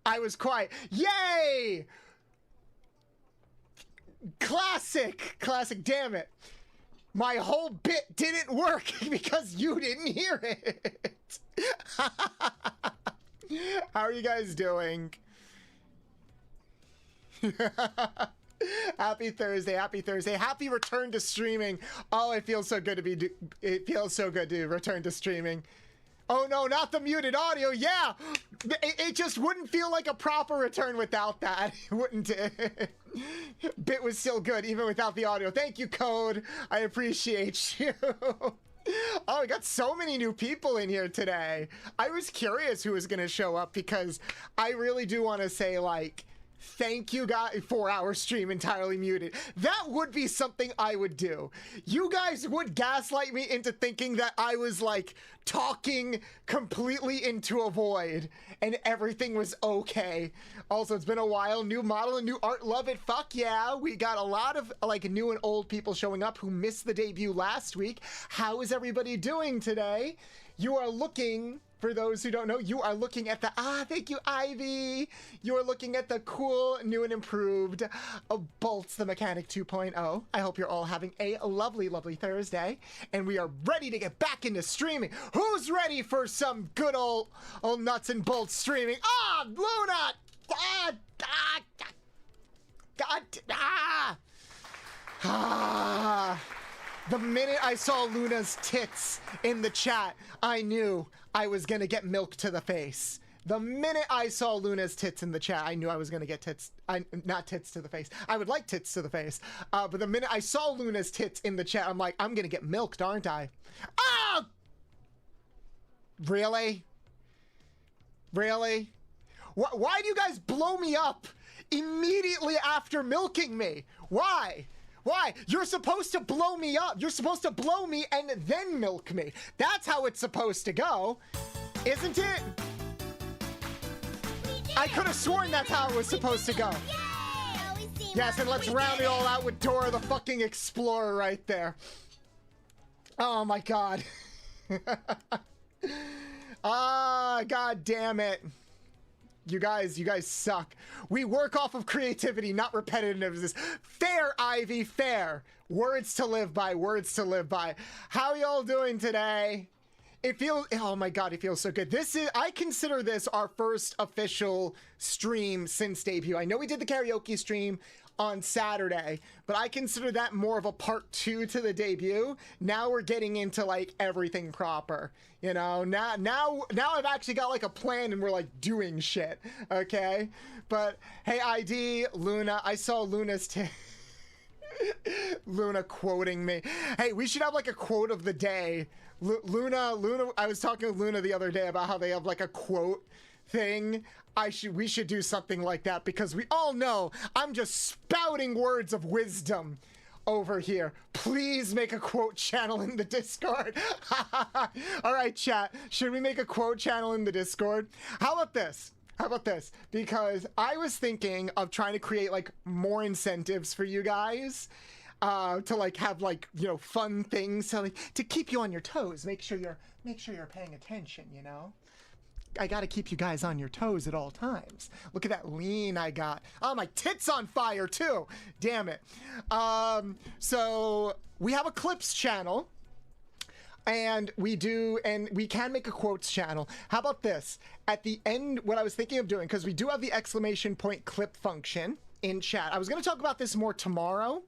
I was quiet. Yay! Classic! Classic, damn it. My whole bit didn't work because you didn't hear it. How are you guys doing? Happy Thursday, happy Thursday. Happy return to streaming. Oh, it feels so good to be it feels so good to return to streaming. Oh no, not the muted audio. Yeah, it just wouldn't feel like a proper return without that, wouldn't it? Bit was still good even without the audio. Thank you, Code. I appreciate you. Oh, we got so many new people in here today. I was curious who was going to show up because I really do want to say, like, thank you guys. 4-hour stream entirely muted. That would be something I would do. You guys would gaslight me into thinking that I was like talking completely into a void and everything was okay. Also, it's been a while. New model and new art. Love it. Fuck yeah. We got a lot of like new and old people showing up who missed the debut last week. How is everybody doing today? You are looking... For those who don't know, you are looking at the, thank you, Ivy. You are looking at the cool, new and improved Bolts the Mechanic 2.0. I hope you're all having a lovely, lovely Thursday. And we are ready to get back into streaming. Who's ready for some good old nuts and bolts streaming? Luna! The minute I saw Luna's tits in the chat, I knew I was gonna get milk to the face. The minute I saw Luna's tits in the chat, I knew I was gonna get tits. Not tits to the face. I would like tits to the face. But the minute I saw Luna's tits in the chat, I'm like, I'm gonna get milked, aren't I? Ah! Really? Really? Why do you guys blow me up immediately after milking me? Why? Why? You're supposed to blow me up. You're supposed to blow me and then milk me. That's how it's supposed to go, isn't it? I could have sworn that's how it was supposed to go. Yes, and let's round it all out with Dora the fucking Explorer right there. Oh my god. Ah, god damn it. You guys suck. We work off of creativity, not repetitiveness. Fair, Ivy, fair. Words to live by, words to live by. How y'all doing today? It feels, oh my god, it feels so good. I consider this our first official stream since debut. I know we did the karaoke stream on Saturday, but I consider that more of a part 2 to the debut. Now we're getting into like everything proper, you know. Now I've actually got like a plan and we're like doing shit, okay? But hey, ID Luna, I saw Luna's Luna quoting me. Hey, we should have like a quote of the day. Luna, I was talking with Luna the other day about how they have like a quote thing. We should do something like that, because we all know I'm just spouting words of wisdom over here. Please make a quote channel in the Discord. All right, chat. Should we make a quote channel in the Discord? How about this? How about this? Because I was thinking of trying to create like more incentives for you guys to like have like, you know, fun things to like to keep you on your toes. Make sure you're paying attention, you know? I gotta keep you guys on your toes at all times. Look at that lean I got. Oh, my tits on fire too. Damn it. So we have a clips channel, and we can make a quotes channel. How about this? At the end, what I was thinking of doing, because we do have the exclamation point clip function in chat. I was gonna talk about this more tomorrow,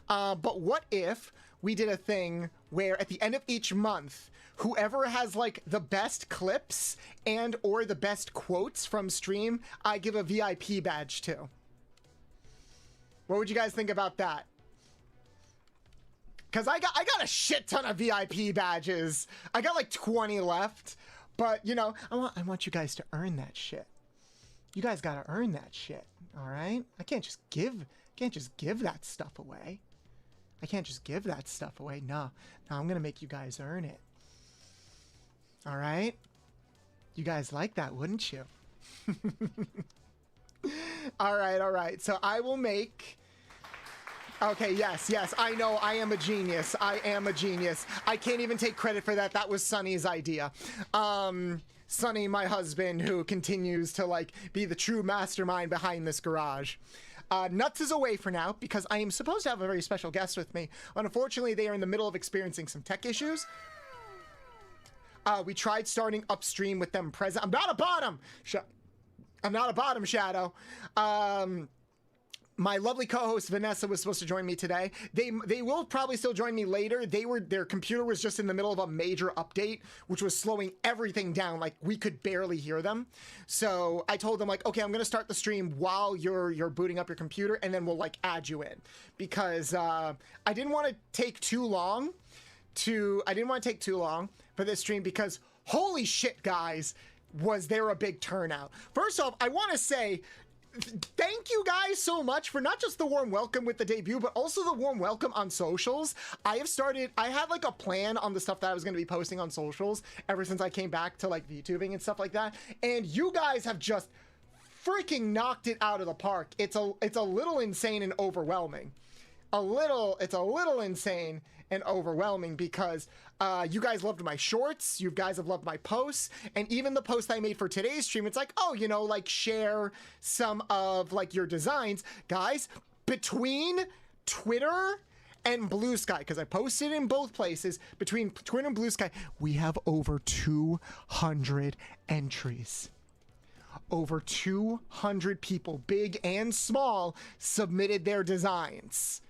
but what if we did a thing where at the end of each month, whoever has like the best clips and or the best quotes from stream, I give a VIP badge to. What would you guys think about that? Because I got a shit ton of VIP badges. I got like 20 left, but you know, I want you guys to earn that shit. You guys gotta earn that shit, all right? I can't just give that stuff away. I can't just give that stuff away. No, I'm gonna make you guys earn it. All right? You guys like that, wouldn't you? All right. So I will make... Okay, yes. I know, I am a genius. I can't even take credit for that. That was Sunny's idea. Sunny, my husband, who continues to, like, be the true mastermind behind this garage. Nuts is away for now, because I am supposed to have a very special guest with me. Unfortunately, they are in the middle of experiencing some tech issues. We tried starting upstream with them present. I'm not a bottom! I'm not a bottom, Shadow. My lovely co-host Vanessa was supposed to join me today. They will probably still join me later. Their computer was just in the middle of a major update, which was slowing everything down. Like, we could barely hear them. So I told them, like, okay, I'm gonna start the stream while you're booting up your computer, and then we'll like add you in, because I didn't want to take too long for this stream, because holy shit, guys, was there a big turnout. First off, I want to say thank you guys so much for not just the warm welcome with the debut, but also the warm welcome on socials. I had like a plan on the stuff that I was going to be posting on socials ever since I came back to like VTubing and stuff like that, and you guys have just freaking knocked it out of the park. It's a little insane and overwhelming. It's a little insane and overwhelming, because you guys loved my shorts, you guys have loved my posts, and even the post I made for today's stream, it's like, oh, you know, like, share some of like your designs. Guys, between Twitter and Blue Sky, because I posted in both places, between Twitter and Blue Sky, we have over 200 entries. Over 200 people, big and small, submitted their designs.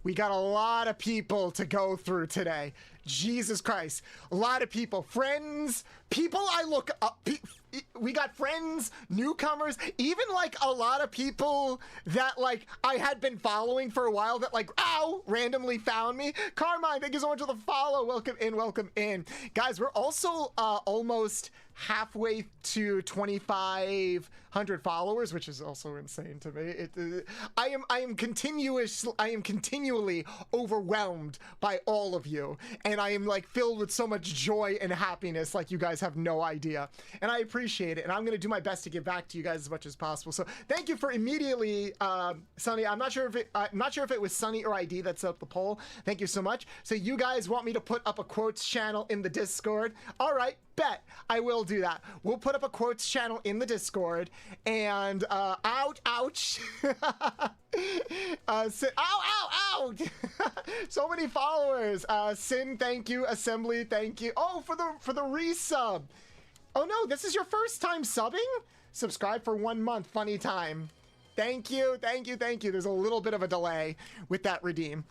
We got a lot of people to go through today. Jesus Christ. A lot of people, friends, people I look up. We got friends, newcomers, even like a lot of people that like I had been following for a while that like, ow, randomly found me. Carmine, thank you so much for the follow. Welcome in, welcome in. Guys, we're also almost halfway to 2,500 followers, which is also insane to me. I am continually overwhelmed by all of you, and I am like filled with so much joy and happiness, like you guys have no idea, and I appreciate it, and I'm gonna do my best to give back to you guys as much as possible. So thank you for immediately, Sunny. I'm not sure if it was Sunny or ID that set up the poll. Thank you so much. So you guys want me to put up a quotes channel in the Discord? All right. Bet I will do that. We'll put up a quotes channel in the Discord, and ouch. Sin, ow. So many followers. Sin, thank you. Assembly, thank you. Oh, for the resub. Oh no, this is your first time subbing? Subscribe for 1 month. Funny time. Thank you. There's a little bit of a delay with that redeem.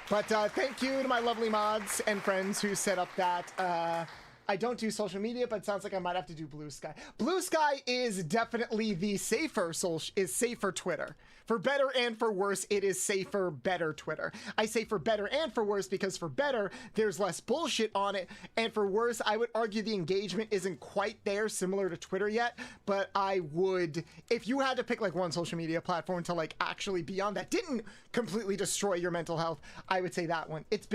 But thank you to my lovely mods and friends who set up that. I don't do social media, but it sounds like I might have to do Blue Sky. Blue Sky is definitely the safer Twitter. For better and for worse, it is safer, better Twitter. I say for better and for worse because for better, there's less bullshit on it. And for worse, I would argue the engagement isn't quite there, similar to Twitter yet. But I would, if you had to pick like one social media platform to like actually be on that didn't completely destroy your mental health, I would say that one. It's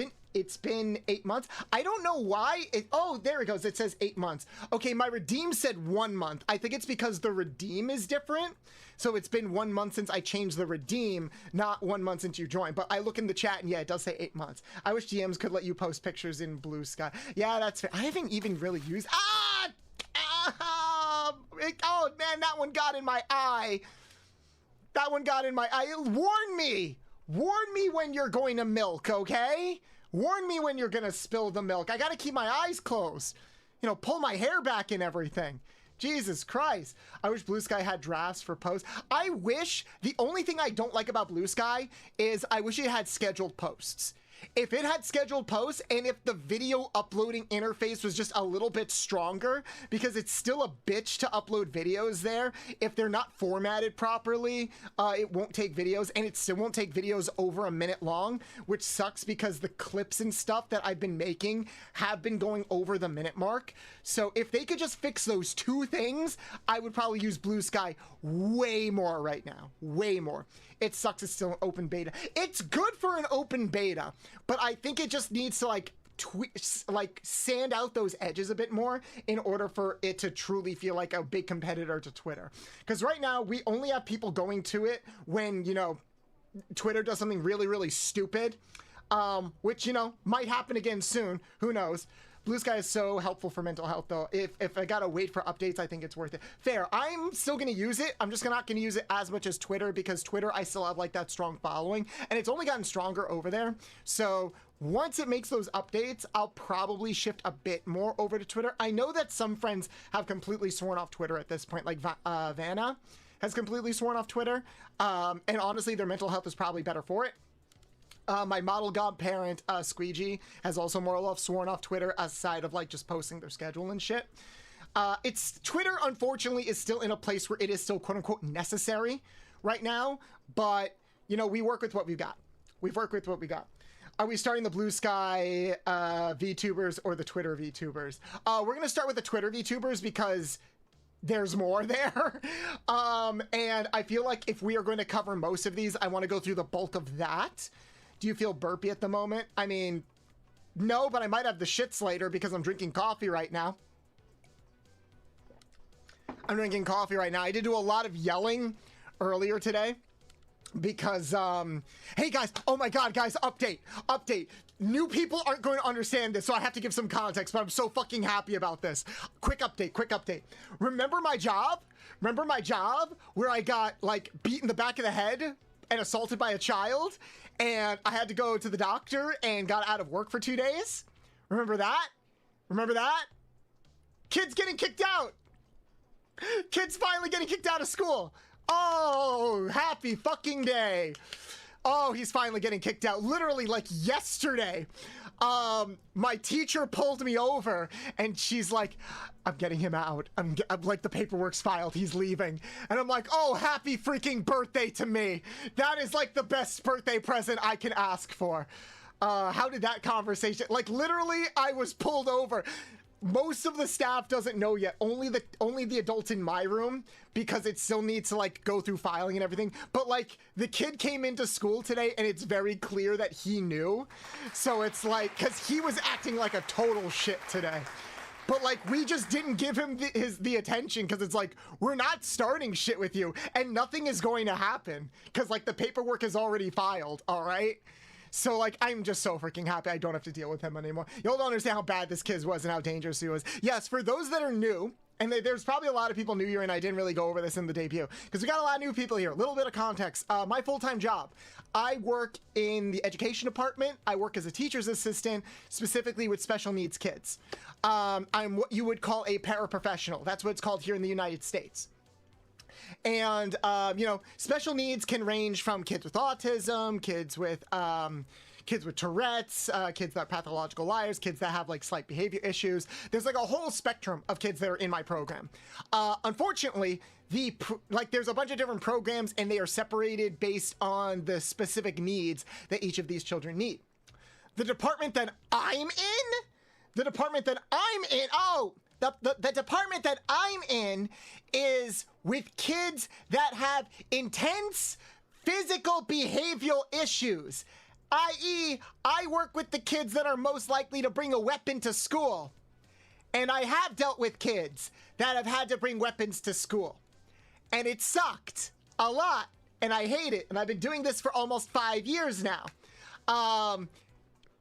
been 8 months. I don't know why. Oh, there it goes. It says 8 months. Okay, my redeem said 1 month. I think it's because the redeem is different. So it's been 1 month since I changed the redeem, not 1 month since you joined. But I look in the chat and yeah, it does say 8 months. I wish GMs could let you post pictures in Blue Sky. Yeah, that's fair. I haven't even really used. Oh man, that one got in my eye. That one got in my eye. Warn me when you're going to milk, okay? Warn me when you're gonna spill the milk. I gotta keep my eyes closed. You know, pull my hair back and everything. Jesus Christ. I wish Blue Sky had drafts for posts. I wish, the only thing I don't like about Blue Sky is I wish it had scheduled posts. If it had scheduled posts and if the video uploading interface was just a little bit stronger, because it's still a bitch to upload videos there. If they're not formatted properly, it won't take videos, and it still won't take videos over a minute long, which sucks because the clips and stuff that I've been making have been going over the minute mark. So if they could just fix those two things, I would probably use Blue Sky way more right now. Way more. It sucks it's still an open beta. It's good for an open beta, but I think it just needs to like sand out those edges a bit more in order for it to truly feel like a big competitor to Twitter. Because right now we only have people going to it when, you know, Twitter does something really, really stupid, which, you know, might happen again soon. Who knows? Blue Sky is so helpful for mental health, though. If I gotta wait for updates, I think it's worth it. Fair. I'm still gonna use it. I'm just not gonna use it as much as Twitter, because Twitter, I still have like that strong following, and it's only gotten stronger over there. So once it makes those updates, I'll probably shift a bit more over to Twitter. I know that some friends have completely sworn off Twitter at this point, like Vanna has completely sworn off Twitter, and honestly, their mental health is probably better for it. My model godparent, Squeegee, has also more or less sworn off Twitter aside of like just posting their schedule and shit. It's Twitter, unfortunately, is still in a place where it is still quote unquote necessary right now, but you know, we work with what we've got. We've worked with what we got. Are we starting the Blue Sky VTubers or the Twitter VTubers? We're gonna start with the Twitter VTubers because there's more there. And I feel like if we are going to cover most of these, I want to go through the bulk of that. Do you feel burpy at the moment? I mean, no, but I might have the shits later because I'm drinking coffee right now. I'm drinking coffee right now. I did do a lot of yelling earlier today because, hey guys, oh my God, guys, update. New people aren't going to understand this, so I have to give some context, but I'm so fucking happy about this. Quick update. Remember my job? Where I got like beat in the back of the head and assaulted by a child, and I had to go to the doctor and got out of work for 2 days? Remember that? Kids getting kicked out. Kids finally getting kicked out of school. Oh, happy fucking day. Oh, he's finally getting kicked out. Literally, like, yesterday, my teacher pulled me over, and she's like, I'm getting him out. I'm like, the paperwork's filed. He's leaving. And I'm like, oh, happy freaking birthday to me. That is, like, the best birthday present I can ask for. How did that conversation... Like, literally, I was pulled over. Most of the staff doesn't know yet. Only the adults in my room, because it still needs to like go through filing and everything. But like the kid came into school today and it's very clear that he knew. So it's like, because he was acting like a total shit today. But like we just didn't give him the attention, because it's like, we're not starting shit with you and nothing is going to happen because like the paperwork is already filed. All right. So, like, I'm just so freaking happy I don't have to deal with him anymore. You'll understand how bad this kid was and how dangerous he was. Yes, for those that are new, and there's probably a lot of people new here, and I didn't really go over this in the debut, because we got a lot of new people here. A little bit of context. My full-time job, I work in the education department. I work as a teacher's assistant, specifically with special needs kids. I'm what you would call a paraprofessional. That's what it's called here in the United States. And, you know, special needs can range from kids with autism, kids with Tourette's, kids that are pathological liars, kids that have like slight behavior issues. There's like a whole spectrum of kids that are in my program. Unfortunately, there's a bunch of different programs and they are separated based on the specific needs that each of these children need. The department that I'm in, the department that I'm in is with kids that have intense physical behavioral issues, i.e., I work with the kids that are most likely to bring a weapon to school. And I have dealt with kids that have had to bring weapons to school. And it sucked a lot, and I hate it. And I've been doing this for almost 5 years now.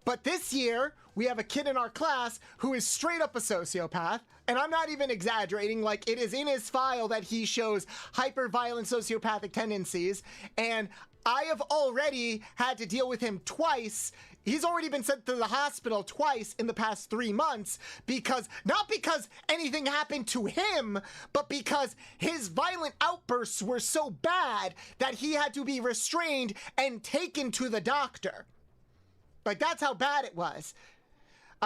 But this year, we have a kid in our class who is straight up a sociopath. And I'm not even exaggerating. Like, it is in his file that he shows hyper-violent sociopathic tendencies. And I have already had to deal with him twice. He's already been sent to the hospital twice in the past 3 months because, not because anything happened to him, but because his violent outbursts were so bad that he had to be restrained and taken to the doctor. Like, that's how bad it was.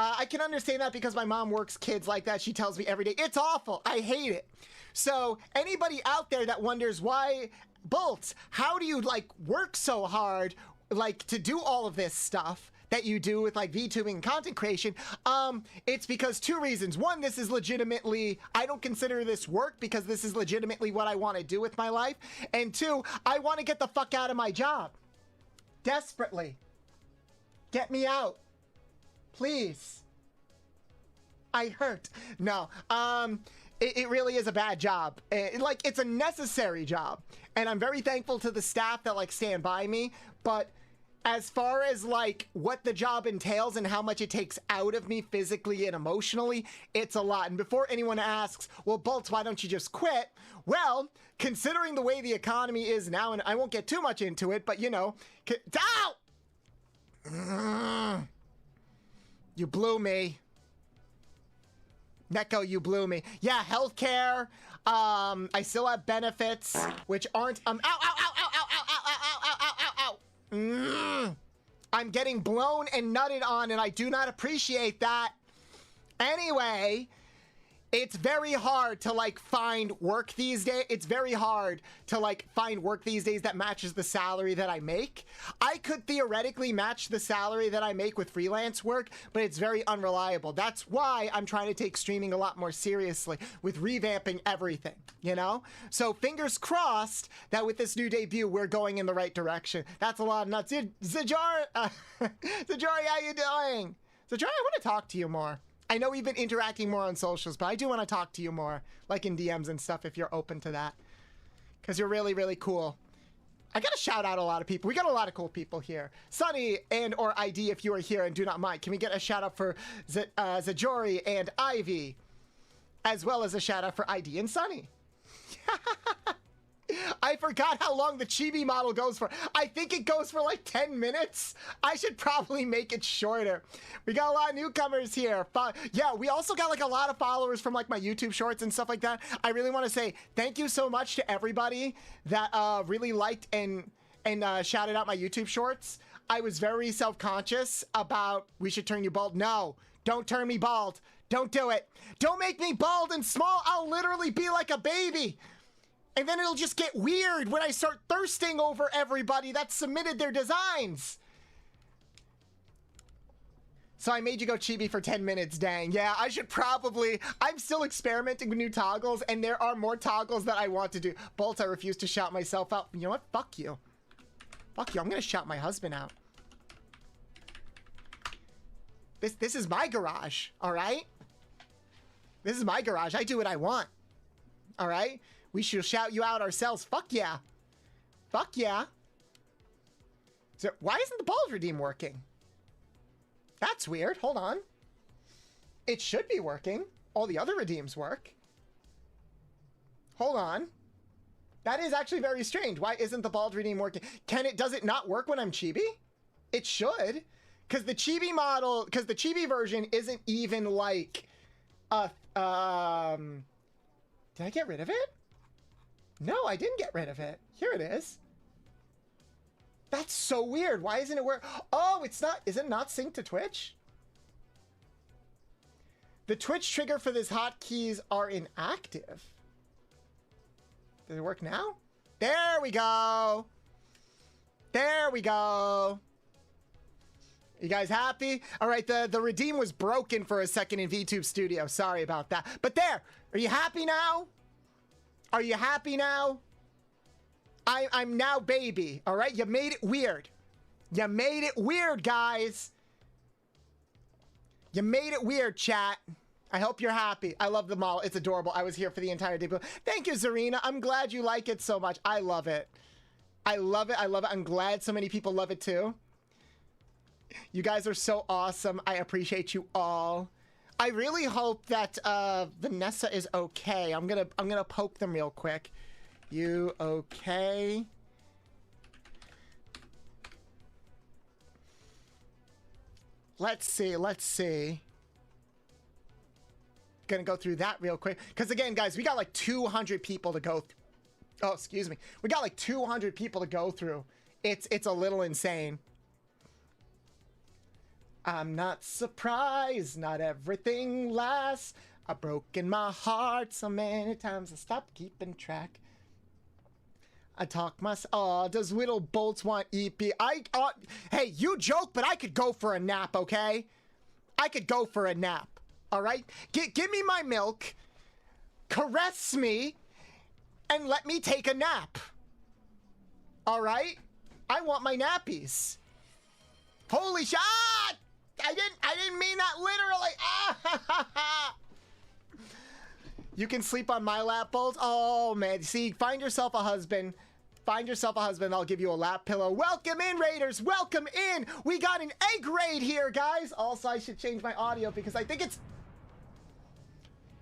I can understand that because my mom works kids like that. She tells me every day, it's awful. I hate it. So anybody out there that wonders why, Bolts, how do you like work so hard, like to do all of this stuff that you do with like VTubing and content creation? It's because 2 reasons. 1, this is legitimately, I don't consider this work because this is legitimately what I want to do with my life. And 2, I want to get the fuck out of my job. Desperately. Get me out. Please. I hurt. No, it really is a bad job. Like, it's a necessary job. And I'm very thankful to the staff that, like, stand by me. But as far as, like, what the job entails and how much it takes out of me physically and emotionally, it's a lot. And before anyone asks, well, Bolts, why don't you just quit? Well, considering the way the economy is now, and I won't get too much into it, but, you know, ow! You blew me. Neko, you blew me. Yeah, healthcare. I still have benefits, which aren't, ow, ow, ow, ow, ow, ow, ow, ow, ow, ow, ow, ow. I'm getting blown and nutted on, and I do not appreciate that. Anyway, it's very hard to like find work these days. It's very hard to like find work these days that matches the salary that I make. I could theoretically match the salary that I make with freelance work, but it's very unreliable. That's why I'm trying to take streaming a lot more seriously with revamping everything, you know? So fingers crossed that with this new debut, we're going in the right direction. That's a lot of nuts. Zajari, how you doing? Zajari, I want to talk to you more. I know we've been interacting more on socials, but I do want to talk to you more, like in DMs and stuff, if you're open to that. Because you're really, really cool. I got to shout out a lot of people. We got a lot of cool people here. Sunny and or ID, if you are here and do not mind. Can we get a shout out for Zajori and Ivy? As well as a shout out for ID and Sunny. I forgot how long the chibi model goes for. I think it goes for like 10 minutes. I should probably make it shorter. We got a lot of newcomers here. Yeah, we also got like a lot of followers from like my YouTube shorts and stuff like that. I really want to say thank you so much to everybody that really liked and and shouted out my YouTube shorts, I was very self-conscious about we should turn you bald. No, don't turn me bald. Don't do it. Don't make me bald and small. I'll literally be like a baby. And then it'll just get weird when I start thirsting over everybody that submitted their designs. So I made you go chibi for 10 minutes, dang. Yeah, I should probably... I'm still experimenting with new toggles, and there are more toggles that I want to do. Bolt, I refuse to shout myself out. You know what? Fuck you. Fuck you. I'm gonna shout my husband out. This is my garage, all right? This is my garage. I do what I want, all right? We should shout you out ourselves. Fuck yeah. Fuck yeah. So why isn't the bald redeem working? That's weird. Hold on. It should be working. All the other redeems work. Hold on. That is actually very strange. Why isn't the bald redeem working? Does it not work when I'm chibi? It should. Because the chibi model, because the chibi version isn't even like did I get rid of it? No, I didn't get rid of it. Here it is. That's so weird. Why isn't it work? Oh, it's not. Is it not synced to Twitch? The Twitch trigger for this hotkeys are inactive. Does it work now? There we go. There we go. You guys happy? All right, the redeem was broken for a second in VTube Studio. Sorry about that. But there. Are you happy now? Are you happy now? I'm now baby, all right? You made it weird. You made it weird, guys. You made it weird, chat. I hope you're happy. I love the model. It's adorable. I was here for the entire debut. Thank you, Zarina. I'm glad you like it so much. I love it. I love it. I love it. I'm glad so many people love it too. You guys are so awesome. I appreciate you all. I really hope that Vanessa is okay. I'm gonna poke them real quick. You okay? Let's see. Let's see. Gonna go through that real quick. Because again, guys, we got like 200 people to go through. Oh, excuse me. We got like 200 people to go through. It's a little insane. I'm not surprised. Not everything lasts. I've broken my heart so many times I stopped keeping track. I talk myself. Oh, does Whittle Bolts want EP? Hey, you joke, but I could go for a nap, okay? I could go for a nap, all right? Give me my milk, caress me, and let me take a nap, all right? I want my nappies. Holy shit! Ah! I didn't mean that literally. Ah! You can sleep on my lap, Bolt. Oh man, see, find yourself a husband. Find yourself a husband, I'll give you a lap pillow. Welcome in, Raiders, welcome in. We got an egg raid here, guys. Also, I should change my audio because I think it's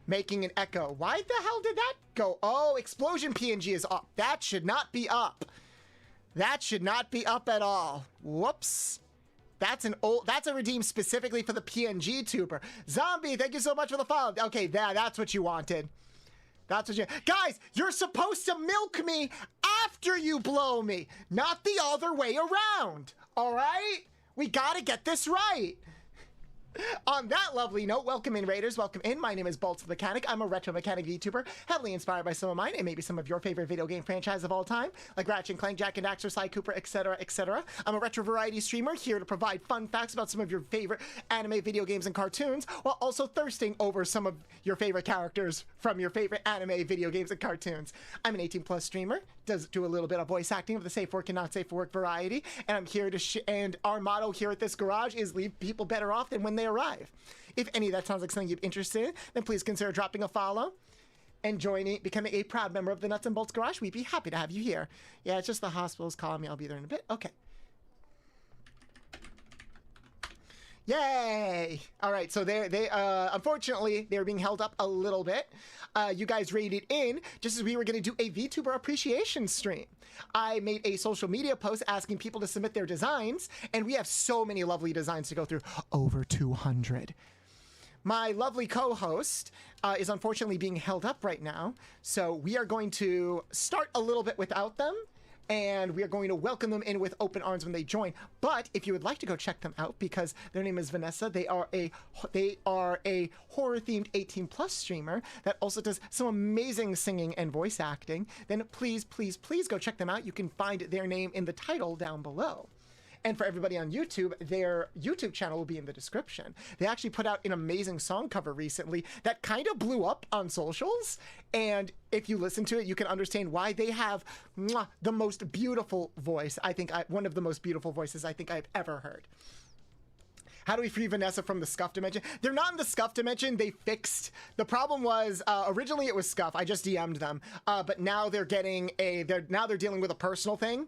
making an echo. Why the hell did that go? Oh, explosion PNG is up. That should not be up. That should not be up at all. Whoops. That's a redeem specifically for the PNG tuber. Zombie, thank you so much for the follow. Okay, that's what you wanted. That's what you... Guys, you're supposed to milk me after you blow me, not the other way around. All right? We gotta get this right. On that lovely note, welcome in, Raiders. Welcome in. My name is Bolts the Mechanic. I'm a retro mechanic VTuber, heavily inspired by some of mine and maybe some of your favorite video game franchise of all time, like Ratchet and Clank, Jak and Daxter, Sly Cooper, etc., etc. I'm a retro variety streamer here to provide fun facts about some of your favorite anime, video games, and cartoons, while also thirsting over some of your favorite characters from your favorite anime, video games, and cartoons. I'm an 18+ streamer, does do a little bit of voice acting of the safe work and not safe for work variety, and I'm here to and our motto here at this garage is leave people better off than when they arrive. If any of that sounds like something you're interested in, then please consider dropping a follow and becoming a proud member of the Nuts and Bolts Garage. We'd be happy to have you here. Yeah, it's just the hospital's calling me. I'll be there in a bit. Okay. Yay! All right, so they unfortunately they were being held up a little bit. You guys raided in just as we were going to do a VTuber appreciation stream. I made a social media post asking people to submit their designs, and we have so many lovely designs to go through. Over 200. My lovely co-host is unfortunately being held up right now, so we are going to start a little bit without them, and we are going to welcome them in with open arms when they join. But if you would like to go check them out, because their name is Vanessa, they are a horror-themed 18+ streamer that also does some amazing singing and voice acting, then please, please, please go check them out. You can find their name in the title down below. And for everybody on YouTube, their YouTube channel will be in the description. They actually put out an amazing song cover recently that kind of blew up on socials. And if you listen to it, you can understand why. They have the most beautiful voice. One of the most beautiful voices I think I've ever heard. How do we free Vanessa from the scuff dimension? They're not in the scuff dimension. They fixed. The problem was originally it was scuff. I just DM'd them, but now they're getting now they're dealing with a personal thing.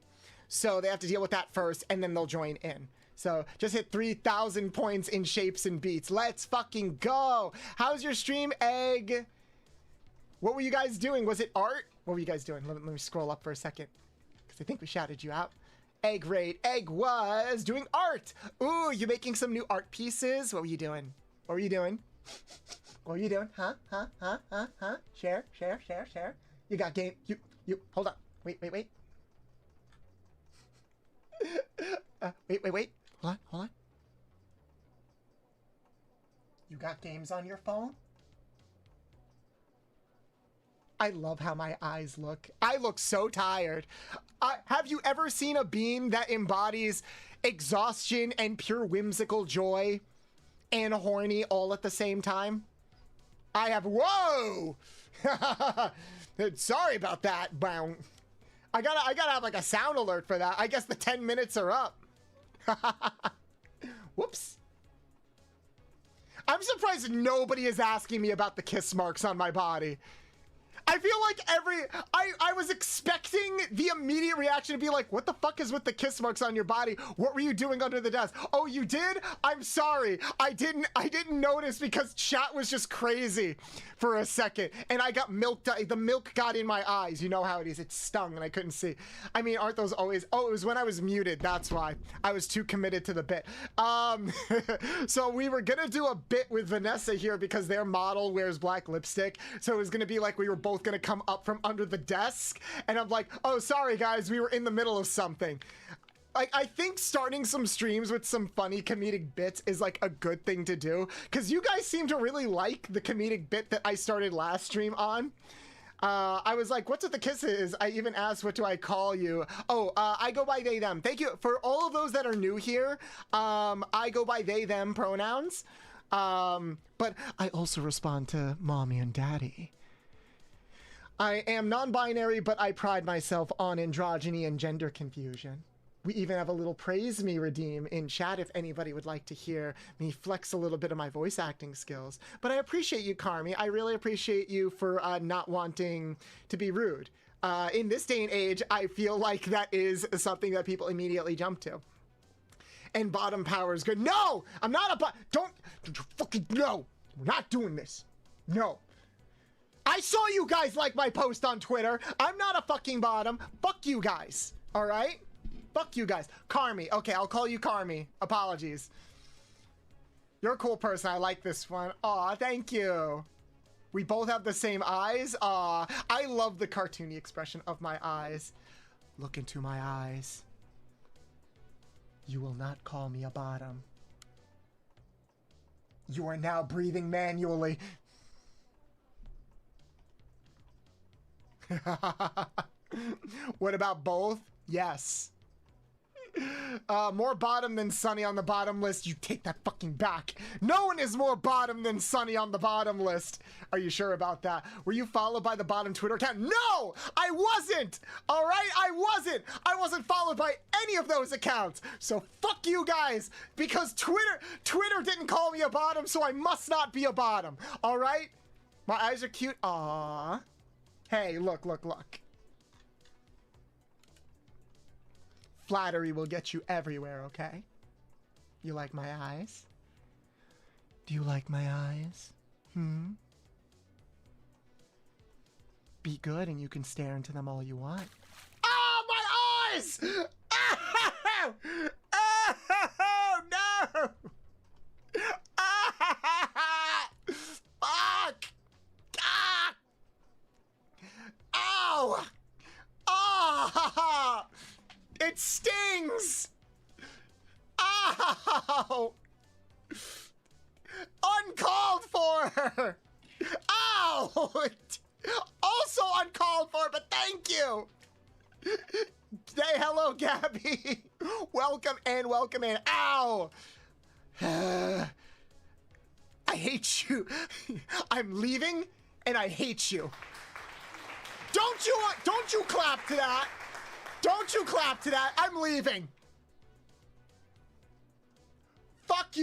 So they have to deal with that first, and then they'll join in. So just hit 3,000 points in shapes and beats. Let's fucking go. How's your stream, Egg? What were you guys doing? Was it art? What were you guys doing? Let me scroll up for a second, because I think we shouted you out. Egg raid. Egg was doing art. Ooh, you making some new art pieces? What were you doing? What were you doing? What were you doing? Huh? Share. You got game. You. Hold on. Wait. Wait. Hold on. You got games on your phone? I love how my eyes look. I look so tired. Have you ever seen a beam that embodies exhaustion and pure whimsical joy and horny all at the same time? I have. Whoa! Sorry about that. Wow. I gotta have like a sound alert for that. I guess the 10 minutes are up. Whoops. I'm surprised nobody is asking me about the kiss marks on my body. I feel like I was expecting the immediate reaction to be like, what the fuck is with the kiss marks on your body? What were you doing under the desk? Oh, you did? I'm sorry. I didn't notice because chat was just crazy for a second. And I got milked. The milk got in my eyes. You know how it is. It stung and I couldn't see. I mean, aren't those always? Oh, it was when I was muted. That's why. I was too committed to the bit. So we were going to do a bit with Vanessa here because their model wears black lipstick. So it was going to be like we were both gonna come up from under the desk, and I'm like, oh, sorry guys, we were in the middle of something. I think starting some streams with some funny comedic bits is like a good thing to do, because you guys seem to really like the comedic bit that I started last stream on. I was like, what's with the kisses? I even asked, what do I call you? Oh, I go by they, them. Thank you for all of those that are new here. I go by they, them pronouns. But I also respond to mommy and daddy. I am non-binary, but I pride myself on androgyny and gender confusion. We even have a little praise me redeem in chat if anybody would like to hear me flex a little bit of my voice acting skills. But I appreciate you, Carmi. I really appreciate you for not wanting to be rude. In this day and age, I feel like that is something that people immediately jump to. And bottom power is good. No! I'm not a don't fucking, no! We're not doing this. No. I saw you guys like my post on Twitter. I'm not a fucking bottom. Fuck you guys. All right? Fuck you guys. Carmi. Okay, I'll call you Carmi. Apologies. You're a cool person. I like this one. Aw, thank you. We both have the same eyes. Aw, I love the cartoony expression of my eyes. Look into my eyes. You will not call me a bottom. You are now breathing manually. What about both? Yes. More bottom than Sunny on the bottom list. You take that fucking back. No one is more bottom than Sunny on the bottom list. Are you sure about that? Were you followed by the bottom Twitter account? No, I wasn't. All right, I wasn't. I wasn't followed by any of those accounts. So fuck you guys, because Twitter didn't call me a bottom, so I must not be a bottom. All right? My eyes are cute. Aww. Hey, look. Flattery will get you everywhere, okay? You like my eyes? Do you like my eyes? Be good and you can stare into them all you want. Oh, my eyes! Oh, oh no! Ah! Fuck! Ah! Ow! Ah! for. Ow! Also uncalled for, but thank you. Say hello, Gabby. Welcome in, welcome in. Ow! I hate you. I'm leaving, and I hate you. Don't you clap to that. Don't you clap to that. I'm leaving. Fuck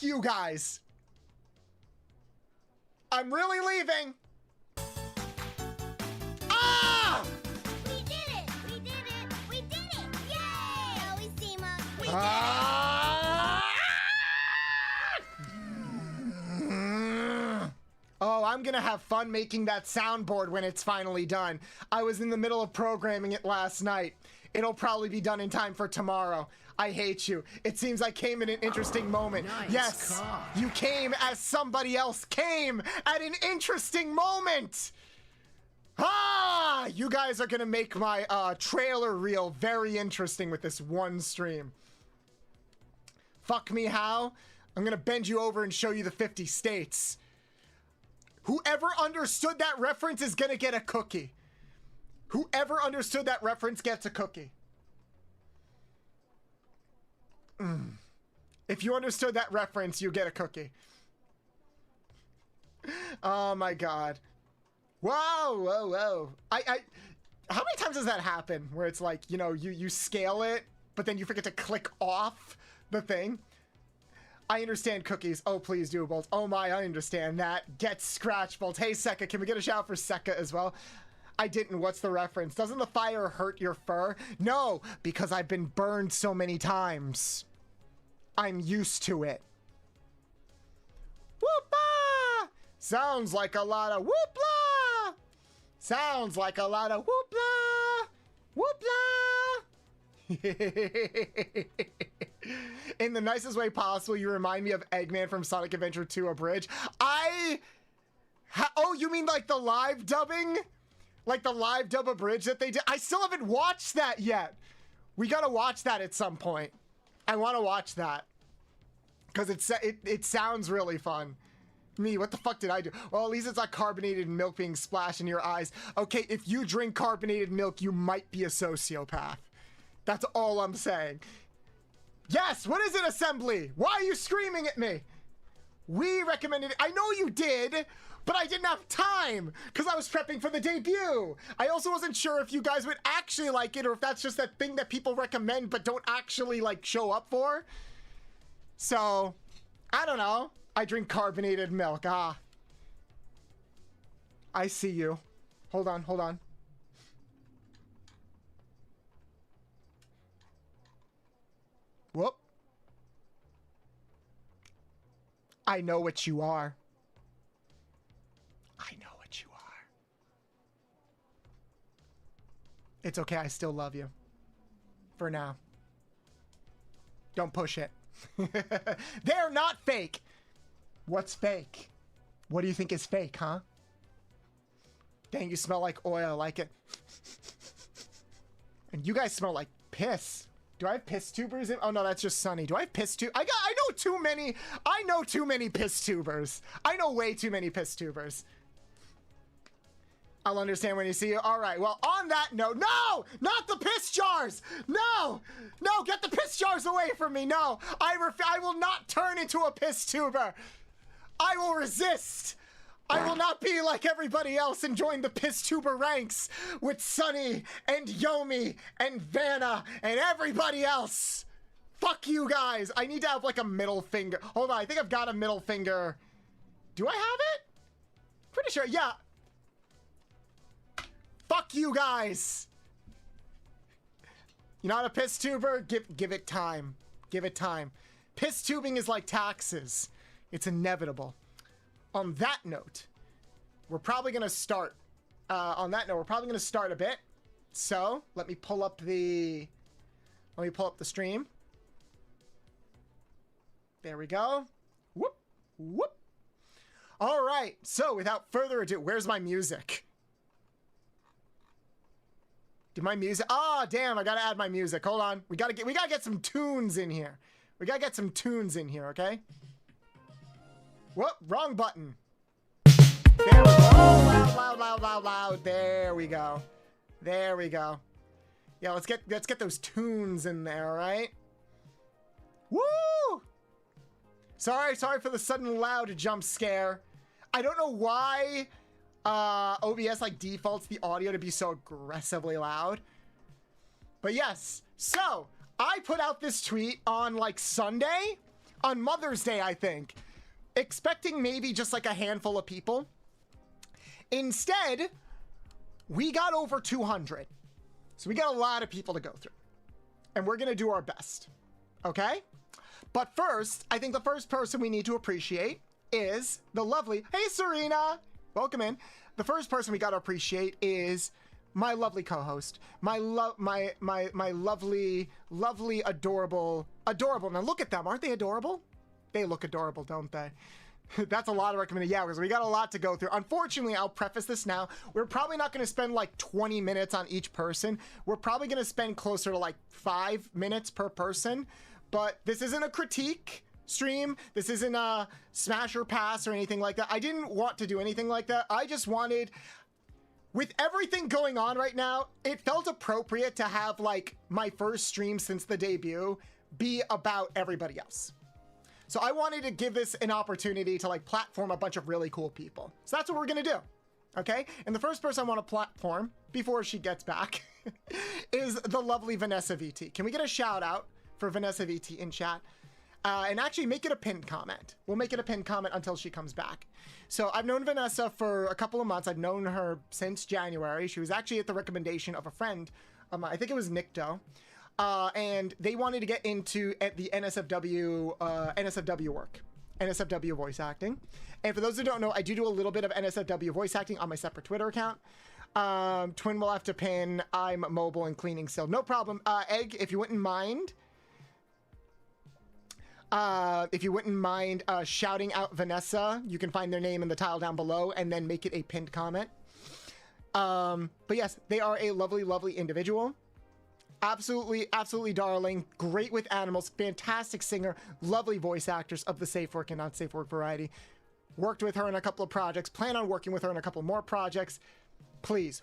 you guys. I'm really leaving. Ah! We did it! We did it! We did it! Yay! Always team up. We did Oh, I'm gonna have fun making that soundboard when it's finally done. I was in the middle of programming it last night. It'll probably be done in time for tomorrow. I hate you. It seems I came in an interesting moment. Nice yes, car. you came as somebody else came at an interesting moment. Ah, you guys are gonna make my trailer reel very interesting with this one stream. Fuck me how? I'm gonna bend you over and show you the 50 states. Whoever understood that reference is gonna get a cookie. Whoever understood that reference gets a cookie. If you understood that reference, you get a cookie. Oh my god. Whoa, whoa, whoa. How many times does that happen? Where it's like, you know, you scale it, but then you forget to click off the thing? I understand cookies. Oh, please do, Bolt. Oh my, I understand that. Get scratch, Bolt. Hey, Sekka, can we get a shout for Sekka as well? I didn't. What's the reference? Doesn't the fire hurt your fur? No, because I've been burned so many times. I'm used to it. Whoop-ah! Sounds like a lot of whoop-la! Sounds like a lot of whoop-la! Whoop-la! In the nicest way possible, you remind me of Eggman from Sonic Adventure 2 Abridged. Oh, you mean like the live dubbing? Like the live dub abridged that they did? I still haven't watched that yet. We gotta watch that at some point. I want to watch that. Because it sounds really fun. Me, what the fuck did I do? Well, at least it's not carbonated milk being splashed in your eyes. Okay, if you drink carbonated milk, you might be a sociopath. That's all I'm saying. Yes, what is it, Assembly? Why are you screaming at me? We recommended it. I know you did, but I didn't have time because I was prepping for the debut. I also wasn't sure if you guys would actually like it or if that's just that thing that people recommend but don't actually like show up for. So, I don't know. I drink carbonated milk. Ah. I see you. Hold on, hold on. Whoop. I know what you are. I know what you are. It's okay, I still love you. For now. Don't push it. They're not fake. What's fake? What do you think is fake, huh? Dang, you smell like oil. I like it. And you guys smell like piss. Do I have piss tubers? Oh no, that's just Sunny. Do I have piss tubers? I know too many piss tubers. I know way too many piss tubers. I'll understand when you see it. All right, well, on that note, no, not the piss jars. No, no, get the piss jars away from me. No, I will not turn into a piss tuber. I will resist. I will not be like everybody else and join the piss tuber ranks with Sunny and Yomi and Vanna and everybody else. Fuck you guys. I need to have like a middle finger. Hold on, I think I've got a middle finger. Do I have it? Pretty sure, yeah. Fuck you guys. You're not a piss tuber? Give it time. Give it time. Piss tubing is like taxes. It's inevitable. On that note, we're probably going to start. We're probably going to start a bit. So, let me pull up the stream. There we go. Whoop, whoop. All right. So, without further ado, where's my music? Did my music? Ah, damn! I gotta add my music. Hold on. We gotta get some tunes in here. We gotta get some tunes in here. Okay. Whoop, wrong button. There we go. Oh, loud, loud, loud, loud. There we go. There we go. Yeah, let's get those tunes in there, all right? Woo! Sorry for the sudden loud jump scare. I don't know why OBS like defaults the audio to be so aggressively loud. But yes, so I put out this tweet on like Sunday, on Mother's Day, I think, expecting maybe just like a handful of people. Instead, we got over 200. So we got a lot of people to go through. And we're going to do our best. Okay? But first, I think the first person we need to appreciate is the lovely, hey Serena, welcome in. The first person we got to appreciate is my lovely co-host, my lovely, adorable. Now look at them, aren't they adorable? They look adorable, don't they? That's a lot of recommended. Yeah, because we got a lot to go through. Unfortunately, I'll preface this now. We're probably not going to spend like 20 minutes on each person. We're probably going to spend closer to like 5 minutes per person. But this isn't a critique stream. This isn't a smash or pass or anything like that. I didn't want to do anything like that. I just wanted, with everything going on right now, it felt appropriate to have like my first stream since the debut be about everybody else. So I wanted to give this an opportunity to like platform a bunch of really cool people. So that's what we're gonna do, okay? And the first person I want to platform before she gets back is the lovely Vanessa VT. Can we get a shout out for Vanessa VT in chat? And actually make it a pinned comment. We'll make it a pinned comment until she comes back. So I've known Vanessa for a couple of months. I've known her since January. She was actually at the recommendation of a friend. I think it was Nick Doe. And they wanted to get into the NSFW work, NSFW voice acting. And for those who don't know, I do a little bit of NSFW voice acting on my separate Twitter account. Twin will have to pin. I'm mobile and cleaning still. No problem. Egg, if you wouldn't mind, shouting out Vanessa, you can find their name in the tile down below and then make it a pinned comment. But yes, they are a lovely, lovely individual. Absolutely darling, great with animals, fantastic singer, lovely voice actors of the safe work and not safe work variety. Worked with her in a couple of projects, plan on working with her in a couple more projects. Please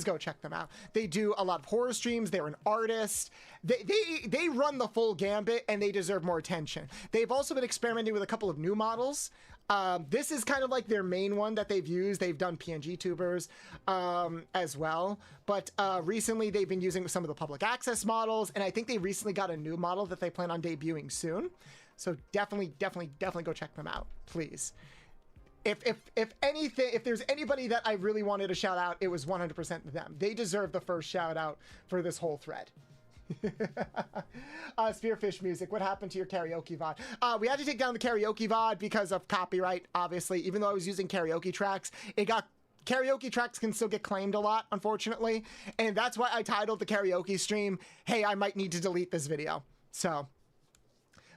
go check them out. They do a lot of horror streams. They're an artist. They run the full gambit and they deserve more attention. They've also been experimenting with a couple of new models. This is kind of like their main one that they've used. They've done PNG tubers as well. But recently they've been using some of the public access models. And I think they recently got a new model that they plan on debuting soon. So definitely go check them out, please. If there's anybody that I really wanted to shout out, it was 100% them. They deserve the first shout out for this whole thread. Spearfish music, what happened to your karaoke VOD? We had to take down the karaoke VOD because of copyright, obviously. Even though I was using karaoke tracks, karaoke tracks can still get claimed a lot, unfortunately. And that's why I titled the karaoke stream, hey, I might need to delete this video. So,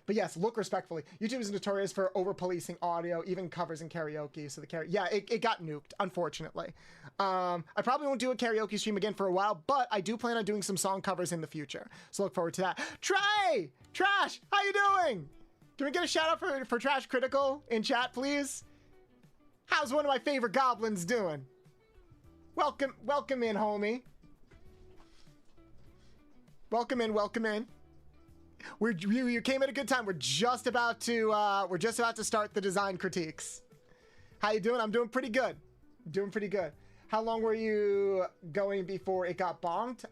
but yes, look respectfully. YouTube is notorious for over-policing audio, even covers in karaoke. So it got nuked, unfortunately. I probably won't do a karaoke stream again for a while, but I do plan on doing some song covers in the future. So look forward to that. Trey! Trash! How you doing? Can we get a shout out for Trash Critical in chat, please? How's one of my favorite goblins doing? Welcome in, homie. Welcome in. You came at a good time. We're just about to start the design critiques. How you doing? I'm doing pretty good. How long were you going before it got bonked?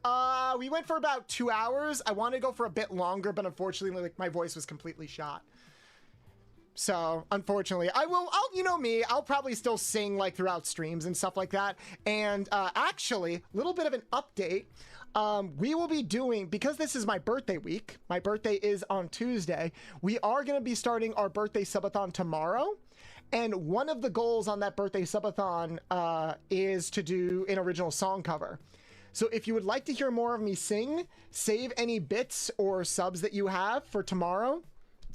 We went for about 2 hours. I wanted to go for a bit longer, but unfortunately, like, my voice was completely shot. So unfortunately, you know me, I'll probably still sing like throughout streams and stuff like that. And actually, a little bit of an update. We will be doing, because this is my birthday week, my birthday is on Tuesday, we are going to be starting our birthday subathon tomorrow. And one of the goals on that birthday subathon is to do an original song cover. So if you would like to hear more of me sing, save any bits or subs that you have for tomorrow,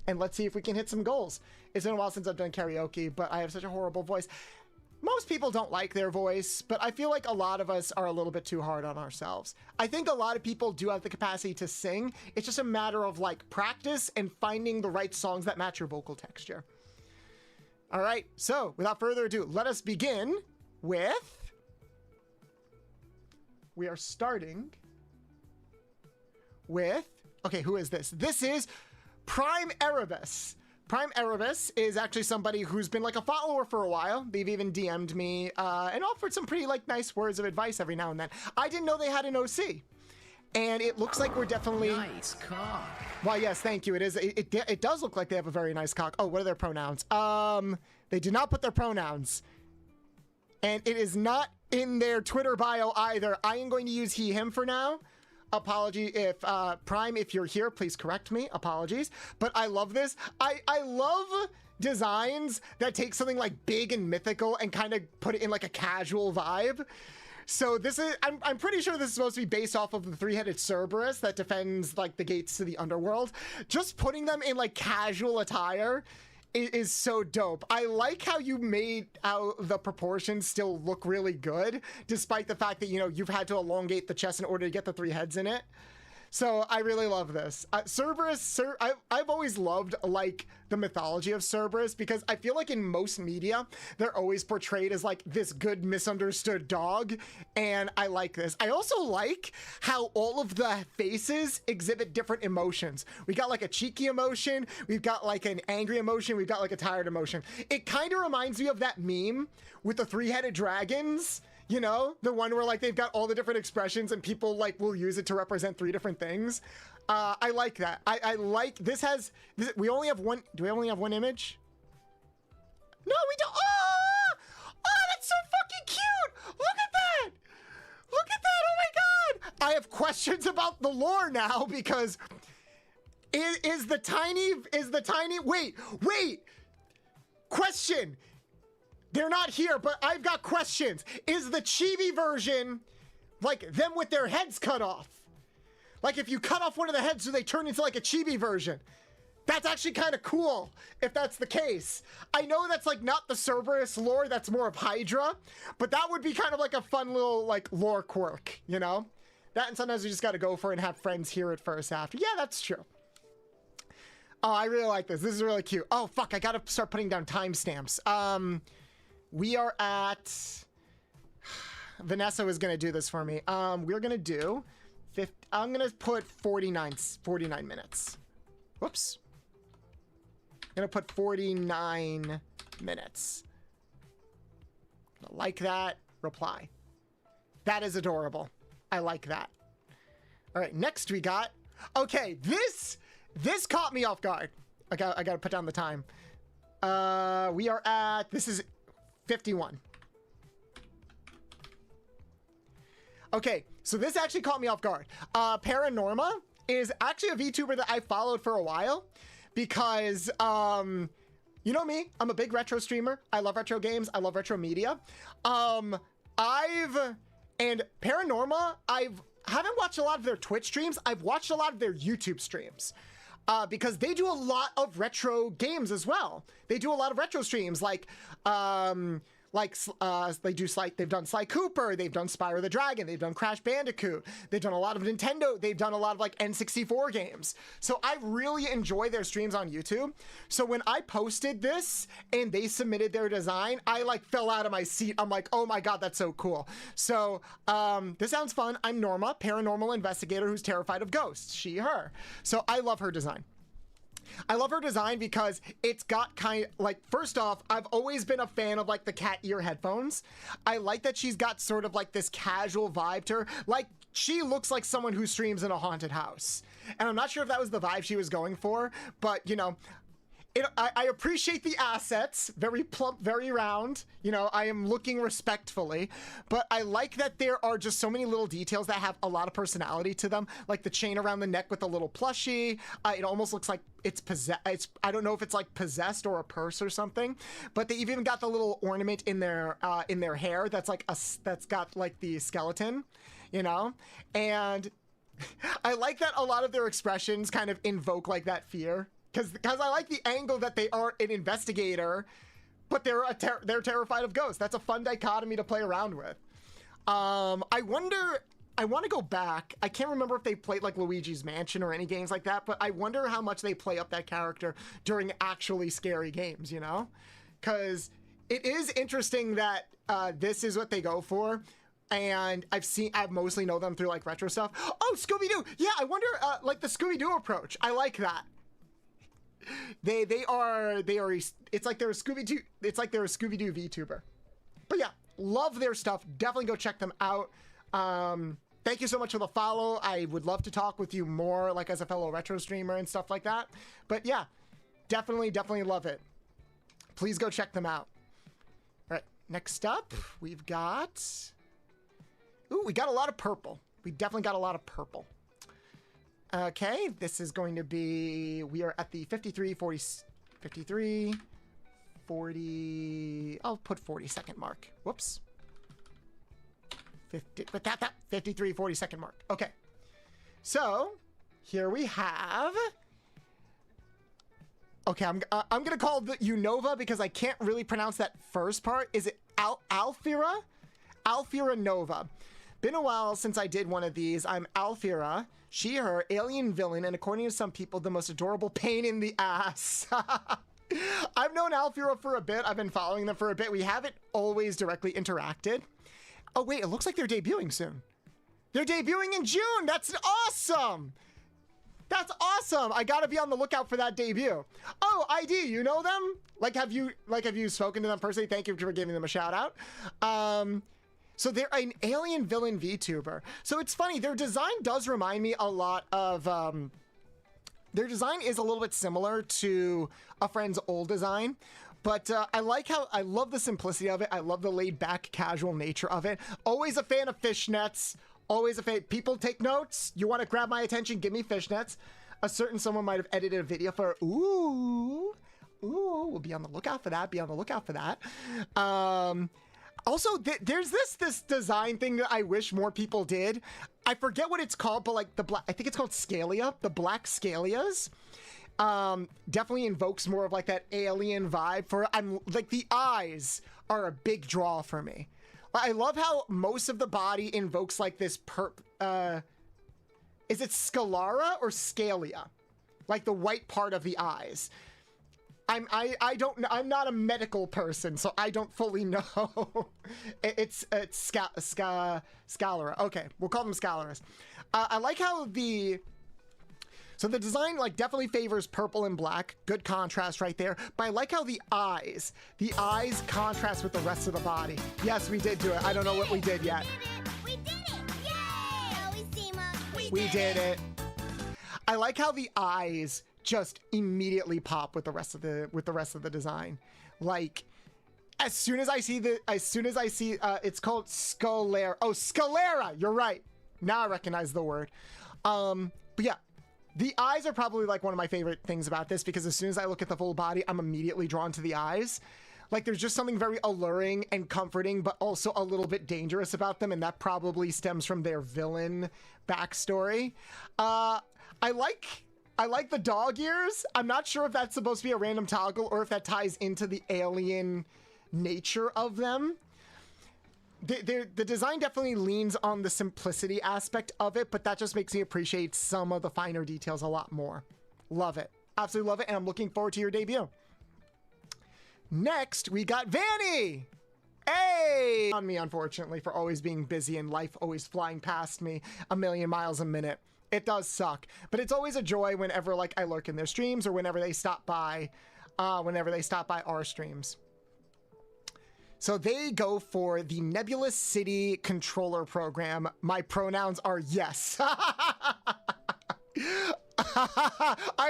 and let's see if we can hit some goals. It's been a while since I've done karaoke, but I have such a horrible voice. Most people don't like their voice, but I feel like a lot of us are a little bit too hard on ourselves. I think a lot of people do have the capacity to sing. It's just a matter of like practice and finding the right songs that match your vocal texture. All right, so without further ado, let us begin with... We are starting with... Okay, who is this? This is Prime Erebus. Prime Erebus is actually somebody who's been like a follower for a while. They've even DM'd me and offered some pretty like nice words of advice every now and then. I didn't know they had an OC. And it looks like we're definitely... Nice cock. Why, yes, thank you. It does look like they have a very nice cock. Oh, what are their pronouns? They did not put their pronouns. And it is not in their Twitter bio either. I am going to use he, him for now. Apology if, Prime, if you're here, please correct me. Apologies. But I love this. I love designs that take something like big and mythical and kind of put it in like a casual vibe. So this is, I'm pretty sure this is supposed to be based off of the three-headed Cerberus that defends like the gates to the underworld. Just putting them in like casual attire is so dope. I like how you made out the proportions still look really good, despite the fact that, you know, you've had to elongate the chest in order to get the three heads in it. So I really love this. Cerberus, I've always loved like the mythology of Cerberus because I feel like in most media, they're always portrayed as like this good misunderstood dog. And I like this. I also like how all of the faces exhibit different emotions. We got like a cheeky emotion. We've got like an angry emotion. We've got like a tired emotion. It kind of reminds me of that meme with the three-headed dragons. You know, the one where like they've got all the different expressions and people like will use it to represent three different things. I like that. I like this we only have one. Do we only have one image? No, we don't. Oh, that's so fucking cute. Look at that. Look at that. Oh my God. I have questions about the lore now because is the tiny, wait, question. They're not here, but I've got questions. Is the chibi version like them with their heads cut off? Like if you cut off one of the heads, do they turn into like a chibi version? That's actually kind of cool if that's the case. I know that's like not the Cerberus lore, that's more of Hydra, but that would be kind of like a fun little like lore quirk, you know? That and sometimes you just got to go for it and have friends hear it first after. Yeah, that's true. Oh, I really like this. This is really cute. Oh, fuck, I got to start putting down timestamps. We are at... Vanessa was going to do this for me. We're going to do... I'm going to put 49 minutes. Whoops. I'm going to put 49 minutes. Like that. Reply. That is adorable. I like that. All right, next we got... Okay, this caught me off guard. I got to put down the time. We are at... This is... 51. Okay, so this actually caught me off guard. Paranorma is actually a VTuber that I followed for a while because, you know me, I'm a big retro streamer. I love retro games. I love retro media. And Paranorma, haven't watched a lot of their Twitch streams. I've watched a lot of their YouTube streams. Because they do a lot of retro games as well. They do a lot of retro streams, they've done Sly Cooper, they've done Spyro the Dragon, they've done Crash Bandicoot, they've done a lot of Nintendo, they've done a lot of like N64 games. So I really enjoy their streams on YouTube. So when I posted this and they submitted their design, I like fell out of my seat. I'm like, oh my God, that's so cool. So this sounds fun. I'm Norma, paranormal investigator who's terrified of ghosts. She, her. So I love her design. I love her design because it's got kind of like, first off, I've always been a fan of like the cat ear headphones. I like that she's got sort of like this casual vibe to her. Like she looks like someone who streams in a haunted house. And I'm not sure if that was the vibe she was going for, but you know, I appreciate the assets, very plump, very round. You know, I am looking respectfully, but I like that there are just so many little details that have a lot of personality to them, like the chain around the neck with the little plushie. It almost looks like it's possessed. I don't know if it's like possessed or a purse or something, but they've even got the little ornament in their hair that's like that's got like the skeleton, you know, and I like that a lot of their expressions kind of invoke like that fear. Because I like the angle that they are an investigator, but they're terrified of ghosts. That's a fun dichotomy to play around with. I wonder, I want to go back. I can't remember if they played like Luigi's Mansion or any games like that, but I wonder how much they play up that character during actually scary games, you know? because it is interesting that this is what they go for. And I've mostly know them through like retro stuff. Oh, Scooby-Doo. Yeah, I wonder, like the Scooby-Doo approach. I like that. They are, it's like they're a Scooby-Doo, VTuber. But yeah, love their stuff. Definitely go check them out. Thank you so much for the follow. I would love to talk with you more, like as a fellow retro streamer and stuff like that. But yeah, definitely love it. Please go check them out. All right, next up, we've got... Ooh, we got a lot of purple. We definitely got a lot of purple. Okay, this is going to be... We are at the 53, 40... I'll put 40-second mark. Whoops. 53, 40-second mark. Okay. So, here we have... Okay, I'm going to call the Unova because I can't really pronounce that first part. Is it Alfira? Alfira Nova. Been a while since I did one of these. I'm Alfira, she, her, alien villain, and according to some people, the most adorable pain in the ass. I've known Alfira for a bit. I've been following them for a bit. We haven't always directly interacted. Oh, wait, it looks like they're debuting soon. They're debuting in June. That's awesome. That's awesome. I gotta be on the lookout for that debut. Oh, ID, you know them? Have you spoken to them personally? Thank you for giving them a shout out. So they're an alien villain VTuber. So it's funny, their design does remind me a lot of, their design is a little bit similar to a friend's old design, but I love the simplicity of it. I love the laid back casual nature of it. Always a fan of fishnets. Always a fan. People take notes. You want to grab my attention? Give me fishnets. A certain someone might have edited a video for, ooh, we'll be on the lookout for that. Be on the lookout for that. Also, there's this design thing that I wish more people did. I forget what it's called, but like I think it's called Scalia, the black Scalias. Definitely invokes more of like that alien vibe for, like the eyes are a big draw for me. I love how most of the body invokes like this is it Scalara or Scalia? Like the white part of the eyes. I'm not a medical person, so I don't fully know. it's Scalara. Okay, we'll call them Scalaras. I like how the design like definitely favors purple and black. Good contrast right there. But I like how the eyes contrast with the rest of the body. Yes, we did do it. I don't know what we did yet. We did it! Yay! We did it. I like how the eyes just immediately pop with the rest of the design. Like as soon as I see it's called Scalera. Oh, Scalera. You're right. Now I recognize the word. But yeah, the eyes are probably like one of my favorite things about this because as soon as I look at the full body, I'm immediately drawn to the eyes. Like there's just something very alluring and comforting, but also a little bit dangerous about them. And that probably stems from their villain backstory. I like the dog ears. I'm not sure if that's supposed to be a random toggle or if that ties into the alien nature of them. The design definitely leans on the simplicity aspect of it, but that just makes me appreciate some of the finer details a lot more. Love it. Absolutely love it, and I'm looking forward to your debut. Next, we got Vanny! Hey! On me, unfortunately, for always being busy and life always flying past me a million miles a minute. It does suck, but it's always a joy whenever like I lurk in their streams or whenever they stop by our streams. So they go for the Nebulous City Controller Program. My pronouns are yes. I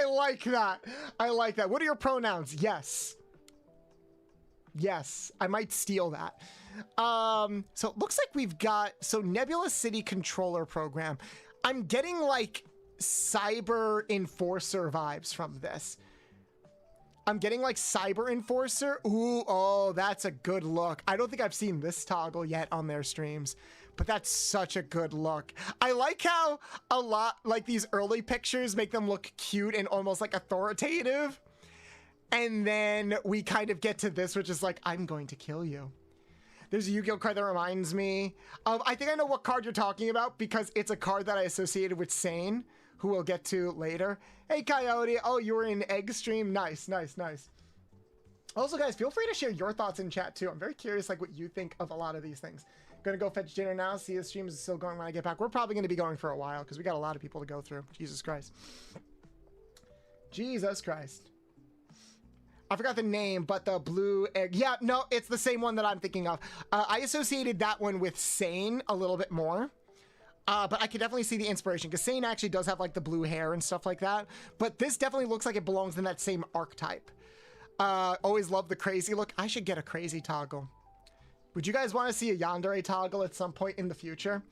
like that. I like that. What are your pronouns? Yes. Yes, I might steal that. So it looks like we've got, Nebulous City Controller Program. I'm getting like Cyber Enforcer vibes from this. I'm getting like Cyber Enforcer. Ooh, oh, that's a good look. I don't think I've seen this toggle yet on their streams, but that's such a good look. I like how a lot, like these early pictures make them look cute and almost like authoritative. And then we kind of get to this, which is like, I'm going to kill you. There's a Yu-Gi-Oh card that reminds me of, I think I know what card you're talking about because it's a card that I associated with Sane, who we'll get to later. Hey, Coyote. Oh, you were in Egg Stream. Nice, nice, nice. Also, guys, feel free to share your thoughts in chat too. I'm very curious, like, what you think of a lot of these things. Gonna go fetch dinner now. See if the stream is still going when I get back. We're probably gonna be going for a while because we got a lot of people to go through. Jesus Christ. Jesus Christ. I forgot the name, but the blue egg. Yeah, no, it's the same one that I'm thinking of. I associated that one with Sane a little bit more. But I could definitely see the inspiration because Sane actually does have like the blue hair and stuff like that. But this definitely looks like it belongs in that same archetype. Always love the crazy look. I should get a crazy toggle. Would you guys want to see a yandere toggle at some point in the future?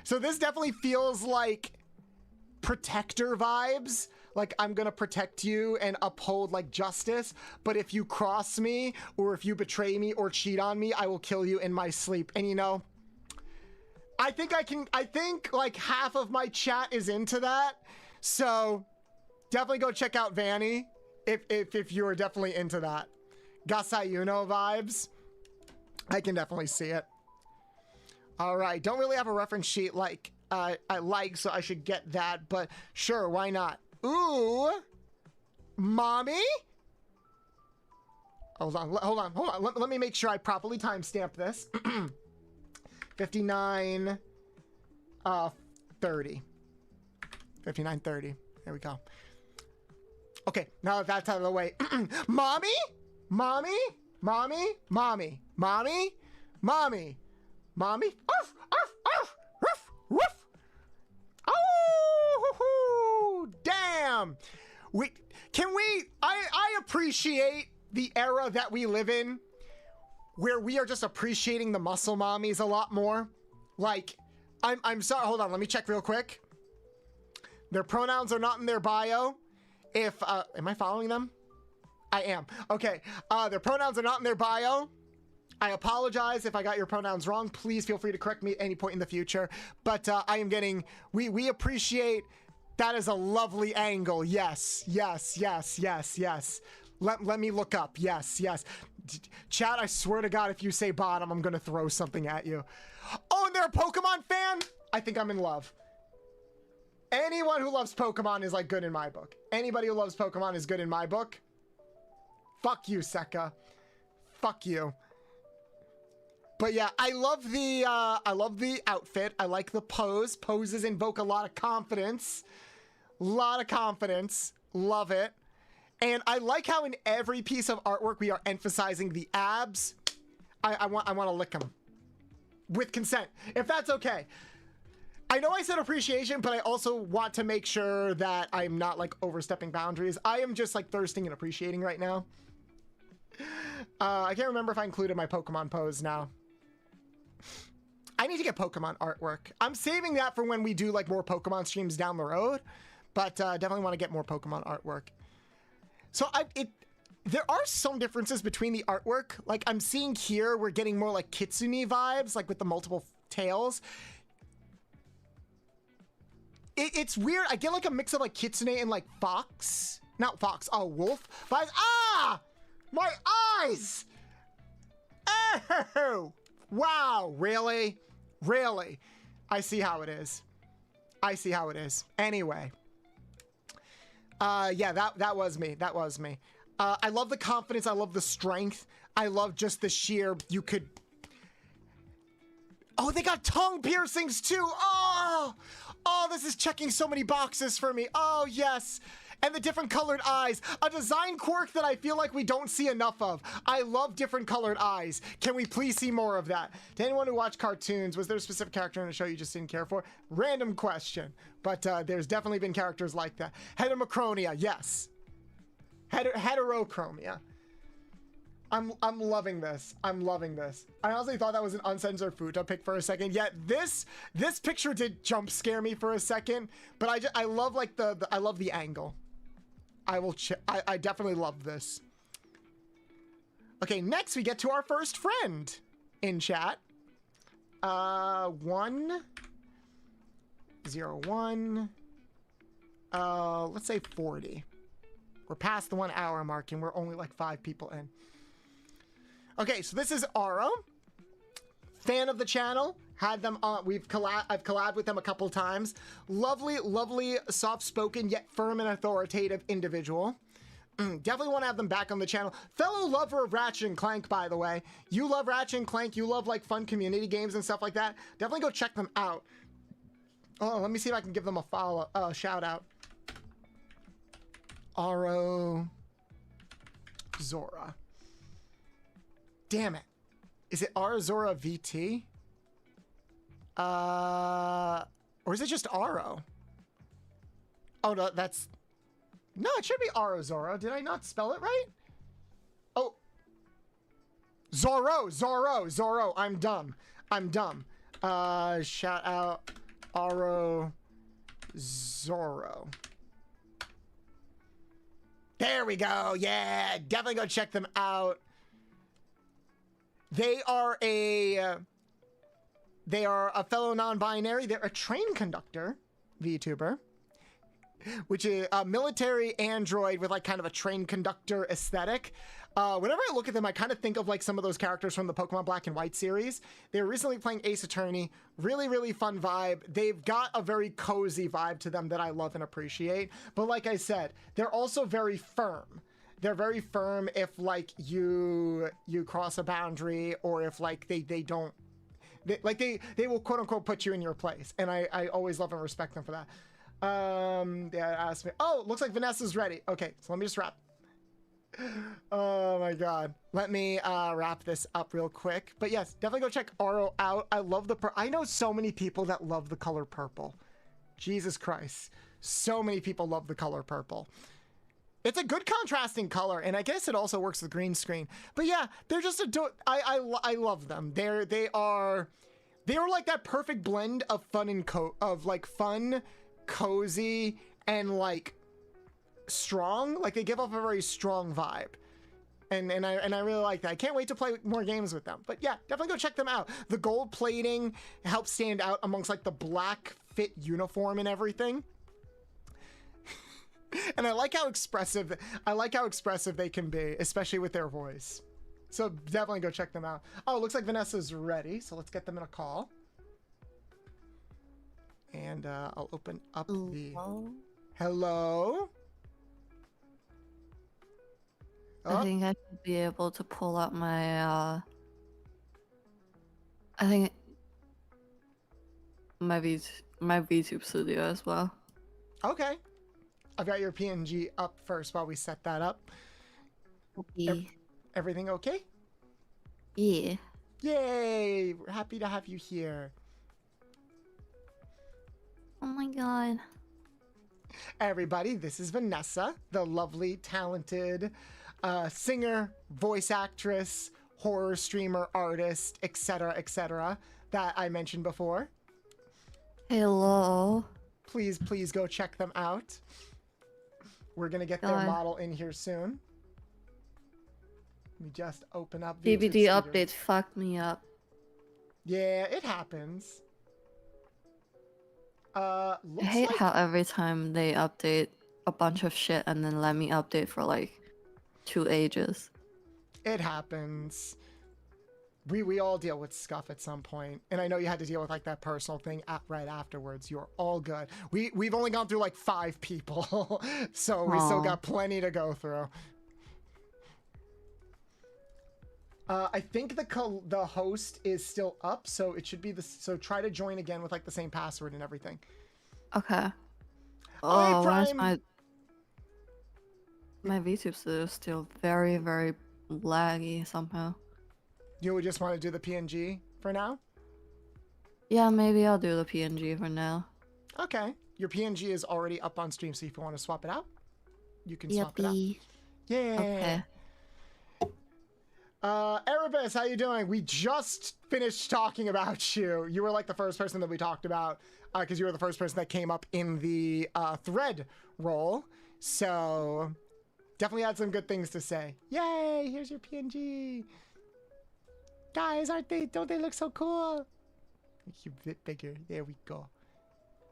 So this definitely feels like protector vibes. Like, I'm gonna protect you and uphold like justice, but if you cross me or if you betray me or cheat on me, I will kill you in my sleep. And you know, I think like half of my chat is into that. So definitely go check out Vanny if you are definitely into that. Gasayuno vibes. I can definitely see it. All right, don't really have a reference sheet like I like, so I should get that, but sure, why not? Ooh, mommy? Hold on. Let me make sure I properly timestamp this. 59, 30. 59:30. There we go. Okay, now that that's out of the way. Mommy? Mommy? Mommy? Mommy? Mommy? Mommy? Mommy? Arf! Arf! Arf! Ruff! Ruff! Oh! Damn! I appreciate the era that we live in where we are just appreciating the muscle mommies a lot more. Like, I'm sorry, hold on, let me check real quick. Their pronouns are not in their bio. If, am I following them? I am. Okay, their pronouns are not in their bio. I apologize if I got your pronouns wrong. Please feel free to correct me at any point in the future. But I am getting, we appreciate, that is a lovely angle. Yes, yes, yes, yes, yes. Let me look up. Yes, yes. Chat, I swear to God, if you say bottom, I'm gonna throw something at you. Oh, and they're a Pokemon fan? I think I'm in love. Anyone who loves Pokemon is like good in my book. Anybody who loves Pokemon is good in my book. Fuck you, Seka. Fuck you. But yeah, I love the outfit. I like the pose. Poses invoke a lot of confidence. Lot of confidence. Love it. And I like how in every piece of artwork we are emphasizing the abs. I want to lick them. With consent. If that's okay. I know I said appreciation, but I also want to make sure that I'm not like overstepping boundaries. I am just like thirsting and appreciating right now. I can't remember if I included my Pokemon pose now. I need to get Pokemon artwork. I'm saving that for when we do like more Pokemon streams down the road, but definitely want to get more Pokemon artwork. So there are some differences between the artwork. Like I'm seeing here, we're getting more like Kitsune vibes, like with the multiple tails. It's weird. I get like a mix of like Kitsune and like fox. Not fox, oh, wolf vibes. Ah! My eyes! Oh! Wow, really? Really? I see how it is. I see how it is. Anyway. Yeah, that was me. That was me. I love the confidence. I love the strength. I love just the sheer, you could... Oh, they got tongue piercings too. Oh! Oh, this is checking so many boxes for me. Oh, yes. And the different colored eyes. A design quirk that I feel like we don't see enough of. I love different colored eyes. Can we please see more of that? To anyone who watched cartoons, was there a specific character in the show you just didn't care for? Random question. But there's definitely been characters like that. Heterochromia, yes. Heterochromia. I'm loving this. I'm loving this. I honestly thought that was an uncensored Futo pick for a second. Yet this picture did jump scare me for a second, but I love like I love the angle. I definitely love this. Okay, next we get to our first friend in chat. 101. Let's say 40. We're past the 1 hour mark and we're only like 5 people in. Okay, so this is Aro, fan of the channel. Had them on. I've collabed with them a couple times. Lovely, lovely, soft-spoken yet firm and authoritative individual. Definitely want to have them back on the channel. Fellow lover of Ratchet and Clank, by the way. You love Ratchet and Clank. You love like fun community games and stuff like that. Definitely go check them out. Oh, let me see if I can give them a follow, shout out. Aro Zora. Damn it. Is it Aro Zora VT? Or is it just Aro? Oh, no, that's... No, it should be Aro Zora. Did I not spell it right? Oh. Zoro. I'm dumb. Shout out Aro Zoro. There we go. Yeah, definitely go check them out. They are a fellow non-binary. They're a train conductor, VTuber, which is a military android with like kind of a train conductor aesthetic. Whenever I look at them, I kind of think of like some of those characters from the Pokemon Black and White series. They were recently playing Ace Attorney. Really, really fun vibe. They've got a very cozy vibe to them that I love and appreciate. But like I said, they're also very firm. They're very firm if like you cross a boundary, or if like they don't, they will quote unquote put you in your place. And I always love and respect them for that. Yeah, asked me. Oh, looks like Vanessa's ready. Okay, so let me just wrap. Oh my god, let me wrap this up real quick. But yes, definitely go check Aro out. I love the I know so many people that love the color purple. Jesus Christ, so many people love the color purple. It's a good contrasting color, and I guess it also works with green screen. But yeah, they're just I love them. They are like that perfect blend of fun and fun, cozy, and like strong. Like they give off a very strong vibe, and I really like that. I can't wait to play more games with them. But yeah, definitely go check them out. The gold plating helps stand out amongst like the black fit uniform and everything. And I like how expressive they can be, especially with their voice. So definitely go check them out. Oh, it looks like Vanessa's ready, so let's get them in a call. And I'll open up the... Hello? I think I should be able to pull up my, I think my VTube studio as well. Okay. I've got your PNG up first while we set that up. Okay. Everything okay? Yeah. Yay! We're happy to have you here. Oh my god. Everybody, this is Vanessa, the lovely, talented singer, voice actress, horror streamer, artist, etc., that I mentioned before. Hello. Please go check them out. We're gonna get their model in here soon. Let me just open up DVD update fucked me up. Yeah, it happens. I hate how every time they update a bunch of shit and then let me update for like 2 ages. It happens. We all deal with scuff at some point, and I know you had to deal with like that personal thing right afterwards. You're all good. We've only gone through like 5 people, so we still got plenty to go through. I think the host is still up, so it should be so try to join again with like the same password and everything. Okay. Oh, why is my VTube studio still very, very laggy somehow? You would just want to do the PNG for now? Yeah, maybe I'll do the PNG for now. Okay. Your PNG is already up on stream, so if you want to swap it out, you can swap it out. Yeah. Okay. Erebus, how you doing? We just finished talking about you. You were like the first person that we talked about, because you were the first person that came up in the thread role. So definitely had some good things to say. Yay! Here's your PNG. Guys, don't they look so cool? Make you a bit bigger. There we go.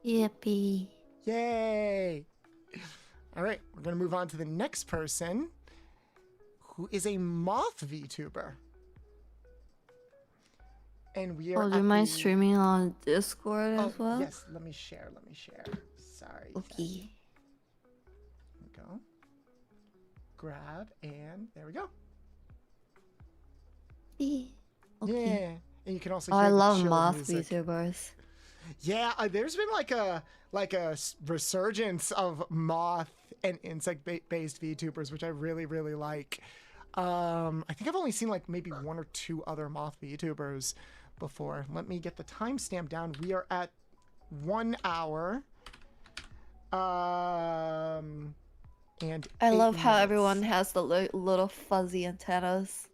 Yippee. Yay! All right, we're gonna move on to the next person, who is a moth VTuber. And we are. Oh, do you mind streaming on Discord as well? Yes, let me share. Sorry. Okay. There we go. grab, and there we go. Okay. Yeah, and you can also Oh, hear I the love chill moth music. VTubers. Yeah, there's been like a resurgence of moth and insect-based VTubers, which I really, really like. I think I've only seen like maybe 1 or 2 other moth VTubers before. Let me get the timestamp down. We are at 1 hour. And I 8 love how minutes. everyone has the little fuzzy antennas.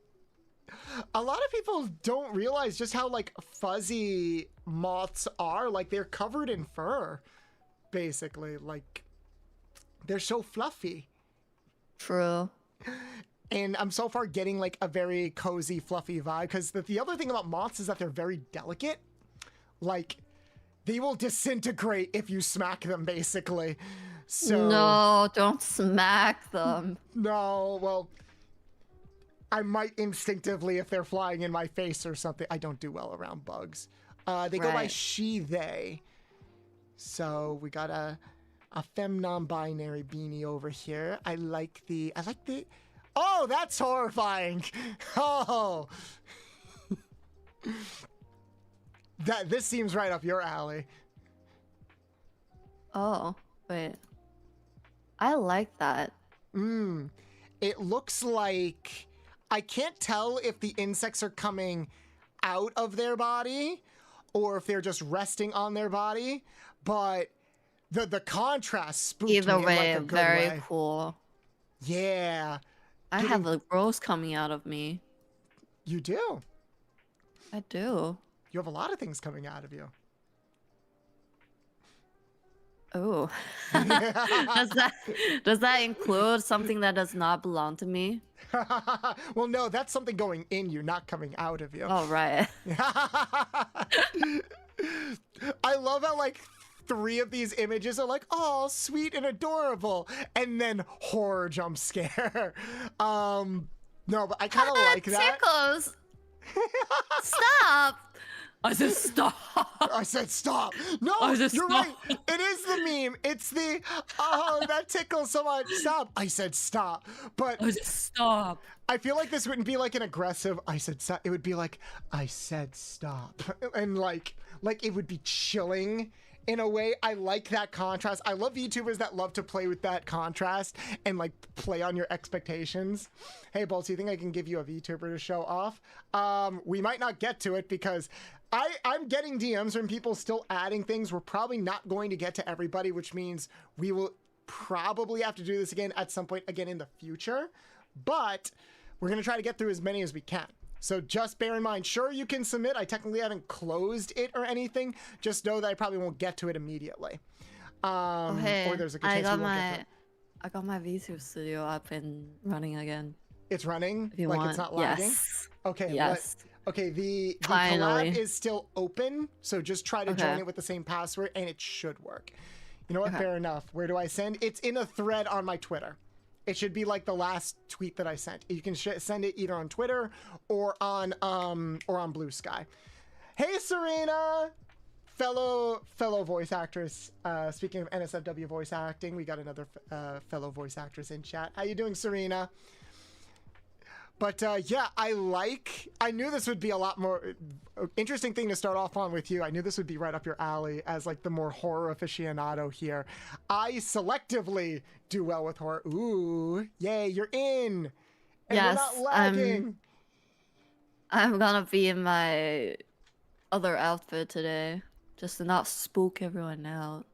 A lot of people don't realize just how like fuzzy moths are. Like they're covered in fur, basically. Like they're so fluffy. True. And I'm so far getting like a very cozy, fluffy vibe. Because the other thing about moths is that they're very delicate. Like they will disintegrate if you smack them, basically. So No, don't smack them. no, well, I might instinctively if they're flying in my face or something. I don't do well around bugs. They go by Right. she, they. So we got a femme non-binary beanie over here. I like the. Oh, that's horrifying. Oh. This seems right up your alley. Oh, wait. I like that. It looks like I can't tell if the insects are coming out of their body or if they're just resting on their body, but the contrast spooked Either me in way, like a good very way. cool. Yeah, I have a rose coming out of me. you do. I do. You have a lot of things coming out of you. Oh. does that include something that does not belong to me? Well, no, that's something going in you, not coming out of you. Oh, right. I love how like 3 of these images are like, oh, sweet and adorable, and then horror jump scare. No, but I kind of like that. Tickles. Stop. I said stop. I said stop. No, I said you're stop. right. It is the meme. It's the, oh, that tickles so much. Stop. I said stop. But I said stop. I feel like this wouldn't be like an aggressive, I said stop. It would be like, I said stop. And like it would be chilling in a way. I like that contrast. I love VTubers that love to play with that contrast and like play on your expectations. Hey, Bolts, you think I can give you a VTuber to show off? We might not get to it because I'm getting DMs from people still adding things. We're probably not going to get to everybody, which means we will probably have to do this again at some point again in the future. But we're going to try to get through as many as we can. So just bear in mind, sure, you can submit. I technically haven't closed it or anything. Just know that I probably won't get to it immediately. Okay. Or there's a good chance we won't get to it. I got my VTube studio up and running again. It's running? If you like want. it's not lagging? Yes. Okay. Yes. Okay, the Finally. collab is still open, so just try to join it with the same password, and it should work. You know what? Okay. Fair enough. Where do I send? It's in a thread on my Twitter. It should be like the last tweet that I sent. You can send it either on Twitter or on Blue Sky. Hey, Serena, fellow voice actress. Speaking of NSFW voice acting, we got another fellow voice actress in chat. How you doing, Serena? But yeah, I knew this would be a lot more interesting thing to start off on with you. I knew this would be right up your alley as like the more horror aficionado here. I selectively do well with horror. Ooh, yay, you're in. And Yes, we're not lagging. I'm gonna be in my other outfit today, just to not spook everyone out.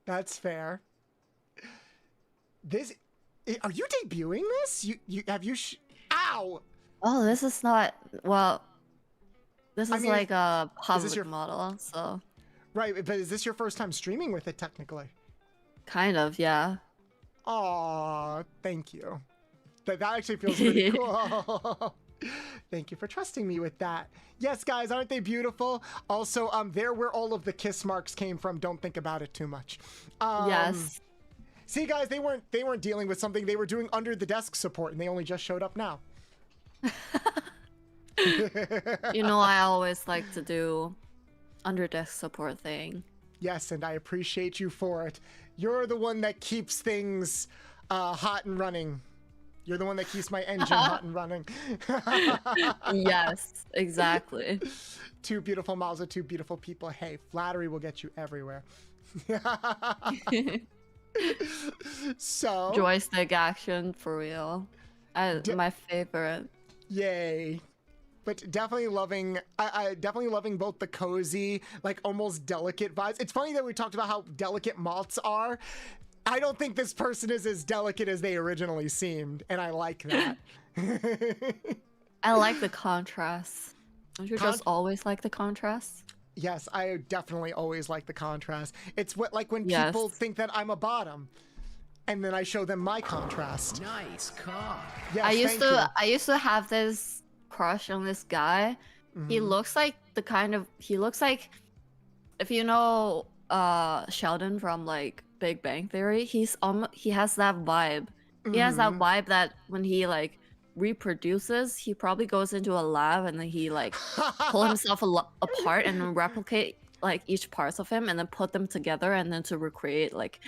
That's fair. Are you debuting this? Ow! Oh, this is not, well, this is I mean, like a public your- model, so Right, but is this your first time streaming with it technically? kind of, yeah. Aw, thank you. That actually feels pretty cool. Thank you for trusting me with that. Yes, guys, aren't they beautiful? Also, they're where all of the kiss marks came from. Don't think about it too much. Yes. See, guys, they weren't dealing with something. They were doing under the desk support, and they only just showed up now. You know, I always like to do under desk support thing. Yes, and I appreciate you for it. You're the one that keeps things hot and running. You're the one that keeps my engine hot and running. Yes, exactly. Two beautiful mouths of two beautiful people. Hey, flattery will get you everywhere. So Joystick action for real. My favorite. yay. But definitely loving, I definitely loving both the cozy, like almost delicate vibes. It's funny that we talked about how delicate moths are. I don't think this person is as delicate as they originally seemed, and I like that. I like the contrast. Don't you just always like the contrast? Yes, I definitely always like the contrast. It's what like when Yes. people think that I'm a bottom, and then I show them my contrast. Nice car. Yes, I used to have this crush on this guy. He looks like if you know Sheldon from like Big Bang Theory, he has that vibe. He has that vibe that when he like reproduces, he probably goes into a lab and then he like pull himself apart and then replicate like each parts of him and then put them together and then to recreate like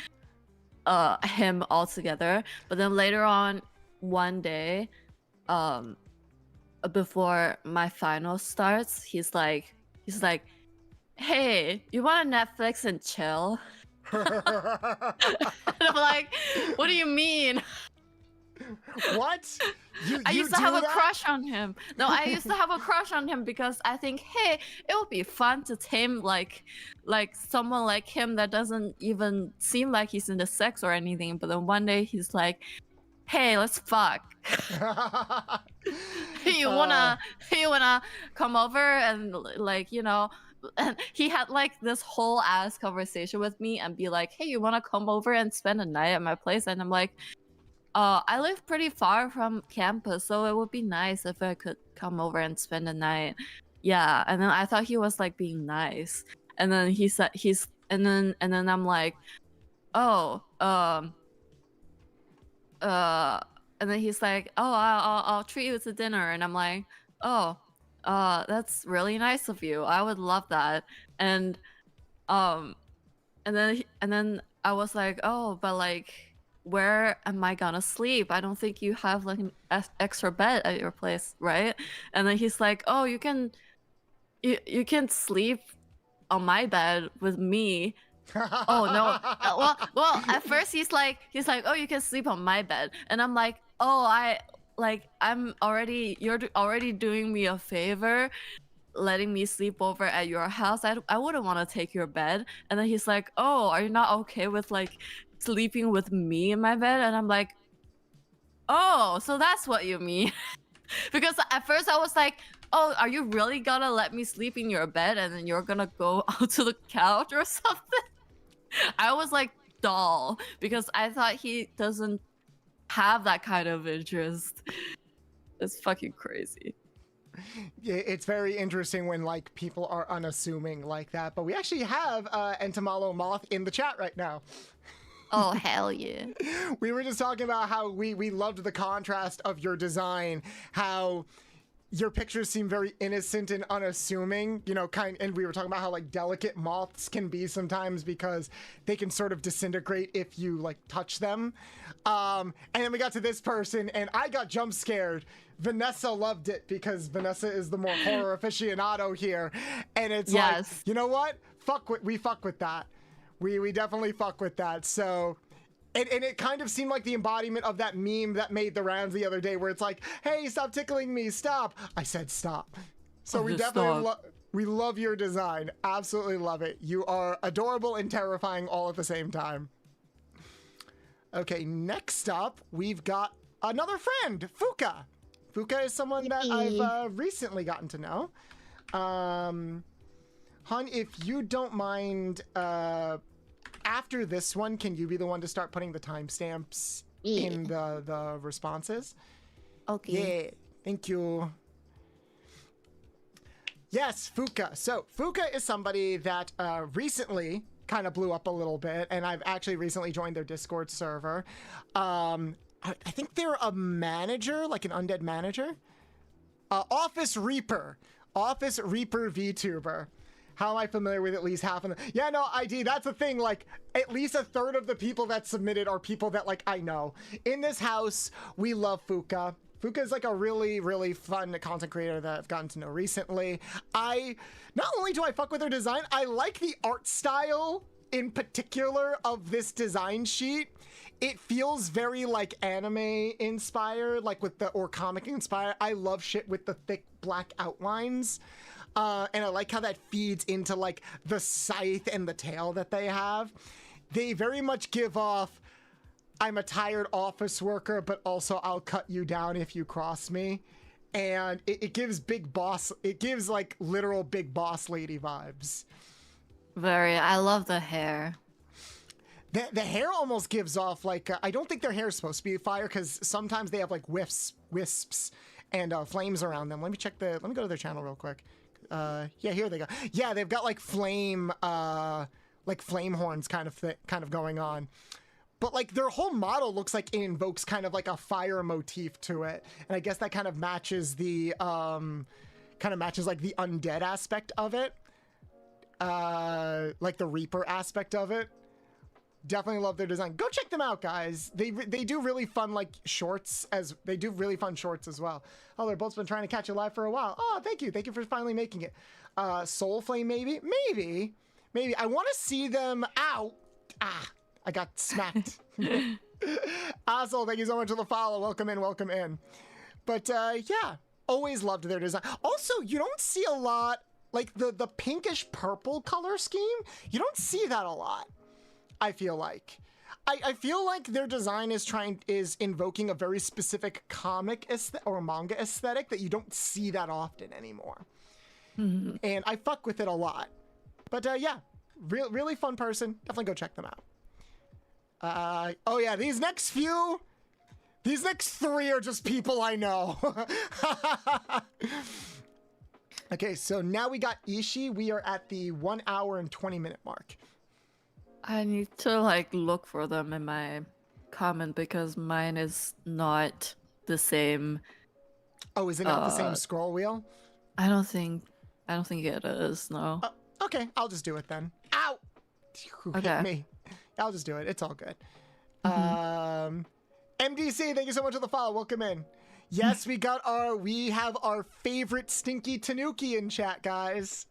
him all together. But then later on one day, before my final starts, he's like, hey, you want to Netflix and chill? And I'm like, what do you mean? What? I You used to do have a that? crush on him. No, I used to have a crush on him because I think, hey, it would be fun to tame like someone like him that doesn't even seem like he's into sex or anything. But then one day he's like, hey, let's fuck. you wanna come over and like, you know, and he had like this whole ass conversation with me and be like, hey, you wanna come over and spend a night at my place? And I'm like, I live pretty far from campus, so it would be nice if I could come over and spend the night. Yeah, and then I thought he was like being nice, and then he said and then I'm like, oh, and then he's like, oh, I'll treat you to dinner, and I'm like, oh, that's really nice of you. I would love that, and then I was like, oh, but like, where am I gonna sleep? I don't think you have like an extra bed at your place, right? And then he's like, oh, you can sleep on my bed with me. Oh no. Well, at first he's like, oh, you can sleep on my bed, and I'm like, oh, you're already doing me a favor, letting me sleep over at your house. I wouldn't want to take your bed. And then he's like, oh, are you not okay with like sleeping with me in my bed? And I'm like, oh, so that's what you mean. Because at first I was like, oh, are you really gonna let me sleep in your bed and then you're gonna go out to the couch or something? I was like, doll, because I thought he doesn't have that kind of interest. It's fucking crazy. Yeah, it's very interesting when like people are unassuming like that. But we actually have Entomalo Moth in the chat right now. Oh, hell yeah. We were just talking about how we loved the contrast of your design, how your pictures seem very innocent and unassuming, you know, and we were talking about how like delicate moths can be sometimes because they can sort of disintegrate if you like touch them. And then we got to this person and I got jump scared. Vanessa loved it because Vanessa is the more horror aficionado here. And it's like, you know what? We fuck with that. We definitely fuck with that. So, and it kind of seemed like the embodiment of that meme that made the rounds the other day where it's like, hey, stop tickling me, stop. I said stop. So we definitely we love your design. Absolutely love it. You are adorable and terrifying all at the same time. Okay, next up, we've got another friend, Fuka. Fuka is someone that I've recently gotten to know. Hun, if you don't mind, after this one, can you be the one to start putting the timestamps in the responses? Okay. Yeah, thank you. Yes, Fuka. So Fuka is somebody that recently kind of blew up a little bit, and I've actually recently joined their Discord server. I think they're a manager, like an undead manager. Office Reaper VTuber. How am I familiar with at least half of them? Yeah, no, ID, that's the thing. Like, at least a third of the people that submitted are people that, like, I know. In this house, we love Fuka. Fuka is like a really, really fun content creator that I've gotten to know recently. Not only do I fuck with her design, I like the art style in particular of this design sheet. It feels very like anime inspired, like or comic inspired. I love shit with the thick black outlines. And I like how that feeds into like the scythe and the tail that they have. They very much give off, I'm a tired office worker, but also I'll cut you down if you cross me. And it gives like literal big boss lady vibes. I love the hair. The hair almost gives off like, I don't think their hair is supposed to be fire because sometimes they have like wisps and flames around them. Let me go to their channel real quick. Yeah, here they go. Yeah, they've got like flame horns kind of going on. But like their whole model looks like it invokes kind of like a fire motif to it. And I guess that kind of matches the like the undead aspect of it. Like the Reaper aspect of it. Definitely love their design. Go check them out, guys. They do really fun like shorts as well. Oh, they're both been trying to catch you live for a while. Oh, thank you for finally making it. Soul Flame, maybe. I want to see them out. I got smacked. Asshole, thank you so much for the follow. Welcome in. But yeah, always loved their design. Also, you don't see a lot like the pinkish purple color scheme. You don't see that a lot. I feel like. I feel like their design is invoking a very specific comic or manga aesthetic that you don't see that often anymore. Mm-hmm. And I fuck with it a lot. But yeah, really fun person. Definitely go check them out. Oh yeah, these next three are just people I know. Okay, so now we got Ishii. We are at the 1 hour and 20-minute mark. I need to like look for them in my comment because mine is not the same. Oh, is it not the same scroll wheel? I don't think it is. No. Okay, I'll just do it then. Ow! Okay. Hit me. I'll just do it. It's all good. Mm-hmm. MDC, thank you so much for the follow. Welcome in. Yes, we have our favorite Stinky Tanuki in chat, guys.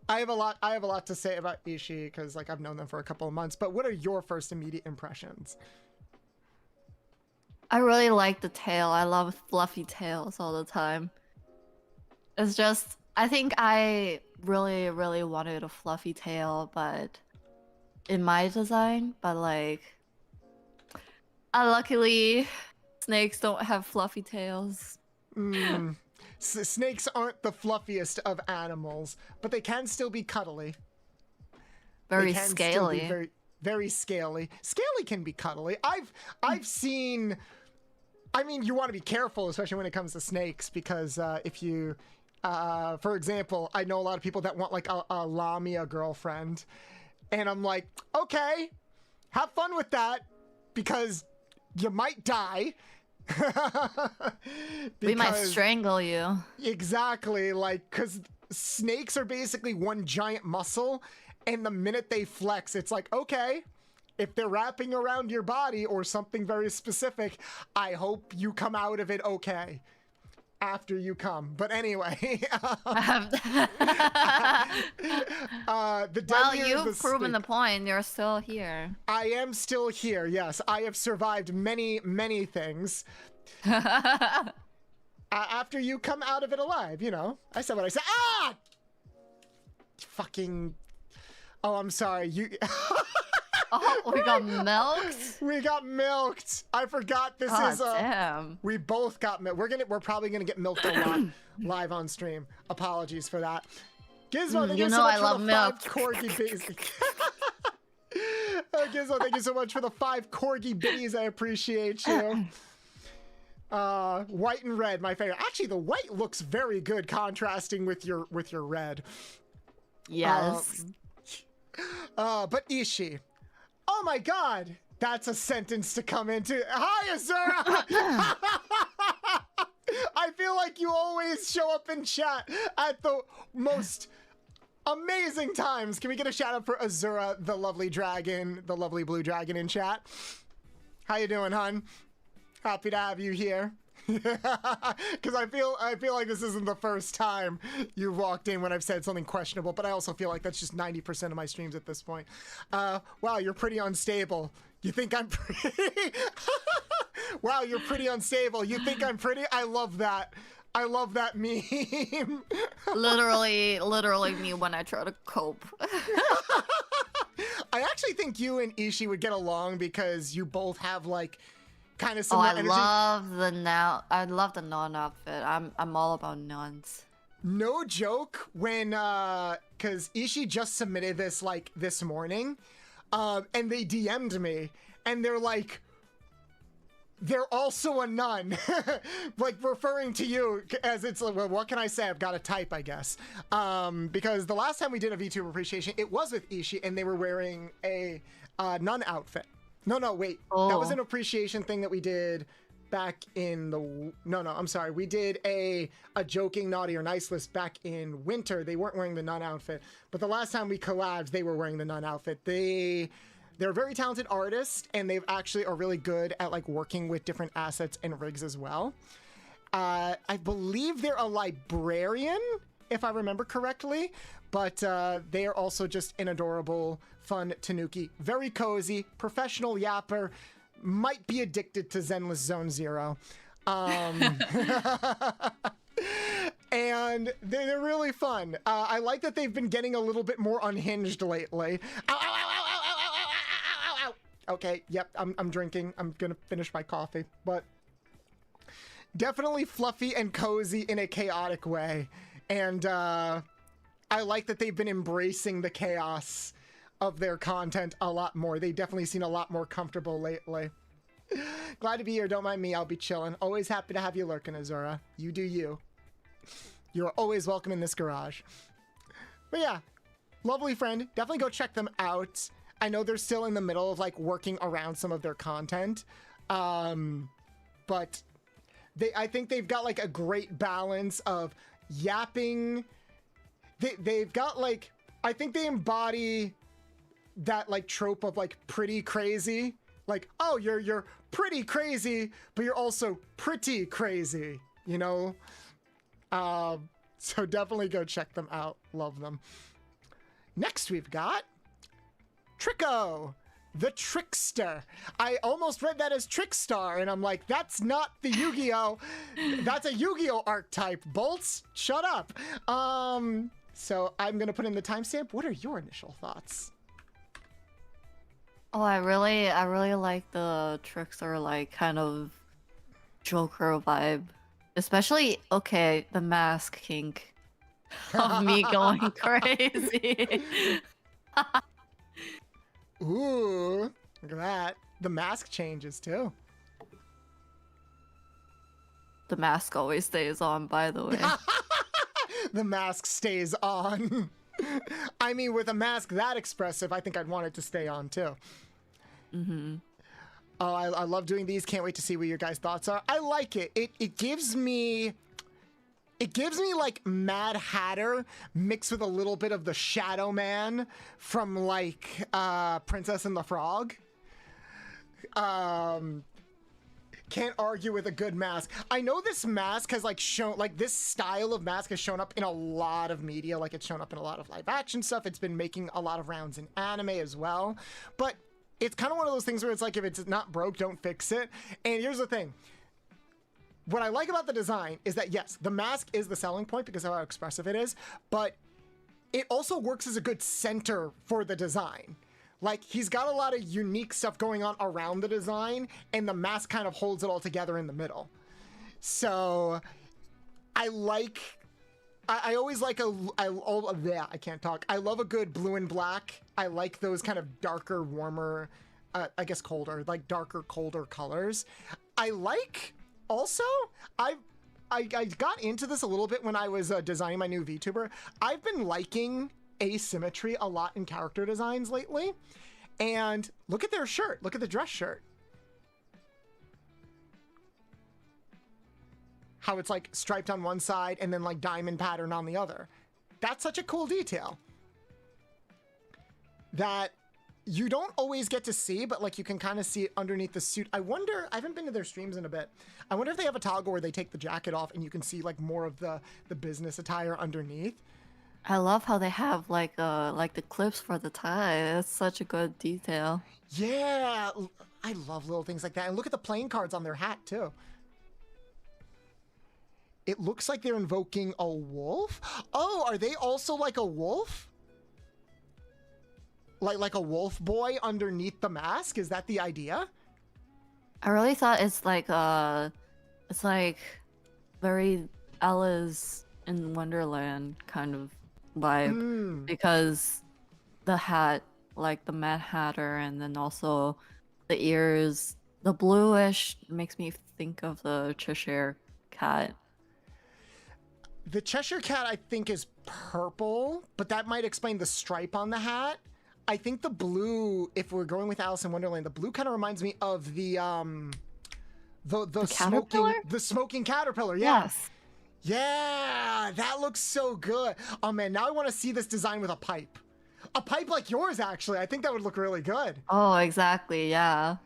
I have a lot to say about Ishii because like I've known them for a couple of months, but what are your first immediate impressions? I really like the tail. I love fluffy tails all the time. It's just, I think I really, really wanted a fluffy tail, but in my design, but like, luckily, snakes don't have fluffy tails. Snakes aren't the fluffiest of animals, but they can still be cuddly. Very scaly. Very, very scaly. Scaly can be cuddly. I've seen. I mean, you want to be careful, especially when it comes to snakes, because if you, for example, I know a lot of people that want like a Lamia girlfriend, and I'm like, okay, have fun with that, because you might die. We might strangle you. Exactly, like, because snakes are basically one giant muscle, and the minute they flex, it's like, okay, if they're wrapping around your body or something very specific, I hope you come out of it okay after you come. But anyway, well, you've proven the point. You're still here. I am still here. Yes, I have survived many things. After you come out of it alive, you know. I said what I said. Ah! Fucking. Oh, I'm sorry. You. Oh, we got milked. We got milked. I forgot this is. Damn. We both got milked. We're probably gonna get milked a lot live on stream. Apologies for that. Gizmo, thank you so much for the 5 corgi bitties. Gizmo, thank you so much for the 5 corgi bitties. I appreciate you. White and red, my favorite. Actually, the white looks very good, contrasting with your red. Yes. But Ishii. Oh my God, that's a sentence to come into. Hi, Azura. I feel like you always show up in chat at the most Amazing times. Can we get a shout out for Azura, the lovely dragon, the lovely blue dragon in chat? How you doing, hun? Happy to have you here. Because I feel like this isn't the first time you've walked in when I've said something questionable, but I also feel like that's just 90% of my streams at this point. Wow, you're pretty unstable. You think I'm pretty? Wow, you're pretty unstable. You think I'm pretty? I love that. I love that meme. literally me when I try to cope. I actually think you and Ishii would get along because you both have like kind of similar energy. I love the nun outfit. I'm all about nuns. No joke, when cause Ishii just submitted this like this morning, and they DM'd me and they're like, they're also a nun, like referring to you as it's like, well, what can I say? I've got to type, I guess. Because the last time we did a VTuber appreciation, it was with Ishii and they were wearing a nun outfit. No, wait. Oh. That was an appreciation thing that we did back in the... No, I'm sorry. We did a joking, naughty, or nice list back in winter. They weren't wearing the nun outfit. But the last time we collabed, they were wearing the nun outfit. They're very talented artists, and they actually are really good at like working with different assets and rigs as well. I believe they're a librarian, if I remember correctly, but they are also just an adorable, fun tanuki. Very cozy, professional yapper, might be addicted to Zenless Zone Zero. And they're really fun. I like that they've been getting a little bit more unhinged lately. Ow, ow, ow, ow, ow, ow, ow, ow, ow, ow, ow. Okay, yep, I'm drinking. I'm gonna finish my coffee, but definitely fluffy and cozy in a chaotic way. And I like that they've been embracing the chaos of their content a lot more. They definitely seem a lot more comfortable lately. Glad to be here. Don't mind me. I'll be chilling. Always happy to have you lurking, Azura. You do you. You're always welcome in this garage. But yeah, lovely friend. Definitely go check them out. I know they're still in the middle of like working around some of their content. But I think they've got like a great balance of yapping. They've got like, I think they embody that like trope of like pretty crazy. Like, oh, you're pretty crazy, but you're also pretty crazy, you know? So definitely go check them out. Love them. Next we've got Trico, the Trickster. I almost read that as Trickstar, and I'm like, that's not the Yu-Gi-Oh! That's a Yu-Gi-Oh! Archetype. Bolts, shut up. So I'm gonna put in the timestamp. What are your initial thoughts? Oh, I really like the Trickster, like kind of Joker vibe. Especially, okay, the mask kink of me going crazy. Ooh, look at that. The mask changes too. The mask always stays on, by the way. The mask stays on. I mean, with a mask that expressive, I think I'd want it to stay on too. Mm-hmm. Oh, I love doing these. Can't wait to see what your guys' thoughts are. I like it. It gives me like Mad Hatter mixed with a little bit of the Shadow Man from like Princess and the Frog. Can't argue with a good mask. I know this mask has like shown, like this style of mask has shown up in a lot of media. Like it's shown up in a lot of live action stuff. It's been making a lot of rounds in anime as well. But it's kind of one of those things where it's like, if it's not broke, don't fix it. And here's the thing. What I like about the design is that, yes, the mask is the selling point because of how expressive it is, but it also works as a good center for the design. Like, he's got a lot of unique stuff going on around the design, and the mask kind of holds it all together in the middle. So, I always like I can't talk. I love a good blue and black. I like those kind of darker, warmer, I guess colder, like darker, colder colors. I like, also, I got into this a little bit when I was designing my new VTuber. I've been liking asymmetry a lot in character designs lately. And look at their shirt. Look at the dress shirt. How it's like striped on one side and then like diamond pattern on the other. That's such a cool detail. that you don't always get to see, but like you can kind of see it underneath the suit. I wonder, I haven't been to their streams in a bit. I wonder if they have a toggle where they take the jacket off and you can see like more of the business attire underneath. I love how they have like the clips for the tie. That's such a good detail. Yeah, I love little things like that. And look at the playing cards on their hat too. It looks like they're invoking a wolf. Oh, are they also like a wolf? Like a wolf boy underneath the mask? Is that the idea? I really thought it's like very Alice in Wonderland kind of vibe because the hat, like the Mad Hatter, and then also the ears, the bluish makes me think of the Cheshire Cat. The Cheshire Cat, I think, is purple, but that might explain the stripe on the hat. I think the blue, if we're going with Alice in Wonderland, the blue kind of reminds me of the smoking caterpillar. Yeah. Yes. Yeah, that looks so good. Oh man, now I want to see this design with a pipe. A pipe like yours, actually. I think that would look really good. Oh, exactly. Yeah.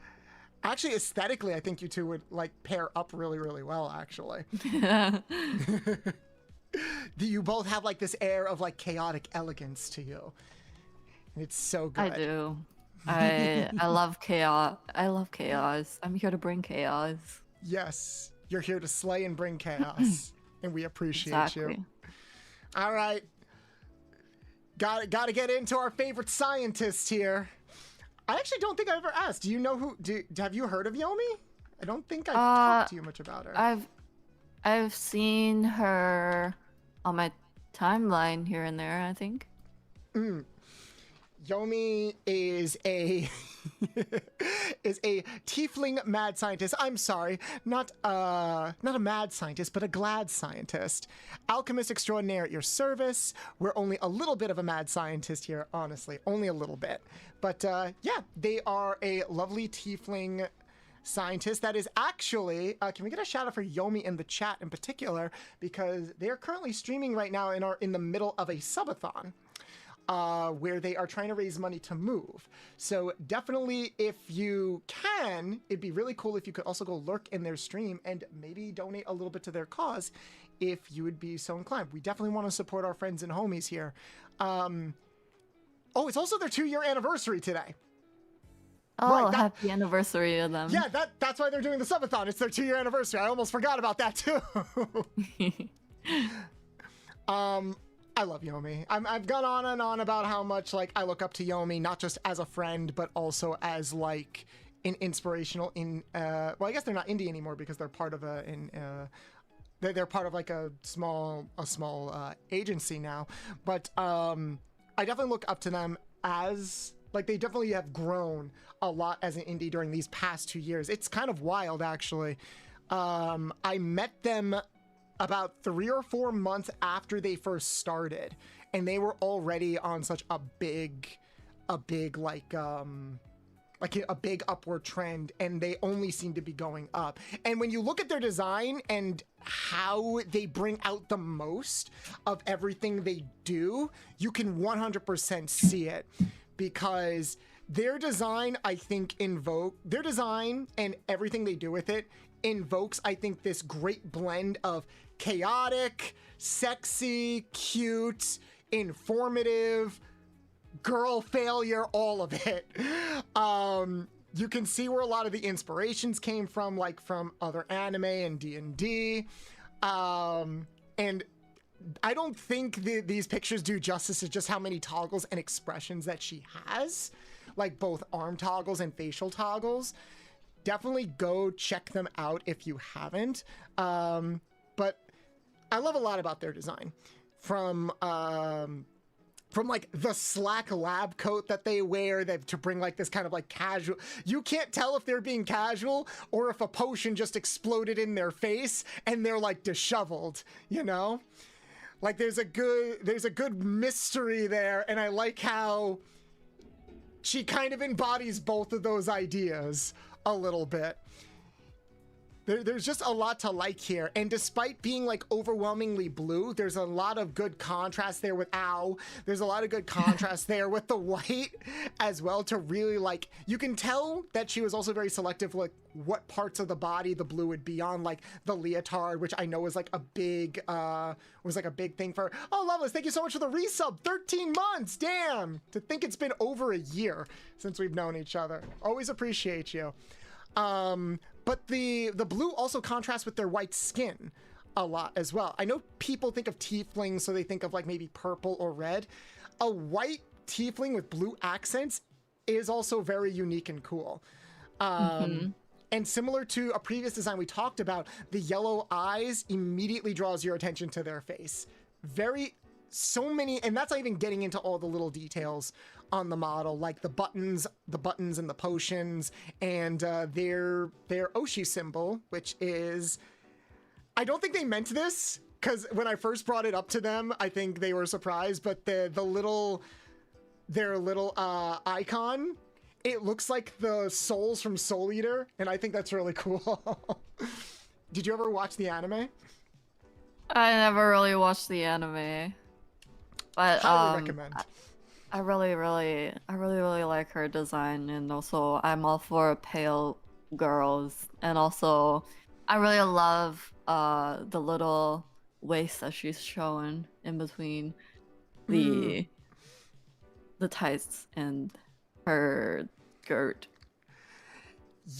Actually, aesthetically, I think you two would like pair up really, really well, actually. Do you both have like this air of like chaotic elegance to you? It's so good. I do. I love chaos. I love chaos. I'm here to bring chaos. Yes, you're here to slay and bring chaos, and we appreciate you. All right, got to get into our favorite scientist here. I actually don't think I ever asked. Do you know who? Have you heard of Yomi? I don't think I've talked to you much about her. I've seen her on my timeline here and there, I think. Yomi is a tiefling mad scientist. I'm sorry, not a mad scientist, but a glad scientist. Alchemist extraordinaire at your service. We're only a little bit of a mad scientist here, honestly, only a little bit. But yeah, they are a lovely tiefling scientist that is actually, can we get a shout out for Yomi in the chat in particular, because they are currently streaming right now and are in the middle of a subathon. Where they are trying to raise money to move. So definitely, if you can, it'd be really cool if you could also go lurk in their stream and maybe donate a little bit to their cause if you would be so inclined. We definitely want to support our friends and homies here. Oh, it's also their 2-year anniversary today. Oh, right, happy anniversary to them. Yeah, that's why they're doing the subathon. It's their 2-year anniversary. I almost forgot about that too. I love Yomi. I've gone on and on about how much like I look up to Yomi, not just as a friend, but also as like an inspirational well, I guess they're not indie anymore because they're part of they're part of like a small agency now. But I definitely look up to them as like they definitely have grown a lot as an indie during these past 2 years. It's kind of wild, actually. I met them about 3 or 4 months after they first started, and they were already on such a big like a big upward trend, and they only seem to be going up. And when you look at their design and how they bring out the most of everything they do, you can 100% see it, because their design, I think, their design and everything they do with it invokes, I think, this great blend of chaotic, sexy, cute, informative, girl failure, all of it. You can see where a lot of the inspirations came from, like from other anime and D&D. And I don't think these pictures do justice to just how many toggles and expressions that she has, like both arm toggles and facial toggles. Definitely go check them out if you haven't. But I love a lot about their design, from like the slack lab coat that they wear to bring like this kind of like casual. You can't tell if they're being casual or if a potion just exploded in their face and they're like disheveled, you know? Like there's a good mystery there, and I like how she kind of embodies both of those ideas a little bit. There's just a lot to like here, and despite being like overwhelmingly blue, there's a lot of good contrast there with there's a lot of good contrast there with the white as well to really like, you can tell that she was also very selective like what parts of the body the blue would be on, like the leotard, which I know is like a big thing for her. Oh, Loveless, thank you so much for the resub. 13 months, damn, to think it's been over a year since we've known each other. Always appreciate you. But the blue also contrasts with their white skin a lot as well. I know people think of tieflings, so they think of like maybe purple or red. A white tiefling with blue accents is also very unique and cool. And similar to a previous design we talked about, the yellow eyes immediately draws your attention to their face. So many, and that's not even getting into all the little details on the model, like the buttons and the potions, and their Oshi symbol, which is, I don't think they meant this, because when I first brought it up to them, I think they were surprised, but their little icon, it looks like the souls from Soul Eater, and I think that's really cool. Did you ever watch the anime? I never really watched the anime, but Highly recommend. I really like her design, and also I'm all for pale girls, and also I really love the little waist that she's showing in between the tights and her skirt.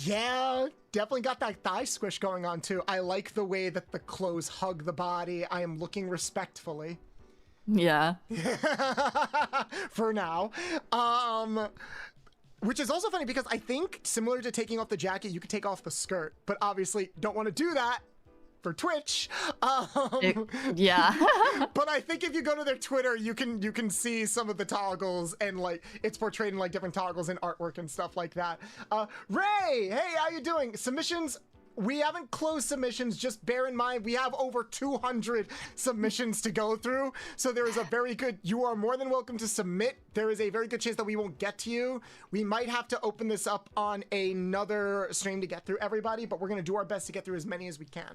Yeah, definitely got that thigh squish going on too. I like the way that the clothes hug the body. I am looking respectfully. Yeah. For now. Which is also funny because I think similar to taking off the jacket, you could take off the skirt, but obviously don't want to do that for Twitch. Yeah. But I think if you go to their Twitter, you can see some of the toggles, and like it's portrayed in like different toggles and artwork and stuff like that. Ray, hey, how you doing? Submissions. We haven't closed submissions, just bear in mind we have over 200 submissions to go through, so there is a very good, you are more than welcome to submit. There is a very good chance that we won't get to you. We might have to open this up on another stream to get through everybody, but we're going to do our best to get through as many as we can.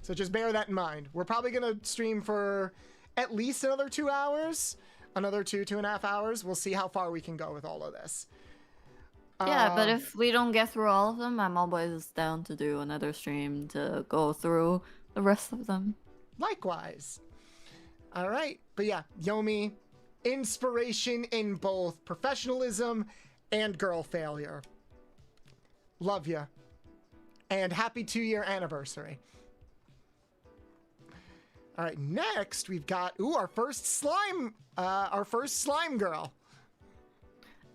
So just bear that in mind. We're probably going to stream for at least another 2 hours, another 2.5 hours. We'll see how far we can go with all of this. Yeah, but if we don't get through all of them, I'm always down to do another stream to go through the rest of them. Likewise. All right. But yeah, Yomi, inspiration in both professionalism and girl failure. Love ya. And happy 2-year anniversary. All right, next we've got our first slime girl.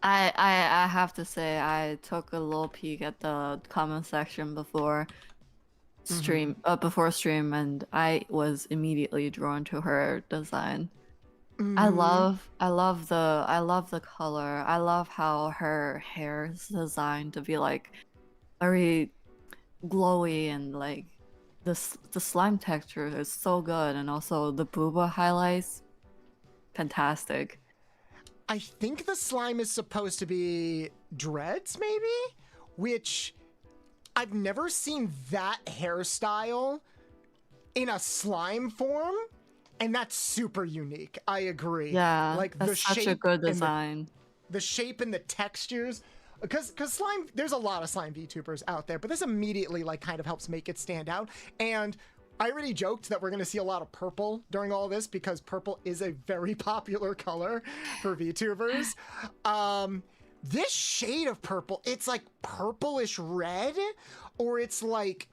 I have to say, I took a little peek at the comment section before stream, and I was immediately drawn to her design. I love the color. I love how her hair is designed to be like very glowy, and like the slime texture is so good, and also the booba highlights, fantastic. I think the slime is supposed to be dreads, maybe? Which I've never seen that hairstyle in a slime form, and that's super unique. I agree. Yeah, like that's such a good design. The shape and the textures, because slime, there's a lot of slime VTubers out there, but this immediately like kind of helps make it stand out. And I already joked that we're going to see a lot of purple during all this because purple is a very popular color for VTubers. This shade of purple, it's like purplish red, or it's like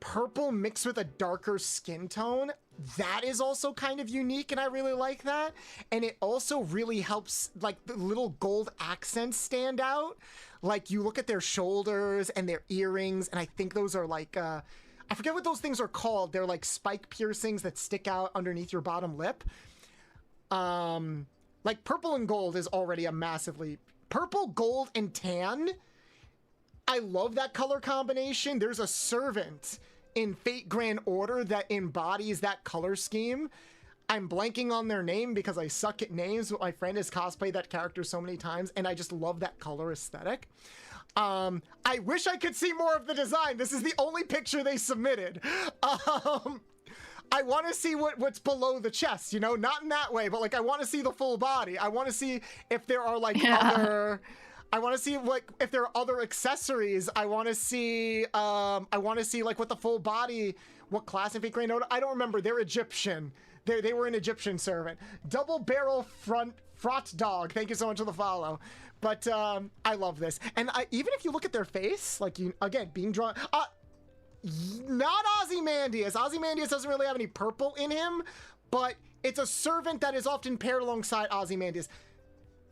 purple mixed with a darker skin tone. That is also kind of unique, and I really like that. And it also really helps like the little gold accents stand out. Like you look at their shoulders and their earrings, and I think those are like I forget what those things are called. They're like spike piercings that stick out underneath your bottom lip. Like purple and gold is already a massively... Purple, gold, and tan. I love that color combination. There's a servant in Fate Grand Order that embodies that color scheme. I'm blanking on their name because I suck at names, but my friend has cosplayed that character so many times, and I just love that color aesthetic. I wish I could see more of the design. This is the only picture they submitted. I want to see what's below the chest, you know, not in that way, but like I want to see the full body. I want to see if there are like other. I want to see if there are other accessories. I want to see like what the full body, what class and fake grain. I don't remember. They're Egyptian. They were an Egyptian servant. Double barrel front dog. Thank you so much for the follow. But I love this. And even if you look at their face, like again being drawn. Not Ozymandias. Ozymandias doesn't really have any purple in him, but it's a servant that is often paired alongside Ozymandias.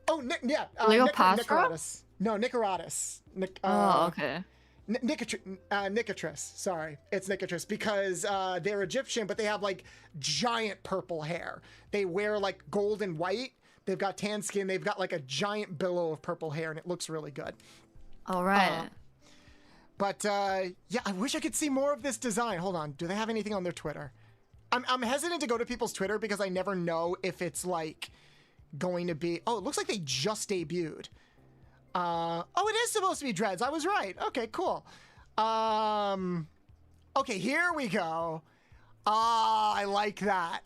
Oh, yeah. Nicaratus. No, Nicaratus. okay. Nicatrice. Sorry. It's Nicatrice because they're Egyptian, but they have like giant purple hair. They wear like gold and white. They've got tan skin. They've got like a giant billow of purple hair, and it looks really good. All right. But yeah, I wish I could see more of this design. Hold on. Do they have anything on their Twitter? I'm hesitant to go to people's Twitter because I never know if it's like going to be. Oh, it looks like they just debuted. Oh, it is supposed to be dreads. I was right. Okay, cool. Okay, here we go. I like that.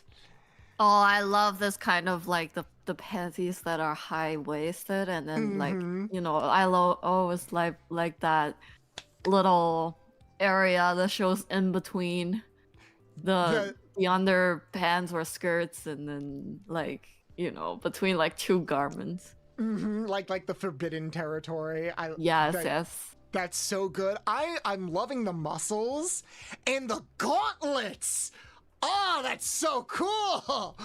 Oh, I love this kind of like the panties that are high-waisted, and then like, you know, I always like that little area that shows in between the underpants or skirts, and then like, you know, between like two garments. Like the forbidden territory. Yes. That's so good. I'm loving the muscles and the gauntlets. Oh, that's so cool.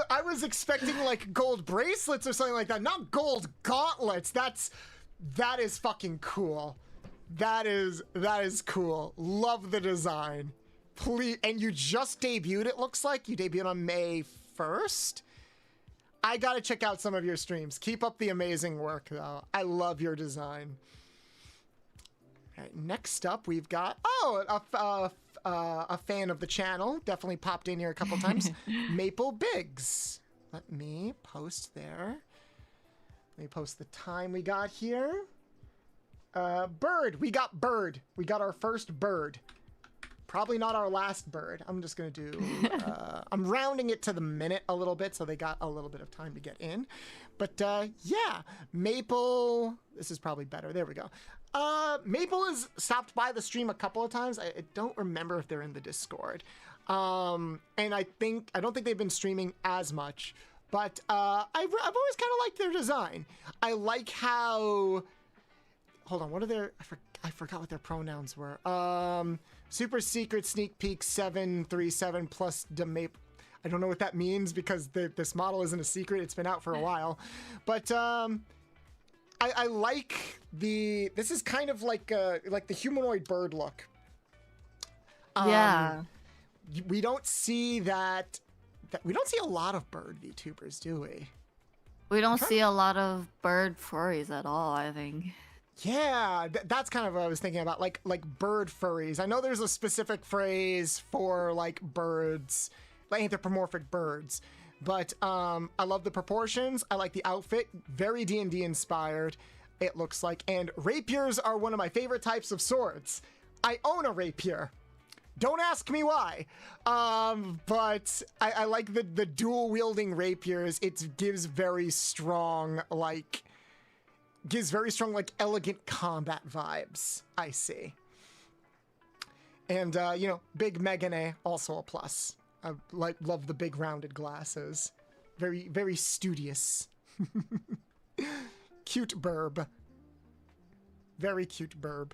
I was expecting like gold bracelets or something like that, not gold gauntlets. That is fucking cool. That is cool. Love the design. Please, and you just debuted, it looks like. You debuted on May 1st. I gotta check out some of your streams. Keep up the amazing work, though. I love your design. All right, next up, we've got a fan of the channel. Definitely popped in here a couple times. Maple Biggs. Let me post there. Let me post the time we got here. Bird. We got bird. We got our first bird. Probably not our last bird. I'm just going to do, I'm rounding it to the minute a little bit, so they got a little bit of time to get in. But yeah, Maple, this is probably better. There we go. Maple has stopped by the stream a couple of times. I don't remember if they're in the Discord. And I don't think they've been streaming as much, but I've always kind of liked their design. I like how, hold on, what are their, I forgot what their pronouns were. Super secret sneak peek 737 plus Maple. I don't know what that means because this model isn't a secret. It's been out for a while, but I like this is kind of like the humanoid bird look. Yeah. We don't see that we don't see a lot of bird VTubers, do we? We don't see a lot of bird furries at all, I think. Yeah, that's kind of what I was thinking about, like bird furries. I know there's a specific phrase for like birds, like anthropomorphic birds, but I love the proportions. I like the outfit, very D&D inspired, it looks like. And rapiers are one of my favorite types of swords. I own a rapier. Don't ask me why, but I like the dual wielding rapiers. It gives very strong like elegant combat vibes, I see. And, you know, big Megane, also a plus. I love the big rounded glasses. Very, very studious. Cute burb. Very cute burb.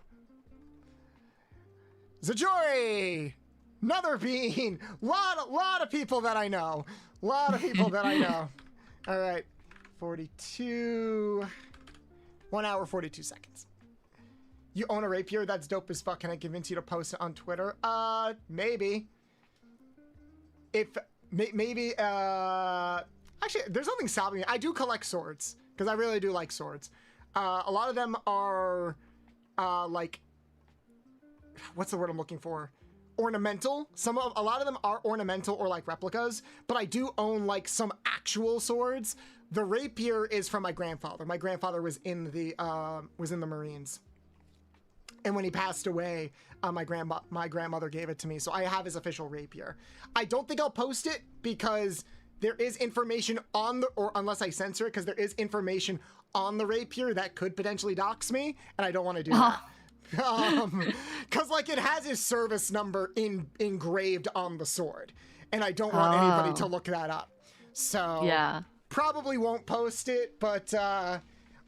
Zajori! Another bean! Lot of people that I know. Lot of people that I know. All right. 42... 1 hour, 42 seconds. You own a rapier? That's dope as fuck. Can I convince you to post it on Twitter? Maybe. Maybe, actually, there's nothing stopping me. I do collect swords, because I really do like swords. A lot of them are, like, what's the word I'm looking for? Ornamental. A lot of them are ornamental or like replicas, but I do own like some actual swords. The rapier is from my grandfather. My grandfather was in the Marines. And when he passed away, my grandmother gave it to me, so I have his official rapier. I don't think I'll post it because there is information on the, or unless I censor it, because there is information on the rapier that could potentially dox me, and I don't want to do that. Because like it has his service number engraved on the sword, and I don't want anybody to look that up. So Yeah. probably won't post it, but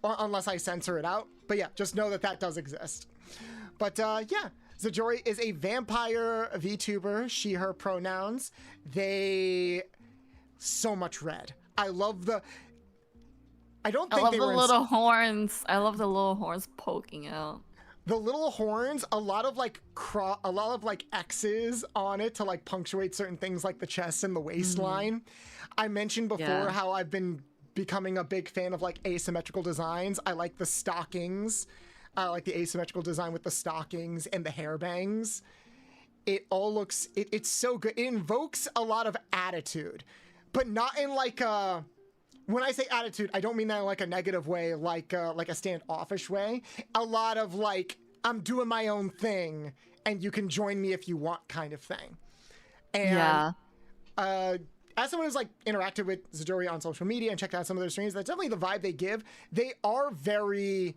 unless I censor it out. But yeah, just know that that does exist. But yeah, Zajori is a vampire VTuber, she, her pronouns. They so much red. I love the. I don't think I love they the were little horns. I love the little horns poking out. the little horns. A lot of like X's on it to like punctuate certain things like the chest and the waistline. I mentioned before how I've been becoming a big fan of like asymmetrical designs. I like the stockings. I like the asymmetrical design with the stockings and the hair bangs. It all looks, it's so good. It invokes a lot of attitude, but not in like a, when I say attitude, I don't mean that in like a negative way, like a standoffish way. A lot of like, I'm doing my own thing and you can join me if you want kind of thing. And as someone who's like interacted with Zajori on social media and checked out some of their streams, that's definitely the vibe they give. They are very,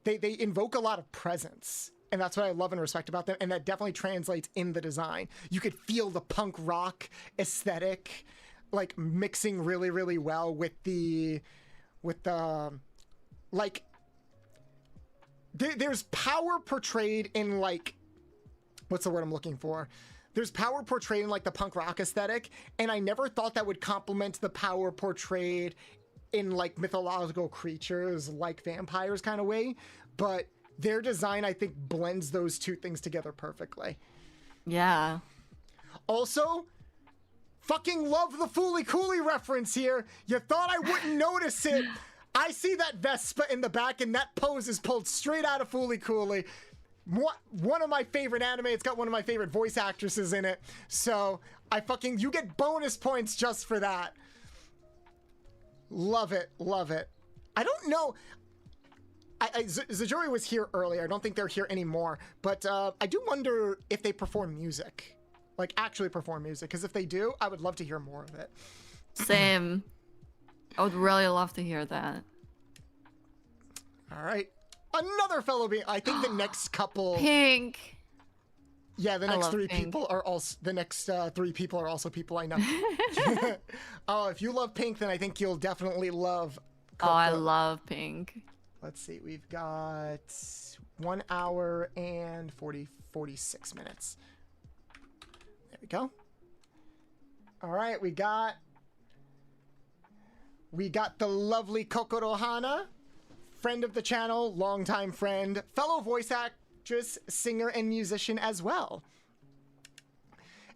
they invoke a lot of presence. And that's what I love and respect about them. And that definitely translates in the design. You could feel the punk rock aesthetic, like mixing really, really well with the like, there's power portrayed in like, what's the word I'm looking for? There's power portrayed in like the punk rock aesthetic. And I never thought that would complement the power portrayed in like mythological creatures like vampires kind of way. But their design, I think, blends those two things together perfectly. Yeah. Also, fucking love the Fooly Cooly reference here. You thought I wouldn't notice it. I see that Vespa in the back, and that pose is pulled straight out of Fooly Cooly. One of my favorite anime. It's got one of my favorite voice actresses in it. So you get bonus points just for that. Love it. Love it. I don't know. Zajori was here earlier. I don't think they're here anymore. But I do wonder if they perform music. Like, actually perform music. Because if they do, I would love to hear more of it. Same. I would really love to hear that. All right. Another fellow being... I think the next couple... Pink. Yeah, the next three Pink. people are also... The next 3 people are also people I know. Oh, if you love Pink, then I think you'll definitely love... Coco. Oh, I love Pink. Let's see. We've got 1 hour and 46 minutes. There we go. All right, we got the lovely Kokoro Hana, friend of the channel, longtime friend, fellow voice actress, singer, and musician as well.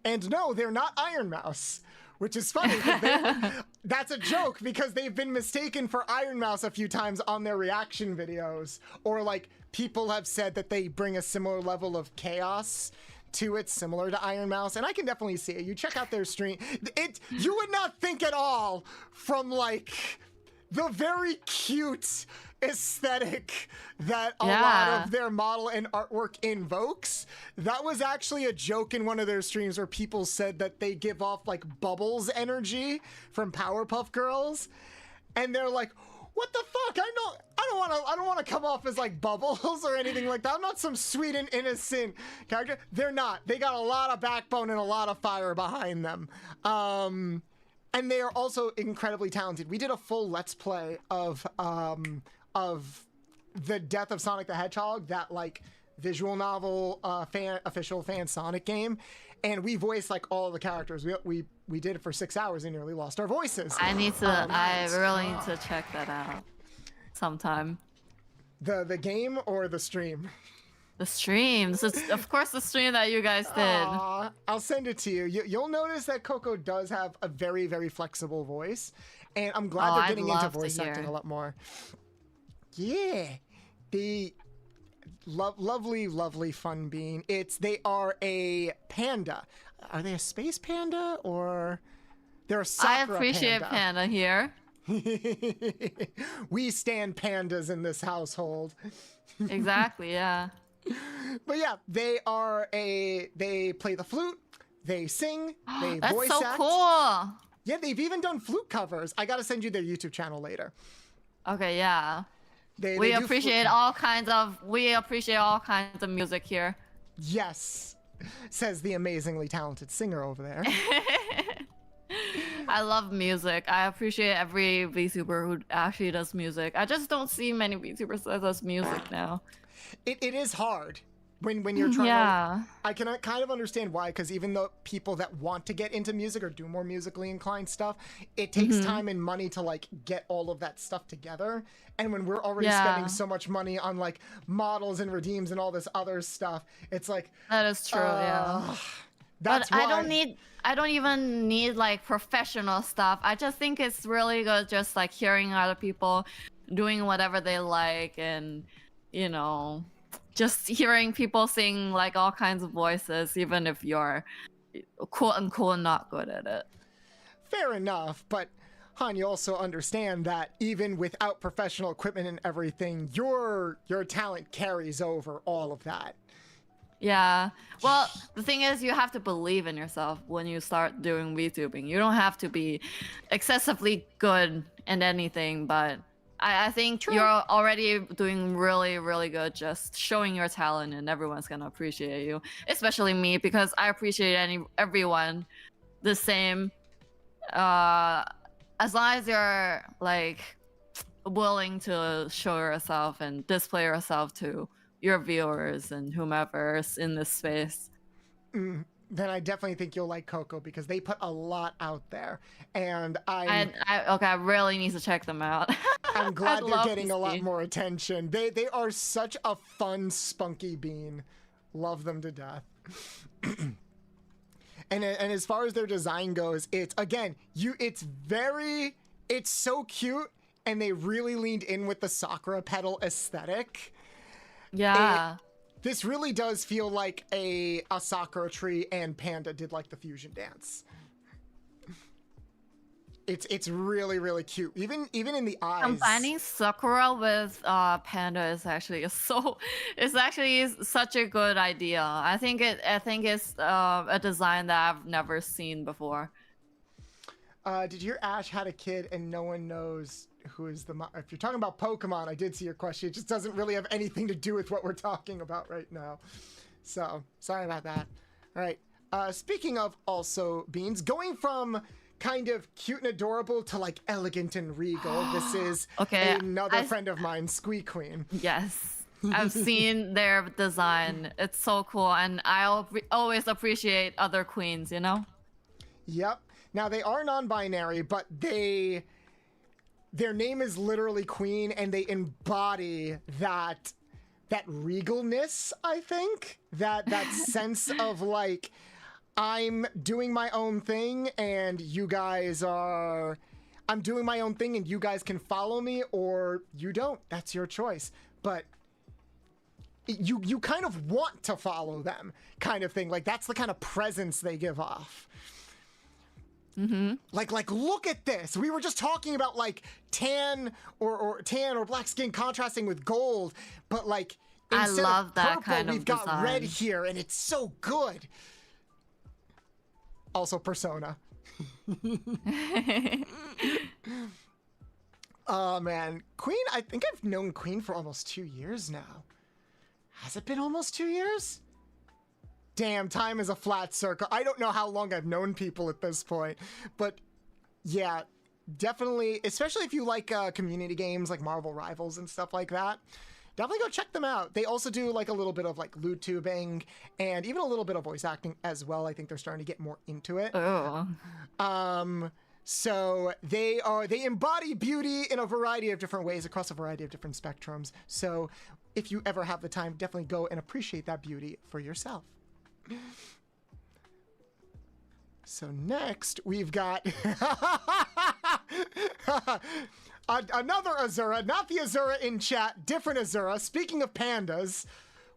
And no, they're not Iron Mouse, which is funny. That's a joke because they've been mistaken for Iron Mouse a few times on their reaction videos, or like people have said that they bring a similar level of chaos to it, similar to Iron Mouse, and I can definitely see it. You check out their stream, you would not think at all from like the very cute aesthetic that a lot of their model and artwork invokes. That was actually a joke in one of their streams where people said that they give off like Bubbles energy from Powerpuff Girls, and they're like, what the fuck? I don't want to come off as like Bubbles or anything like that. I'm not some sweet and innocent character. They're not. They got a lot of backbone and a lot of fire behind them. And they are also incredibly talented. We did a full Let's Play of the death of Sonic the Hedgehog, that like visual novel official fan Sonic game, and we voiced like all the characters. We did it for 6 hours and nearly lost our voices. I really need to check that out sometime. The game or the stream? The stream. This is, of course, the stream that you guys did. I'll send it to you. You'll notice that Coco does have a very, very flexible voice, and I'm glad they're getting into voice acting a lot more. Yeah, the lovely, lovely fun bean. They are a panda. Are they a space panda or they're a Sakura panda? I appreciate panda here. We stand pandas in this household. Exactly, yeah. But yeah, they play the flute, they sing, they That's voice so act. cool. Yeah, they've even done flute covers. I gotta send you their YouTube channel later. Okay, yeah. They We do appreciate all kinds of music here. Yes, says the amazingly talented singer over there. I love music. I appreciate every VTuber who actually does music. I just don't see many VTubers that does music now. It is hard when you're trying to... I can kind of understand why, because even the people that want to get into music or do more musically inclined stuff, it takes time and money to like get all of that stuff together. And when we're already spending so much money on like models and redeems and all this other stuff, it's like... That is true, yeah. That's but why... I don't even need like professional stuff. I just think it's really good just like hearing other people doing whatever they like, and you know, just hearing people sing like all kinds of voices, even if you're quote unquote not good at it. Fair enough, but Han, you also understand that even without professional equipment and everything, your talent carries over all of that. Yeah. Well, the thing is, you have to believe in yourself when you start doing VTubing. You don't have to be excessively good in anything, but I think you're already doing really, really good just showing your talent, and everyone's gonna appreciate you. Especially me, because I appreciate everyone the same. As long as you're like willing to show yourself and display yourself to your viewers and whomever's in this space. Then I definitely think you'll like Coco, because they put a lot out there, and I really need to check them out. I'm glad they're getting a lot more attention. They are such a fun, spunky bean. Love them to death. and as far as their design goes, it's so cute, and they really leaned in with the Sakura petal aesthetic. Yeah. This really does feel like a Sakura tree and Panda did like the fusion dance. It's really, really cute. Even in the eyes. Combining Sakura with Panda is actually such a good idea. I think it's a design that I've never seen before. Did you hear Ash had a kid and no one knows who is the mom? If you're talking about Pokemon, I did see your question. It just doesn't really have anything to do with what we're talking about right now. So, sorry about that. All right. Speaking of also beans, going from kind of cute and adorable to like elegant and regal, this is another friend of mine, Squee Queen. Yes. I've seen their design. It's so cool, and I always appreciate other queens, you know? Yep. Now, they are non-binary, but their name is literally Queen, and they embody that regalness, I think. That sense of, like, I'm doing my own thing, and you guys are... I'm doing my own thing, and you guys can follow me, or you don't. That's your choice. But you kind of want to follow them, kind of thing. Like, that's the kind of presence they give off. Like, look at this. We were just talking about like tan or black skin contrasting with gold, but like instead of purple, we've got red here, and it's so good. Also, Persona. Oh man, Queen. I think I've known Queen for almost 2 years now. Has it been almost 2 years? Damn, time is a flat circle. I don't know how long I've known people at this point, but yeah, definitely, especially if you like community games like Marvel Rivals and stuff like that, definitely go check them out. They also do like a little bit of like loot tubing and even a little bit of voice acting as well. I think they're starting to get more into it. So they embody beauty in a variety of different ways across a variety of different spectrums. So if you ever have the time, definitely go and appreciate that beauty for yourself. So next we've got another Azura, not the Azura in chat, different Azura. Speaking of pandas,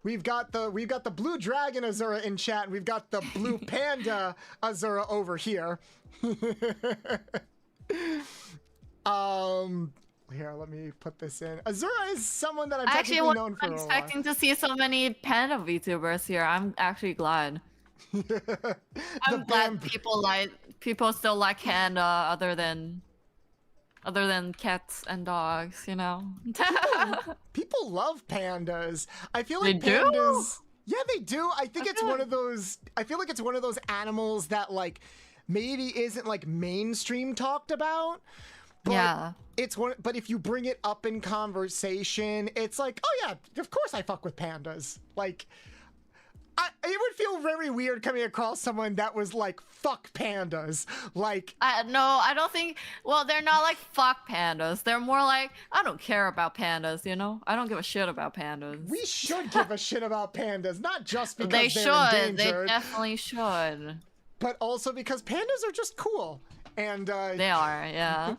we've got the blue dragon Azura in chat, and we've got the blue panda Azura over here. here. Let me put this in. Azura is someone that I'm I actually technically was known for not a while. expecting to see so many panda VTubers here. I'm actually glad. The I'm glad people still like panda other than cats and dogs, you know. People love pandas. I feel They like do? pandas. Yeah, they do. I think it's one of those. I feel like it's one of those animals that like maybe isn't like mainstream talked about. But Yeah. it's one. But if you bring it up in conversation, it's like, oh yeah, of course I fuck with pandas. Like, it would feel very weird coming across someone that was like, fuck pandas. Like, No, I don't think. Well, they're not like fuck pandas. They're more like I don't care about pandas. You know, I don't give a shit about pandas. we should give a shit about pandas, not just because They they're should. They endangered, definitely should. but also because pandas are just cool. And They are, yeah.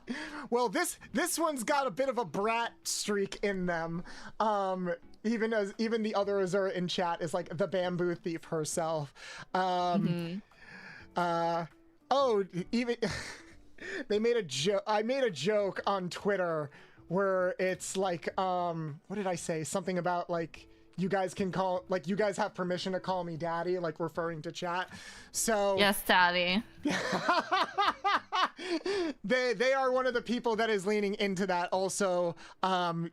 well, this one's got a bit of a brat streak in them. Even the other Azura in chat is like the bamboo thief herself. Oh, even they made a joke. I made a joke on Twitter where it's like, what did I say? Something about like you guys have permission to call me daddy, like referring to chat. So Yes, daddy. they are one of the people that is leaning into that. Also,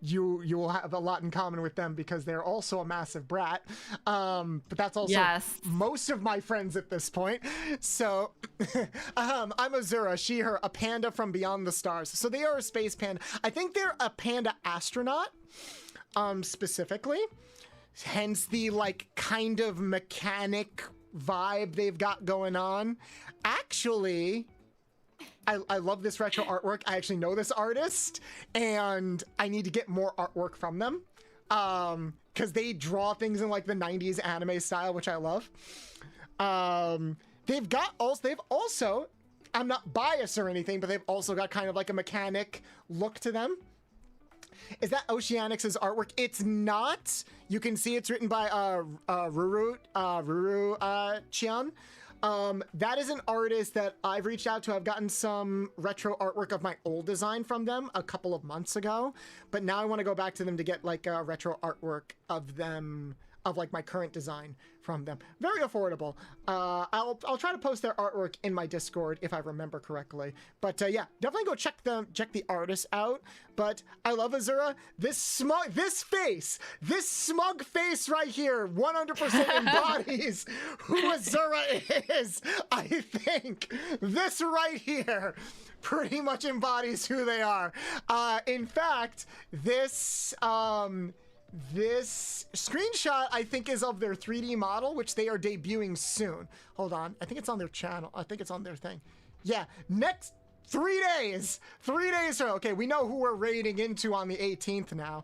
you will have a lot in common with them because they're also a massive brat. But that's also Yes. most of my friends at this point. So I'm Azura, she, her, a panda from beyond the stars. So they are a space panda. I think they're a panda astronaut, specifically. Hence the like kind of mechanic vibe they've got going on. Actually, I love this retro artwork. I actually know this artist, and I need to get more artwork from them. Because they draw things in like the 90s anime style, which I love. They've also, I'm not biased or anything, but they've also got kind of like a mechanic look to them. Is that Oceanics' artwork? It's not. You can see it's written by Ruru Chian. That is an artist that I've reached out to. I've gotten some retro artwork of my old design from them a couple of months ago, but now I want to go back to them to get like a retro artwork of them, of like my current design from them. Very affordable. I'll try to post their artwork in my Discord if I remember correctly. But yeah, definitely go check the artists out. But I love Azura. This smug face right here 100% embodies who Azura is. I think this right here pretty much embodies who they are. In fact, this screenshot, I think, is of their 3D model, which they are debuting soon. Hold on. I think it's on their channel. I think it's on their thing. Yeah, next 3 days. 3 days from... Okay, we know who we're raiding into on the 18th now.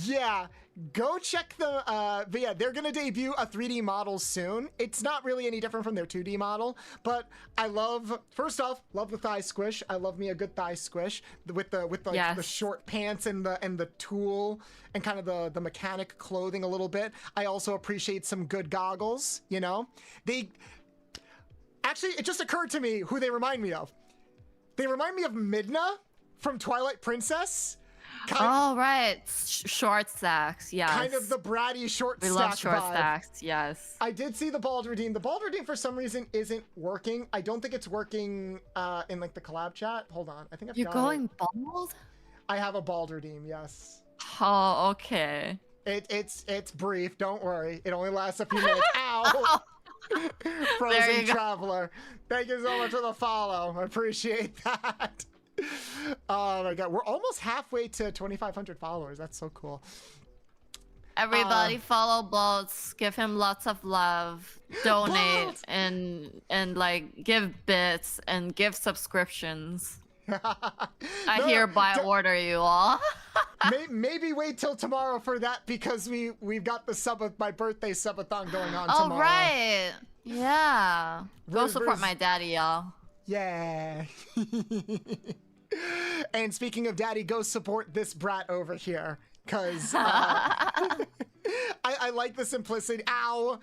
Yeah, go check the... but yeah, they're going to debut a 3D model soon. It's not really any different from their 2D model, but I love... First off, love the thigh squish. I love me a good thigh squish with the Yes. the short pants and the tool and kind of the mechanic clothing a little bit. I also appreciate some good goggles, you know? Actually, it just occurred to me who they remind me of. They remind me of Midna from Twilight Princess. Oh, right. Short stacks, yes. Kind of the bratty short We stack love short vibe. stacks, yes. I did see the bald redeem. The bald redeem for some reason isn't working. I don't think it's working in like the collab chat. Hold on. I think I've You're got going it. bald? I have a bald redeem, yes. Oh, okay. It's brief, don't worry. It only lasts a few minutes. Ow! Frozen Traveler. Thank you so much for the follow. I appreciate that. Oh my god, we're almost halfway to 2,500 followers. That's so cool. Everybody follow Bolts, give him lots of love, donate, Bolts! and like give bits and give subscriptions. I No, hereby don't- order you all. Maybe wait till tomorrow for that because we've got the my birthday subathon going on Oh, tomorrow. right. Yeah. Go Where's- support my daddy, y'all. Yeah. And speaking of daddy, go support this brat over here. Because I like the simplicity. Ow!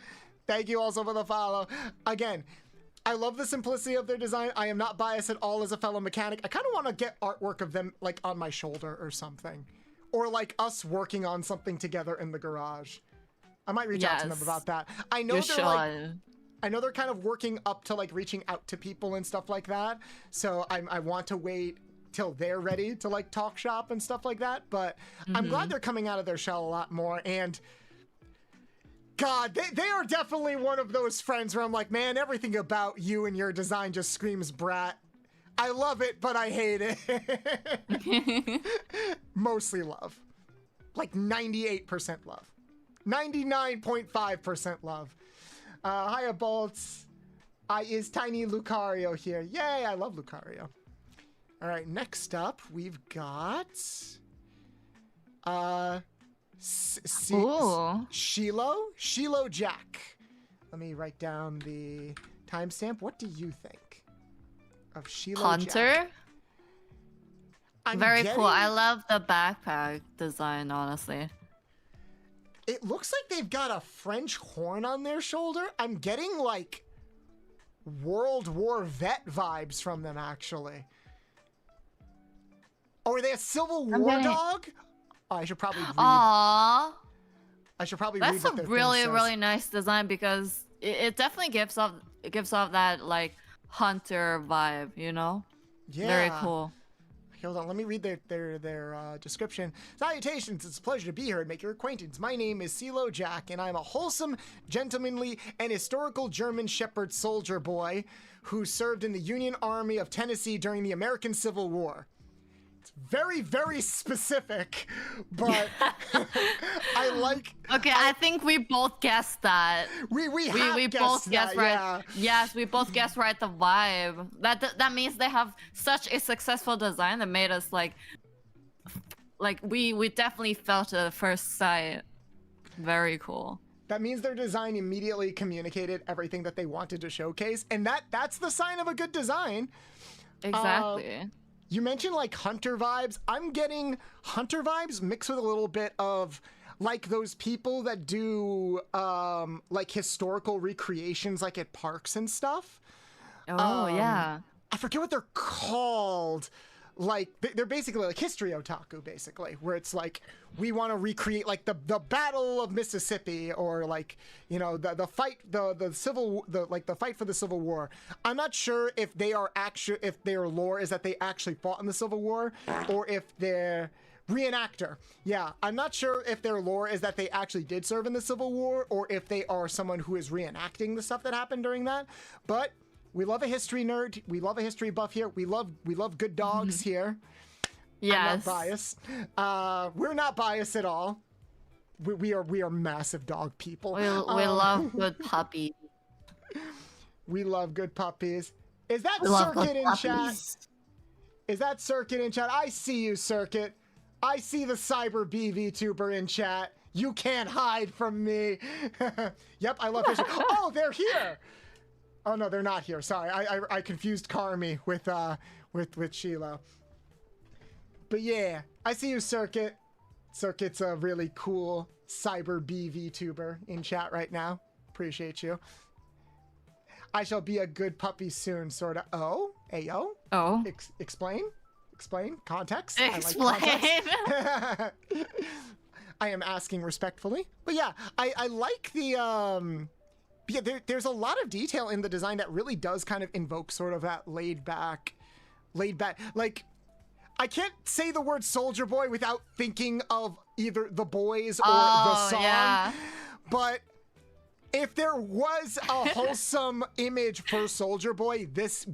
Thank you also for the follow. Again, I love the simplicity of their design. I am not biased at all as a fellow mechanic. I kind of want to get artwork of them like on my shoulder or something. Or like us working on something together in the garage. I might reach out to them about that. I know they're like, I know they're kind of working up to like reaching out to people and stuff like that. So I want to wait till they're ready to like talk shop and stuff like that. But I'm glad they're coming out of their shell a lot more. And God, they are definitely one of those friends where I'm like, man, everything about you and your design just screams brat. I love it, but I hate it. Mostly love. Like 98% love. 99.5% love. Hiya, Bolts. Is Tiny Lucario here. Yay, I love Lucario. All right, next up, we've got... Shiloh Jack. Let me write down the timestamp. What do you think of Shiloh Hunter? Jack? Very cool. I love the backpack design, honestly. It looks like they've got a French horn on their shoulder. I'm getting like World War vet vibes from them, actually. Oh, are they a Civil War dog? Oh, I should probably read. Aww. I should probably read what their thing says. That's a really nice design because it definitely gives off that like hunter vibe, you know? Yeah. Very cool. Hold on, let me read their description. Salutations, it's a pleasure to be here and make your acquaintance. My name is Shiloh Jack, and I'm a wholesome, gentlemanly, and historical German Shepherd soldier boy who served in the Union Army of Tennessee during the American Civil War. It's very, very specific, but I like... Okay, I think we both guessed that. We both guessed right. Yeah. Yes, we both guessed right the vibe. That means they have such a successful design that made us like we definitely felt it at first sight. Very cool. That means their design immediately communicated everything that they wanted to showcase, and that's the sign of a good design. Exactly. You mentioned like hunter vibes. I'm getting hunter vibes mixed with a little bit of like those people that do like historical recreations like at parks and stuff. Oh, yeah. I forget what they're called. Like they're basically like history otaku, basically, where it's like we want to recreate like the Battle of Mississippi or like, you know, the fight the fight for the Civil War. I'm not sure if their lore is that they actually fought in the Civil War or if they're reenactor. Yeah, I'm not sure if their lore is that they actually did serve in the Civil War or if they are someone who is reenacting the stuff that happened during that. But we love a history nerd. We love a history buff here. We love good dogs here. Yes. I'm not biased. We're not biased at all. We are massive dog people. We love good puppies. We love good puppies. Is that Circuit in chat? Is that Circuit in chat? I see you, Circuit. I see the Cyber VTuber in chat. You can't hide from me. Yep, I love history. Oh, they're here. Oh no, they're not here. Sorry, I confused Carmi with Shiloh. But yeah, I see you, Circuit. Circuit's a really cool Cyber VTuber in chat right now. Appreciate you. I shall be a good puppy soon, sorta. Oh, ayo. Oh. Explain. Context. Explain. I like context. I am asking respectfully, but yeah, I like the yeah, there's a lot of detail in the design that really does kind of invoke sort of that laid back, like, I can't say the word Soldier Boy without thinking of either The Boys or the song, yeah. But if there was a wholesome image for Soldier Boy, this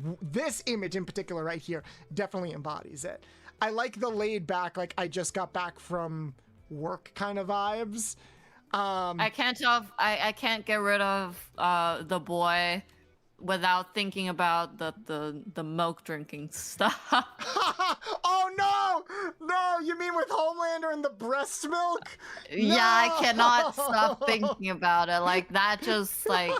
image in particular right here definitely embodies it. I like the laid back, like I just got back from work kind of vibes. I can't get rid of the boy without thinking about the milk drinking stuff. Oh no, you mean with Homelander and the breast milk? Yeah, No! I cannot stop thinking about it. Like that just like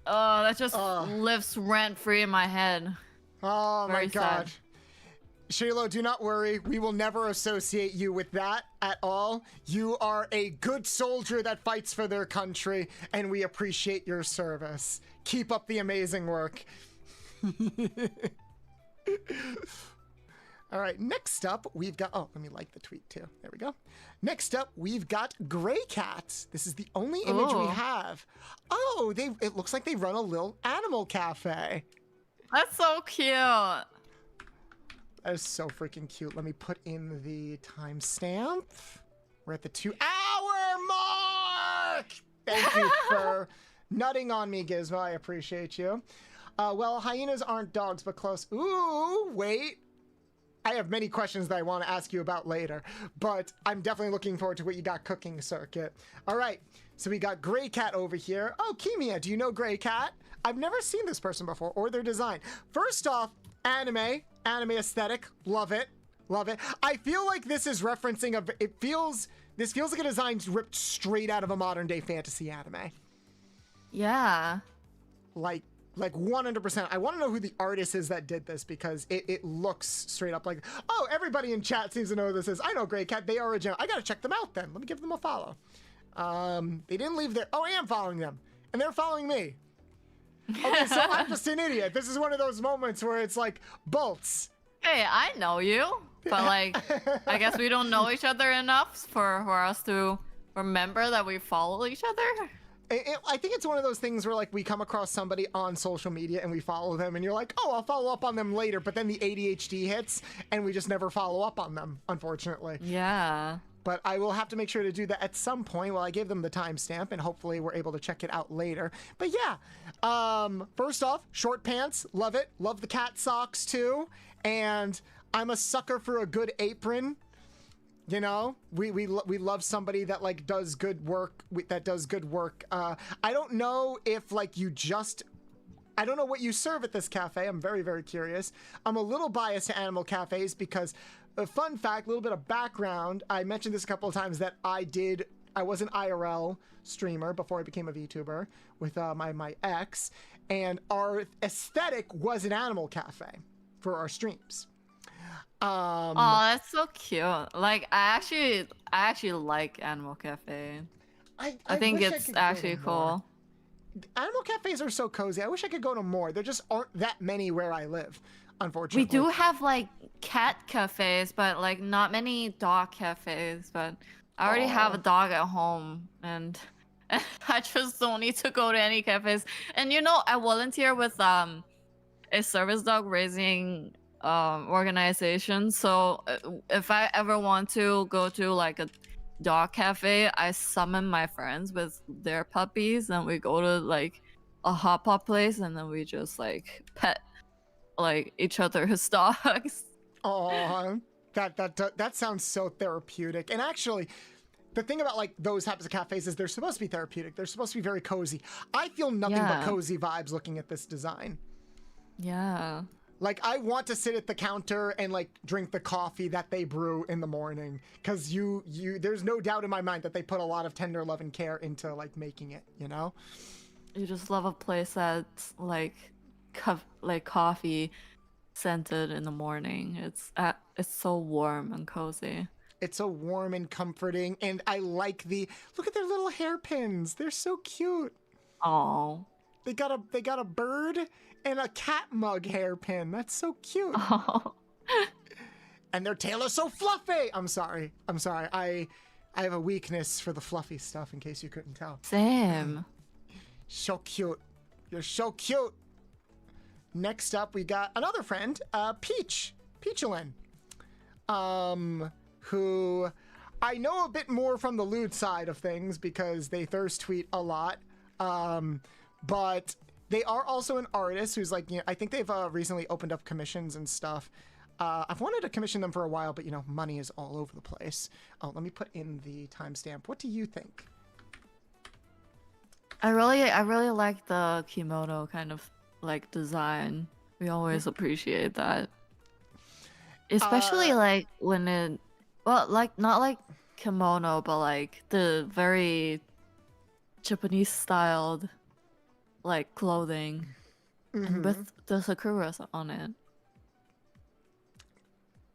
that just lives rent free in my head. Oh Very my god. sad. Shiloh, do not worry. We will never associate you with that at all. You are a good soldier that fights for their country, and we appreciate your service. Keep up the amazing work. All right, next up, we've got... Oh, let me like the tweet, too. There we go. Next up, we've got Gray Cats. This is the only image we have. Oh, it looks like they run a little animal cafe. That's so cute. That is so freaking cute. Let me put in the timestamp. We're at the 2-hour mark! Thank you for nutting on me, Gizmo. I appreciate you. Well, hyenas aren't dogs, but close. Ooh, wait. I have many questions that I want to ask you about later, but I'm definitely looking forward to what you got cooking, Circuit. All right, so we got Gray Cat over here. Oh, Kimia, do you know Gray Cat? I've never seen this person before or their design. First off, anime aesthetic, love it, love it. I feel like this is referencing this feels like a design ripped straight out of a modern day fantasy anime. Yeah. Like 100%. I want to know who the artist is that did this because it looks straight up like, oh, everybody in chat seems to know who this is. I know Gray Cat. They are original. I got to check them out then. Let me give them a follow. They didn't leave their... Oh, I am following them. And they're following me. Okay, so I'm just an idiot. This is one of those moments where it's like, bolts. Hey, I know you. But like, I guess we don't know each other enough for us to remember that we follow each other. I think it's one of those things where like we come across somebody on social media and we follow them and you're like, oh, I'll follow up on them later. But then the ADHD hits and we just never follow up on them, unfortunately. Yeah. But I will have to make sure to do that at some point. Well, I gave them the timestamp and hopefully we're able to check it out later. But yeah, first off, short pants, love it. Love the cat socks too. And I'm a sucker for a good apron. You know, we love somebody that like does good work. I don't know if like I don't know what you serve at this cafe. I'm very, very curious. I'm a little biased to animal cafes because, a fun fact, a little bit of background. I mentioned this a couple of times that I was an IRL streamer before I became a VTuber with my ex, and our aesthetic was an animal cafe for our streams. Oh, that's so cute. Like I actually like Animal Cafe. I think it's actually cool. Animal cafes are so cozy. I wish I could go to more. There just aren't that many where I live, unfortunately. We do have like cat cafes, but like not many dog cafes. But I already have a dog at home, and I just don't need to go to any cafes. And you know, I volunteer with a service dog raising organization, so if I ever want to go to like a dog cafe, I summon my friends with their puppies and we go to like a hot pot place and then we just like pet like each other's dogs. Oh, that sounds so therapeutic. And actually, the thing about like those types of cafes is they're supposed to be therapeutic. They're supposed to be very cozy. I feel nothing but cozy vibes looking at this design. Yeah. Like, I want to sit at the counter and, like, drink the coffee that they brew in the morning. Because there's no doubt in my mind that they put a lot of tender love and care into, like, making it, you know? You just love a place that's, like coffee scented in the morning. It's so warm and cozy. It's so warm and comforting. And I like look at their little hairpins. They're so cute. Oh. They got a bird and a cat mug hairpin. That's so cute. Oh. And their tail is so fluffy. I'm sorry. I have a weakness for the fluffy stuff, in case you couldn't tell. Same. So cute. You're so cute. Next up, we got another friend, Peachelin, who I know a bit more from the lewd side of things because they thirst tweet a lot. But they are also an artist who's like, you know, I think they've recently opened up commissions and stuff. I've wanted to commission them for a while, but you know, money is all over the place. Oh, let me put in the timestamp. What do you think? I really like the kimono kind of like design. We always appreciate that. Especially like when like not like kimono, but like the very Japanese styled like clothing and with the sakuras on it.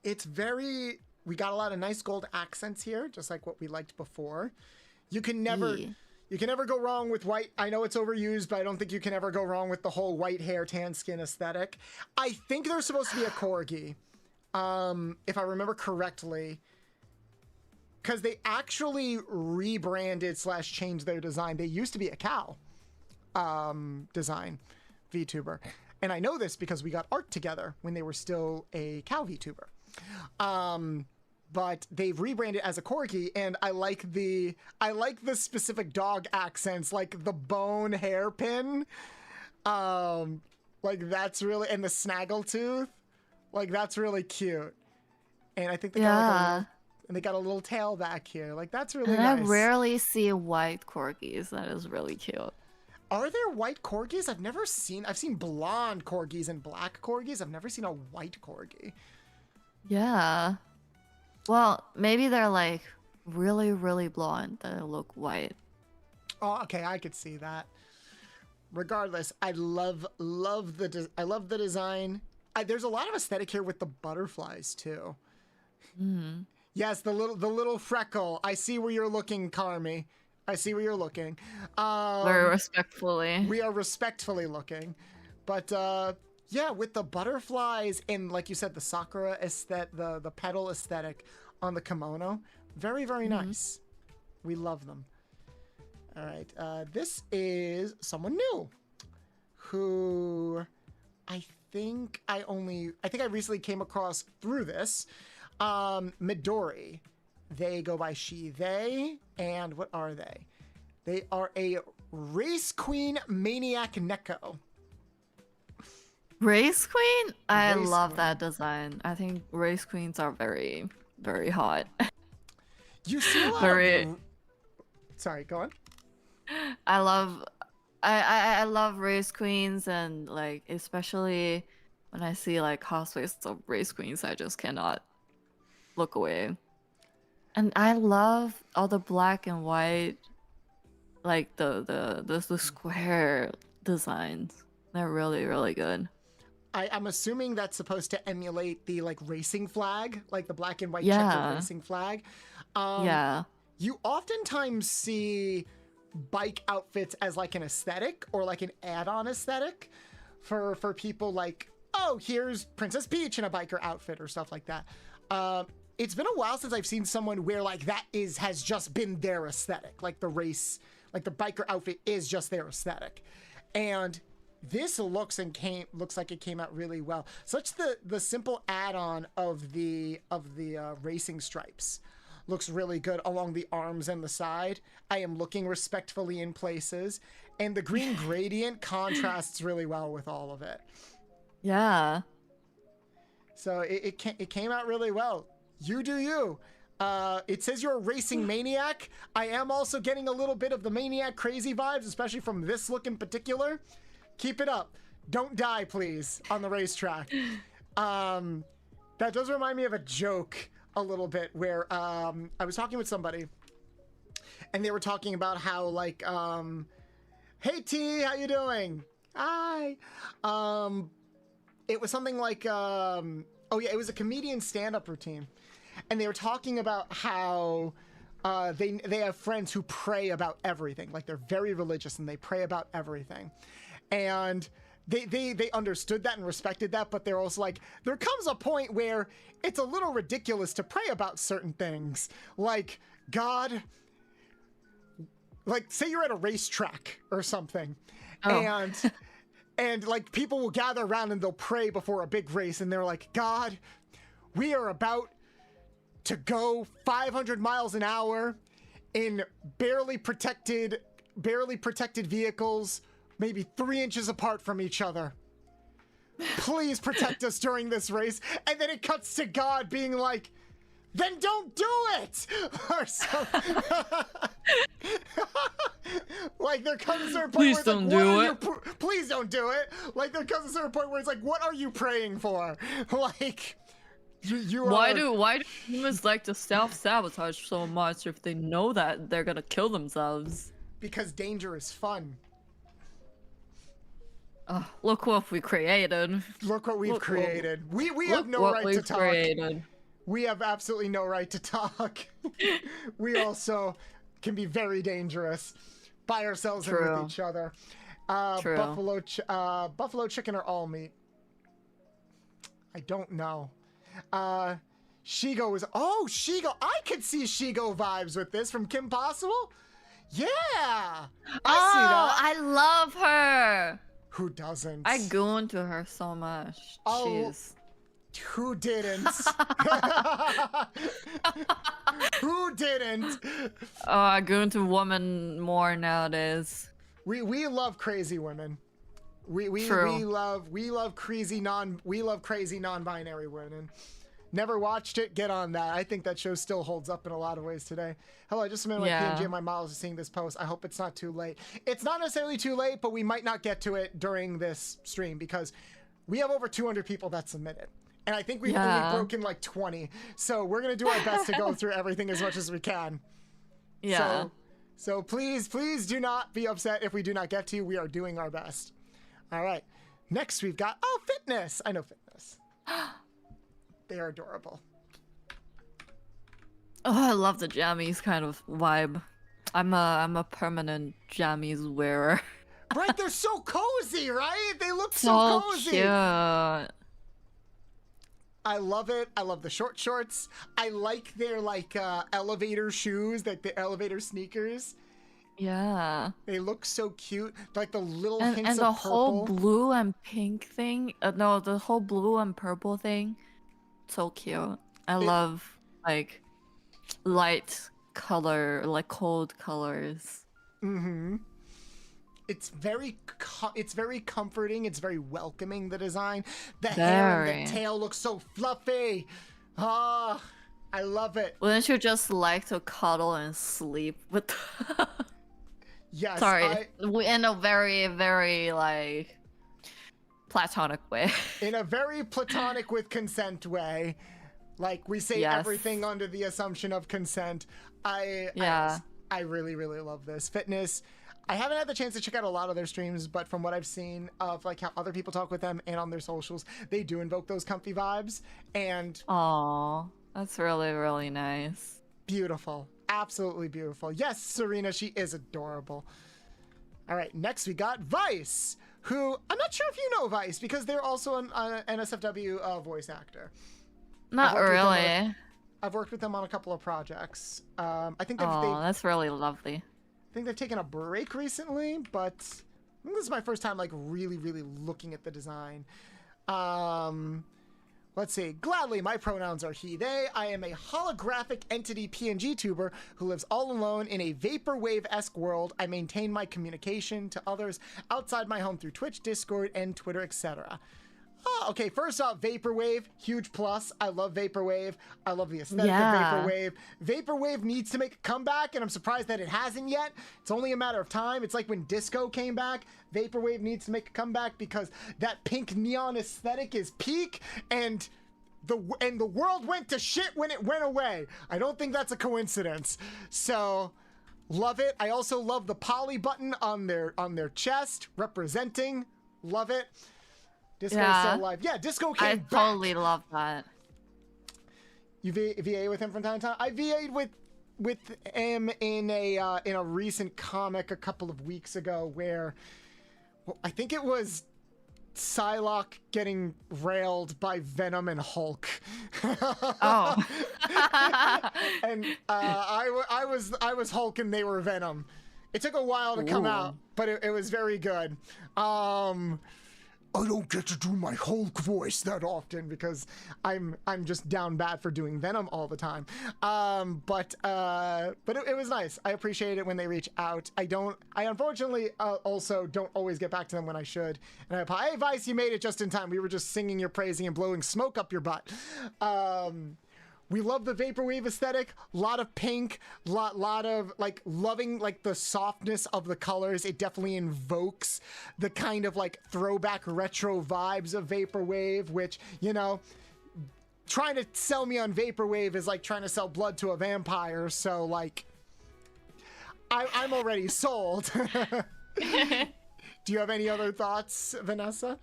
It's very, we got a lot of nice gold accents here, just like what we liked before. You can never, Yeah. you can never go wrong with white. I know it's overused, but I don't think you can ever go wrong with the whole white hair, tan skin aesthetic. I think they're supposed to be a corgi, if I remember correctly, because they actually rebranded / changed their design. They used to be a cow design VTuber. And I know this because we got art together when they were still a cow VTuber. But they've rebranded as a corgi, and I like the specific dog accents, like the bone hairpin. Like that's really, and the snaggletooth, like that's really cute. And I think they got like a little, and they got a little tail back here. Like that's really And nice. I rarely see white corgis. That is really cute. Are there white corgis? I've seen blonde corgis and black corgis. I've never seen a white corgi. Yeah. Well, maybe they're like really, really blonde that look white. Oh, okay, I could see that. Regardless, I love the design. There's a lot of aesthetic here with the butterflies too. Mm. Yes, the little freckle. I see where you're looking, Carmi. I see where you're looking. Very respectfully. We are respectfully looking, but yeah, with the butterflies and like you said, the sakura aesthetic, the petal aesthetic on the kimono, very nice. We love them. All right, this is someone new, who I think I recently came across through this. Midori. They go by she, they, and what are they? They are a race queen maniac neko. Race queen? I Race love queen. that design. I think race queens are very, very hot. You see a lot Very- of... Sorry, go on. I love race queens, and like especially when I see like cosplays of race queens, I just cannot look away. And I love all the black and white, like the square designs. They're really, really good. I'm assuming that's supposed to emulate the like racing flag, like the black and white Yeah. checkered racing flag. Yeah. You oftentimes see bike outfits as like an aesthetic or like an add-on aesthetic for people like, oh, here's Princess Peach in a biker outfit or stuff like that. It's been a while since I've seen someone where like that has just been their aesthetic, like the race, like the biker outfit is just their aesthetic. And this looks like it came out really well. Such the simple add-on of the racing stripes looks really good along the arms and the side. I am looking respectfully in places, and the green gradient contrasts really well with all of it. Yeah. So it came out really well. You do you. It says you're a racing maniac. I am also getting a little bit of the maniac crazy vibes, especially from this look in particular. Keep it up. Don't die, please, on the racetrack. That does remind me of a joke a little bit where I was talking with somebody and they were talking about how like, hey T, how you doing? Hi. It was something like, oh yeah, it was a comedian stand-up routine. And they were talking about how they have friends who pray about everything. Like they're very religious and they pray about everything. And they understood that and respected that, but they're also like, there comes a point where it's a little ridiculous to pray about certain things. Like, God, like say you're at a racetrack or something. Oh. And like people will gather around and they'll pray before a big race and they're like, God, we are about to go 500 miles an hour in barely protected vehicles, maybe 3 inches apart from each other. Please protect us during this race. And then it cuts to God being like, then don't do it! Or something. Like there comes a certain point Please where it's don't like, do what are it. you please don't do it. Like there comes a certain point where it's like, what are you praying for? Like you Why are... do humans like to self-sabotage so much if they know that they're gonna kill themselves? Because danger is fun. Look what we created. Look what we've Look- created. We have Look no what right we've to talk. created. We have absolutely no right to talk. We also can be very dangerous by ourselves and with each other. True. Buffalo chicken or all meat? I don't know. Shigo is... Oh, Shigo. I could see Shigo vibes with this from Kim Possible. Yeah. I see that. I love her. Who doesn't? I go into her so much. Oh, Jeez. Who didn't? Who didn't? Oh, I go into women more nowadays. We love crazy women. We True. love crazy non-binary women. Never watched it. Get on that. I think that show still holds up in a lot of ways today. Hello, I just submitted my PNG and my models are seeing this post. I hope it's not too late. It's not necessarily too late, but we might not get to it during this stream because we have over 200 people that submitted. And I think we've only broken like 20. So we're going to do our best to go through everything as much as we can. Yeah. So please do not be upset if we do not get to you. We are doing our best. All right. Next we've got, fitness. I know fitness. They are adorable. Oh, I love the jammies kind of vibe. I'm a permanent jammies wearer. Right, they're so cozy, right? They look so cozy. Cute. I love it. I love the short shorts. I like their like elevator shoes, like the elevator sneakers. Yeah. They look so cute. Like the little hints And of the purple. whole blue and pink thing. No, the whole blue and purple thing. So cute. I love like light color, like cold colors. Mm-hmm. It's very comforting. It's very welcoming, the design. The hair and the tail looks so fluffy. Ah, I love it. Wouldn't you just like to cuddle and sleep with Yes. Sorry. In a very, very like platonic way. In a very platonic with consent way. Like we say everything under the assumption of consent. I really, really love this. Fitness. I haven't had the chance to check out a lot of their streams, but from what I've seen of like how other people talk with them and on their socials, they do invoke those comfy vibes. And oh, that's really, really nice. Beautiful. Absolutely beautiful. Yes, Serena, she is adorable. All right, next we got Vice, who I'm not sure if you know Vice because they're also an NSFW voice actor. Not really. I've worked with them on a couple of projects. I think that's really lovely. I think they've taken a break recently, but I think this is my first time like really, really looking at the design. Let's see. Gladly, my pronouns are he, they. I am a holographic entity PNG tuber who lives all alone in a vaporwave-esque world. I maintain my communication to others outside my home through Twitch, Discord, and Twitter, etc. Oh, okay, first off, Vaporwave, huge plus. I love Vaporwave. I love the aesthetic of Vaporwave. Vaporwave needs to make a comeback, and I'm surprised that it hasn't yet. It's only a matter of time. It's like when disco came back. Vaporwave needs to make a comeback because that pink neon aesthetic is peak, and the world went to shit when it went away. I don't think that's a coincidence. So, love it. I also love the poly button on their chest, representing. Love it. Disco is still alive. Yeah, Disco came back. I totally love that. You VA with him from time to time? I VA'd with him in a recent comic a couple of weeks ago where I think it was Psylocke getting railed by Venom and Hulk. Oh. And I was Hulk and they were Venom. It took a while to come out, but it was very good. I don't get to do my Hulk voice that often because I'm just down bad for doing Venom all the time. But it was nice. I appreciate it when they reach out. I unfortunately also don't always get back to them when I should. And hey Vice, you made it just in time. We were just singing your praising and blowing smoke up your butt. We love the vaporwave aesthetic, lot of pink, lot of like loving like the softness of the colors. It definitely invokes the kind of like throwback retro vibes of vaporwave, which, you know, trying to sell me on vaporwave is like trying to sell blood to a vampire. So like, I'm already sold. Do you have any other thoughts, Vanessa?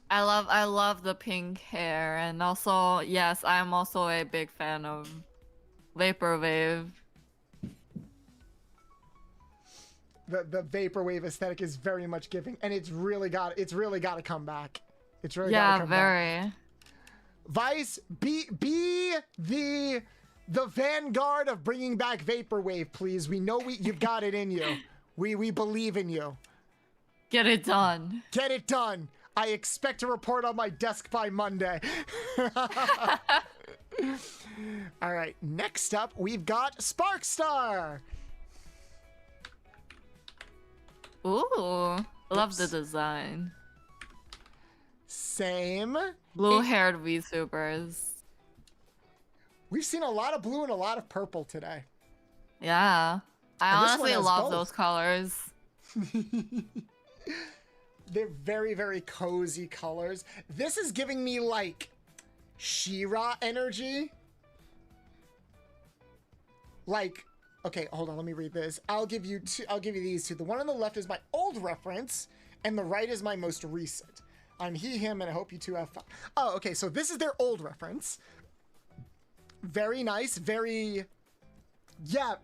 I love the pink hair, and also yes, I'm also a big fan of vaporwave. The vaporwave aesthetic is very much giving, and it's really got to come back. It's really got to Yeah, come back. very. Vice, be the vanguard of bringing back vaporwave, please. We know you've got it in you. We believe in you. Get it done. Get it done. I expect a report on my desk by Monday. All right, next up we've got Sparkstar. Ooh, love the design. Same. Blue-haired VTubers. We've seen a lot of blue and a lot of purple today. Yeah, I And this one honestly has love both. those colors. They're very, very cozy colors. This is giving me like She-Ra energy. Like, okay, hold on, let me read this. I'll give you these two. The one on the left is my old reference, and the right is my most recent. I'm he, him, and I hope you two have fun. Oh, okay, so this is their old reference. Very nice, very... Yeah,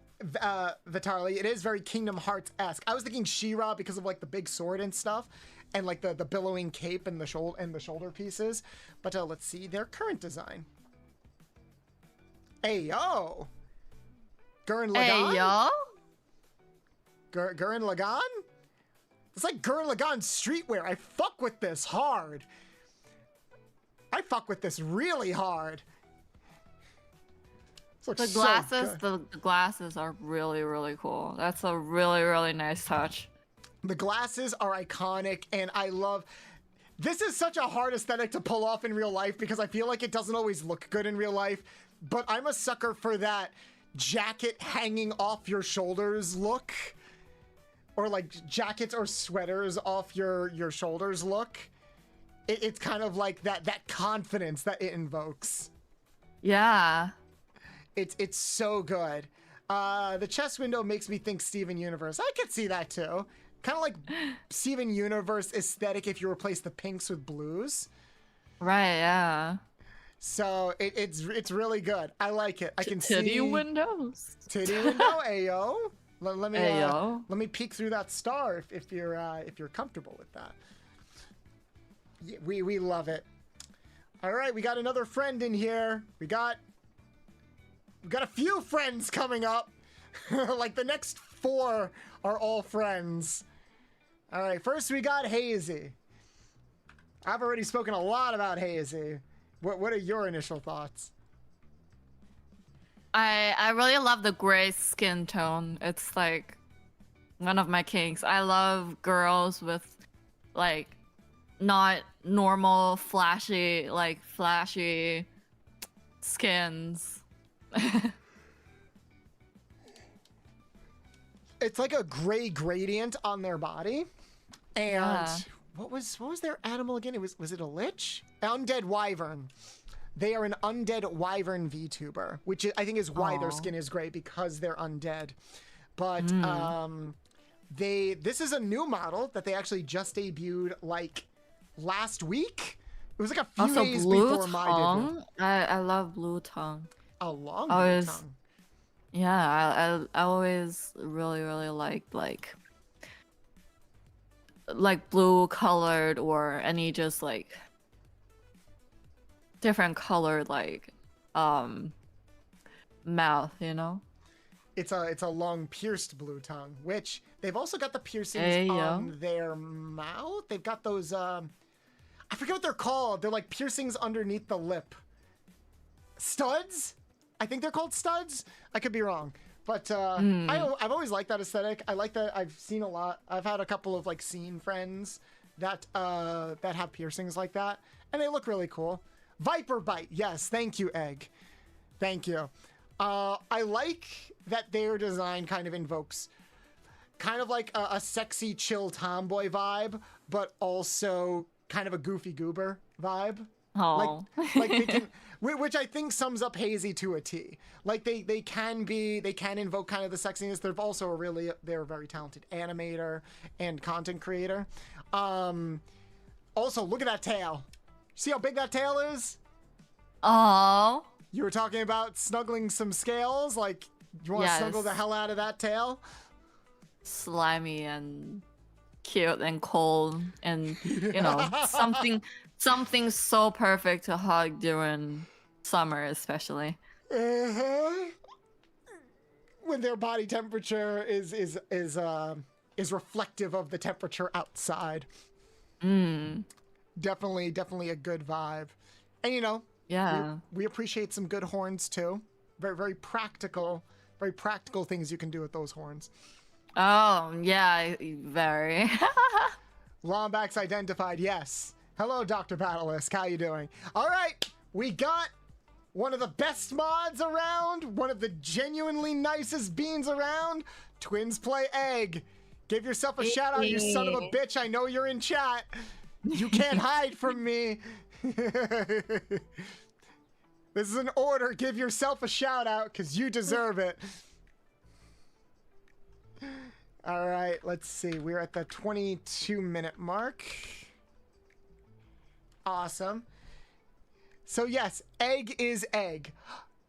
Vitarli, it is very Kingdom Hearts-esque. I was thinking She-Ra because of like the big sword and stuff, and like the billowing cape and the shoulder pieces. But let's see their current design. Hey yo, Gurren Lagann. Hey yo. Gurren Lagann. It's like Gurren Lagann streetwear. I fuck with this hard. I fuck with this really hard. The glasses, the glasses are really, really cool. That's a really, really nice touch. The glasses are iconic, and I love... This is such a hard aesthetic to pull off in real life because I feel like it doesn't always look good in real life, but I'm a sucker for that jacket hanging off your shoulders look. Or like jackets or sweaters off your shoulders look. It's kind of like that confidence that it invokes. Yeah. It's so good. The chest window makes me think Steven Universe. I could see that too. Kind of like Steven Universe aesthetic if you replace the pinks with blues. Right, yeah. So it's really good. I like it. I can see titty windows. Titty window, ayo. Let me Ayo. let me peek through that star if you're comfortable with that. Yeah, we love it. All right, we got another friend in here. We got a few friends coming up. Like the next 4 are all friends. All right, first we got Hazy. I've already spoken a lot about Hazy. What are your initial thoughts? I really love the gray skin tone. It's like one of my kinks. I love girls with like not normal flashy skins. It's like a gray gradient on their body. And Yeah. what was their animal again? Was it a lich? Undead wyvern. They are an undead wyvern VTuber, which I think is why their Aw. skin is gray, because they're undead. But this is a new model that they actually just debuted like last week. It was like a few Also, days blue before my debut. tongue. I love blue tongue. A long Always- tongue. Yeah, I always really liked like blue colored or any just like different colored like mouth, you know? It's a long pierced blue tongue, which they've also got the piercings Hey, on yo. their mouth. They've got those I forget what they're called. They're like piercings underneath the lip. Studs? I think they're called studs. I could be wrong. But I've always liked that aesthetic. I like that. I've seen a lot. I've had a couple of like scene friends that have piercings like that, and they look really cool. Viper bite. Yes, thank you, Egg. Thank you. I like that their design kind of invokes kind of like a sexy, chill tomboy vibe, but also kind of a goofy goober vibe. Oh. Like they can, which I think sums up Hazy to a T. Like they can invoke kind of the sexiness. They're also they're a very talented animator and content creator. Also, look at that tail. See how big that tail is? Oh. You were talking about snuggling some scales. Like, you want to snuggle the hell out of that tail? Slimy and cute and cold and, you know, something so perfect to hug during summer, especially. When their body temperature is reflective of the temperature outside. Definitely a good vibe. And you know, we appreciate some good horns too. Very practical things you can do with those horns. Oh yeah, very. Lombax identified. Yes. Hello, Dr. Batalisk. How you doing? All right, we got one of the best mods around, one of the genuinely nicest beans around. Twins Play Egg. Give yourself a shout out, you son of a bitch. I know you're in chat. You can't hide from me. This is an order. Give yourself a shout out because you deserve it. All right, let's see. We're at the 22-minute mark. Awesome. So yes, egg is egg.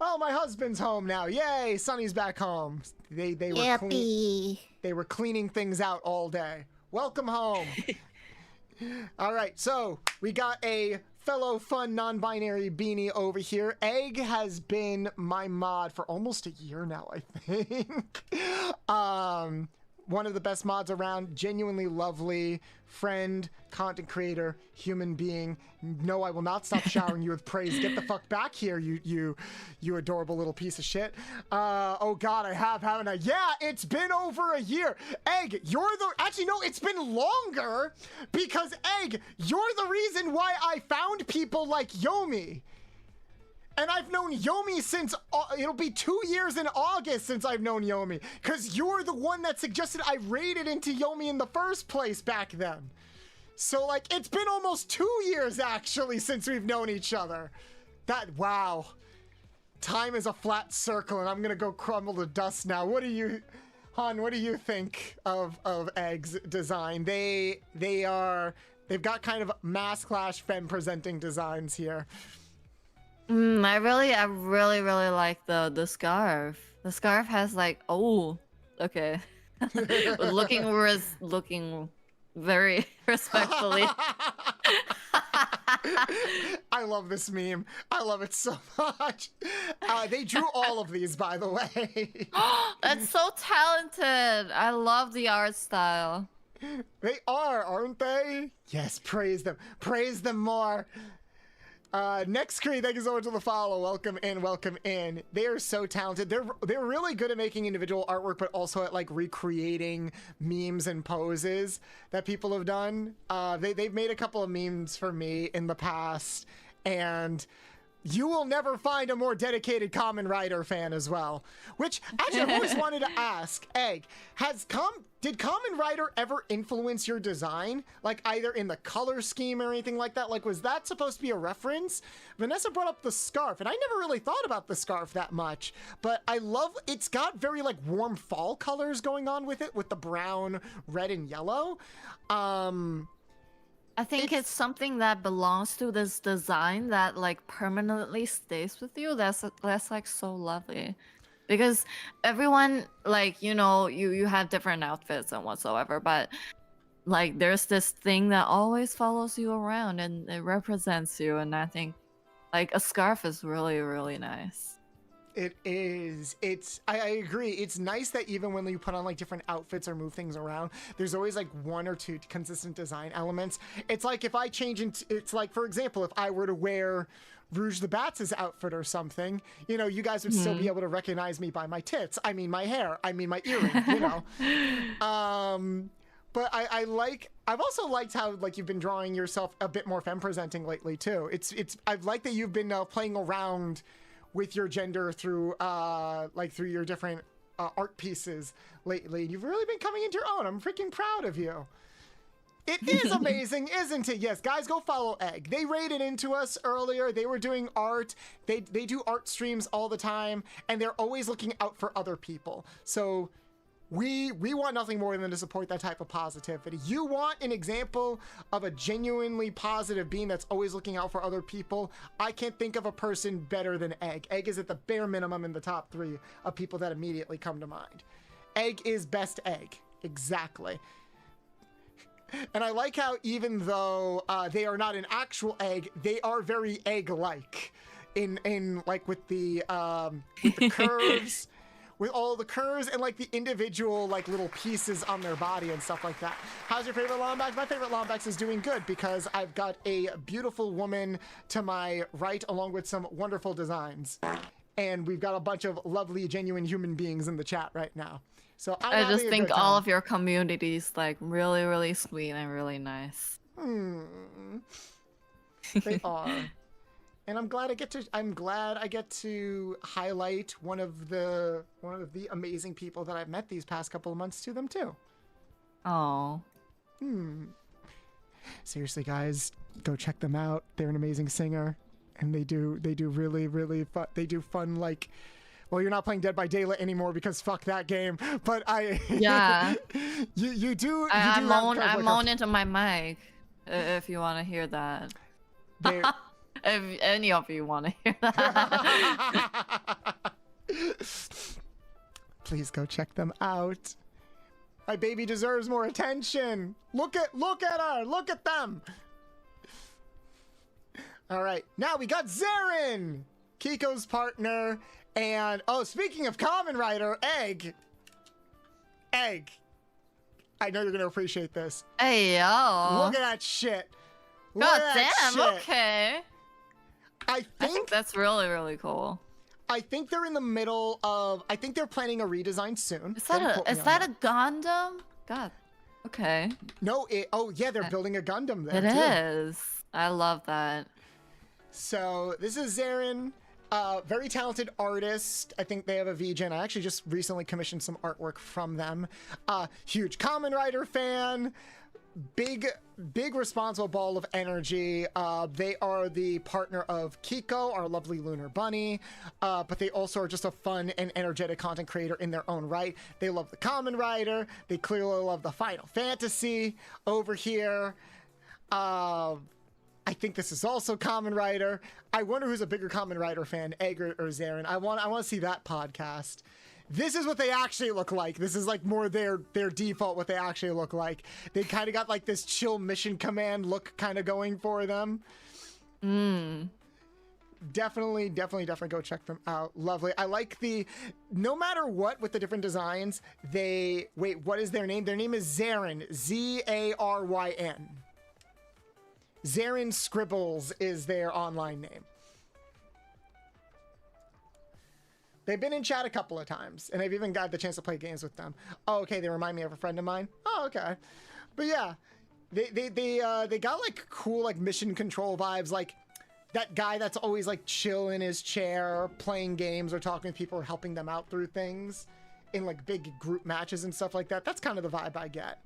Oh, my husband's home now. Yay, Sonny's back home. They were cleaning things out all day. Welcome home. All right, so we got a fellow fun non-binary beanie over here. Egg has been my mod for almost a year now, I think. One of the best mods around, genuinely lovely friend, content creator, human being. No, I will not stop showering you with praise. Get the fuck back here, you adorable little piece of shit. Oh God, I have, haven't I? Yeah, it's been over a year. Egg, actually no, it's been longer because Egg, you're the reason why I found people like Yomi. And I've known Yomi since, it'll be 2 years in August since I've known Yomi. Because you're the one that suggested I raided into Yomi in the first place back then. So, like, it's been almost 2 years, actually, since we've known each other. Wow. Time is a flat circle, and I'm gonna go crumble to dust now. What do you think of Egg's design? They've got kind of mass clash femme presenting designs here. I really like the scarf. The scarf has like, oh, okay. looking very respectfully. I love this meme. I love it so much. They drew all of these, by the way. That's so talented. I love the art style. They are, aren't they? Yes, praise them. Praise them more. Next Cree, thank you so much for the follow. Welcome in. They are so talented. They're really good at making individual artwork, but also at like recreating memes and poses that people have done. They've made a couple of memes for me in the past, and you will never find a more dedicated Kamen Rider fan as well. Which, actually, I've always wanted to ask, Egg, did Kamen Rider ever influence your design? Like, either in the color scheme or anything like that? Like, was that supposed to be a reference? Vanessa brought up the scarf, and I never really thought about the scarf that much. But I love, it's got very, like, warm fall colors going on with it, with the brown, red, and yellow. I think it's something that belongs to this design that like permanently stays with you. That's like so lovely, because everyone, like, you know, you have different outfits and whatsoever, but like there's this thing that always follows you around and it represents you. And I think like a scarf is really nice. It is. I agree. It's nice that even when you put on like different outfits or move things around, there's always like one or two consistent design elements. It's like if I change into, it's like, for example, if I were to wear Rouge the Bats' outfit or something, you know, you guys would still be able to recognize me by my tits. I mean, my hair. I mean, my earring, you know. But I've also liked how like you've been drawing yourself a bit more femme presenting lately too. I've liked that you've been playing around with your gender through your different art pieces lately. You've really been coming into your own. I'm freaking proud of you. It is amazing, isn't it? Yes, guys, go follow Egg. They raided into us earlier. They were doing art. They do art streams all the time, and they're always looking out for other people. So We want nothing more than to support that type of positivity. You want an example of a genuinely positive being that's always looking out for other people. I can't think of a person better than Egg. Egg is at the bare minimum in the top 3 of people that immediately come to mind. Egg is best Egg. Exactly. And I like how even though they are not an actual egg, they are very egg-like in like with the curves. With all the curves and like the individual like little pieces on their body and stuff like that. How's your favorite Lombax? My favorite Lombax is doing good because I've got a beautiful woman to my right along with some wonderful designs. And we've got a bunch of lovely, genuine human beings in the chat right now. So I just think all of your community is like really, really sweet and really nice. They are. And I'm glad I get to highlight one of the amazing people that I've met these past couple of months to them too. Oh. Seriously, guys, go check them out. They're an amazing singer, and they do really, really fun. They do fun like. Well, you're not playing Dead by Daylight anymore because fuck that game. But Yeah. you do. I moan into my mic if you want to hear that. If any of you want to hear that. Please go check them out. My baby deserves more attention. Look at her. Look at them. All right. Now we got Zarin, Kiko's partner. And, oh, speaking of Common Writer, Egg. I know you're going to appreciate this. Hey, yo. Look at that shit. God damn, okay. I think that's really, really cool. I think they're in the middle of... I think they're planning a redesign soon. Is that a Gundam? God. Okay. No, oh, yeah, they're building a Gundam there, It is. I love that. So, this is Zarin. Very talented artist. I think they have a VGen. I actually just recently commissioned some artwork from them. Huge Kamen Rider fan. Big responsible ball of energy. They are the partner of Kiko, our lovely lunar bunny. But they also are just a fun and energetic content creator in their own right. They love the Kamen Rider. They clearly love the Final Fantasy over here. I think this is also Kamen Rider. I wonder who's a bigger Kamen Rider fan, Egg or Zarin. I want to see that podcast. This is what they actually look like. This is like more their default, what they actually look like. They kind of got like this chill mission command look kind of going for them. Definitely go check them out. Lovely. I like no matter what with the different designs, wait, what is their name? Their name is Zarin, Z-A-R-Y-N. Zarin Scribbles is their online name. They've been in chat a couple of times, and I've even got the chance to play games with them. Oh, okay, they remind me of a friend of mine. Oh, okay. But yeah, they got like cool like mission control vibes, like that guy that's always like chill in his chair, playing games or talking to people or helping them out through things in like big group matches and stuff like that. That's kind of the vibe I get.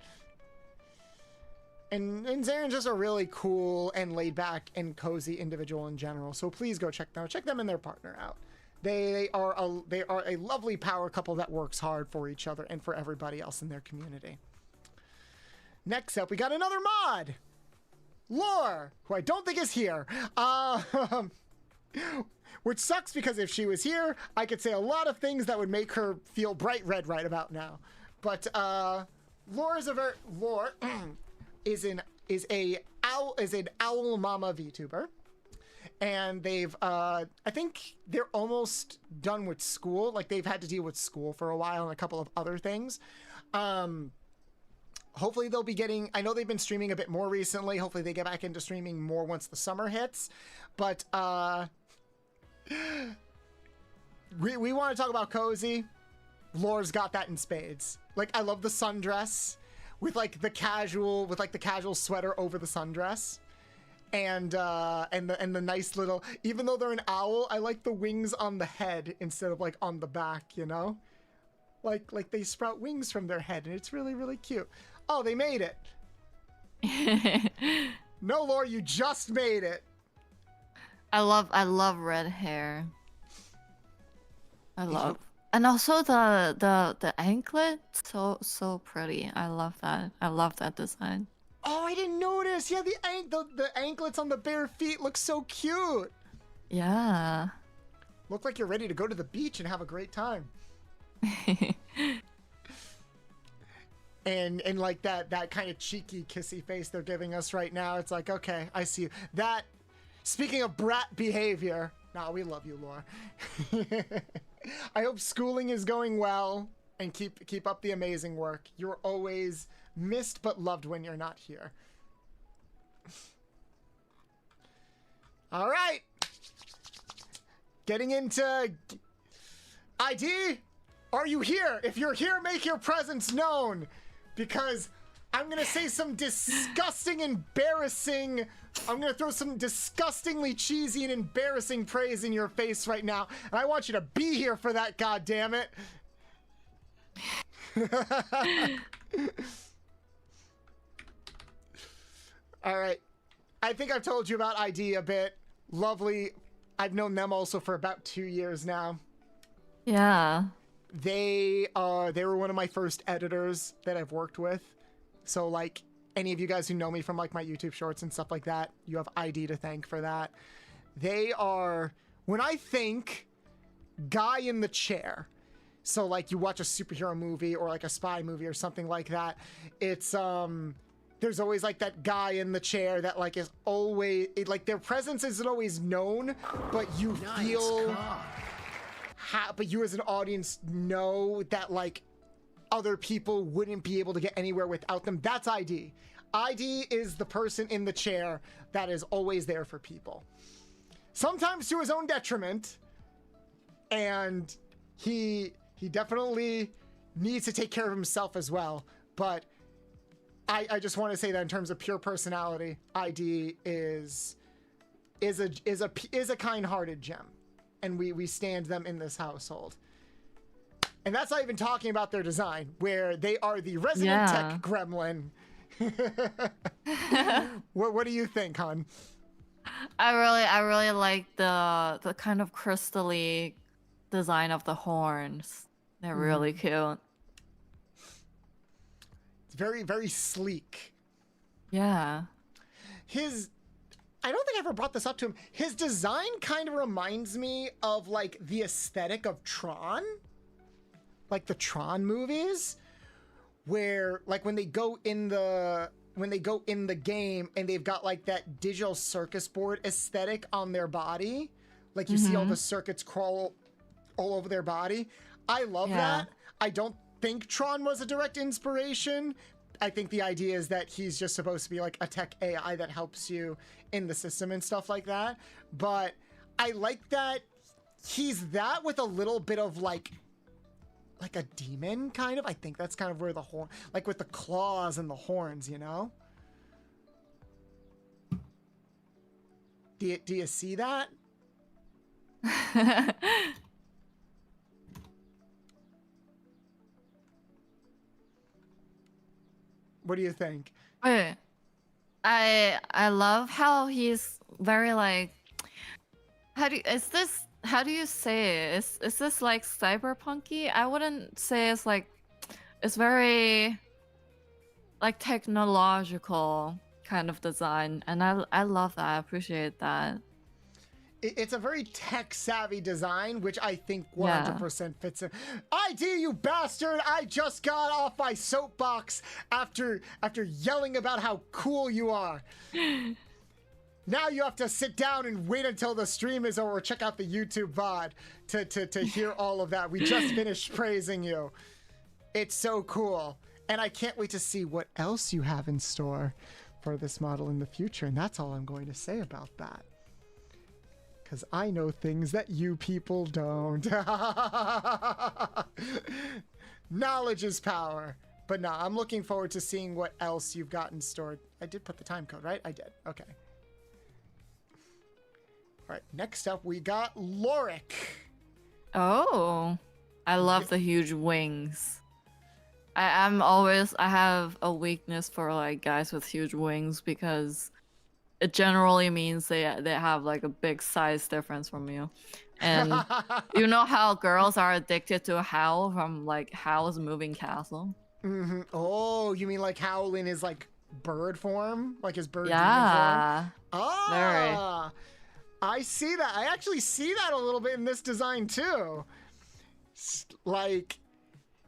And Zarin's just a really cool and laid back and cozy individual in general. So please go check them and their partner out. They are a lovely power couple that works hard for each other and for everybody else in their community. Next up, we got another mod, Lore, who I don't think is here. Which sucks because if she was here, I could say a lot of things that would make her feel bright red right about now. But Lore is an owl mama VTuber. And they've, I think they're almost done with school. Like, they've had to deal with school for a while and a couple of other things. Hopefully they'll be getting, I know they've been streaming a bit more recently. Hopefully they get back into streaming more once the summer hits. But, we want to talk about cozy. Lore's got that in spades. Like, I love the sundress with like the casual sweater over the sundress. And the nice little, even though they're an owl, I like the wings on the head instead of like on the back, you know? Like they sprout wings from their head and it's really, really cute. Oh, they made it. No, Lore, you just made it. I love red hair. I And also the anklet, so pretty. I love that. I love that design. Oh, I didn't notice. Yeah, the anklets on the bare feet look so cute. Yeah. Look like you're ready to go to the beach and have a great time. And like that kind of cheeky kissy face they're giving us right now. It's like, okay, I see you. That, speaking of brat behavior, nah, we love you, Laura. I hope schooling is going well and keep up the amazing work. You're always missed but loved when you're not here. All right. Getting into ID. Are you here? If you're here, make your presence known, because I'm gonna say some disgusting, embarrassing. I'm gonna throw some disgustingly cheesy and embarrassing praise in your face right now, and I want you to be here for that. God damn it! All right, I think I've told you about ID a bit. Lovely. I've known them also for about 2 years now. Yeah. They were one of my first editors that I've worked with. So like any of you guys who know me from like my YouTube shorts and stuff like that, you have ID to thank for that. They are, when I think guy in the chair, so like you watch a superhero movie or like a spy movie or something like that, it's there's always like that guy in the chair that like is always, like their presence isn't always known, but you feel but you as an audience know that like other people wouldn't be able to get anywhere without them. That's ID. ID is the person in the chair that is always there for people. Sometimes to his own detriment. And he definitely needs to take care of himself as well. But I just want to say that in terms of pure personality, ID is a kind-hearted gem. And we stand them in this household. And that's not even talking about their design, where they are the resident tech gremlin. What do you think, hon? I really like the kind of crystally design of the horns. They're really cute. It's very, very sleek. Yeah. I don't think I ever brought this up to him. His design kind of reminds me of like the aesthetic of Tron. Like the Tron movies, where like when they go in the game and they've got like that digital circus board aesthetic on their body, like you see all the circuits crawl all over their body. I love that. I don't think Tron was a direct inspiration. I think the idea is that he's just supposed to be like a tech AI that helps you in the system and stuff like that. But I like that he's that with a little bit of like a demon kind of. I think that's kind of where the horn, like with the claws and the horns, you know? Do you see that? What do you think? Wait. I love how he's very like, how do you say it? Is this like cyberpunky? I wouldn't say it's like, it's very like technological kind of design, and I love that. I appreciate that. It's a very tech-savvy design, which I think 100% fits in. ID, you bastard! I just got off my soapbox after yelling about how cool you are. Now you have to sit down and wait until the stream is over, or check out the YouTube VOD to hear all of that. We just finished praising you. It's so cool. And I can't wait to see what else you have in store for this model in the future. And that's all I'm going to say about that. Because I know things that you people don't. Knowledge is power. But no, I'm looking forward to seeing what else you've got in store. I did put the time code, right? I did. Okay. All right, next up we got Lorik. Oh, I love the huge wings. I have a weakness for like guys with huge wings because it generally means they have like a big size difference from you. And you know how girls are addicted to Howl from like Howl's Moving Castle? Mm-hmm. Oh, you mean like Howl in his like bird form, like his bird demon form? Yeah. Very. Ah, I see that. I actually see that a little bit in this design too. Like,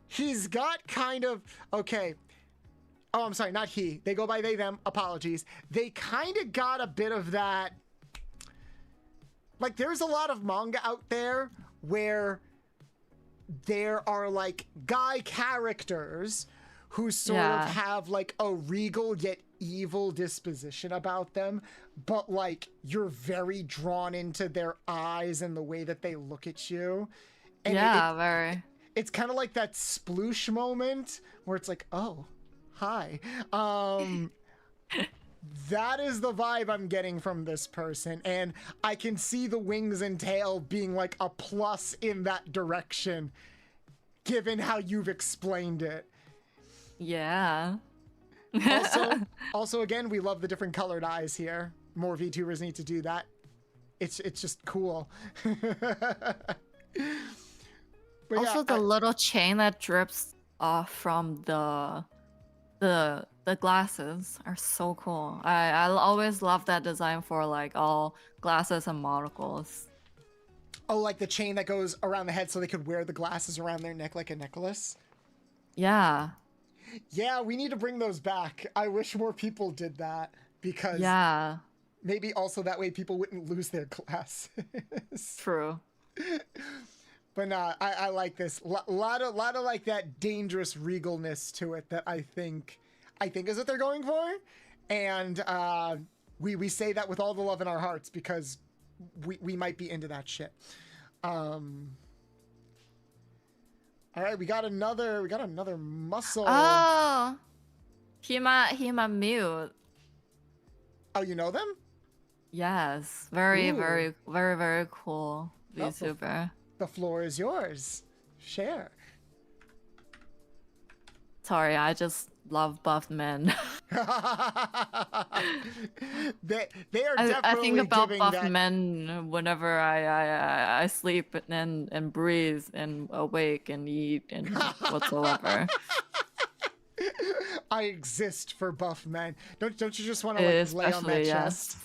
he's got kind of okay. Oh, I'm sorry, not he. They go by they, them. Apologies. They kind of got a bit of that. Like, there's a lot of manga out there where there are like guy characters who sort of have like a regal yet evil disposition about them, but like you're very drawn into their eyes and the way that they look at you. And very. It's kind of like that sploosh moment where it's like, oh, hi. That is the vibe I'm getting from this person, and I can see the wings and tail being like a plus in that direction, given how you've explained it. Yeah. Also, again, we love the different colored eyes here. More VTubers need to do that. It's just cool. But also, yeah, the little chain that drips off from the glasses are so cool. I always love that design for like all glasses and monocles. Oh, like the chain that goes around the head so they could wear the glasses around their neck like a necklace? Yeah. Yeah, we need to bring those back. I wish more people did that because maybe also that way people wouldn't lose their glasses. True. But nah, I like this. Lot of like that dangerous regalness to it that I think is what they're going for. And we say that with all the love in our hearts because we might be into that shit. All right, we got another muscle. Oh, Hima mute. Oh, you know them? Yes, very Ooh. very cool VTuber. The floor is yours. Share. Sorry, I just love buff men. they are definitely I think about giving buff that... men whenever I sleep and breathe and awake and eat and whatsoever. I exist for buff men. Don't you just want to like lay on that chest?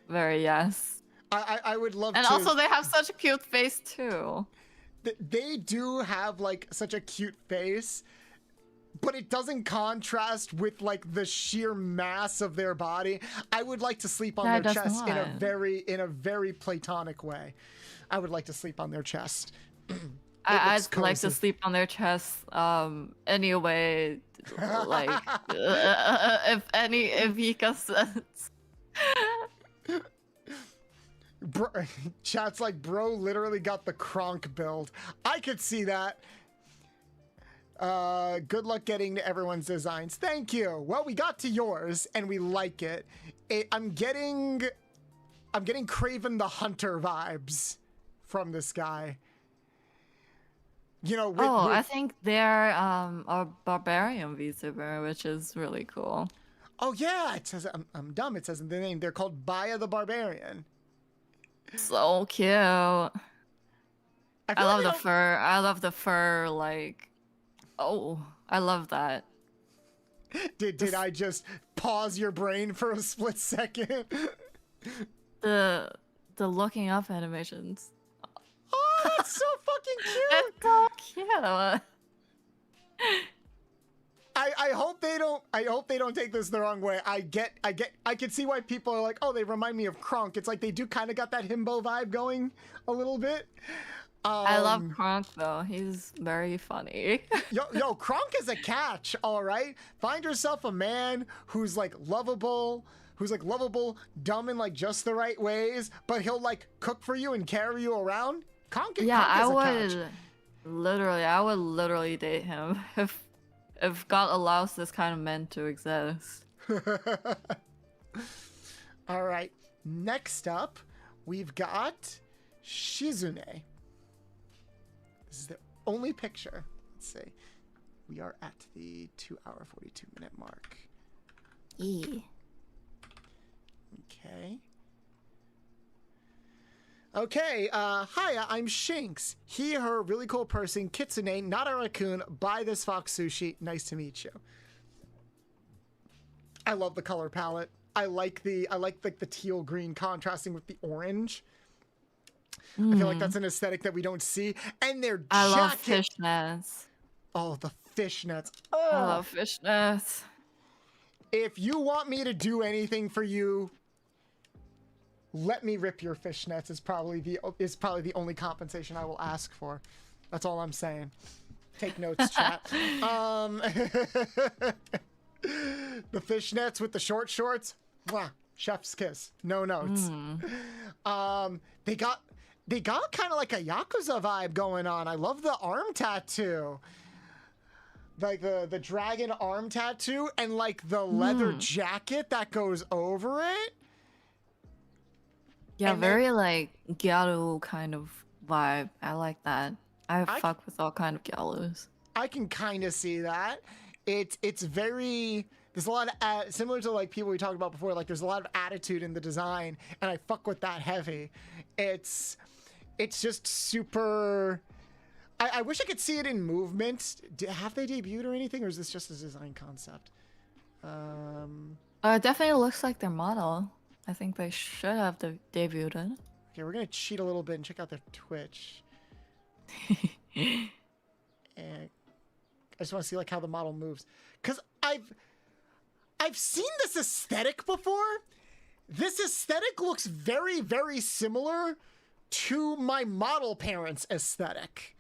Very yes. I would love and to. And also they have such a cute face too. They do have like such a cute face, but it doesn't contrast with like the sheer mass of their body. I would like to sleep on their chest in a very platonic way. I would like to sleep on their chest. I'd like to sleep on their chest anyway, like if he consents. Chat's like, bro literally got the Kronk build. I could see that. Good luck getting to everyone's designs. Thank you. Well, we got to yours and we like it. I'm getting Craven the Hunter vibes from this guy. You know, I think they're a barbarian VTuber, which is really cool. Oh yeah, it says I'm dumb. It says in the name they're called Baya the Barbarian. So cute. I love the fur. I love the fur. Like, oh, I love that. Did I just pause your brain for a split second? The looking up animations. Oh, that's so fucking cute. It's so cute. I hope they don't take this the wrong way. I can see why people are like, oh, they remind me of Kronk. It's like they do kind of got that himbo vibe going a little bit. I love Kronk though. He's very funny. yo, Kronk is a catch, all right? Find yourself a man who's like lovable, dumb in like just the right ways, but he'll like cook for you and carry you around. Kronk is I a would catch. literally date him if God allows this kind of men to exist. All right. Next up, we've got Shizune. This is the only picture. Let's see. We are at the 2-hour 42-minute mark. E. Okay. Okay, hiya, I'm Shinx. He, her, really cool person, Kitsune, not a raccoon, buy this fox sushi. Nice to meet you. I love the color palette. I like the teal green contrasting with the orange. I feel like that's an aesthetic that we don't see. And their jacket. I love fishnets. Oh, the fishnets. I love fishnets. If you want me to do anything for you, let me rip your fishnets is probably the only compensation I will ask for. That's all I'm saying. Take notes, chat. The fishnets with the short shorts. Mwah, chef's kiss. No notes. They got kind of like a Yakuza vibe going on. I love the arm tattoo. Like the dragon arm tattoo and like the leather jacket that goes over it. Yeah, and very like gyaru kind of vibe. I like that. I fuck with all kind of gyarus. I can kind of see that. It's very, there's a lot of similar to like people we talked about before. Like there's a lot of attitude in the design, and I fuck with that heavy. It's just super. I wish I could see it in movement. Have they debuted or anything, or is this just a design concept? It definitely looks like their model. I think they should have debuted it. Okay, we're gonna cheat a little bit and check out their Twitch. And I just want to see like how the model moves, cause I've seen this aesthetic before. This aesthetic looks very, very similar to my model parents' aesthetic.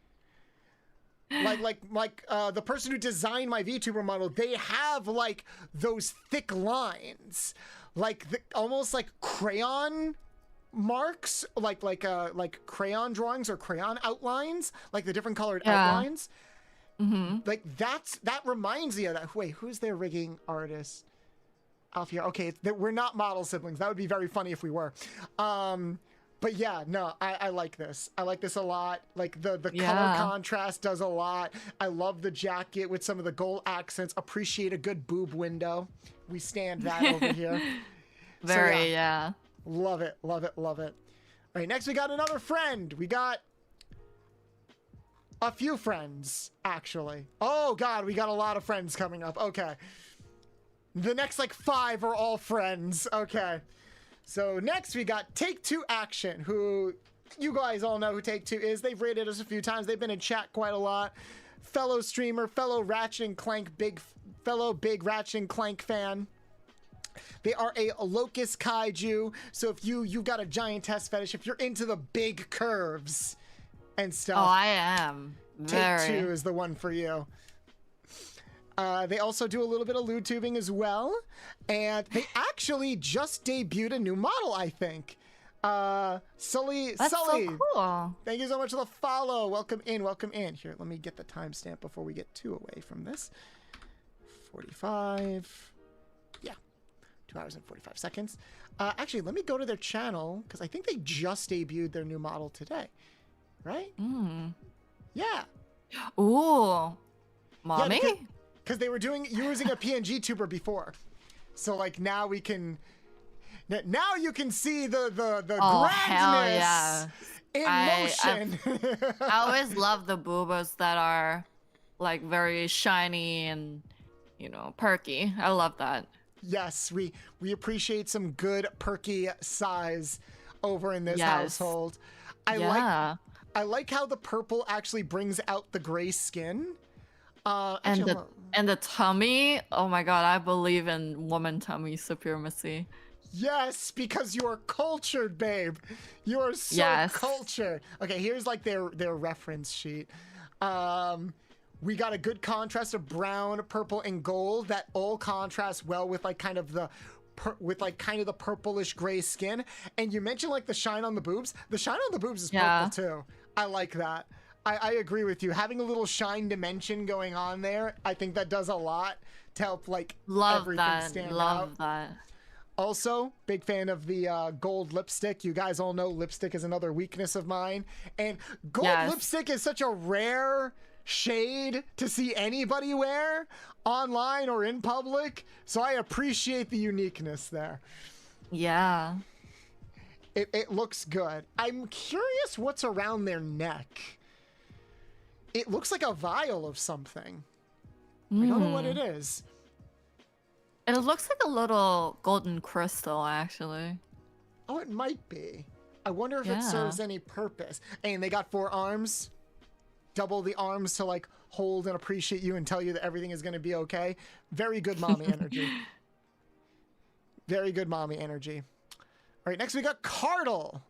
Like the person who designed my VTuber model, they have like those thick lines, like almost like crayon marks, like crayon drawings or crayon outlines, like the different colored outlines. Like that reminds me of that. Wait, who's their rigging artist? Alfia. Okay, we're not model siblings. That would be very funny if we were. But yeah, no, I like this. I like this a lot. Like the color contrast does a lot. I love the jacket with some of the gold accents. Appreciate a good boob window. We stand that over here. Very, so, yeah. Love it, love it, love it. All right, next we got another friend. We got a few friends, actually. Oh God, we got a lot of friends coming up. Okay. The next like 5 are all friends. Okay. So next we got Take Two Action, who you guys all know who Take Two is. They've rated us a few times. They've been in chat quite a lot. Fellow streamer, fellow Ratchet and Clank big Ratchet and Clank fan. They are a locust kaiju. So if you've got a giant test fetish, if you're into the big curves and stuff. Oh, I am. Take Two is the one for you. They also do a little bit of lewd tubing as well. And they actually just debuted a new model, I think. Sully. That's so cool. Thank you so much for the follow. Welcome in, welcome in. Here, let me get the timestamp before we get too away from this. 45. Yeah, 2 hours and 45 seconds. Actually, let me go to their channel, because I think they just debuted their new model today. Right? Yeah. Ooh. Mommy? Yeah, because they were using a PNG tuber before. So like now we can, now you can see the grandness in motion. I always love the boobas that are like very shiny and, you know, perky. I love that. Yes, we appreciate some good perky size over in this household. I like how the purple actually brings out the gray skin. And the tummy, oh my god, I believe in woman tummy supremacy. Yes, because you are cultured, babe. You are so cultured. Okay, here's like their reference sheet. We got a good contrast of brown, purple, and gold that all contrast well with like kind of the purplish gray skin. And you mentioned like the shine on the boobs. The shine on the boobs is purple too. I like that. I agree with you. Having a little shine dimension going on there, I think that does a lot to help like everything stand out. Love that. Also, big fan of the gold lipstick. You guys all know lipstick is another weakness of mine. And gold lipstick is such a rare shade to see anybody wear online or in public. So I appreciate the uniqueness there. Yeah. It looks good. I'm curious what's around their neck. It looks like a vial of something. I don't know what it is. It looks like a little golden crystal, actually. Oh, it might be. I wonder if Yeah. it serves any purpose. And they got 4 arms. Double the arms to like hold and appreciate you and tell you that everything is going to be okay. Very good mommy energy. Very good mommy energy. All right, next we got Cardle.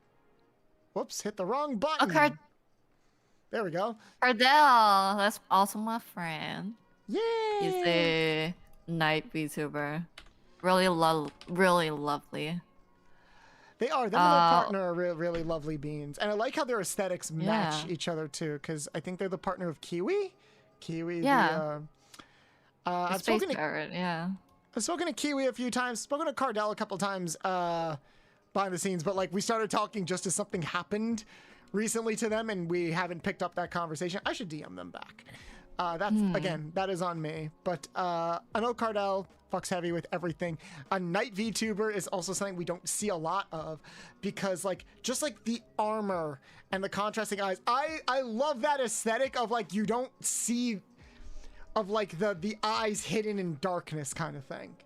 Whoops, hit the wrong button. There we go. Cardell, that's also my friend. Yay! He's a night VTuber. Really lovely. They are. Them and their partner are really lovely beans. And I like how their aesthetics match Yeah. each other too, because I think they're the partner of Kiwi. Kiwi, Yeah. the I've Space spoken to parrot, yeah. I've spoken to Kiwi a few times, spoken to Cardell a couple times behind the scenes, but like we started talking just as something happened recently to them and we haven't picked up that conversation. I should DM them back. That's again, that is on me. But I know Cardell fucks heavy with everything. A night VTuber is also something we don't see a lot of because like just like the armor and the contrasting eyes, I love that aesthetic of like you don't see of like the eyes hidden in darkness kind of thing.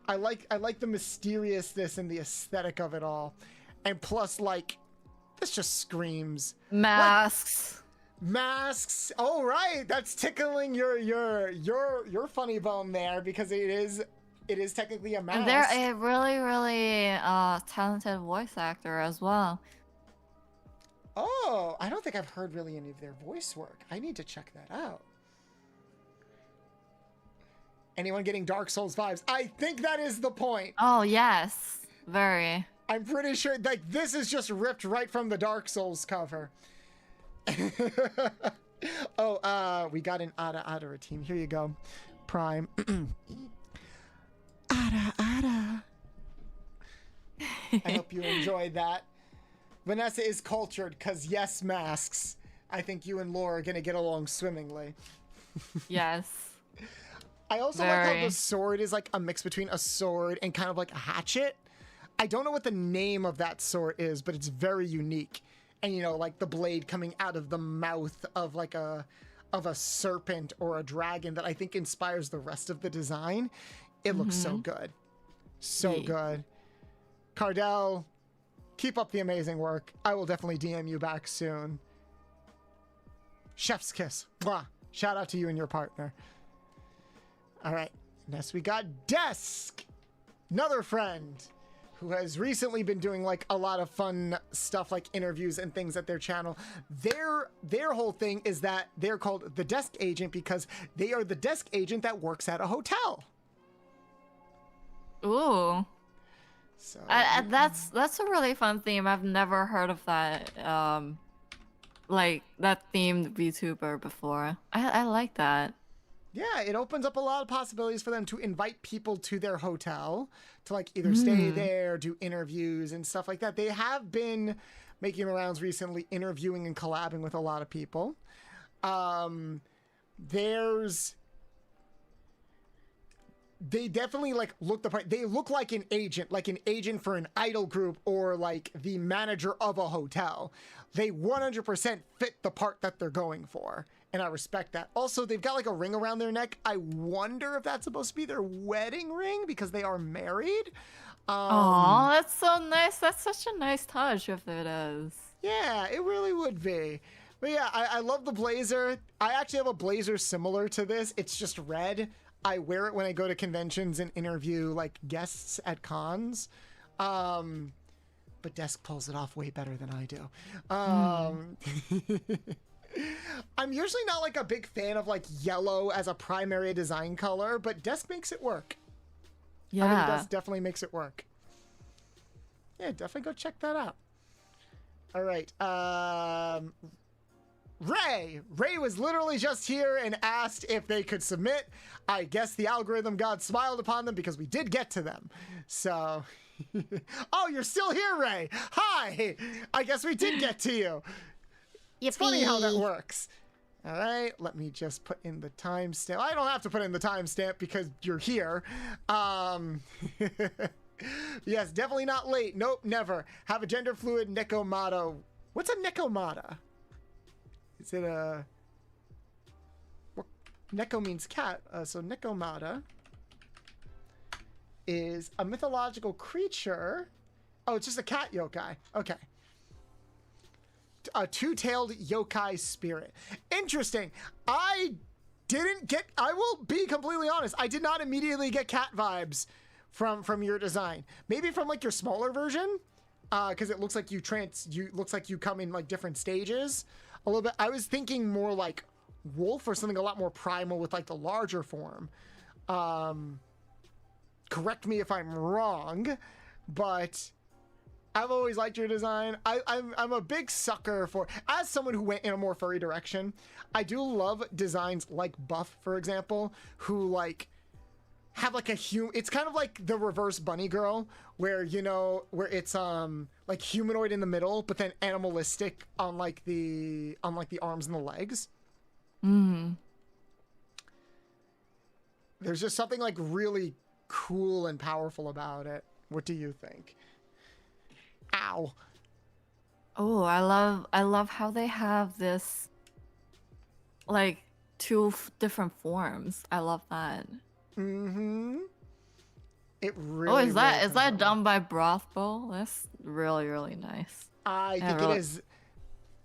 I like the mysteriousness and the aesthetic of it all. And plus like this just screams Masks. masks. Oh right, that's tickling your funny bone there because it is technically a mask. And they're a really talented voice actor as well. Oh, I don't think I've heard really any of their voice work. I need to check that out. Anyone getting Dark Souls vibes? I think that is the point. Oh yes, very. I'm pretty sure like this is just ripped right from the Dark Souls cover. Oh, we got an Ada team. Here you go. Prime. Ada. I hope you enjoyed that. Vanessa is cultured because yes, masks. I think you and Laura are gonna get along swimmingly. Yes. I also like how Very. the sword is like a mix between a sword and kind of like a hatchet. I don't know what the name of that sword is, but it's very unique. And you know, like the blade coming out of the mouth of like a serpent or a dragon that I think inspires the rest of the design. It looks so good. So Yeah. good. Cardell, keep up the amazing work. I will definitely DM you back soon. Chef's kiss. Mwah. Shout out to you and your partner. All right. Next we got Desk. Another friend who has recently been doing like a lot of fun stuff like interviews and things at their channel. Their whole thing is that they're called the desk agent because they are the desk agent that works at a hotel. Ooh. So That's a really fun theme. I've never heard of that. Like that themed VTuber before. I like that. yeah, it opens up a lot of possibilities for them to invite people to their hotel to like either stay there, do interviews and stuff like that. They have been making the rounds recently, interviewing and collabing with a lot of people. They definitely like look the part. They look like an agent for an idol group or like the manager of a hotel. They 100% fit the part that they're going for. And I respect that. Also, they've got like a ring around their neck. I wonder if that's supposed to be their wedding ring because they are married. Oh, that's so nice. That's such a nice touch if it is. Yeah, it really would be. But yeah, I love the blazer. I actually have a blazer similar to this. It's just red. I wear it when I go to conventions and interview like guests at cons. But Desk pulls it off way better than I do. I'm usually not like a big fan of like yellow as a primary design color, but Desk makes it work. I think Yeah. Desk definitely makes it work. Yeah, definitely go check that out. All right. Ray was literally just here and asked if they could submit. I guess the algorithm god smiled upon them because we did get to them. So, oh, you're still here, Ray. Hi. I guess we did get to you. It's funny how that works. All right, let me just put in the timestamp. I don't have to put in the timestamp because you're here. Yes, definitely not late. Nope, never. Have a gender fluid nekomata. What's a nekomata? Is it a... What? Neko means cat, so nekomata is a mythological creature. Oh, it's just a cat yokai. Okay. A two-tailed yokai spirit. Interesting. I will be completely honest, I did not immediately get cat vibes from your design. Maybe from like your smaller version, because it looks like you come in like different stages a little bit. I was thinking more like wolf or something a lot more primal with like the larger form. Correct me if I'm wrong, but I've always liked your design. I'm a big sucker for, as someone who went in a more furry direction, I do love designs like Buff, for example, who like have like it's kind of like the reverse bunny girl, where, you know, where it's like humanoid in the middle, but then animalistic on like the arms and the legs. There's just something like really cool and powerful about it. What do you think? Ow. Oh, I love how they have this like two different forms. I love that. It really. Oh, is that done by Brothbowl? That's really nice. I think it is.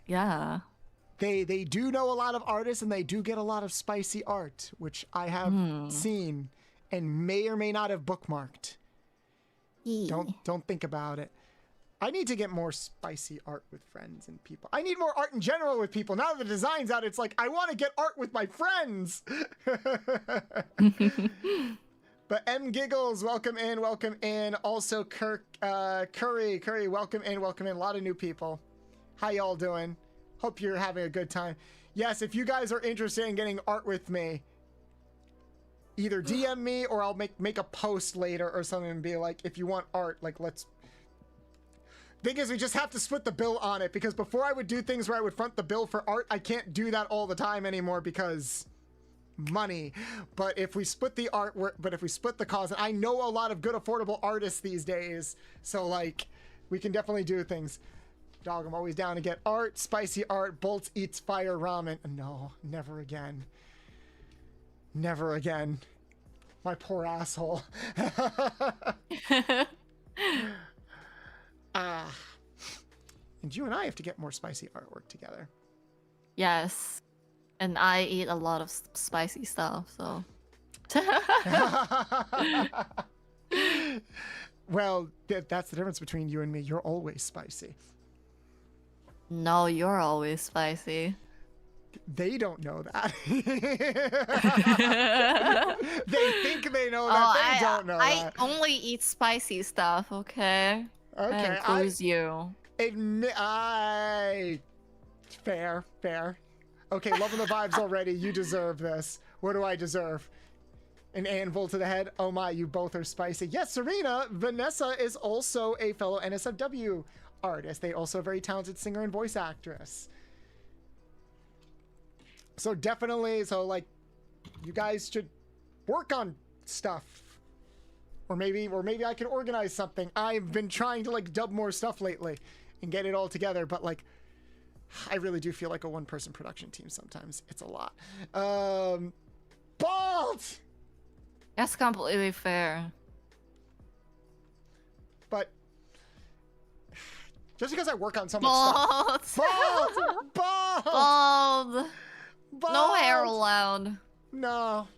Yeah. They do know a lot of artists, and they do get a lot of spicy art, which I have seen and may or may not have bookmarked. Don't think about it. I need to get more spicy art with friends and people. I need more art in general with people. Now that the design's out, it's like, I want to get art with my friends. But M Giggles, welcome in, welcome in. Also Curry, welcome in, welcome in. A lot of new people. How y'all doing? Hope you're having a good time. Yes, if you guys are interested in getting art with me, either DM me or I'll make a post later or something and be like, if you want art, like, let's... Thing is, we just have to split the bill on it, because before I would do things where I would front the bill for art, I can't do that all the time anymore because money. But if we split the art, but if we split the cost, and I know a lot of good affordable artists these days, so like we can definitely do things. Dog, I'm always down to get art, spicy art. Bolts eats fire ramen. No, never again. Never again. My poor asshole. And you and I have to get more spicy artwork together. Yes. And I eat a lot of spicy stuff, so. Well, that's the difference between you and me. You're always spicy. No, you're always spicy. They don't know that. They think they know that. They don't know that. I only eat spicy stuff, okay? Okay, that includes you. Fair. Okay, loving the vibes already. You deserve this. What do I deserve? An anvil to the head? Oh my, you both are spicy. Yes, Serena, Vanessa is also a fellow NSFW artist. They also a very talented singer and voice actress. So definitely, like, you guys should work on stuff. Or maybe I can organize something. I've been trying to like dub more stuff lately and get it all together, but like I really do feel like a one-person production team sometimes. It's a lot. Bald! That's completely fair. But just because I work on so much stuff. Bald! No hair allowed. No.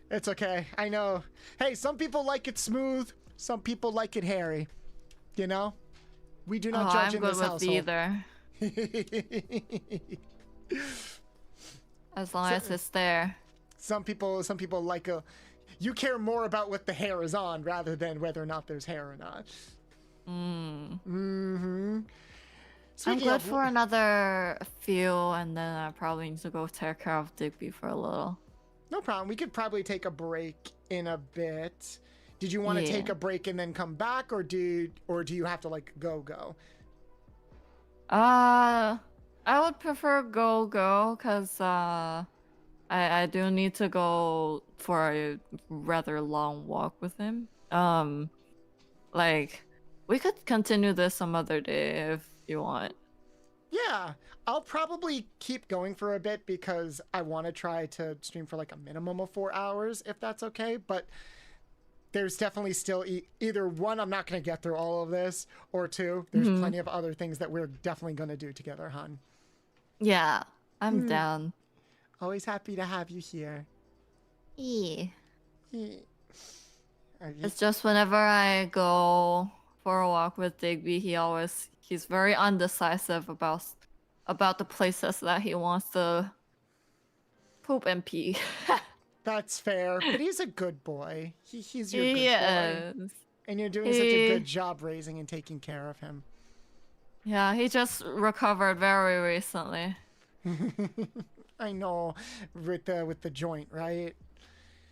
It's okay. I know. Hey, some people like it smooth. Some people like it hairy. You know? We do not judge in this household. I'm good with either. As long as it's there. Some people like a... You care more about what the hair is on rather than whether or not there's hair or not. I'm good for another few, and then I probably need to go take care of Digby for a little. No problem. We could probably take a break in a bit. Did you want to take a break and then come back, or do you have to like go? I would prefer go because I do need to go for a rather long walk with him. Like we could continue this some other day if you want. Yeah, I'll probably keep going for a bit because I want to try to stream for like a minimum of 4 hours, if that's okay. But there's definitely still either one, I'm not going to get through all of this, or two, there's plenty of other things that we're definitely going to do together, hon. Yeah, I'm down. Always happy to have you here. Yeah. Are you- It's just whenever I go for a walk with Digby, he's very undecisive about the places that he wants to poop and pee. That's fair, but he's a good boy. He's your good boy. Yes. And you're doing such a good job raising and taking care of him. Yeah, he just recovered very recently. I know, with the joint, right?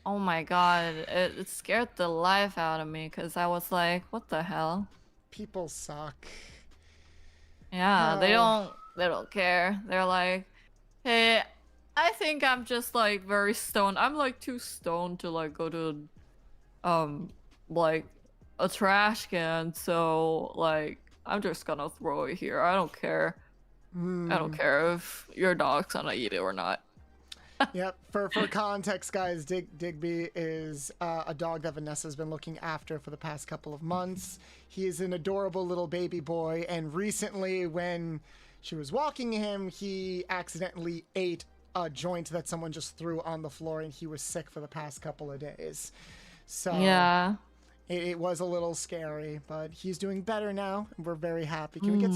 Oh my god, it scared the life out of me because I was like, what the hell? People suck. Yeah, Oh. they don't care. They're like, hey, I think I'm just like very stoned. I'm like too stoned to like go to like a trash can, so like I'm just gonna throw it here. I don't care. I don't care if your dog's gonna eat it or not. Yep. For context, guys, Digby is a dog that Vanessa's been looking after for the past couple of months. He is an adorable little baby boy, and recently, when she was walking him, he accidentally ate a joint that someone just threw on the floor, and he was sick for the past couple of days. So Yeah. it was a little scary, but he's doing better now, and we're very happy. Can we get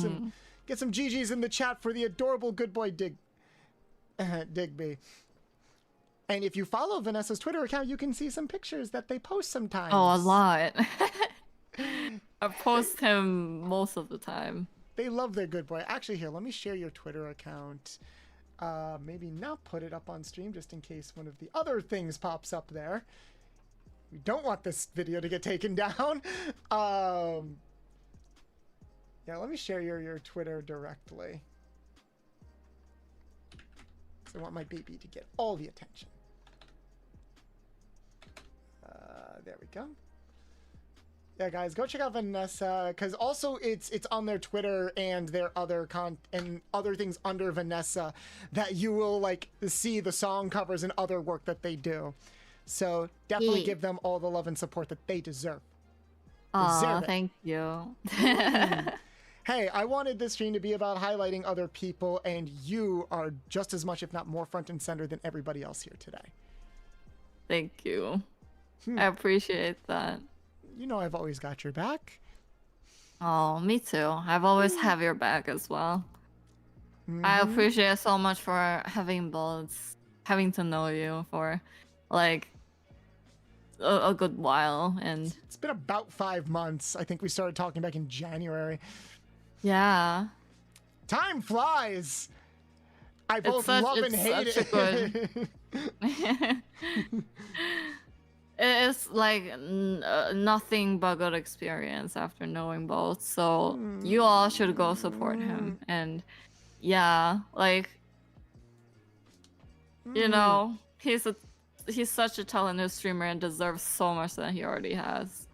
some GGs in the chat for the adorable good boy Digby? And if you follow Vanessa's Twitter account, you can see some pictures that they post sometimes. Oh, a lot. I post him most of the time. They love their good boy. Actually, here, let me share your Twitter account. Maybe not put it up on stream just in case one of the other things pops up there. We don't want this video to get taken down. Yeah, let me share your Twitter directly. So I want my baby to get all the attention. There we go. Yeah, guys, go check out Vanessa, because also it's on their Twitter and their other and other things under Vanessa that you will like see the song covers and other work that they do. So definitely give them all the love and support that they deserve. Oh, thank you. Hey, I wanted this stream to be about highlighting other people, and you are just as much, if not more, front and center than everybody else here today. Thank you. I appreciate that. You know I've always got your back. Oh, me too. I've always have your back as well. I appreciate so much for having to know you for like a good while, and It's been about 5 months. I think we started talking back in January. yeah. Time flies. I both such- love and it's hate such it. It's like nothing but good experience after knowing both. So you all should go support him. And yeah, like you know, he's such a talented streamer and deserves so much that he already has.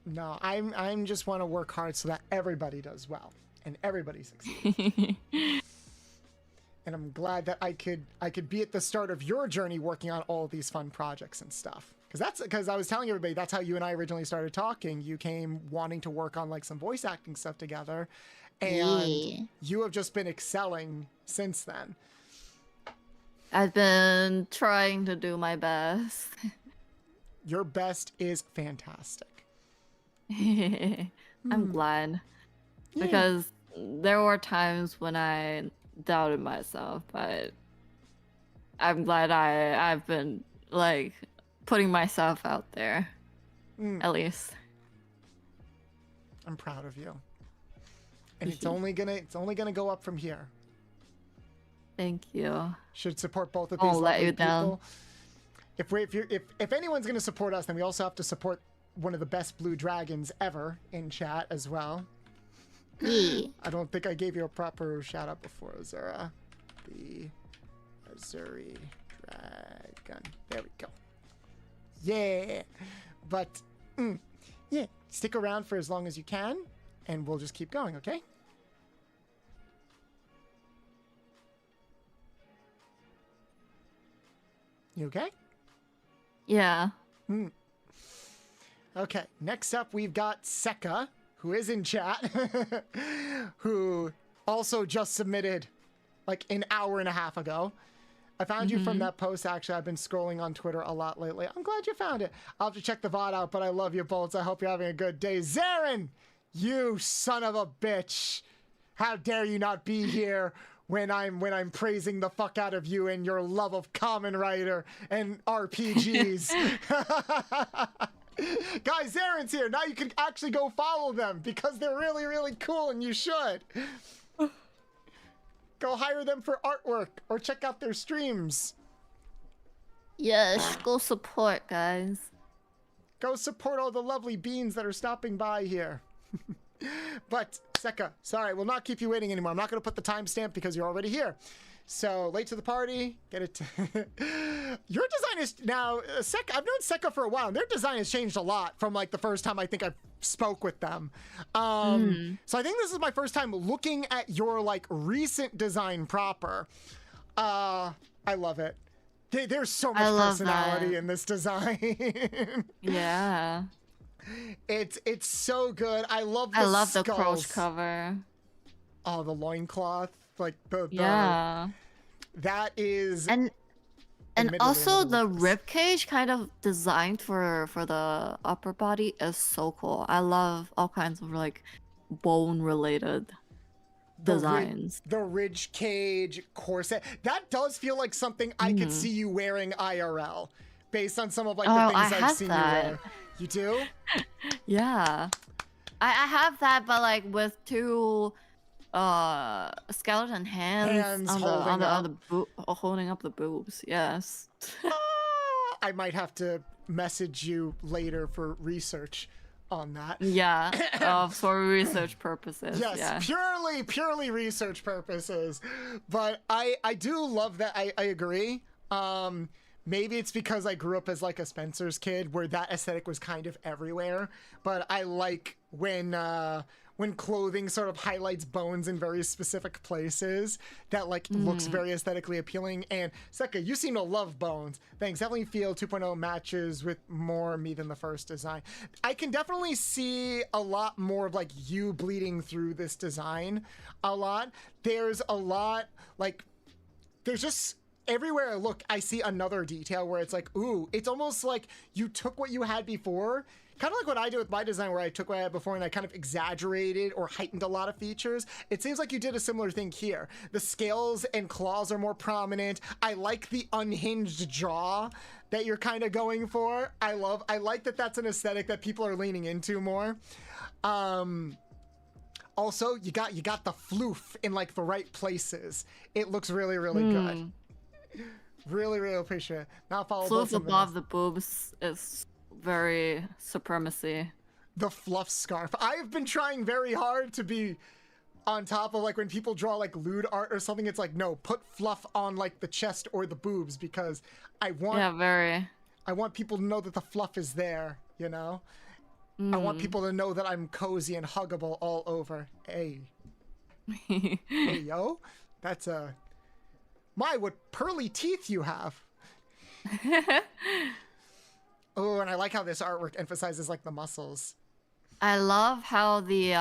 No, I'm just want to work hard so that everybody does well and everybody succeeds. And I'm glad that I could be at the start of your journey working on all these fun projects and stuff. Because I was telling everybody that's how you and I originally started talking. You came wanting to work on like some voice acting stuff together, and you have just been excelling since then. I've been trying to do my best. Your best is fantastic. I'm glad. Because there were times when I doubted myself, but I'm glad I've been like putting myself out there. At least. I'm proud of you. And it's only gonna go up from here. Thank you. Should support both of I'll these let lovely you down. people. If anyone's gonna support us, then we also have to support one of the best blue dragons ever in chat as well. Yeah. I don't think I gave you a proper shout out before, Azura. The Azuri Dragon. There we go. Yeah. But, yeah, stick around for as long as you can, and we'll just keep going, okay? You okay? Yeah. Okay, next up we've got Seka, who is in chat, who also just submitted like an hour and a half ago. I found you from that post, actually. I've been scrolling on Twitter a lot lately. I'm glad you found it. I'll have to check the VOD out, but I love you, Bolts. I hope you're having a good day. Zarin, you son of a bitch. How dare you not be here when I'm praising the fuck out of you and your love of Kamen Rider and RPGs. Guys, Zarin's here. Now you can actually go follow them because they're really, really cool and you should. Go hire them for artwork or check out their streams. Yes, go support, guys. Go support all the lovely beans that are stopping by here. But, Seka, sorry, we'll not keep you waiting anymore. I'm not going to put the timestamp because you're already here. So, late to the party, get it. Your design is now, Seka, I've known Seka for a while, and their design has changed a lot from like the first time I think I spoke with them. So I think this is my first time looking at your like recent design proper. I love it. There's so much personality in this design. Yeah. It's so good. I love the the skulls. crotch cover. Oh, the loincloth. Like the Yeah. that is And admittedly also a little the weakness. rib cage kind of designed for the upper body is so cool. I love all kinds of like bone related designs. The ridge cage corset. That does feel like something I could see you wearing IRL based on some of like the Oh, things I I've have seen that. you wear. You do? Yeah. I have that, but like with two skeleton hands, Hands holding up the boobs. Yes. I might have to message you later for research on that. Yeah. For research purposes. Yes, Yeah. purely research purposes. But I do love that. I agree. Maybe it's because I grew up as like a Spencer's kid where that aesthetic was kind of everywhere. But I like when clothing sort of highlights bones in very specific places that like looks very aesthetically appealing. And Seka, you seem to love bones. Thanks. Definitely feel 2.0 matches with more me than the first design. I can definitely see a lot more of like you bleeding through this design a lot. There's a lot like there's just everywhere I look, I see another detail where it's like, ooh, it's almost like you took what you had before, kind of like what I did with my design where I took what I had before and I kind of exaggerated or heightened a lot of features. It seems like you did a similar thing here. The scales and claws are more prominent. I like the unhinged jaw that you're kind of going for. I like that that's an aesthetic that people are leaning into more. Also, you got the floof in like the right places. It looks really, really good. Really, really appreciate it. Now follow Floof above the boobs is very supremacy. the fluff scarf. I've been trying very hard to be on top of like when people draw like lewd art or something. It's like, no, put fluff on like the chest or the boobs because I want people to know that the fluff is there, you know? I want people to know that I'm cozy and huggable all over. Hey. Hey, yo. That's my, what pearly teeth you have. Oh, and I like how this artwork emphasizes like the muscles. I love how the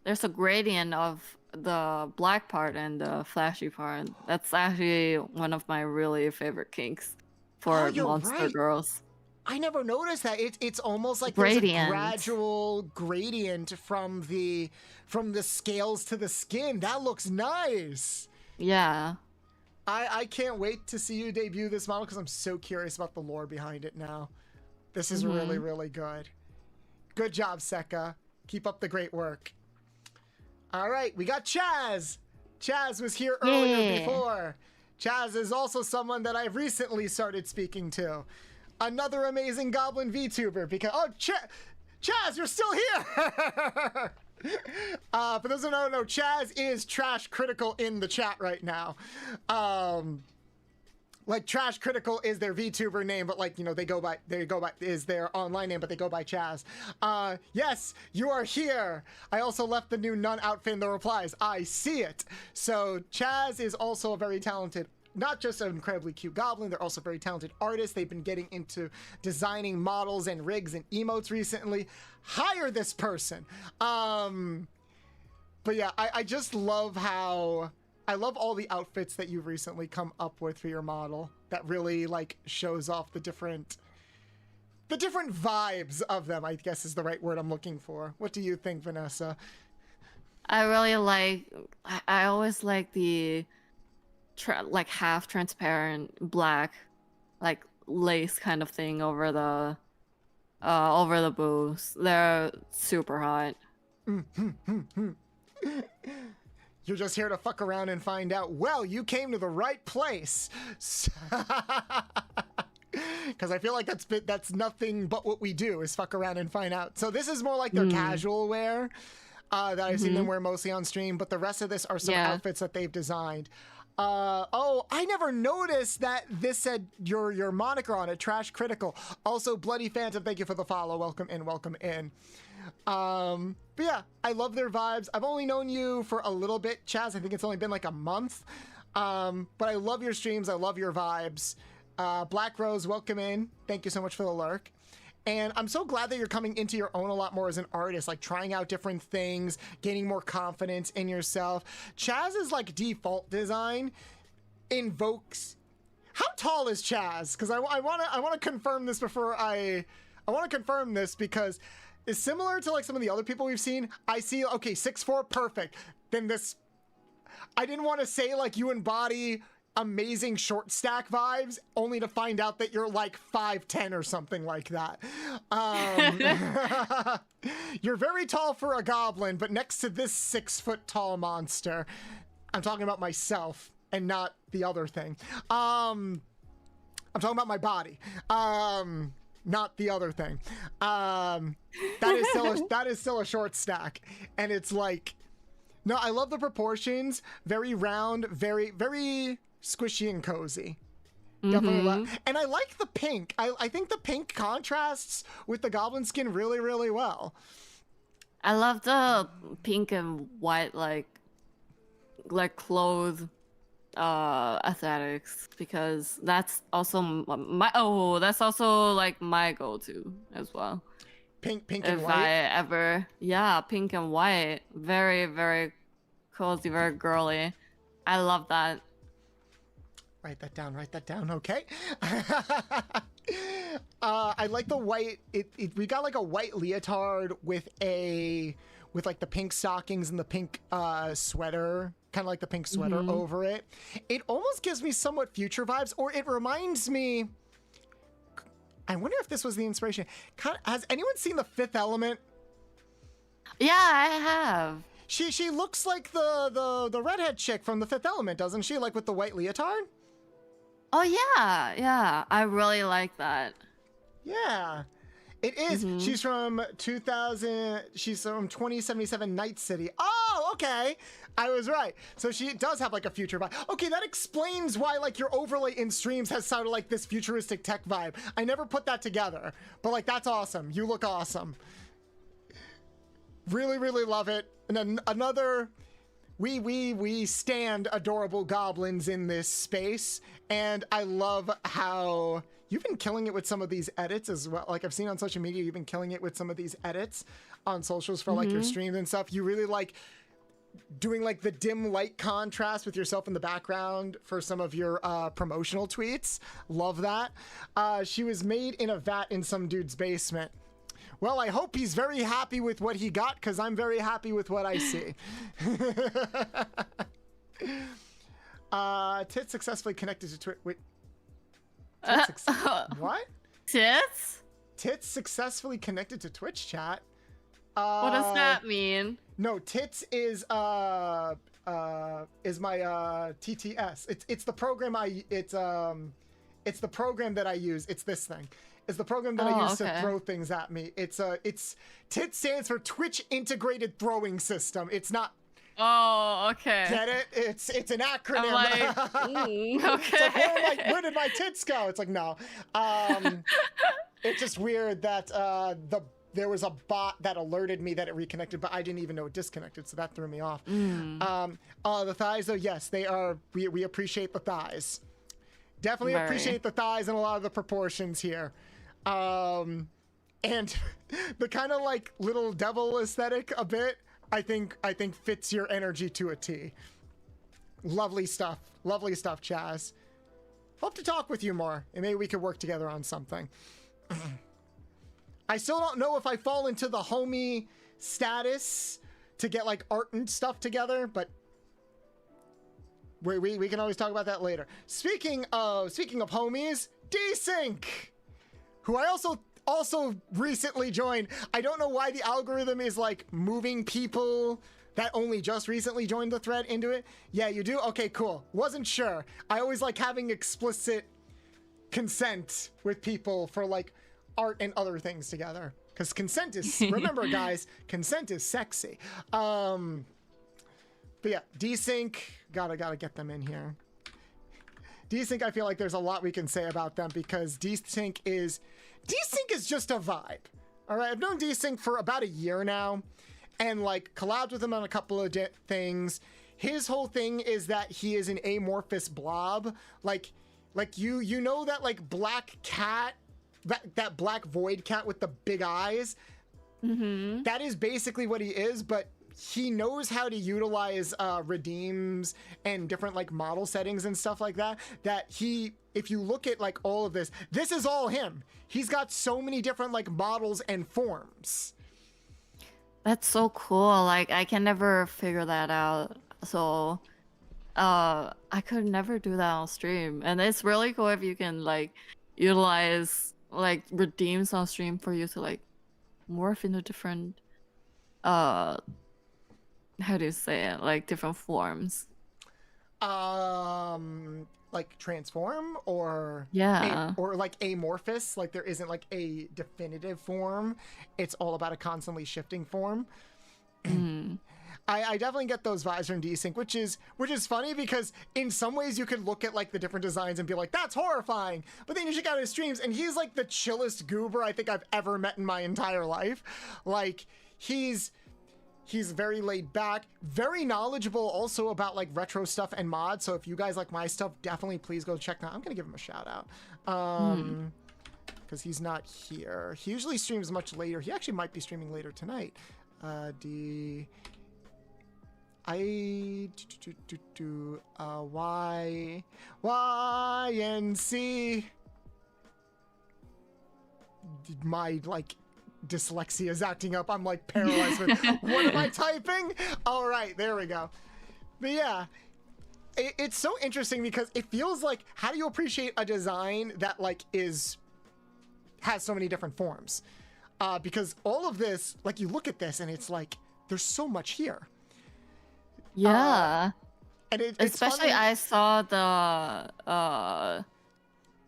there's a gradient of the black part and the flashy part. That's actually one of my really favorite kinks for you're monster right. girls. I never noticed that. It's almost like Gradient. there's a gradual gradient from the scales to the skin. That looks nice. Yeah. I can't wait to see you debut this model because I'm so curious about the lore behind it now. This is really, really good. Good job, Seka. Keep up the great work. All right, we got Chaz. Chaz was here earlier before. Chaz is also someone that I've recently started speaking to. Another amazing Goblin VTuber because, oh, Chaz, you're still here! For those who don't know, Chaz is trash critical in the chat right now. Like Trash Critical is their VTuber name, but like, you know, they go by is their online name, but they go by Chaz. Yes, you are here. I also left the new nun outfit in the replies. I see it. So Chaz is also a very talented, not just an incredibly cute goblin, they're also very talented artists. They've been getting into designing models and rigs and emotes recently. Hire this person. But yeah, I just love how I love all the outfits that you've recently come up with for your model that really like shows off the different vibes of them, I guess is the right word I'm looking for. What do you think, Vanessa? I really like, I always like the like half transparent black like lace kind of thing over the boobs. They're super hot. You're just here to fuck around and find out. Well, you came to the right place. Because I feel like that's nothing but what we do is fuck around and find out. So this is more like their casual wear that I've seen them wear mostly on stream. But the rest of this are some outfits that they've designed. Oh, I never noticed that this said your moniker on it, Trash Critical. Also, Bloody Phantom, thank you for the follow. Welcome in, welcome in. But yeah, I love their vibes. I've only known you for a little bit, Chaz. I think it's only been like a month. But I love your streams. I love your vibes. Black Rose, welcome in. Thank you so much for the lurk. And I'm so glad that you're coming into your own a lot more as an artist, like trying out different things, gaining more confidence in yourself. Chaz's like default design invokes. How tall is Chaz? Because I want to confirm this before I want to confirm this because it's similar to like some of the other people we've seen. I see, okay, 6'4", perfect. Then this, I didn't want to say like you embody amazing short stack vibes, only to find out that you're like 5'10" or something like that. You're very tall for a goblin, but next to this 6-foot tall monster, I'm talking about myself and not the other thing. I'm talking about my body. Not the other thing. That is still a short stack, and it's like, no, I love the proportions. Very round, very squishy and cozy. Definitely. And I like the pink. I think the pink contrasts with the goblin skin really, really well. I love the pink and white like clothes aesthetics, because that's also that's also like my go-to as well. Pink and if white. I ever, pink and white, very, very cozy, very girly. I love that. Write that down. Okay. I like the white. We got like a white leotard with like the pink stockings and the pink sweater, kind of like the pink sweater over it. It almost gives me somewhat Future vibes, or it reminds me. I wonder if this was the inspiration. Has anyone seen The Fifth Element? Yeah, I have. She looks like the redhead chick from The Fifth Element, doesn't she? Like with the white leotard. Oh yeah, I really like that. Yeah, it is. She's from 2000. She's from 2077 Night City. Oh, okay. I was right. So she does have like a future vibe. Okay, that explains why like your overlay in streams has sounded like this futuristic tech vibe. I never put that together, but like that's awesome. You look awesome. Really, really love it. And then another. We stand adorable goblins in this space, and I love how you've been killing it with some of these edits as well. Like I've seen on social media, you've been killing it with some of these edits on socials for like your streams and stuff. You really like doing like the dim light contrast with yourself in the background for some of your promotional tweets. Love that. She was made in a vat in some dude's basement. Well, I hope he's very happy with what he got, because I'm very happy with what I see. Tits successfully connected to Twitch. Wait. What? Tits? Tits successfully connected to Twitch chat. What does that mean? No, tits is my TTS. It's the program it's the program that I use. It's this thing. is the program that I use to okay. throw things at me. It's TIT stands for Twitch Integrated Throwing System. It's not. Oh, okay. Get it? It's an acronym. I'm like, It's like, okay. where did my tits go? It's like, no. It's just weird that there was a bot that alerted me that it reconnected, but I didn't even know it disconnected, so that threw me off. The thighs, though, yes, they are. We appreciate the thighs. Definitely Very. appreciate the thighs and a lot of the proportions here. And the kind of like little devil aesthetic a bit, I think fits your energy to a T. Lovely stuff, Chaz. Hope to talk with you more, and maybe we could work together on something. I still don't know if I fall into the homie status to get like art and stuff together, but we can always talk about that later. Speaking of homies, Desync, who I also recently joined. I don't know why the algorithm is like moving people that only just recently joined the thread into it. Yeah, you do? Okay, cool. Wasn't sure. I always like having explicit consent with people for like art and other things together, because consent is, remember guys, consent is sexy. But yeah, Desync, gotta get them in here. Desync, I feel like there's a lot we can say about them, because Desync is just a vibe. All right, I've known Desync for about a year now, and like collabed with him on a couple of things. His whole thing is that he is an amorphous blob, like you know that like black cat, that black void cat with the big eyes. That is basically what he is, but he knows how to utilize redeems and different like model settings and stuff like that, if you look at like all of this is all him. He's got so many different like models and forms. That's so cool. Like, I can never figure that out. So, I could never do that on stream. And it's really cool if you can like utilize like redeems on stream for you to like morph into different how do you say it, like different forms. Like transform, or Yeah. or like amorphous, like there isn't like a definitive form. It's all about a constantly shifting form. I definitely get those vibes from Desync, which is funny, because in some ways you could look at like the different designs and be like, that's horrifying, but then you check out his streams and he's like the chillest goober I think I've ever met in my entire life. Like he's very laid back, very knowledgeable also about like retro stuff and mods. So if you guys like my stuff, definitely please go check that. I'm gonna give him a shout out. Because he's not here. He usually streams much later. He actually might be streaming later tonight. YNC. My like dyslexia is acting up. I'm like paralyzed with what am I typing? All right, there we go. But yeah, it's so interesting, because it feels like, how do you appreciate a design that like has so many different forms? Because all of this, like you look at this and it's like there's so much here. Yeah. And it's especially funny, I saw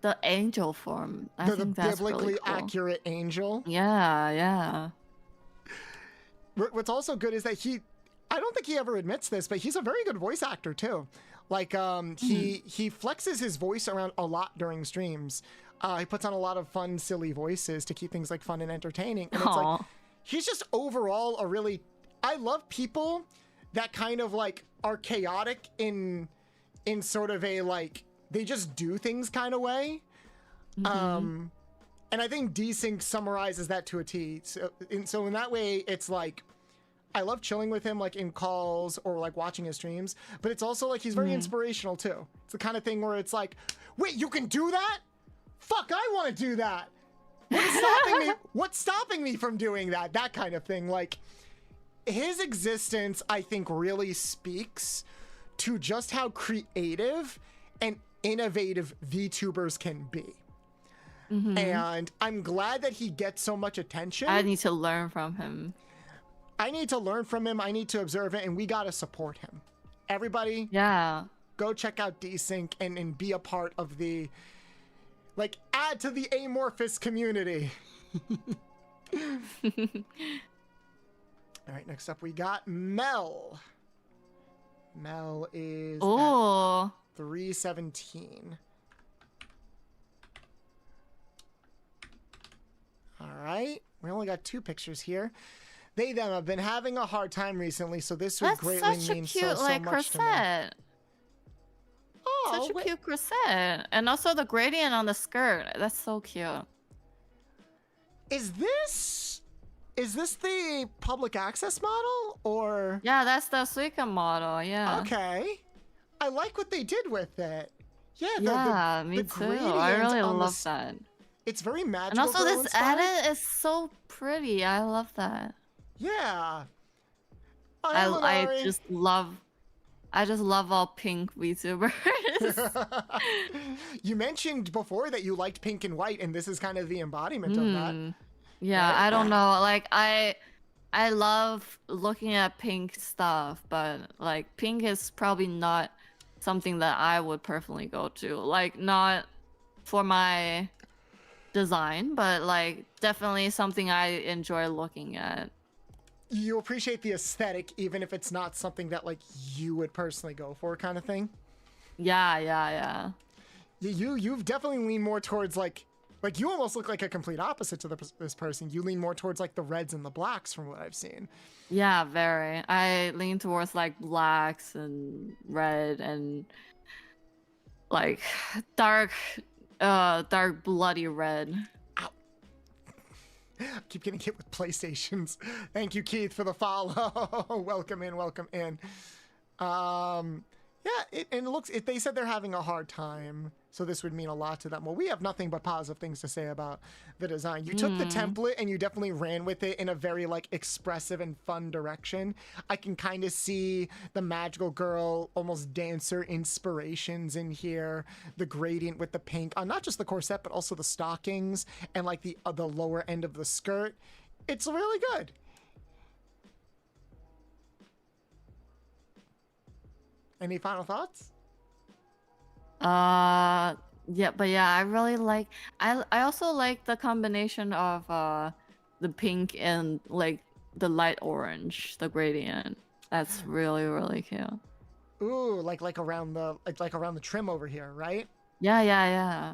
the angel form. I the think that's biblically really cool. accurate angel. Yeah. What's also good is that I don't think he ever admits this, but he's a very good voice actor too. Like he flexes his voice around a lot during streams. He puts on a lot of fun, silly voices to keep things like fun and entertaining. And it's like, he's just overall I love people that kind of like are chaotic in sort of a like, they just do things kind of way. And I think Desync summarizes that to a T. So in that way, it's like, I love chilling with him like in calls or like watching his streams, but it's also like he's very inspirational too. It's the kind of thing where it's like, wait, you can do that? Fuck, I want to do that. What's stopping me? What's stopping me from doing that? That kind of thing. Like, his existence, I think, really speaks to just how creative and innovative VTubers can be. And I'm glad that he gets so much attention. I need to learn from him. I need to learn from him. I need to observe it, and we gotta support him. Everybody, Yeah. go check out Desync and be a part of the Like, add to the amorphous community. All right, next up we got Mel. Mel is at 317. All right, we only got 2 pictures here. They them have been having a hard time recently, so this would greatly mean so much corset. to me. Oh, Such a cute corset, and also the gradient on the skirt. That's so cute. Is this the public access model or? Yeah, that's the Suica model. Yeah. Okay, I like what they did with it. Yeah, me too. I really love that. It's very magical. And also, this edit is so pretty. I love that. Yeah. I just love all pink VTubers. You mentioned before that you liked pink and white, and this is kind of the embodiment of that. Yeah, I don't know. Like I love looking at pink stuff, but like pink is probably not something that I would personally go to. Like not for my design, but like definitely something I enjoy looking at. You appreciate the aesthetic even if it's not something that like you would personally go for, kind of thing. Yeah. You've definitely leaned more towards like you almost look like a complete opposite to this person. You lean more towards like the reds and the blacks from what I've seen. Yeah, very. I lean towards like blacks and red and like dark bloody red. Keep getting hit with PlayStations. Thank you, Keith, for the follow. Welcome in. Yeah, and it looks. They said they're having a hard time, so this would mean a lot to them. Well, we have nothing but positive things to say about the design. You took the template and you definitely ran with it in a very like expressive and fun direction. I can kind of see the magical girl, almost dancer inspirations in here. The gradient with the pink on not just the corset but also the stockings and like the lower end of the skirt. It's really good. Any final thoughts? Yeah, but yeah, I really like. I also like the combination of the pink and like the light orange, the gradient. That's really cute. Ooh, like around the trim over here, right? Yeah.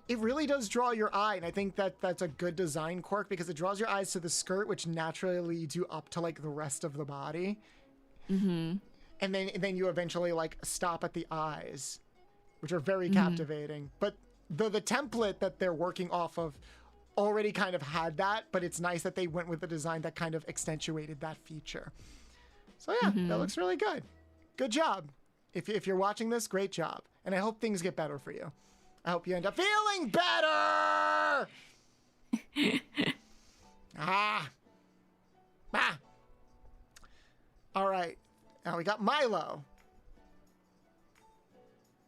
It really does draw your eye, and I think that's a good design quirk because it draws your eyes to the skirt, which naturally leads you up to like the rest of the body. Mm-hmm. And then you eventually like stop at the eyes, which are very captivating. But the template that they're working off of already kind of had that, but it's nice that they went with a design that kind of accentuated that feature. So yeah, that looks really good. Good job. If you're watching this, great job. And I hope things get better for you. I hope you end up feeling better. All right. Now we got Milo.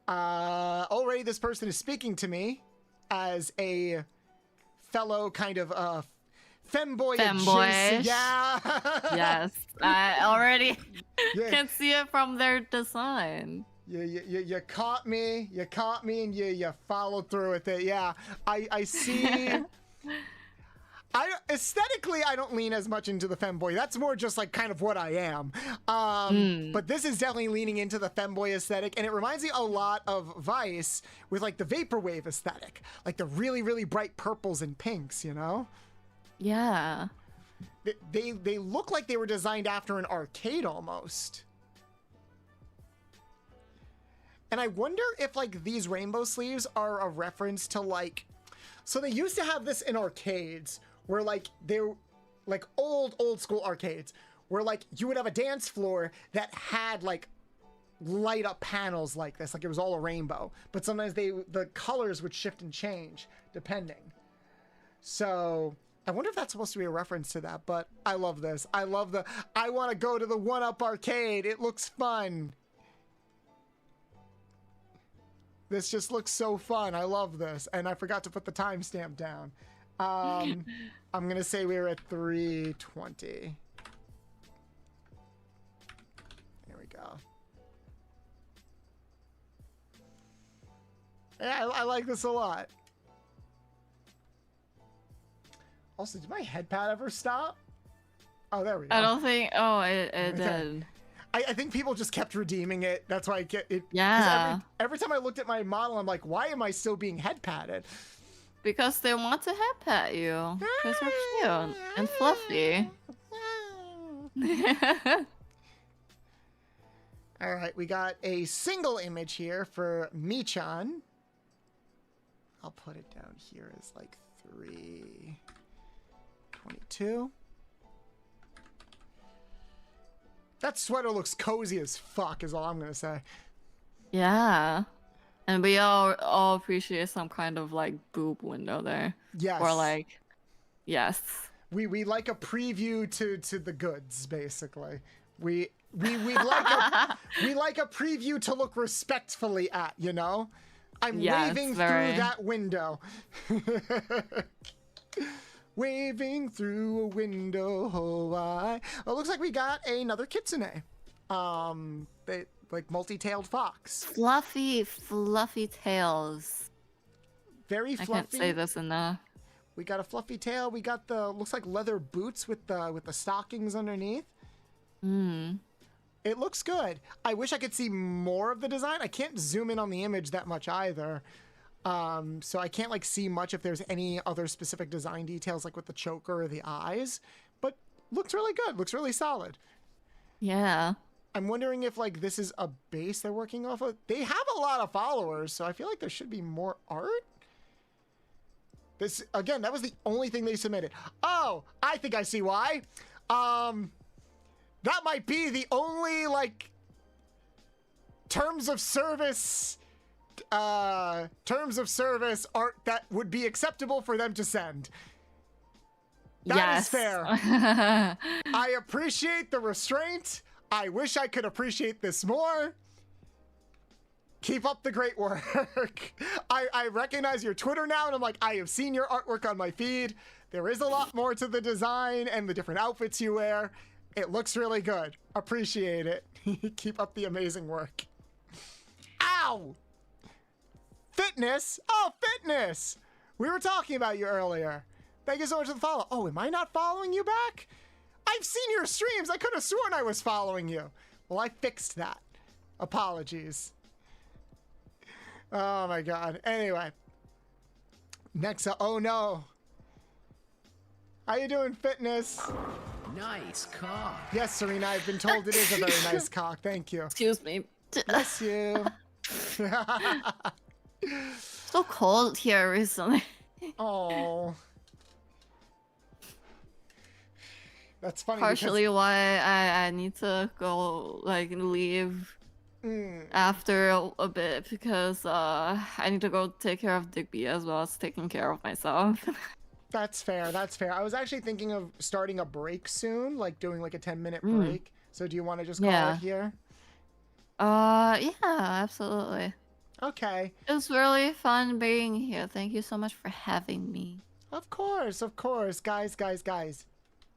Already this person is speaking to me as a fellow kind of femboy. Femboyish. Yeah. Yes. I already can see it from their design. You caught me. You caught me and you followed through with it. Yeah. I see. Aesthetically, I don't lean as much into the femboy. That's more just like kind of what I am. But this is definitely leaning into the femboy aesthetic, and it reminds me a lot of Vice with like the vaporwave aesthetic, like the really bright purples and pinks. You know? Yeah. They look like they were designed after an arcade almost. And I wonder if like these rainbow sleeves are a reference to like, so they used to have this in arcades. Where like they're like old school arcades where like you would have a dance floor that had like light up panels like this, like it was all a rainbow, but sometimes the colors would shift and change depending. So I wonder if that's supposed to be a reference to that, but I love this. I want to go to the 1UP arcade. It looks fun. This just looks so fun. I love this. And I forgot to put the timestamp down. I'm gonna say we were at 3:20. There we go. Yeah, I like this a lot. Also, did my head pad ever stop? Oh, there we go. I don't think. Oh, it did. I think people just kept redeeming it. That's why I get it. 'Cause Yeah. Every time I looked at my model, I'm like, why am I still being head padded? Because they want to head pat you. Because we're cute and fluffy. All right, we got a single image here for Michan. I'll put it down here as like 322. That sweater looks cozy as fuck, is all I'm gonna say. Yeah. And we all appreciate some kind of like boob window there. Yes. Or like, yes. We like a preview to the goods, basically. We like a preview to look respectfully at, you know? I'm waving through that window. Waving through a window. Oh, it looks like we got another kitsune. Like multi-tailed fox. Fluffy tails. Very fluffy. I can't say this enough. We got a fluffy tail. We got the looks like leather boots with the stockings underneath. It looks good. I wish I could see more of the design. I can't zoom in on the image that much either. So I can't like see much if there's any other specific design details like with the choker or the eyes, but looks really good. Looks really solid. Yeah. I'm wondering if like this is a base they're working off of. They have a lot of followers, so I feel like there should be more art. This again, that was the only thing they submitted. Oh, I think I see why. That might be the only like terms of service art that would be acceptable for them to send. That is fair. I appreciate the restraint. I wish I could appreciate this more. Keep up the great work. I recognize your Twitter now, and I'm like, I have seen your artwork on my feed. There is a lot more to the design and the different outfits you wear. It looks really good. Appreciate it. Keep up the amazing work. Ow! Fitness? Oh, Fitness! We were talking about you earlier. Thank you so much for the follow. Oh, am I not following you back? I've seen your streams. I could have sworn I was following you. Well, I fixed that. Apologies. Oh my god. Anyway. Next up. Oh no. How you doing, Fitness? Nice cock. Yes, Serena, I've been told it is a very nice cock. Thank you. Excuse me. Bless you. So cold here recently. Oh. That's funny. Partially why I need to go like leave after a bit because I need to go take care of Digby as well as taking care of myself. That's fair. That's fair. I was actually thinking of starting a break soon, like doing like a 10-minute break. So do you want to just call it here? Yeah, absolutely. Okay. It was really fun being here. Thank you so much for having me. Of course, of course. Guys.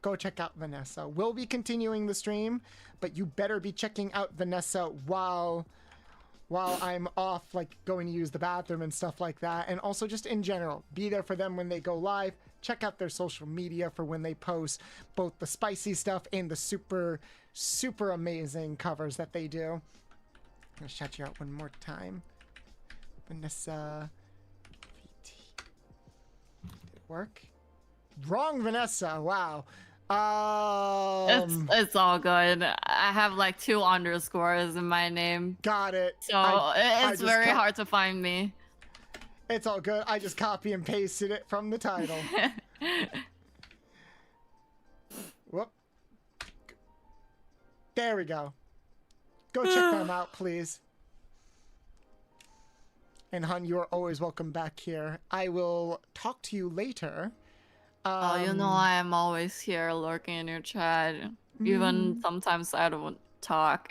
Go check out Vanessa. We'll be continuing the stream, but you better be checking out Vanessa while I'm off, like going to use the bathroom and stuff like that. And also just in general, be there for them when they go live. Check out their social media for when they post both the spicy stuff and the super, super amazing covers that they do. I'm gonna shout you out one more time. Vanessa VT. Did it work? Wrong Vanessa. Wow. It's all good. I have like 2 underscores in my name. Got it. So it's very hard to find me. It's all good. I just copy and pasted it from the title. Whoop. There we go. Go check them out, please. And hun, you are always welcome back here. I will talk to you later. Oh, you know I am always here lurking in your chat. Even sometimes I don't talk.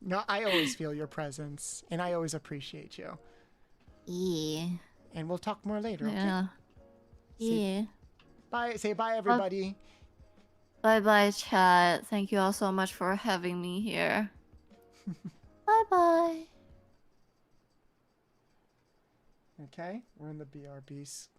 No, I always feel your presence, and I always appreciate you. Yeah. And we'll talk more later, okay? Yeah. Yeah. Bye. Say bye, everybody. Bye-bye, chat. Thank you all so much for having me here. Bye-bye. Okay, we're in the BRBs.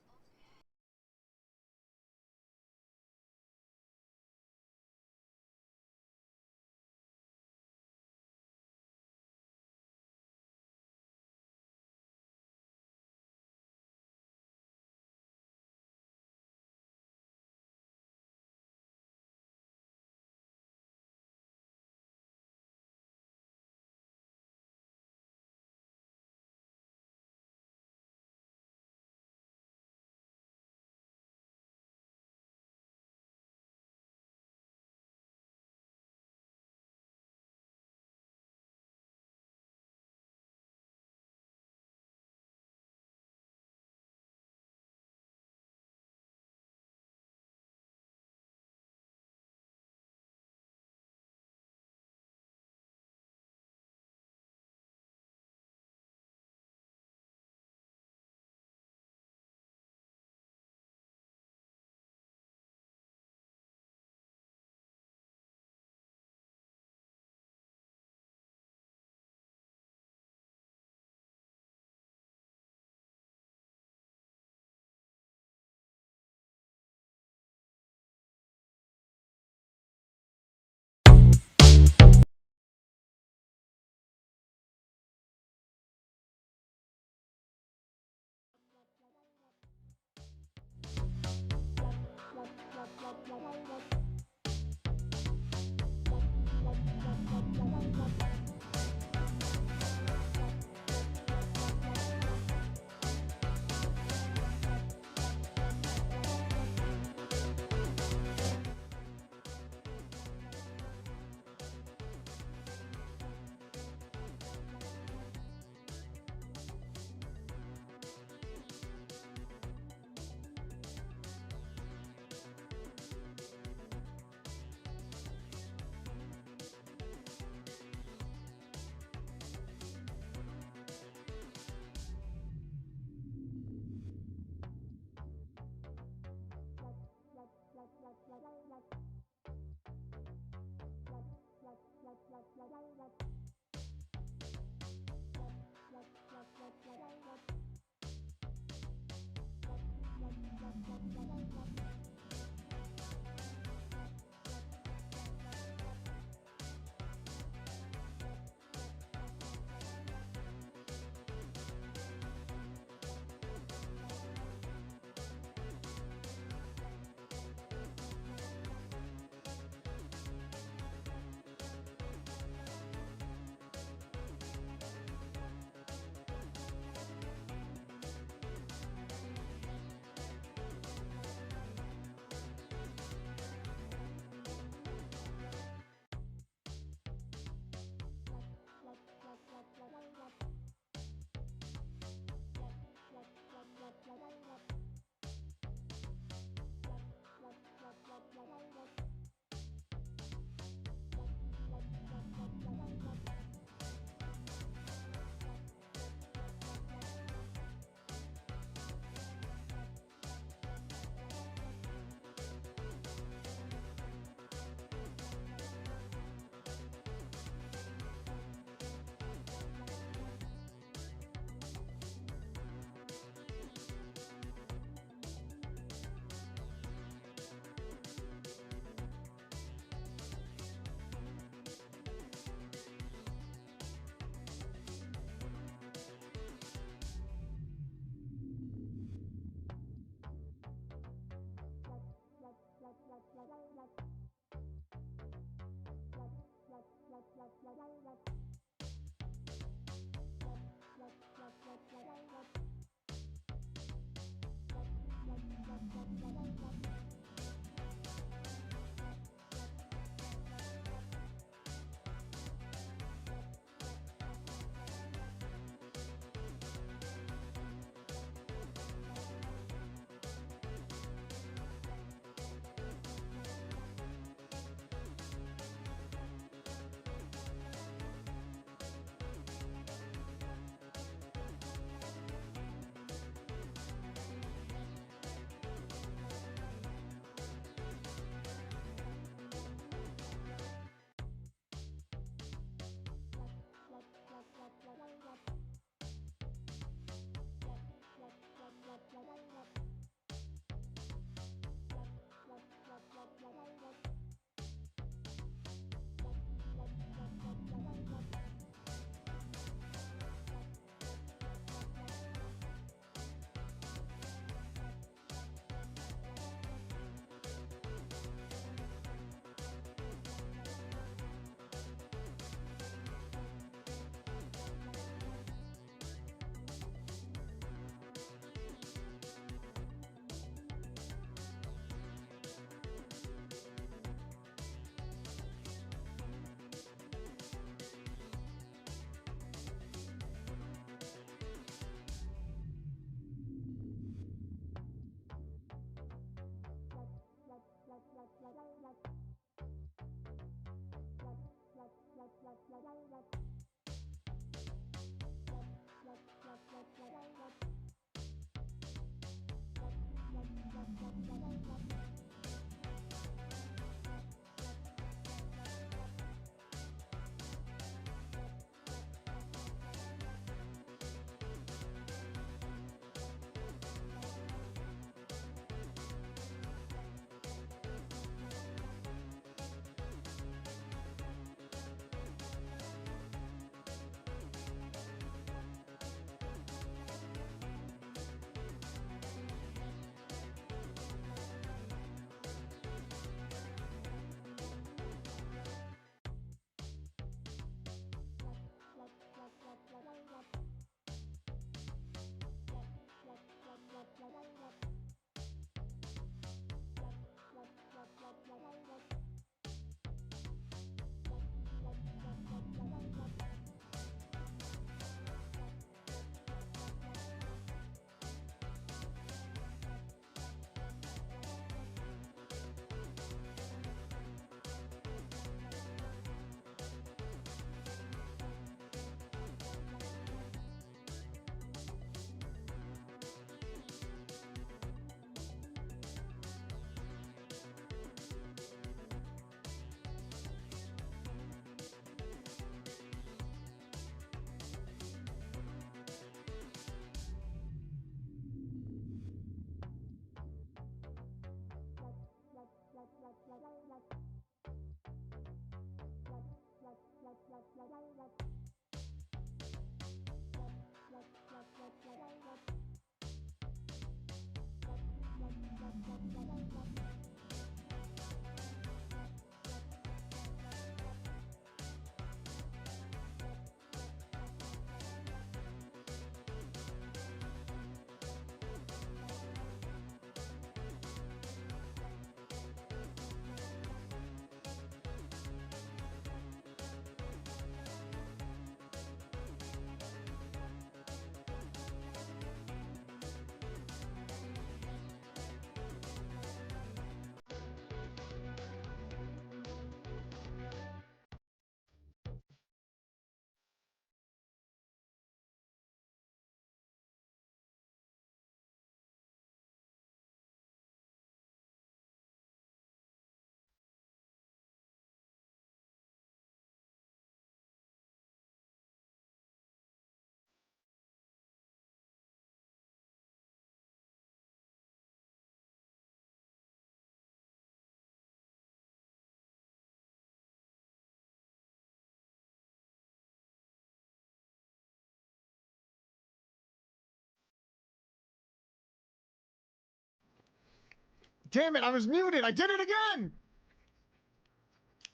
Damn it, I was muted. I did it again.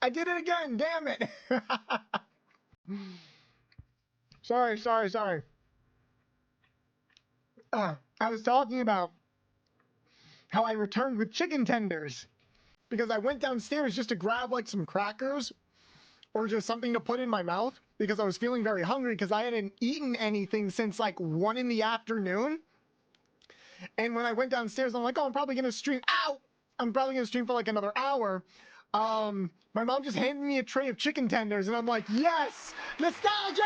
I did it again. Damn it. Sorry. I was talking about how I returned with chicken tenders because I went downstairs just to grab like some crackers or just something to put in my mouth because I was feeling very hungry because I hadn't eaten anything since like 1 in the afternoon. And when I went downstairs, I'm like, oh, I'm probably going to stream. Ow! I'm probably going to stream for like another hour. My mom just handed me a tray of chicken tenders, and I'm like, yes! Nostalgic!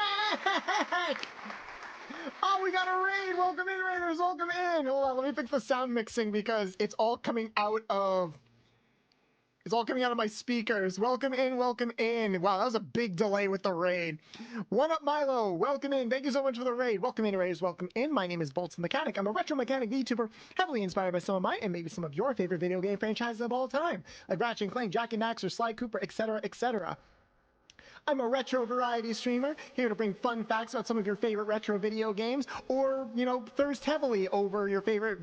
Oh, we got a raid! Welcome in, raiders! Welcome in! Hold on, let me fix the sound mixing because it's all coming out of... It's all coming out of my speakers. Welcome in, welcome in. Wow, that was a big delay with the raid. One up, Milo. Welcome in. Thank you so much for the raid. Welcome in, raiders. Welcome in. My name is Bolts the Mechanic. I'm a retro mechanic VTuber, heavily inspired by some of my and maybe some of your favorite video game franchises of all time, like Ratchet and Clank, Jack and Daxter, Sly Cooper, etc., etc. I'm a retro variety streamer, here to bring fun facts about some of your favorite retro video games, or, you know, thirst heavily over your favorite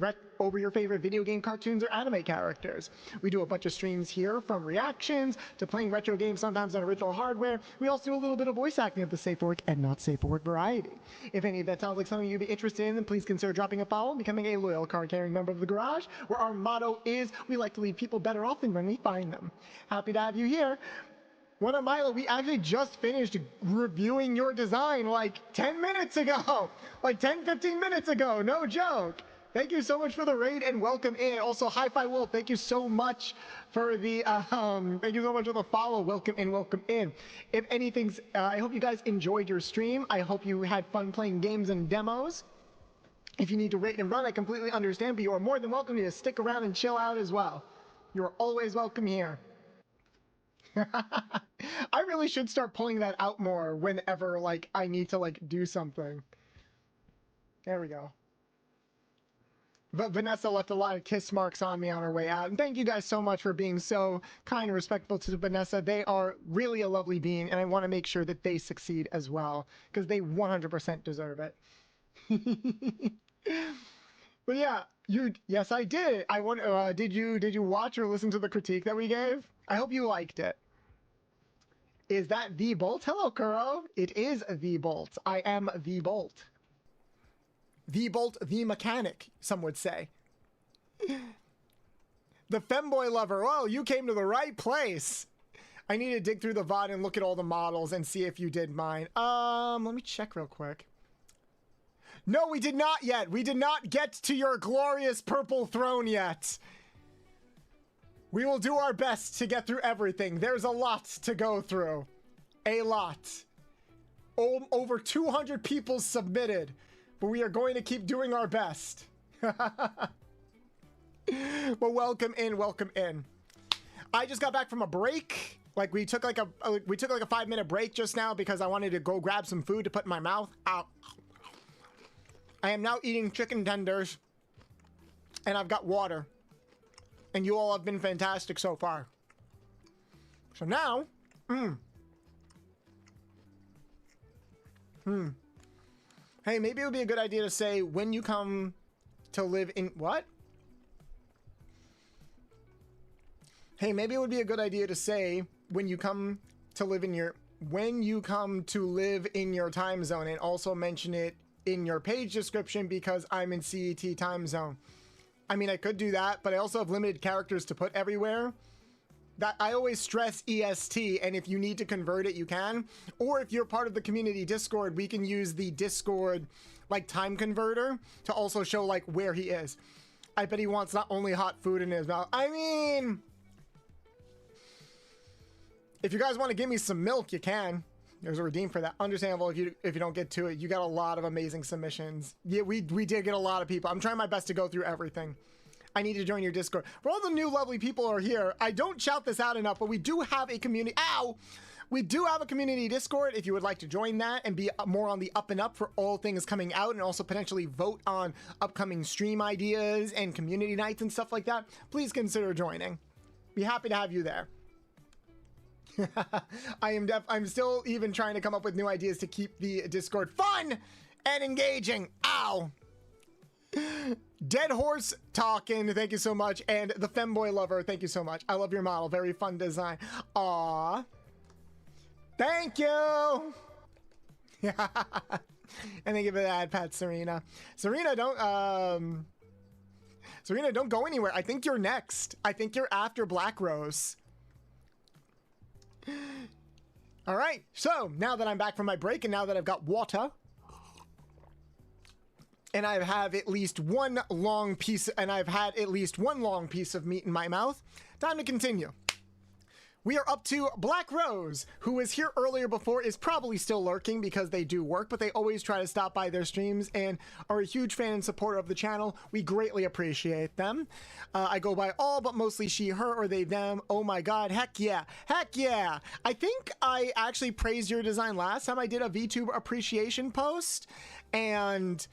video game cartoons or anime characters. We do a bunch of streams here, from reactions to playing retro games, sometimes on original hardware. We also do a little bit of voice acting of the safe for work and not safe for work variety. If any of that sounds like something you'd be interested in, then please consider dropping a follow and becoming a loyal card-carrying member of the Garage, where our motto is, we like to leave people better off than when we find them. Happy to have you here. One of Milo, we actually just finished reviewing your design like 10 minutes ago. Like 10, 15 minutes ago, no joke. Thank you so much for the raid and welcome in. Also, Hi-Fi Wolf, thank you so much for the follow. Welcome in, welcome in. If anything's, I hope you guys enjoyed your stream. I hope you had fun playing games and demos. If you need to rate and run, I completely understand, but you are more than welcome to stick around and chill out as well. You are always welcome here. I really should start pulling that out more whenever, like, I need to, like, do something. There we go. But Vanessa left a lot of kiss marks on me on her way out. And thank you guys so much for being so kind and respectful to Vanessa. They are really a lovely being, and I want to make sure that they succeed as well, because they 100% deserve it. But yeah, yes, I did. I want. Did you watch or listen to the critique that we gave? I hope you liked it. Is that the Bolt? Hello, Kuro. It is the Bolt. I am the Bolt. The Bolt, the mechanic, some would say. The femboy lover. Well, you came to the right place. I need to dig through the VOD and look at all the models and see if you did mine. Let me check real quick. No, we did not yet. We did not get to your glorious purple throne yet. We will do our best to get through everything. There's a lot to go through. A lot. Over 200 people submitted, but we are going to keep doing our best. But welcome in, welcome in. I just got back from a break. Like we took like a 5-minute break just now because I wanted to go grab some food to put in my mouth. Ow. I am now eating chicken tenders, and I've got water. And you all have been fantastic so far. So now, hey, maybe it would be a good idea to say when you come to live in what? Hey, maybe it would be a good idea to say when you come to live in your time zone, and also mention it in your page description because I'm in CET time zone. I mean, I could do that, but I also have limited characters to put everywhere. That I always stress EST, and if you need to convert it, you can. Or if you're part of the community Discord, we can use the Discord like time converter to also show like where he is. I bet he wants not only hot food in his mouth. I mean, if you guys want to give me some milk, you can. There's a redeem for that. Understandable if you don't get to it. You got a lot of amazing submissions. Yeah, we did get a lot of people. I'm trying my best to go through everything. I need to join your Discord. For all the new lovely people are here, I don't shout this out enough, but we do have a community. Ow! We do have a community Discord if you would like to join that and be more on the up and up for all things coming out, and also potentially vote on upcoming stream ideas and community nights and stuff like that. Please consider joining. Be happy to have you there. I'm still even trying to come up with new ideas to keep the Discord fun and engaging. Ow! Dead Horse Talking, thank you so much. And the Femboy Lover, thank you so much. I love your model. Very fun design. Aw. Thank you. And thank you for that, Pat Serena. Serena, don't go anywhere. I think you're next. I think you're after Black Rose. All right. So now that I'm back from my break and now that I've got water and I have at least one long piece of meat in my mouth, time to continue. We are up to Black Rose, who was here earlier before, is probably still lurking because they do work, but they always try to stop by their streams and are a huge fan and supporter of the channel. We greatly appreciate them. I go by all, but mostly she, her, or they, them. Oh my God, heck yeah. Heck yeah. I think I actually praised your design last time I did a VTuber appreciation post, and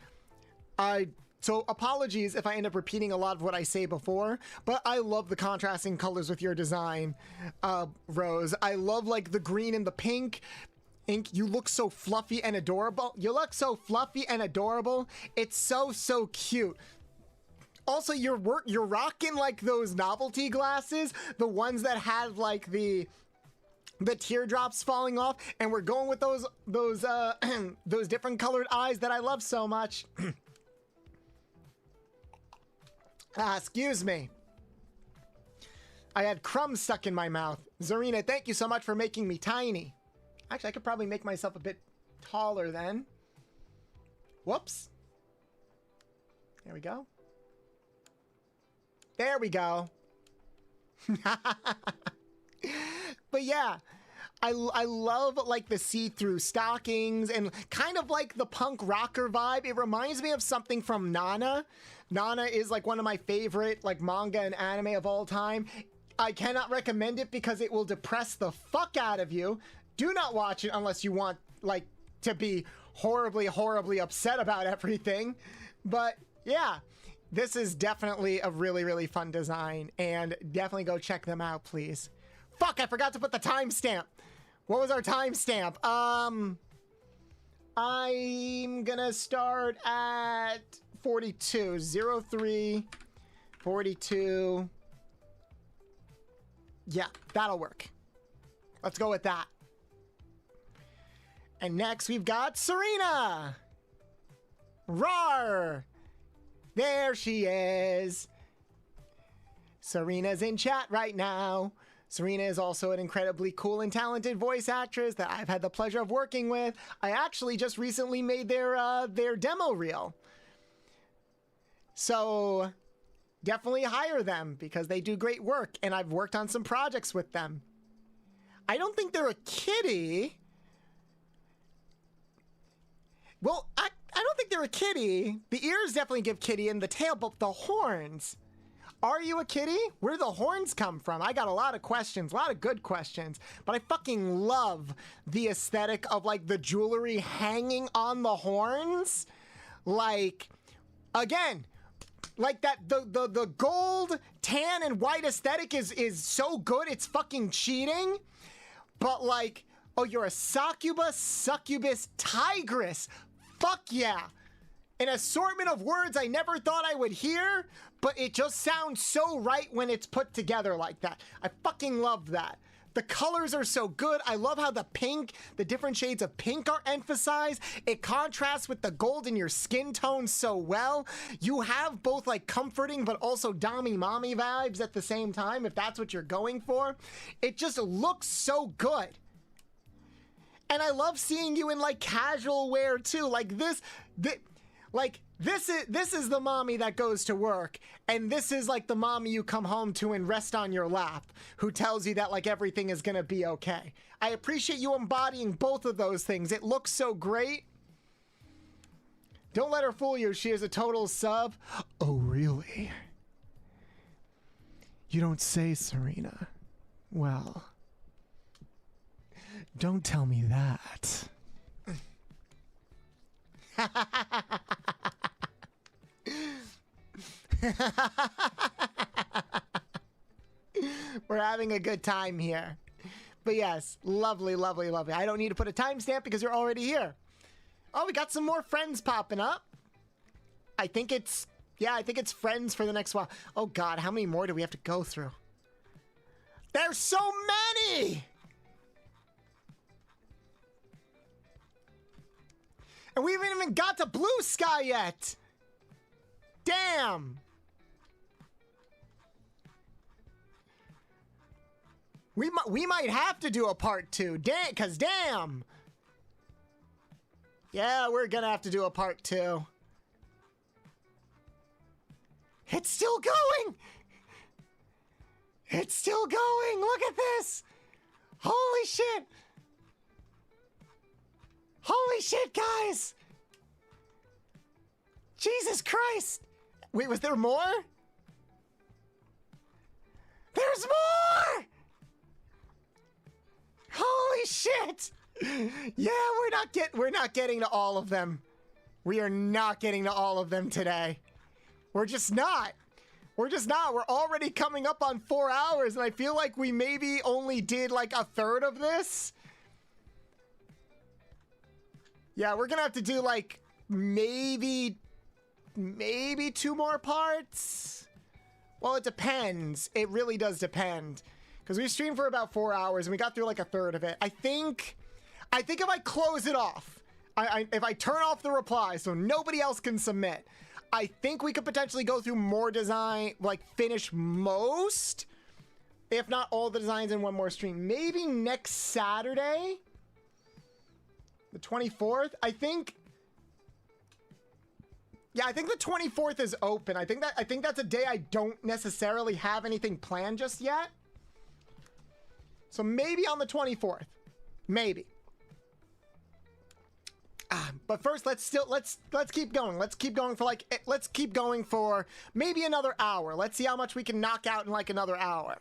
so apologies if I end up repeating a lot of what I say before, but I love the contrasting colors with your design, Rose. I love like the green and the pink. Ink, you look so fluffy and adorable. You look so fluffy and adorable. It's so cute. Also, you're rocking like those novelty glasses, the ones that have like the teardrops falling off, and we're going with those those different colored eyes that I love so much. Excuse me. I had crumbs stuck in my mouth. Zarina, thank you so much for making me tiny. Actually, I could probably make myself a bit taller then. Whoops. There we go. There we go. But yeah, I love like the see-through stockings and kind of like the punk rocker vibe. It reminds me of something from Nana. Nana is like one of my favorite like manga and anime of all time. I cannot recommend it because it will depress the fuck out of you. Do not watch it unless you want like to be horribly upset about everything. But yeah, this is definitely a really fun design, and definitely go check them out, please. Fuck, I forgot to put the timestamp. What was our timestamp? I'm gonna start at 42. 03 42. Yeah, that'll work. Let's go with that. And next we've got Serena. Rawr. There she is. Serena's in chat right now. Serena is also an incredibly cool and talented voice actress that I've had the pleasure of working with. I actually just recently made their demo reel. So definitely hire them because they do great work, and I've worked on some projects with them. I don't think they're a kitty. Well, I don't think they're a kitty. The ears definitely give kitty, and the tail, but the horns. Are you a kitty? Where do the horns come from? I got a lot of questions, a lot of good questions, but I fucking love the aesthetic of like the jewelry hanging on the horns. Like, again, like that, the gold, tan, and white aesthetic is so good, it's fucking cheating. But like, oh, you're a succubus, tigress. Fuck yeah. An assortment of words I never thought I would hear, but it just sounds so right when it's put together like that. I fucking love that. The colors are so good. I love how the pink, the different shades of pink are emphasized. It contrasts with the gold in your skin tone so well. You have both like comforting but also dommy mommy vibes at the same time, if that's what you're going for. It just looks so good. And I love seeing you in like casual wear too. Like this is the mommy that goes to work, and this is like the mommy you come home to and rest on your lap, who tells you that like everything is gonna be okay. I appreciate you embodying both of those things. It looks so great. Don't let her fool you. She is a total sub. Oh, really? You don't say, Serena. Well, don't tell me that. We're having a good time here. But yes, lovely. I don't need to put a timestamp because you're already here. Oh, we got some more friends popping up. I think it's, yeah, I think it's friends for the next while. Oh God, how many more do we have to go through? There's so many! And we haven't even got to Blue Sky yet! Damn! We might have to do a part 2. Damn, cause damn! Yeah, we're gonna have to do a part 2. It's still going! It's still going! Look at this! Holy shit! Holy shit, guys! Jesus Christ! Wait, was there more? There's more! Holy shit! Yeah, we're not getting to all of them. We are not getting to all of them today. We're just not. We're just not. We're already coming up on 4 hours, and I feel like we maybe only did like a third of this. Yeah, we're gonna have to do like maybe 2 more parts. Well, it depends. It really does depend. Because we streamed for about 4 hours and we got through like a third of it. I think if I close it off, if I turn off the reply so nobody else can submit, I think we could potentially go through more design, like finish most, if not all the designs in one more stream. Maybe next Saturday, the 24th, I think. Yeah, I think the 24th is open. I think that's a day I don't necessarily have anything planned just yet. So maybe on the 24th, maybe. But first, let's keep going. Let's keep going for maybe another hour. Let's see how much we can knock out in like another hour.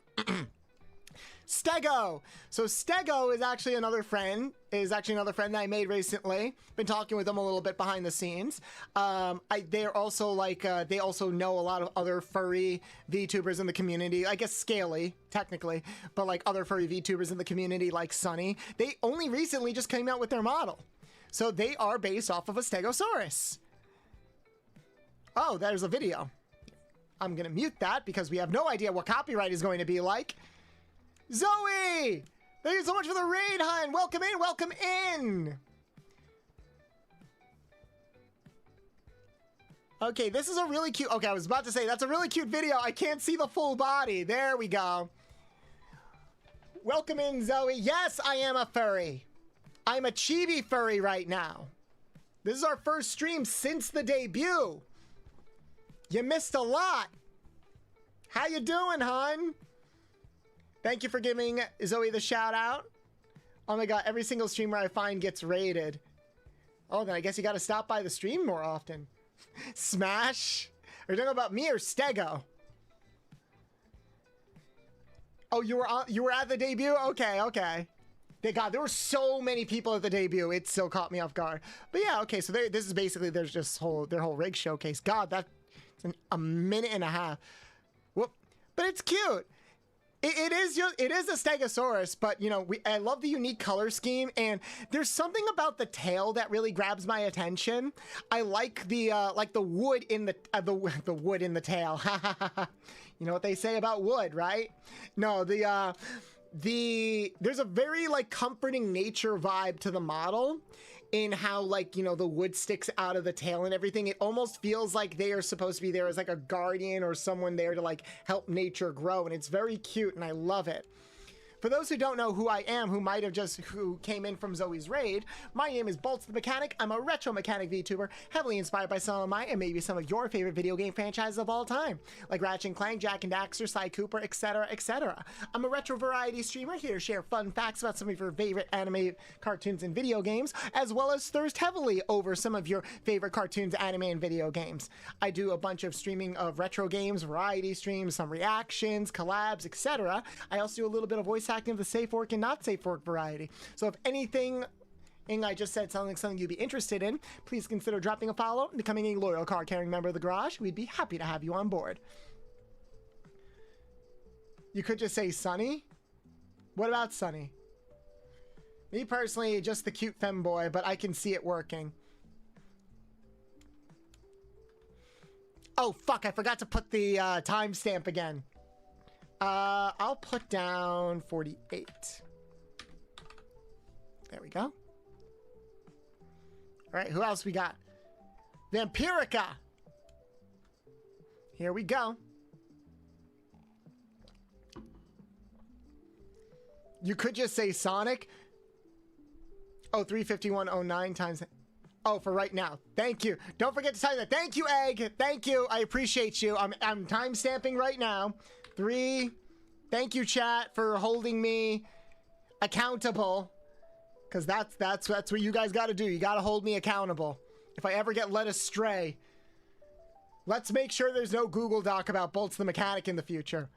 Stego. So Stego is actually another friend. That I made recently. Been talking with them a little bit behind the scenes. They're also like they also know a lot of other furry VTubers in the community. I guess Scaly technically, but like other furry VTubers in the community like Sunny. They only recently just came out with their model, so they are based off of a Stegosaurus. Oh, there's a video. I'm gonna mute that because we have no idea what copyright is going to be like. Zoe! Thank you so much for the raid, hun! Welcome in, welcome in! Okay, this is a really cute... Okay, I was about to say, that's a really cute video. I can't see the full body. There we go. Welcome in, Zoe. Yes, I am a furry. I'm a chibi furry right now. This is our first stream since the debut. You missed a lot. How you doing, hun? Thank you for giving Zoe the shout out. Oh my god, every single streamer I find gets raided. Oh, then I guess you gotta stop by the stream more often. Smash? Are you talking about me or Stego? Oh, you were at the debut? Okay, okay. God, there were so many people at the debut. It still caught me off guard. But yeah, okay, so this is basically their whole rig showcase. God, that's a minute and a half. Whoop. But it's cute. It is a Stegosaurus, but you know, I love the unique color scheme, and there's something about the tail that really grabs my attention. I like the wood in the wood in the tail. You know what they say about wood, right? No, there's a very like comforting nature vibe to the model in how, like, you know, the wood sticks out of the tail and everything. It almost feels like they are supposed to be there as like a guardian or someone there to like help nature grow, and it's very cute and I love it. For those who don't know who I am, who came in from Zoe's raid, my name is Bolts the Mechanic. I'm a retro mechanic VTuber, heavily inspired by some of my and maybe some of your favorite video game franchises of all time, like Ratchet & Clank, Jak and Daxter, Sly Cooper, etc., etc. I'm a retro variety streamer here to share fun facts about some of your favorite anime, cartoons, and video games, as well as thirst heavily over some of your favorite cartoons, anime, and video games. I do a bunch of streaming of retro games, variety streams, some reactions, collabs, etc. I also do a little bit of voice acting of the safe work and not safe work variety. So if anything I just said sounds like something you'd be interested in, please consider dropping a follow and becoming a loyal card-carrying member of the garage. We'd be happy to have you on board. You could just say Sunny. What about Sunny? Me personally, just the cute femboy, but I can see it working. Oh, fuck, I forgot to put the timestamp again. I'll put down 48. There we go. All right, who else we got? Vampirica. Here we go. You could just say Sonic. Oh, 35109 times. Oh, for right now. Thank you. Don't forget to type that. Thank you, Egg. Thank you. I appreciate you. I'm time stamping right now. 3. Thank you, chat, for holding me accountable. Because that's what you guys got to do. You got to hold me accountable. If I ever get led astray, let's make sure there's no Google Doc about Bolts the Mechanic in the future.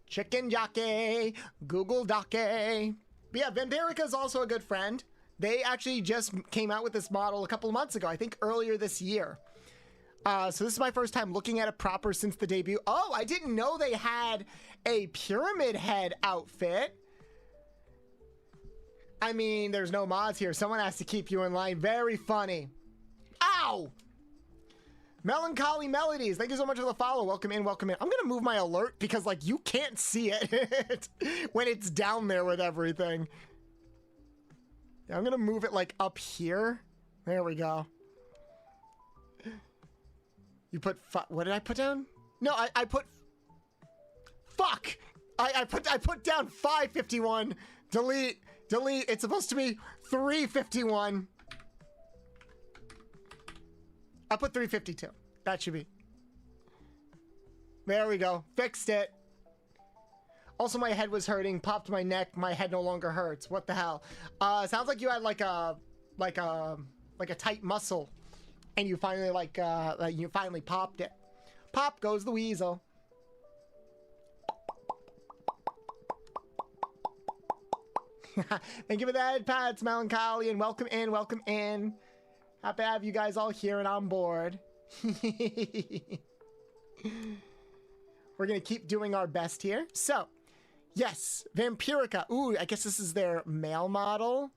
Chicken jockey, Google Dockey. But yeah, Vampirica is also a good friend. They actually just came out with this model a couple of months ago, I think earlier this year. So this is my first time looking at it proper since the debut. Oh, I didn't know they had a Pyramid Head outfit. I mean, there's no mods here. Someone has to keep you in line. Very funny. Ow! Melancholy Melodies, thank you so much for the follow. Welcome in, welcome in. I'm gonna move my alert because, like, you can't see it when it's down there with everything. Yeah, I'm gonna move it, like, up here. There we go. You put, what did I put down? No, I put, fuck! I put down 551. Delete, it's supposed to be 351. I put 352. That should be. There we go. Fixed it. Also, my head was hurting. Popped my neck. My head no longer hurts. What the hell? Sounds like you had like a tight muscle, and you finally you finally popped it. Pop goes the weasel. Thank you for that, Pat's Melancholy, and welcome in, welcome in. Happy to have you guys all here and on board. We're gonna keep doing our best here. So, yes, Vampirica. Ooh, I guess this is their male model,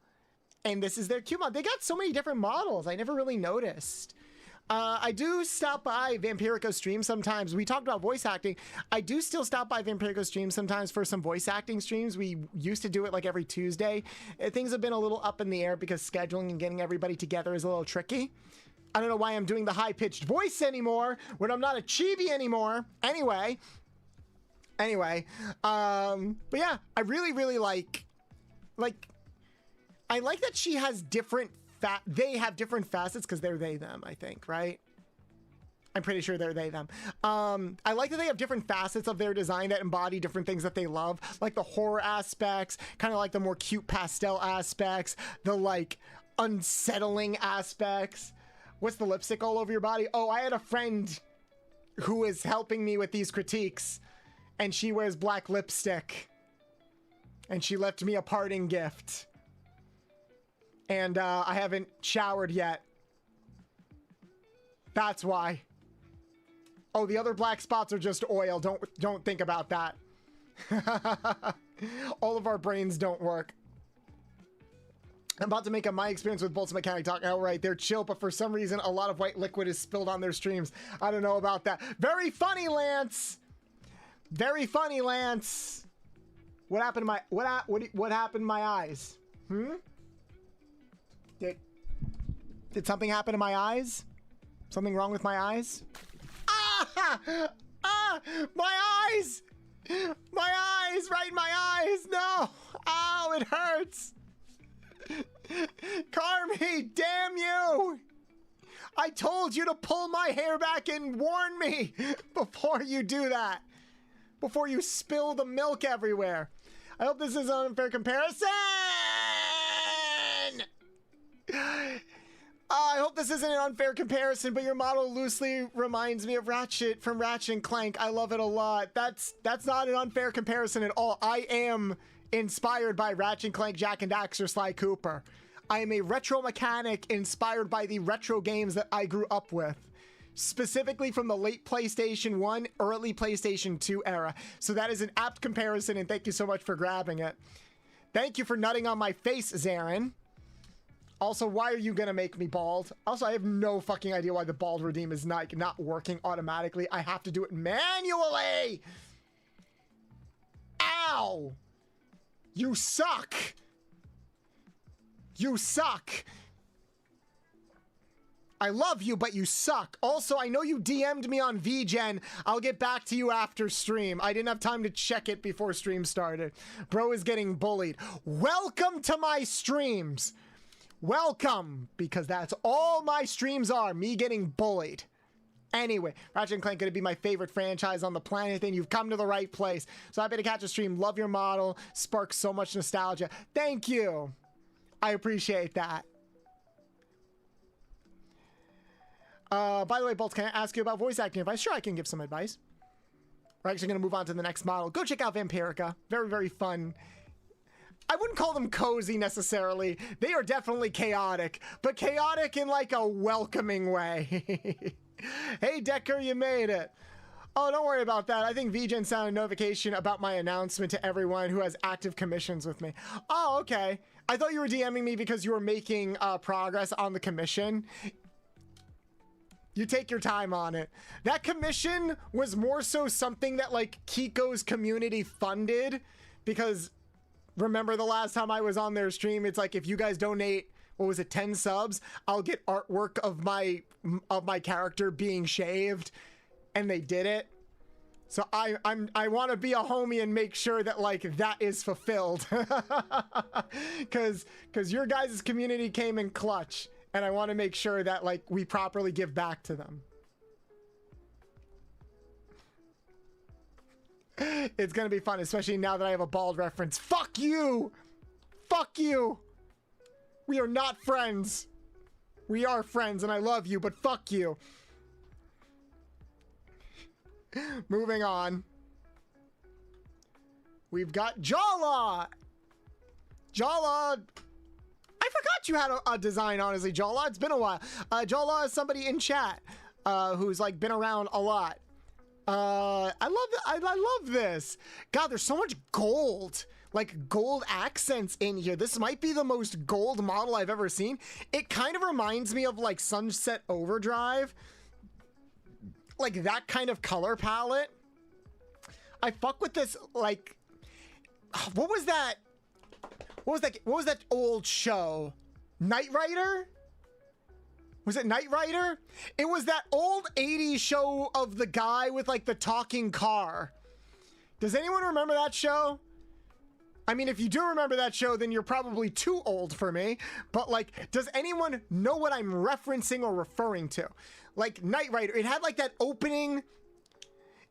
and this is their Q mod. They got so many different models. I never really noticed. I do stop by Vampirica's stream sometimes. We talked about voice acting. I do still stop by Vampirica's stream sometimes for some voice acting streams. We used to do it like every Tuesday. Things have been a little up in the air because scheduling and getting everybody together is a little tricky. I don't know why I'm doing the high-pitched voice anymore when I'm not a chibi anymore. Anyway. But yeah, I really like, I like that she has different they have different facets because they're they them, I think, right? I'm pretty sure they're they them. I like that they have different facets of their design that embody different things that they love, like the horror aspects, kind of like the more cute pastel aspects, the like unsettling aspects. What's the lipstick all over your body? Oh, I had a friend who is helping me with these critiques, and she wears black lipstick, and she left me a parting gift. And I haven't showered yet. That's why. Oh, the other black spots are just oil. Don't think about that. All of our brains don't work. I'm about to make a my experience with Bolts Mechanic talk. Oh, right, they're chill, but for some reason, a lot of white liquid is spilled on their streams. I don't know about that. Very funny, Lance. Very funny, Lance. What happened to my what happened to my eyes? Did something happen to my eyes? Something wrong with my eyes? Ah! Ah! My eyes! My eyes! Right in my eyes! No! Ow! It hurts! Carmi! Damn you! I told you to pull my hair back and warn me before you do that. Before you spill the milk everywhere. I hope this is an unfair comparison! I hope this isn't an unfair comparison, but your model loosely reminds me of Ratchet from Ratchet and Clank. I love it a lot. That's not an unfair comparison at all. I am inspired by Ratchet and Clank, Jak and Daxter, Sly Cooper. I am a retro mechanic inspired by the retro games that I grew up with, specifically from the late PlayStation 1, early PlayStation 2 era. So that is an apt comparison, and thank you so much for grabbing it. Thank you for nutting on my face, Zarin. Also, why are you gonna make me bald? Also, I have no fucking idea why the bald redeem is not working automatically. I have to do it manually. Ow! You suck! You suck! I love you, but you suck. Also, I know you DM'd me on VGen. I'll get back to you after stream. I didn't have time to check it before stream started. Bro is getting bullied. Welcome to my streams. Welcome, because that's all my streams are, me getting bullied. Anyway, Ratchet & Clank gonna be my favorite franchise on the planet, and you've come to the right place. So happy to catch a stream. Love your model. Sparks so much nostalgia. Thank you. I appreciate that. By the way, Bolts, can I ask you about voice acting advice? Sure, I can give some advice. We're actually going to move on to the next model. Go check out Vampirica. Very, very fun. I wouldn't call them cozy necessarily. They are definitely chaotic, but chaotic in like a welcoming way. Hey, Decker, you made it. Oh, don't worry about that. I think VGen sent a notification about my announcement to everyone who has active commissions with me. Oh, okay. I thought you were DMing me because you were making progress on the commission. You take your time on it. That commission was more so something that like Kiko's community funded, because remember the last time I was on their stream, it's like if you guys donate, what was it, 10 subs, I'll get artwork of my character being shaved, and they did it. So I want to be a homie and make sure that like that is fulfilled. Cuz your guys' community came in clutch. And I want to make sure that, like, we properly give back to them. It's going to be fun, especially now that I have a bald reference. Fuck you! Fuck you! We are not friends. We are friends, and I love you, but fuck you. Moving on. We've got Jala! Jala... I forgot you had a design, honestly, Jala. It's been a while. Jala is somebody in chat who's like been around a lot. I love this. God, there's so much gold, like gold accents in here. This might be the most gold model I've ever seen. It kind of reminds me of like Sunset Overdrive, like that kind of color palette. I fuck with this. Like, what was that? What was that old show? Knight Rider? Was it Knight Rider? It was that old 80s show of the guy with like the talking car. Does anyone remember that show? I mean, if you do remember that show, then you're probably too old for me. But like, does anyone know what I'm referencing or referring to? Like Knight Rider, it had like that opening.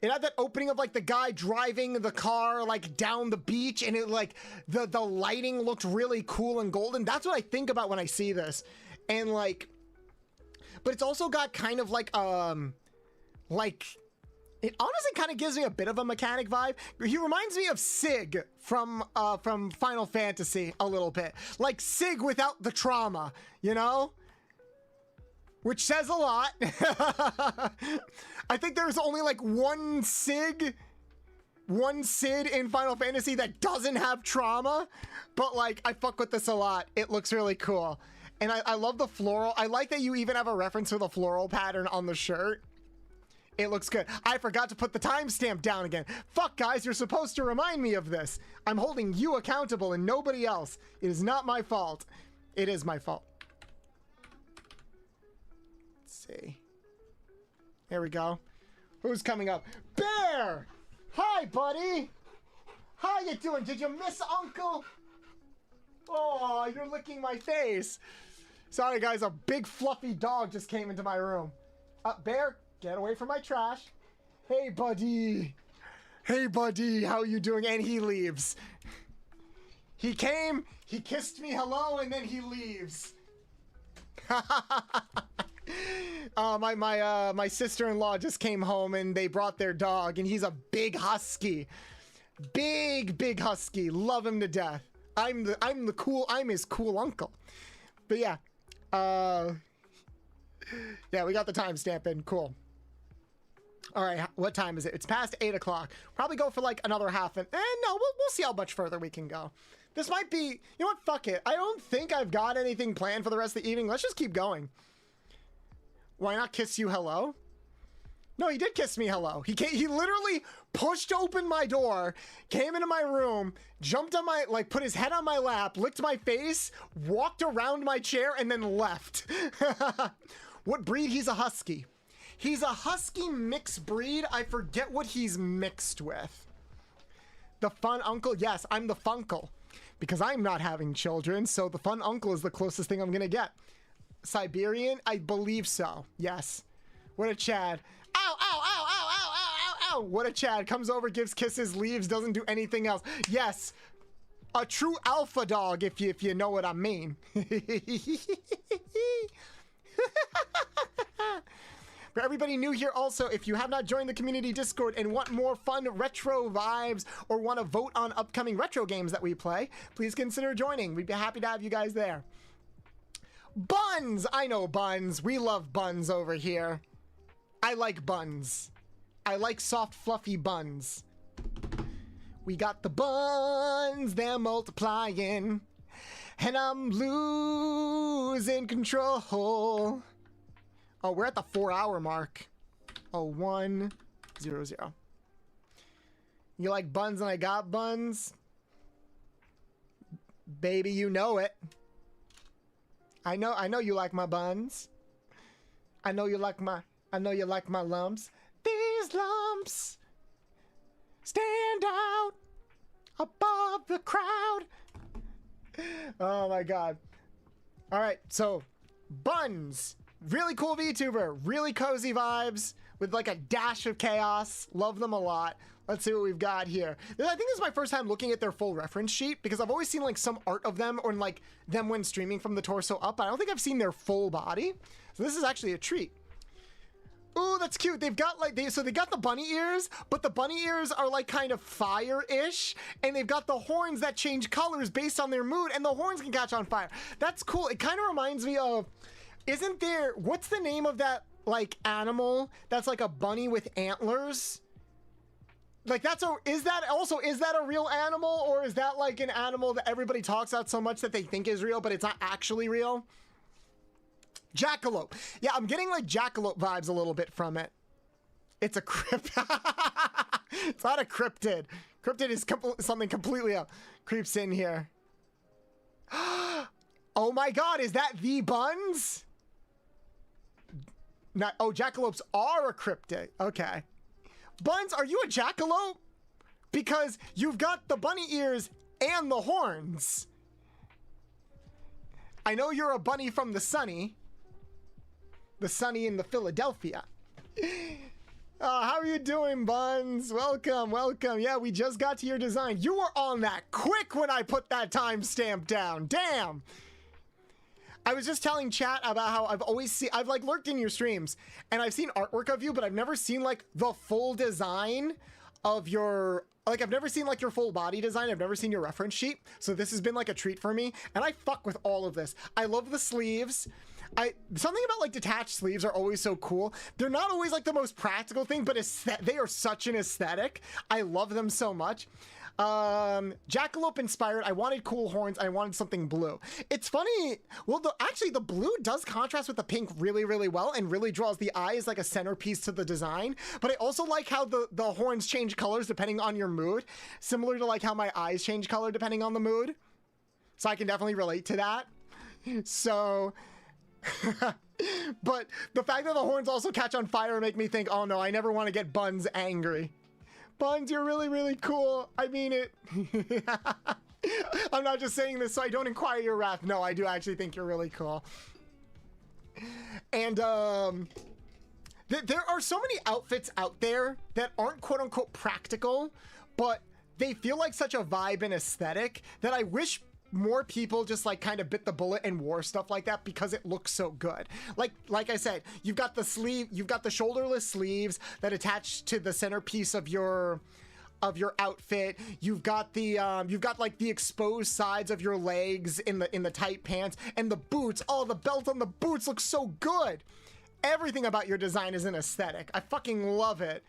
It had that opening of like the guy driving the car like down the beach, and it like the lighting looked really cool and golden. That's what I think about when I see this. And like, but it's also got kind of like it honestly kind of gives me a bit of a mechanic vibe. He reminds me of Sig from Final Fantasy a little bit. Like Sig without the trauma, you know? Which says a lot. I think there's only like one Sid in Final Fantasy that doesn't have trauma, but like I fuck with this a lot. It looks really cool. And I love the floral. I like that you even have a reference to the floral pattern on the shirt. It looks good. I forgot to put the timestamp down again. Fuck, guys, you're supposed to remind me of this. I'm holding you accountable and nobody else. It is not my fault. It is my fault. See. Here we go. Who's coming up? Bear! Hi, buddy! How you doing? Did you miss Uncle? Oh, you're licking my face. Sorry, guys. A big fluffy dog just came into my room. Bear, get away from my trash. Hey, buddy. Hey, buddy. How you doing? And he leaves. He came, he kissed me hello, and then he leaves. My sister-in-law just came home and they brought their dog, and he's a big husky. Big husky. Love him to death. I'm his cool uncle. But yeah. Yeah, we got the timestamp in. Cool. All right, what time is it? It's past 8 o'clock. Probably go for like another half an... no, we'll see how much further we can go. This might be, you know what, fuck it. I don't think I've got anything planned for the rest of the evening. Let's just keep going. Why not kiss you hello? No, he did kiss me hello. He literally pushed open my door, came into my room, jumped on my, like, put his head on my lap, licked my face, walked around my chair, and then left. What breed? He's a husky. He's a husky mixed breed. I forget what he's mixed with. The fun uncle? Yes, I'm the funkle. Because I'm not having children, so the fun uncle is the closest thing I'm gonna get. Siberian? I believe so. Yes. What a Chad. Ow, ow, ow, ow, ow, ow, ow, ow. What a Chad. Comes over, gives kisses, leaves, doesn't do anything else. Yes. A true alpha dog, if you know what I mean. For everybody new here also, if you have not joined the community Discord and want more fun retro vibes or want to vote on upcoming retro games that we play, please consider joining. We'd be happy to have you guys there. Buns! I know buns. We love buns over here. I like buns. I like soft, fluffy buns. We got the buns, they're multiplying, and I'm losing control. Oh, we're at the 4-hour mark. Oh, 1, 0, 0. You like buns and I got buns? Baby, you know it. I know you like my buns. I know you like my lumps. These lumps stand out above the crowd. Oh my god. All right, so buns. Really cool VTuber, really cozy vibes with like a dash of chaos. Love them a lot. Let's see what we've got here. I think this is my first time looking at their full reference sheet because I've always seen like some art of them or like them when streaming from the torso up. But I don't think I've seen their full body. So this is actually a treat. Ooh, that's cute. They've got like, they got the bunny ears, but the bunny ears are like kind of fire-ish. And they've got the horns that change colors based on their mood and the horns can catch on fire. That's cool. It kind of reminds me of, isn't there, what's the name of that like animal that's like a bunny with antlers? Like is that a real animal or is that like an animal that everybody talks about so much that they think is real but it's not actually real? Jackalope. Yeah, I'm getting like jackalope vibes a little bit from it. It's a it's not a cryptid. Cryptid is something completely else. Creeps in here. Oh my god, is that the buns? Not, oh, jackalopes are a cryptid. Okay. Buns, are you a jackalope? Because you've got the bunny ears and the horns. I know you're a bunny from the Sunny. The Sunny in the Philadelphia. How are you doing, Buns? Welcome, welcome. Yeah, we just got to your design. You were on that quick when I put that timestamp down. Damn. I was just telling chat about how I've like lurked in your streams and I've seen artwork of you, but I've never seen like the full design of your, like I've never seen like your full body design. I've never seen your reference sheet. So this has been like a treat for me and I fuck with all of this. I love the sleeves. Something about like detached sleeves are always so cool. They're not always like the most practical thing, but they are such an aesthetic. I love them so much. Jackalope inspired. I wanted cool horns. I wanted something blue. It's funny. Well, actually the blue does contrast with the pink really, really well and really draws the eye as like a centerpiece to the design. But I also like how the horns change colors depending on your mood. Similar to like how my eyes change color depending on the mood. So I can definitely relate to that. So... but the fact that the horns also catch on fire make me think, oh no, I never want to get Buns angry. Buns, you're really, really cool. I mean it. I'm not just saying this so I don't inquire your wrath. No, I do actually think you're really cool. And there are so many outfits out there that aren't quote unquote practical, but they feel like such a vibe and aesthetic that I wish more people just like kind of bit the bullet and wore stuff like that because it looks so good. Like I said, you've got the shoulderless sleeves that attach to the centerpiece of your outfit. You've got like the exposed sides of your legs in the tight pants and the boots. Oh, the belt on the boots looks so good. Everything about your design is an aesthetic. I fucking love it.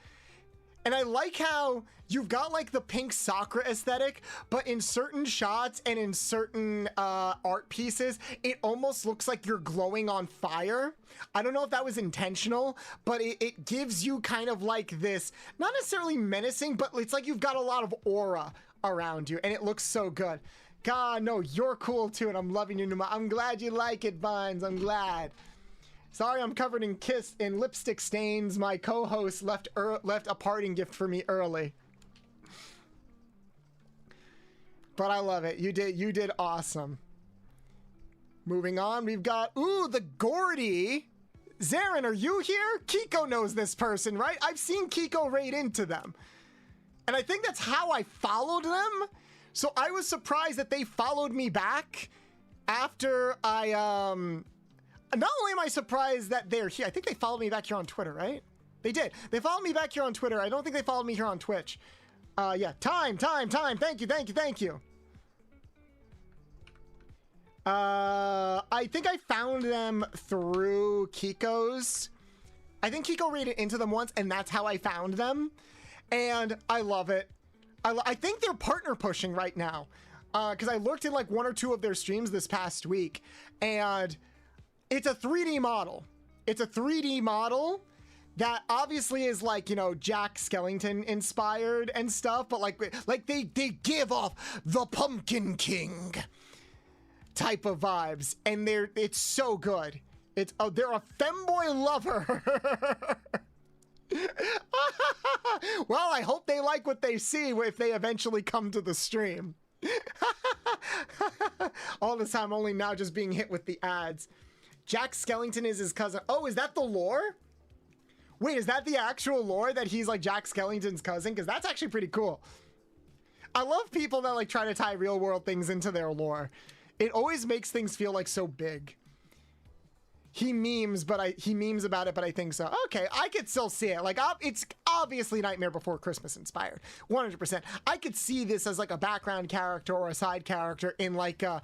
And I like how you've got like the pink sakura aesthetic, but in certain shots and in certain art pieces, it almost looks like you're glowing on fire. I don't know if that was intentional, but it gives you kind of like this, not necessarily menacing, but it's like you've got a lot of aura around you, and it looks so good. God, no, you're cool too, and I'm loving you. I'm glad you like it, Vines. I'm glad. Sorry, I'm covered in lipstick stains. My co-host left a parting gift for me early. But I love it. You did awesome. Moving on, we've got the Gordy. Zarin, are you here? Kiko knows this person, right? I've seen Kiko raid into them. And I think that's how I followed them. So I was surprised that they followed me back after I not only am I surprised that they're here, I think they followed me back here on Twitter, right? They did. They followed me back here on Twitter. I don't think they followed me here on Twitch. Yeah, time. Thank you. I think I found them through Kiko's. I think Kiko raided into them once, and that's how I found them. And I love it. I think they're partner pushing right now. Because I looked at like one or two of their streams this past week, and it's a 3D model. It's a 3D model that obviously is like, you know, Jack Skellington inspired and stuff, but like they give off the Pumpkin King type of vibes, and it's so good. They're a femboy lover. Well, I hope they like what they see if they eventually come to the stream. All this time, only now just being hit with the ads. Jack Skellington is his cousin. Oh, is that the lore? Wait, is that the actual lore that he's like Jack Skellington's cousin? Because that's actually pretty cool. I love people that like try to tie real world things into their lore. It always makes things feel like so big. He memes about it, but I think so. Okay, I could still see it. Like, it's obviously Nightmare Before Christmas inspired, 100%. I could see this as like a background character or a side character in like a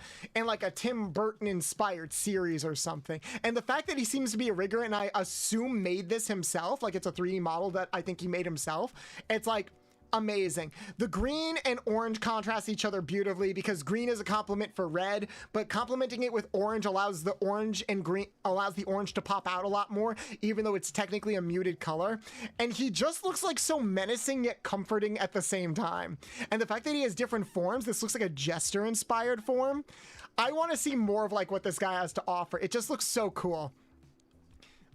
Tim Burton inspired series or something. And the fact that he seems to be a rigger, and I assume made this himself, like it's a 3D model that I think he made himself. It's like amazing. The green and orange contrast each other beautifully because green is a complement for red, but complementing it with orange allows the orange to pop out a lot more, even though it's technically a muted color. And he just looks like so menacing yet comforting at the same time. And the fact that he has different forms, this looks like a jester inspired form. I want to see more of like what this guy has to offer. It just looks so cool.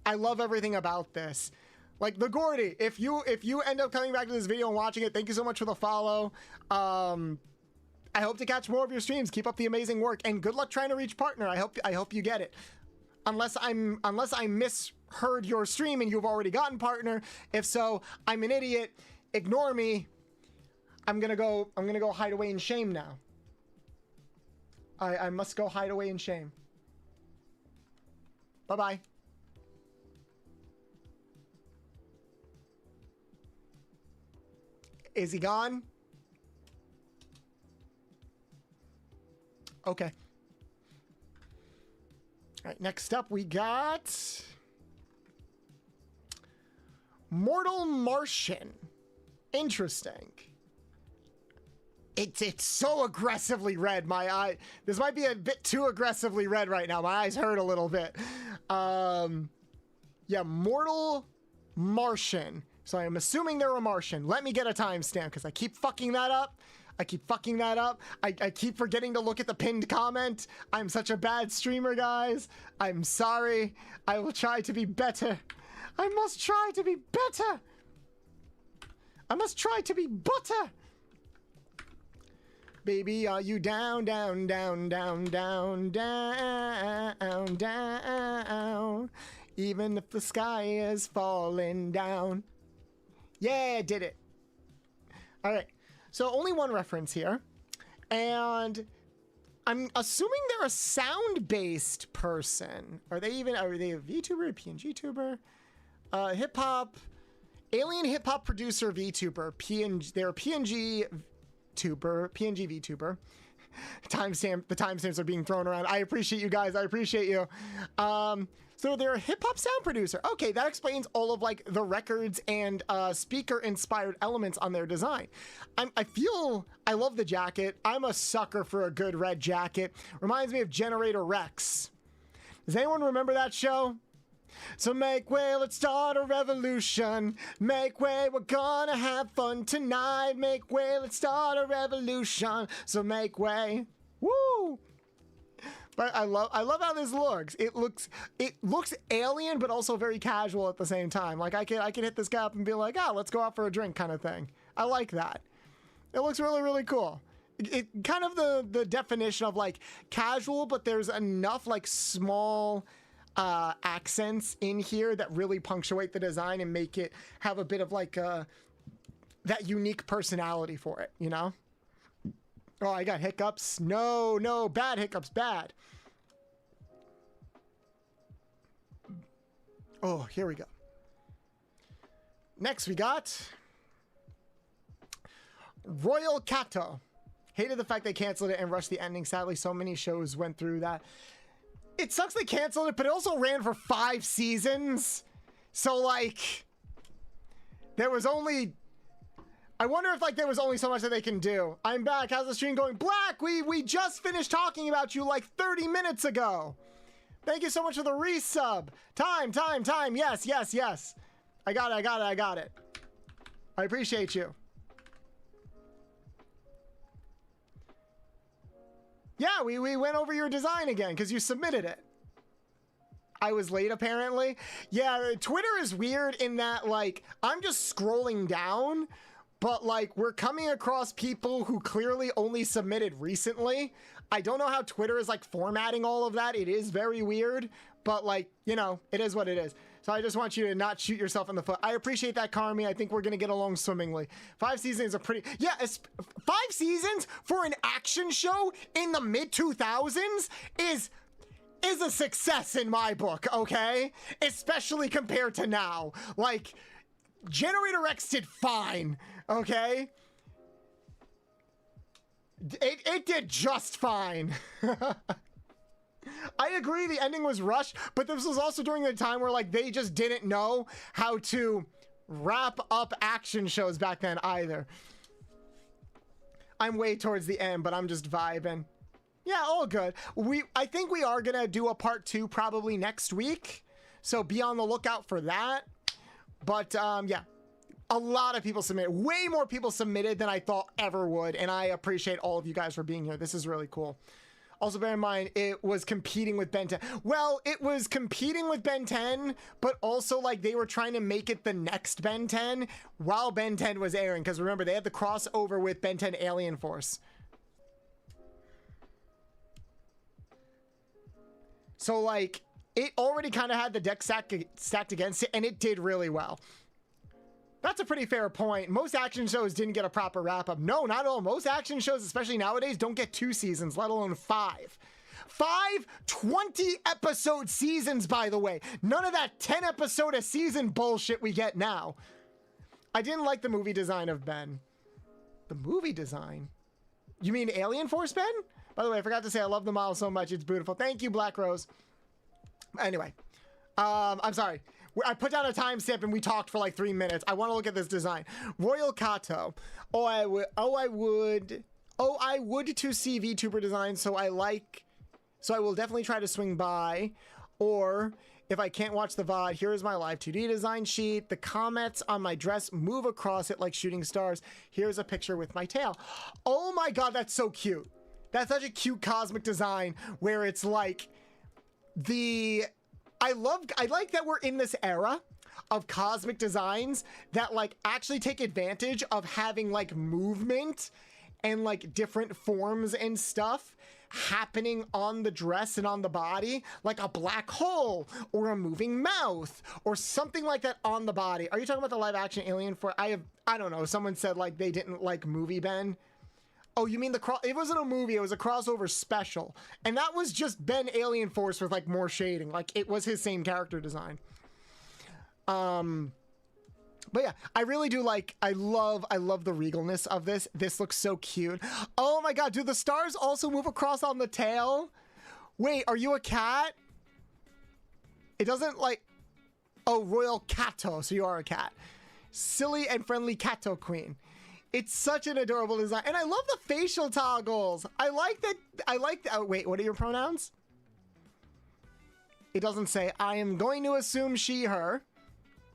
I love everything about this. Like the Gordy, if you end up coming back to this video and watching it, thank you so much for the follow. I hope to catch more of your streams. Keep up the amazing work, and good luck trying to reach partner. I hope you get it. Unless I misheard your stream and you've already gotten partner. If so, I'm an idiot. Ignore me. I'm gonna go hide away in shame now. I must go hide away in shame. Bye-bye. Is he gone? Okay. All right, next up we got Mortal Martian. Interesting. It's so aggressively red. This might be a bit too aggressively red right now. My eyes hurt a little bit. Yeah, Mortal Martian. So I'm assuming they're a Martian. Let me get a timestamp because I keep fucking that up. I keep forgetting to look at the pinned comment. I'm such a bad streamer, guys. I'm sorry. I will try to be better. I must try to be better. I must try to be butter. Baby, are you down, down, down, down, down, down, down? Even if the sky is falling down. Yeah, I did it. All right. So only one reference here. And I'm assuming they're a sound-based person. Are they a VTuber, a PNG tuber? Hip-hop, alien hip-hop producer VTuber. They're a PNG VTuber. The timestamps are being thrown around. I appreciate you guys. I appreciate you. So they're a hip-hop sound producer. Okay, that explains all of like the records and speaker-inspired elements on their design. I love the jacket. I'm a sucker for a good red jacket. Reminds me of Generator Rex. Does anyone remember that show? So make way, let's start a revolution. Make way, we're gonna have fun tonight. Make way, let's start a revolution. So make way. Woo! But I love how this looks. It looks alien, but also very casual at the same time. Like I can hit this guy up and be like, let's go out for a drink kind of thing. I like that. It looks really, really cool. It kind of the definition of like casual, but there's enough like small accents in here that really punctuate the design and make it have a bit of like that unique personality for it, you know? Oh, I got hiccups. No, bad hiccups, bad. Oh, here we go. Next we got Royal Kato. Hated the fact they canceled it and rushed the ending. Sadly, so many shows went through that. It sucks they canceled it, but it also ran for 5 seasons. So like, there was only... I wonder if like there was only so much that they can do. I'm back. How's the stream going? Black, we just finished talking about you like 30 minutes ago. Thank you so much for the resub. Time. Yes. I got it. I appreciate you. Yeah, we went over your design again because you submitted it. I was late apparently. Yeah, Twitter is weird in that like I'm just scrolling down, but like we're coming across people who clearly only submitted recently. I don't know how Twitter is like formatting all of that. It is very weird, but like, you know, it is what it is. So I just want you to not shoot yourself in the foot. I appreciate that, Carmi. I think we're going to get along swimmingly. 5 seasons are pretty... Yeah, 5 seasons for an action show in the mid-2000s is a success in my book, okay? Especially compared to now. Like, Generator X did fine, okay? It did just fine. I agree the ending was rushed, but this was also during the time where like they just didn't know how to wrap up action shows back then either. I'm way towards the end, but I'm just vibing. Yeah, all good. I think we are gonna do a part 2 probably next week, so be on the lookout for that. But yeah, a lot of people submitted, way more people submitted than I thought ever would, and I appreciate all of you guys for being here. This is really cool. Also, bear in mind, it was competing with Ben 10. Well, it was competing with Ben 10, but also, like, they were trying to make it the next Ben 10 while Ben 10 was airing. Because remember, they had the crossover with Ben 10 Alien Force. So, like, it already kind of had the deck stacked against it, and it did really well. That's a pretty fair point. Most action shows didn't get a proper wrap-up. No, not all. Most action shows, especially nowadays, don't get 2 seasons, let alone 5. 5 20-episode seasons, by the way. None of that 10-episode a season bullshit we get now. I didn't like the movie design of Ben. The movie design? You mean Alien Force Ben? By the way, I forgot to say I love the model so much. It's beautiful. Thank you, Black Rose. Anyway, I'm sorry. I put down a timestamp and we talked for like 3 minutes. I want to look at this design. Royal Kato. I would to see VTuber design, so I will definitely try to swing by. Or if I can't watch the VOD, here is my live 2D design sheet. The comments on my dress move across it like shooting stars. Here's a picture with my tail. Oh my god, that's so cute. That's such a cute cosmic design where it's like I like that we're in this era of cosmic designs that like actually take advantage of having like movement and like different forms and stuff happening on the dress and on the body, like a black hole or a moving mouth or something like that on the body. Are you talking about the live action Alien Force? I don't know. Someone said like they didn't like movie Ben. Oh, you mean it wasn't a movie, it was a crossover special. And that was just Ben Alien Force with like more shading. Like it was his same character design. But yeah, I really do like, I love the regalness of this. This looks so cute. Oh my god, do the stars also move across on the tail? Wait, are you a cat? It doesn't like, oh, Royal Cato, so you are a cat. Silly and friendly Cato Queen. It's such an adorable design. And I love the facial toggles. I like that, oh wait, what are your pronouns? It doesn't say. I am going to assume she, her.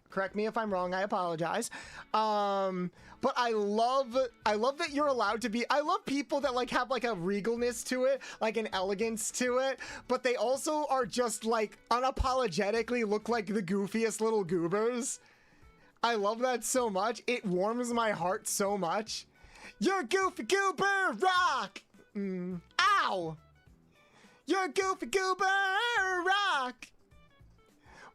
Correct me if I'm wrong, I apologize. But I love that you're allowed to be, I love people that like have like a regalness to it, like an elegance to it, but they also are just like unapologetically look like the goofiest little goobers. I love that so much. It warms my heart so much. You're a goofy goober, rock! Ow! You're a goofy goober, rock!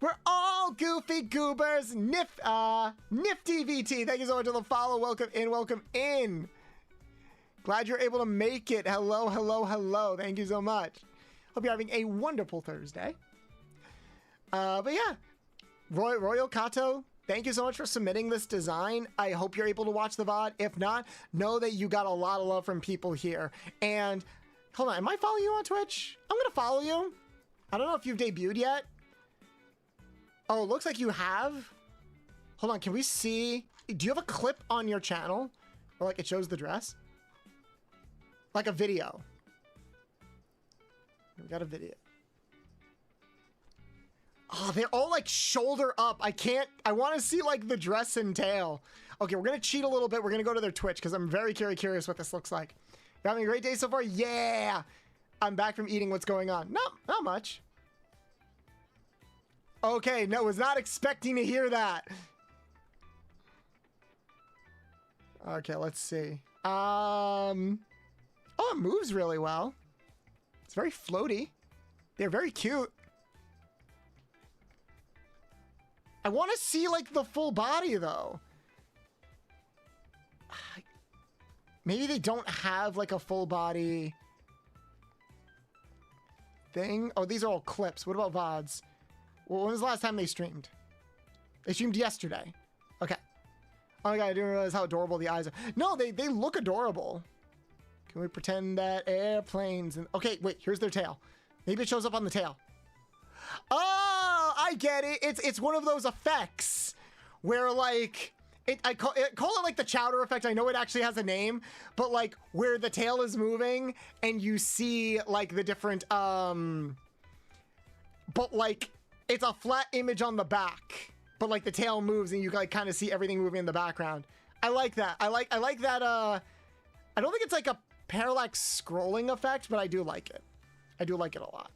We're all goofy goobers. Nifty VT. Thank you so much for the follow. Welcome in. Welcome in. Glad you're able to make it. Hello, hello, hello. Thank you so much. Hope you're having a wonderful Thursday. But yeah, Royal Kato, thank you so much for submitting this design. I hope you're able to watch the VOD. If not, know that you got a lot of love from people here. And hold on, am I following you on Twitch? I'm going to follow you. I don't know if you've debuted yet. Oh, it looks like you have. Hold on, can we see? Do you have a clip on your channel? Or like it shows the dress? Like a video. We got a video. Oh, they're all like shoulder up. I want to see like the dress and tail. Okay, we're going to cheat a little bit. We're going to go to their Twitch because I'm very curious what this looks like. You having a great day so far? Yeah. I'm back from eating. What's going on? No, not much. Okay, no, was not expecting to hear that. Okay, let's see. Oh, it moves really well. It's very floaty. They're very cute. I want to see like the full body though. Maybe they don't have like a full body thing. Oh, these are all clips. What about VODs? Well, when was the last time they streamed? They streamed yesterday. Okay. Oh my god, I didn't realize how adorable the eyes are. No, they look adorable. Can we pretend that airplanes and... Okay, wait, here's their tail. Maybe it shows up on the tail. Oh, I get it. It's one of those effects where like... I call it like the chowder effect. I know it actually has a name, but like where the tail is moving and you see like the different... But like... It's a flat image on the back, but like the tail moves and you like kind of see everything moving in the background. I like that. I like that. I don't think it's like a parallax scrolling effect, but I do like it. I do like it a lot.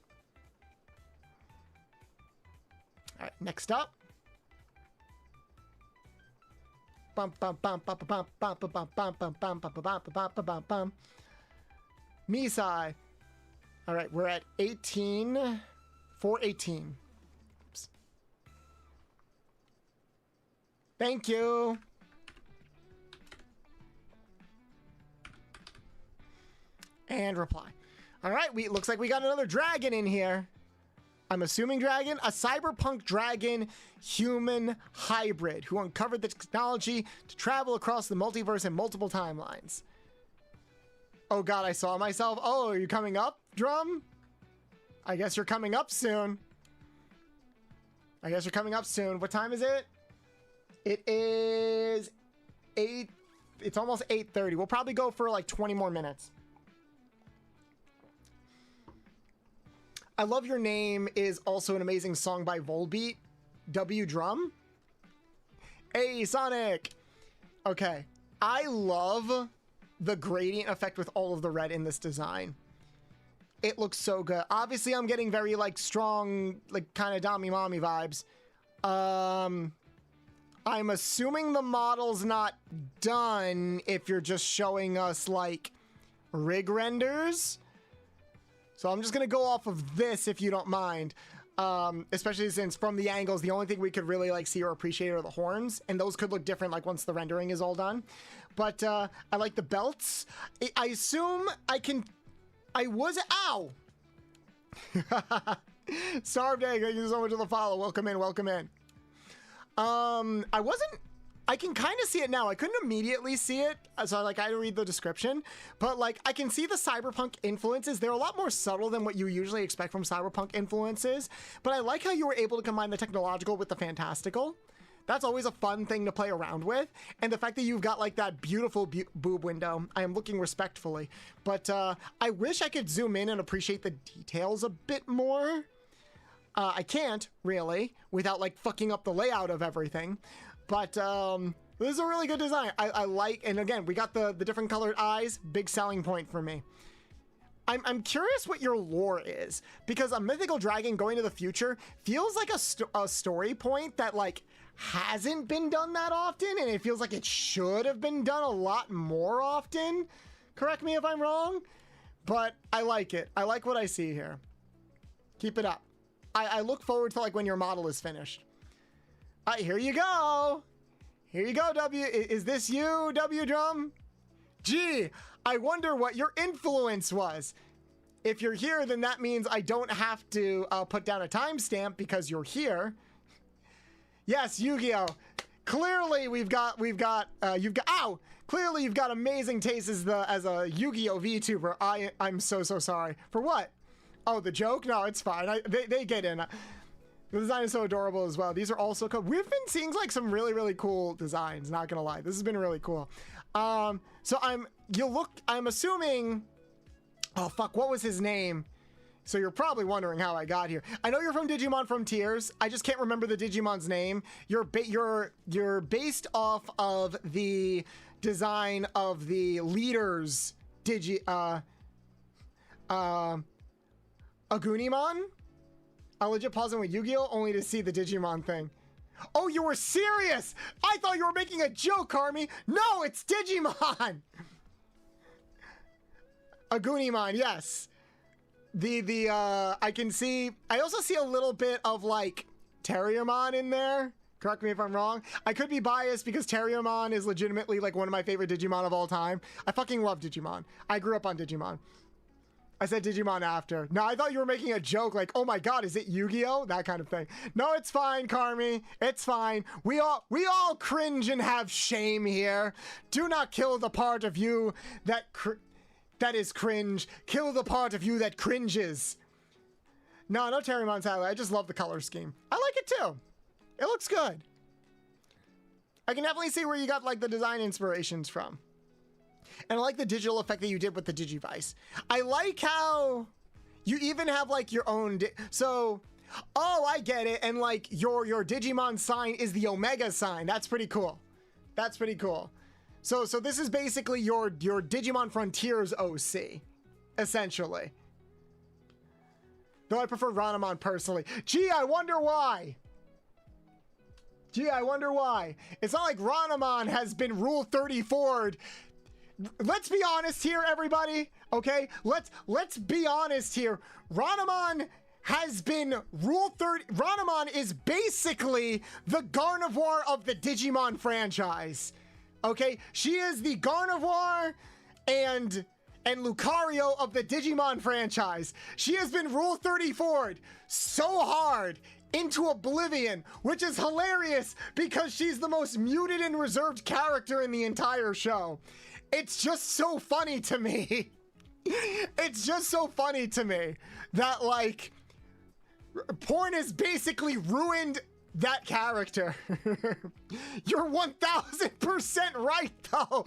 All right, next up. Misai. All right, we're at 18. 418. Thank you. And reply. All right, looks like we got another dragon in here. I'm assuming dragon, a cyberpunk dragon human hybrid who uncovered the technology to travel across the multiverse in multiple timelines. Oh god, I saw myself. Oh, are you coming up, Drum? I guess you're coming up soon. I guess you're coming up soon. What time is it? It is 8. It's almost 8:30. We'll probably go for like 20 more minutes. I Love Your Name is also an amazing song by Volbeat. W Drum. Hey, Sonic. Okay. I love the gradient effect with all of the red in this design. It looks so good. Obviously, I'm getting very like strong, like kind of Dami Mommy vibes. I'm assuming the model's not done if you're just showing us like rig renders. So I'm just going to go off of this if you don't mind. Especially since from the angles, the only thing we could really like see or appreciate are the horns. And those could look different like once the rendering is all done. But I like the belts. I assume I can... Ow! Starved Egg, thank you so much for the follow. Welcome in, welcome in. I wasn't I can kind of see it now. I couldn't immediately see it, so like I had to read the description, but like I can see the cyberpunk influences. They're a lot more subtle than what you usually expect from cyberpunk influences, but I like how you were able to combine the technological with the fantastical. That's always a fun thing to play around with, and the fact that you've got like that beautiful boob window, I am looking respectfully, but I wish I could zoom in and appreciate the details a bit more. I can't really without like fucking up the layout of everything. But this is a really good design. I like, and again, we got the different colored eyes, big selling point for me. I'm curious what your lore is, because a mythical dragon going to the future feels like a story point that like hasn't been done that often, and it feels like it should have been done a lot more often. Correct me if I'm wrong, but I like it. I like what I see here. Keep it up. I look forward to like when your model is finished. Here you go. Here you go, W. Is this you, W Drum? Gee, I wonder what your influence was. If you're here, then that means I don't have to put down a timestamp because you're here. Yes, Yu-Gi-Oh. Clearly, clearly you've got amazing taste as a Yu-Gi-Oh VTuber. I'm so sorry. For what? Oh, the joke? No, it's fine. They get in. The design is so adorable as well. These are also cool. We've been seeing like some really cool designs, not gonna lie. This has been really cool. So I'm assuming, oh fuck, what was his name? So you're probably wondering how I got here. I know you're from Digimon Frontiers. I just can't remember the Digimon's name. You're based off of the design of the leaders Agunimon? I legit pausing with Yu-Gi-Oh! Only to see the Digimon thing. Oh, you were serious! I thought you were making a joke, Carmi! No, it's Digimon! Agunimon, yes. I can see, I also see a little bit of like Terriermon in there. Correct me if I'm wrong. I could be biased because Terriermon is legitimately like one of my favorite Digimon of all time. I fucking love Digimon. I grew up on Digimon. I said Digimon after. No, I thought you were making a joke like, oh my god, is it Yu-Gi-Oh? That kind of thing. No, it's fine, Carmi. It's fine. We all cringe and have shame here. Do not kill the part of you that is cringe. Kill the part of you that cringes. No Terriermon sadly. I just love the color scheme. I like it too. It looks good. I can definitely see where you got like the design inspirations from. And I like the digital effect that you did with the Digivice. I like how you even have like your own, oh, I get it. And like your Digimon sign is the Omega sign. That's pretty cool. That's pretty cool. So this is basically your Digimon Frontiers OC, essentially. Though I prefer Ranamon personally. Gee, I wonder why. It's not like Ranamon has been Rule 34'd. Let's be honest here, everybody. Okay, let's be honest here. Ranamon has been Rule 30. Ranamon is basically the Gardevoir of the Digimon franchise. Okay, she is the Gardevoir and Lucario of the Digimon franchise. She has been Rule 34'd so hard into oblivion, which is hilarious because she's the most muted and reserved character in the entire show. It's just so funny to me. It's just so funny to me that like porn has basically ruined that character. You're 1000% right though.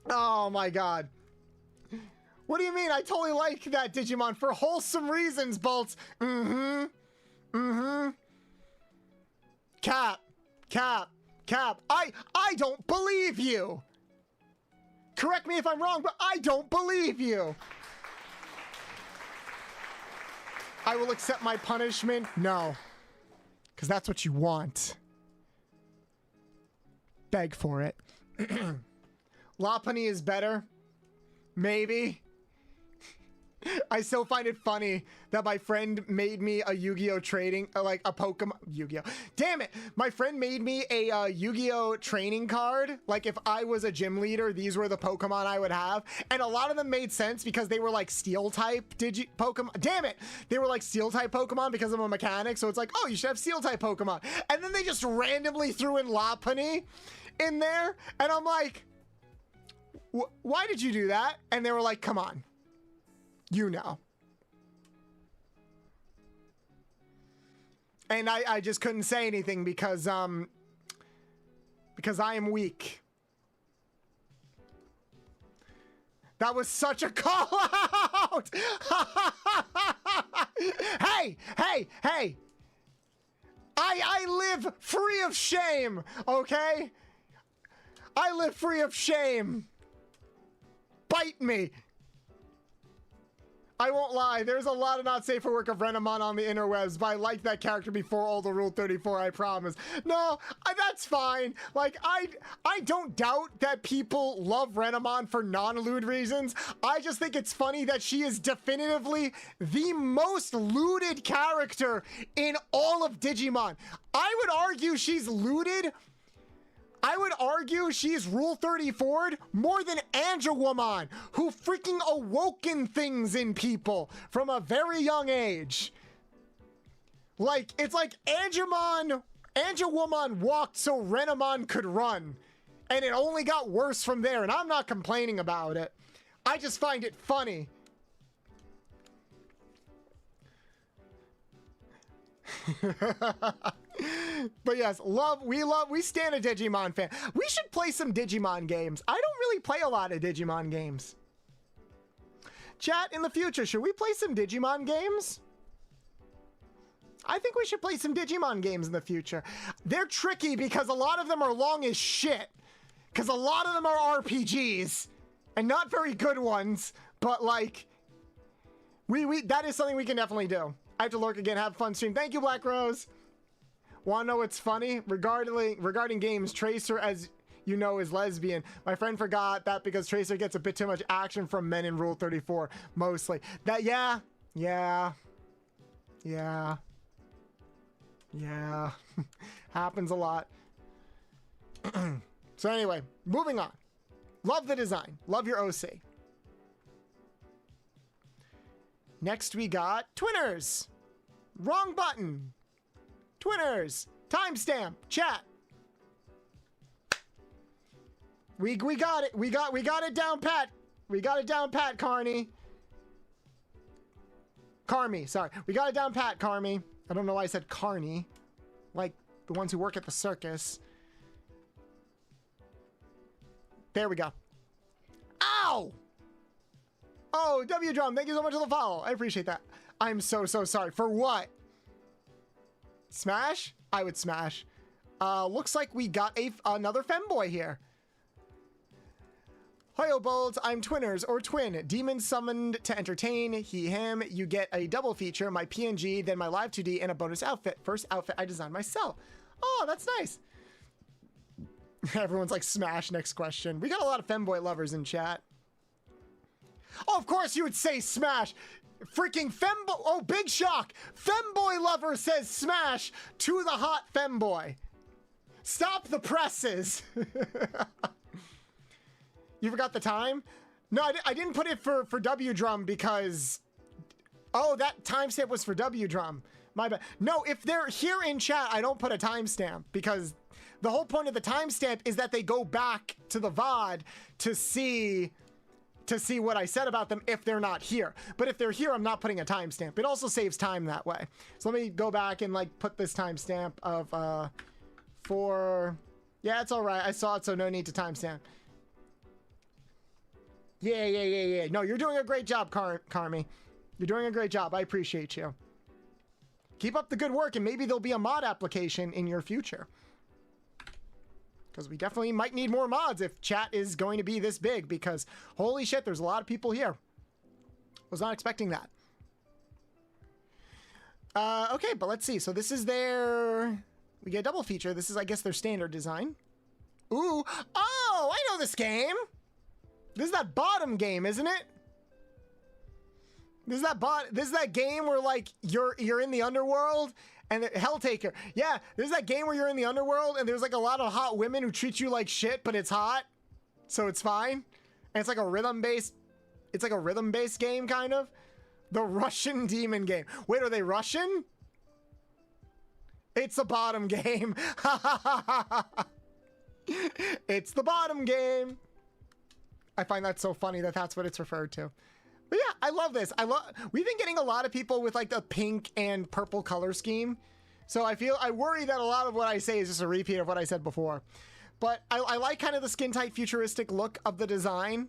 Oh my god. What do you mean? I totally like that Digimon for wholesome reasons, Bolts. Cap. I don't believe you. Correct me if I'm wrong, but I don't believe you. I will accept my punishment. No. Because that's what you want. Beg for it. Lopunny is better. Maybe. I still find it funny that my friend made me a Yu-Gi-Oh trading, like a Pokemon, Yu-Gi-Oh. Damn it. My friend made me a Yu-Gi-Oh training card. Like if I was a gym leader, these were the Pokemon I would have. And a lot of them made sense because they were like steel type Pokemon. Damn it. They were like steel type Pokemon because I'm a mechanic. So it's like, oh, you should have steel type Pokemon. And then they just randomly threw in Lopunny in there. And I'm like, why did you do that? And they were like, come on. You know. And I just couldn't say anything because I am weak. That was such a call out. Hey, hey, hey. I live free of shame, okay? I live free of shame. Bite me. I won't lie, there's a lot of not safe for work of Renamon on the interwebs, but I liked that character before all the Rule 34, I promise. No, that's fine. Like, I don't doubt that people love Renamon for non-lewd reasons. I just think it's funny that she is definitively the most lewded character in all of Digimon. I would argue she's lewded. I would argue she's Rule 34'd more than Angelwoman, who freaking awoken things in people from a very young age. Like, it's like Angelwoman walked so Renamon could run, and it only got worse from there, and I'm not complaining about it. I just find it funny. But yes, we stand a Digimon fan. We should play some Digimon games. I don't really play a lot of Digimon games. Chat, in the future, should we play some Digimon games? I think we should play some Digimon games in the future. They're tricky because a lot of them are long as shit. Because a lot of them are RPGs. And not very good ones. But like, that is something we can definitely do. I have to lurk again. Have a fun stream. Thank you, Black Rose. Want to know what's funny? Regarding games, Tracer, as you know, is lesbian. My friend forgot that because Tracer gets a bit too much action from men in Rule 34, mostly. That, yeah. Happens a lot. So anyway, moving on. Love the design. Love your OC. Next we got Twinners. Wrong button. Twinners. Timestamp. Chat. We got it. We got it down pat. We got it down pat, Carney. Carmy, sorry. We got it down pat, Carmy. I don't know why I said Carney. Like the ones who work at the circus. There we go. Ow! Oh, W Drum, thank you so much for the follow. I appreciate that. I'm so sorry. For what? Smash? I would smash. Looks like we got another femboy here. Hoyo Bolds, I'm Twinners, or Twin. Demon summoned to entertain. He, him. You get a double feature, my PNG, then my live 2D, and a bonus outfit. First outfit I designed myself. Oh, that's nice. Everyone's like, smash, next question. We got a lot of femboy lovers in chat. Oh, of course you would say smash. Freaking femboy. Oh, big shock. Femboy lover says smash to the hot femboy. Stop the presses. You forgot the time? No, I didn't put it for W Drum because... Oh, that timestamp was for W Drum. My bad. No, if they're here in chat, I don't put a timestamp because the whole point of the timestamp is that they go back to the VOD to see what I said about them if they're not here. But if they're here, I'm not putting a timestamp. It also saves time that way. So let me go back and like put this timestamp of for... Yeah, it's all right. I saw it, so no need to timestamp. Yeah. No, you're doing a great job, Carmy. You're doing a great job. I appreciate you. Keep up the good work, and maybe there'll be a mod application in your future. Because we definitely might need more mods if chat is going to be this big, because holy shit, there's a lot of people here. Was not expecting that. Okay, but let's see. So this is their... We get a double feature. This is, I guess, their standard design. Ooh. Oh, I know this game. This is that bottom game, isn't it? This is that game where like you're in the underworld and Helltaker. Yeah, this is that game where you're in the underworld and there's like a lot of hot women who treat you like shit, but it's hot, so it's fine. And it's like a rhythm-based game kind of. The Russian demon game. Wait, are they Russian? It's the bottom game. It's the bottom game. I find that so funny that that's what it's referred to. But yeah, I love this. We've been getting a lot of people with like the pink and purple color scheme. So I worry that a lot of what I say is just a repeat of what I said before. But I like kind of the skin tight futuristic look of the design.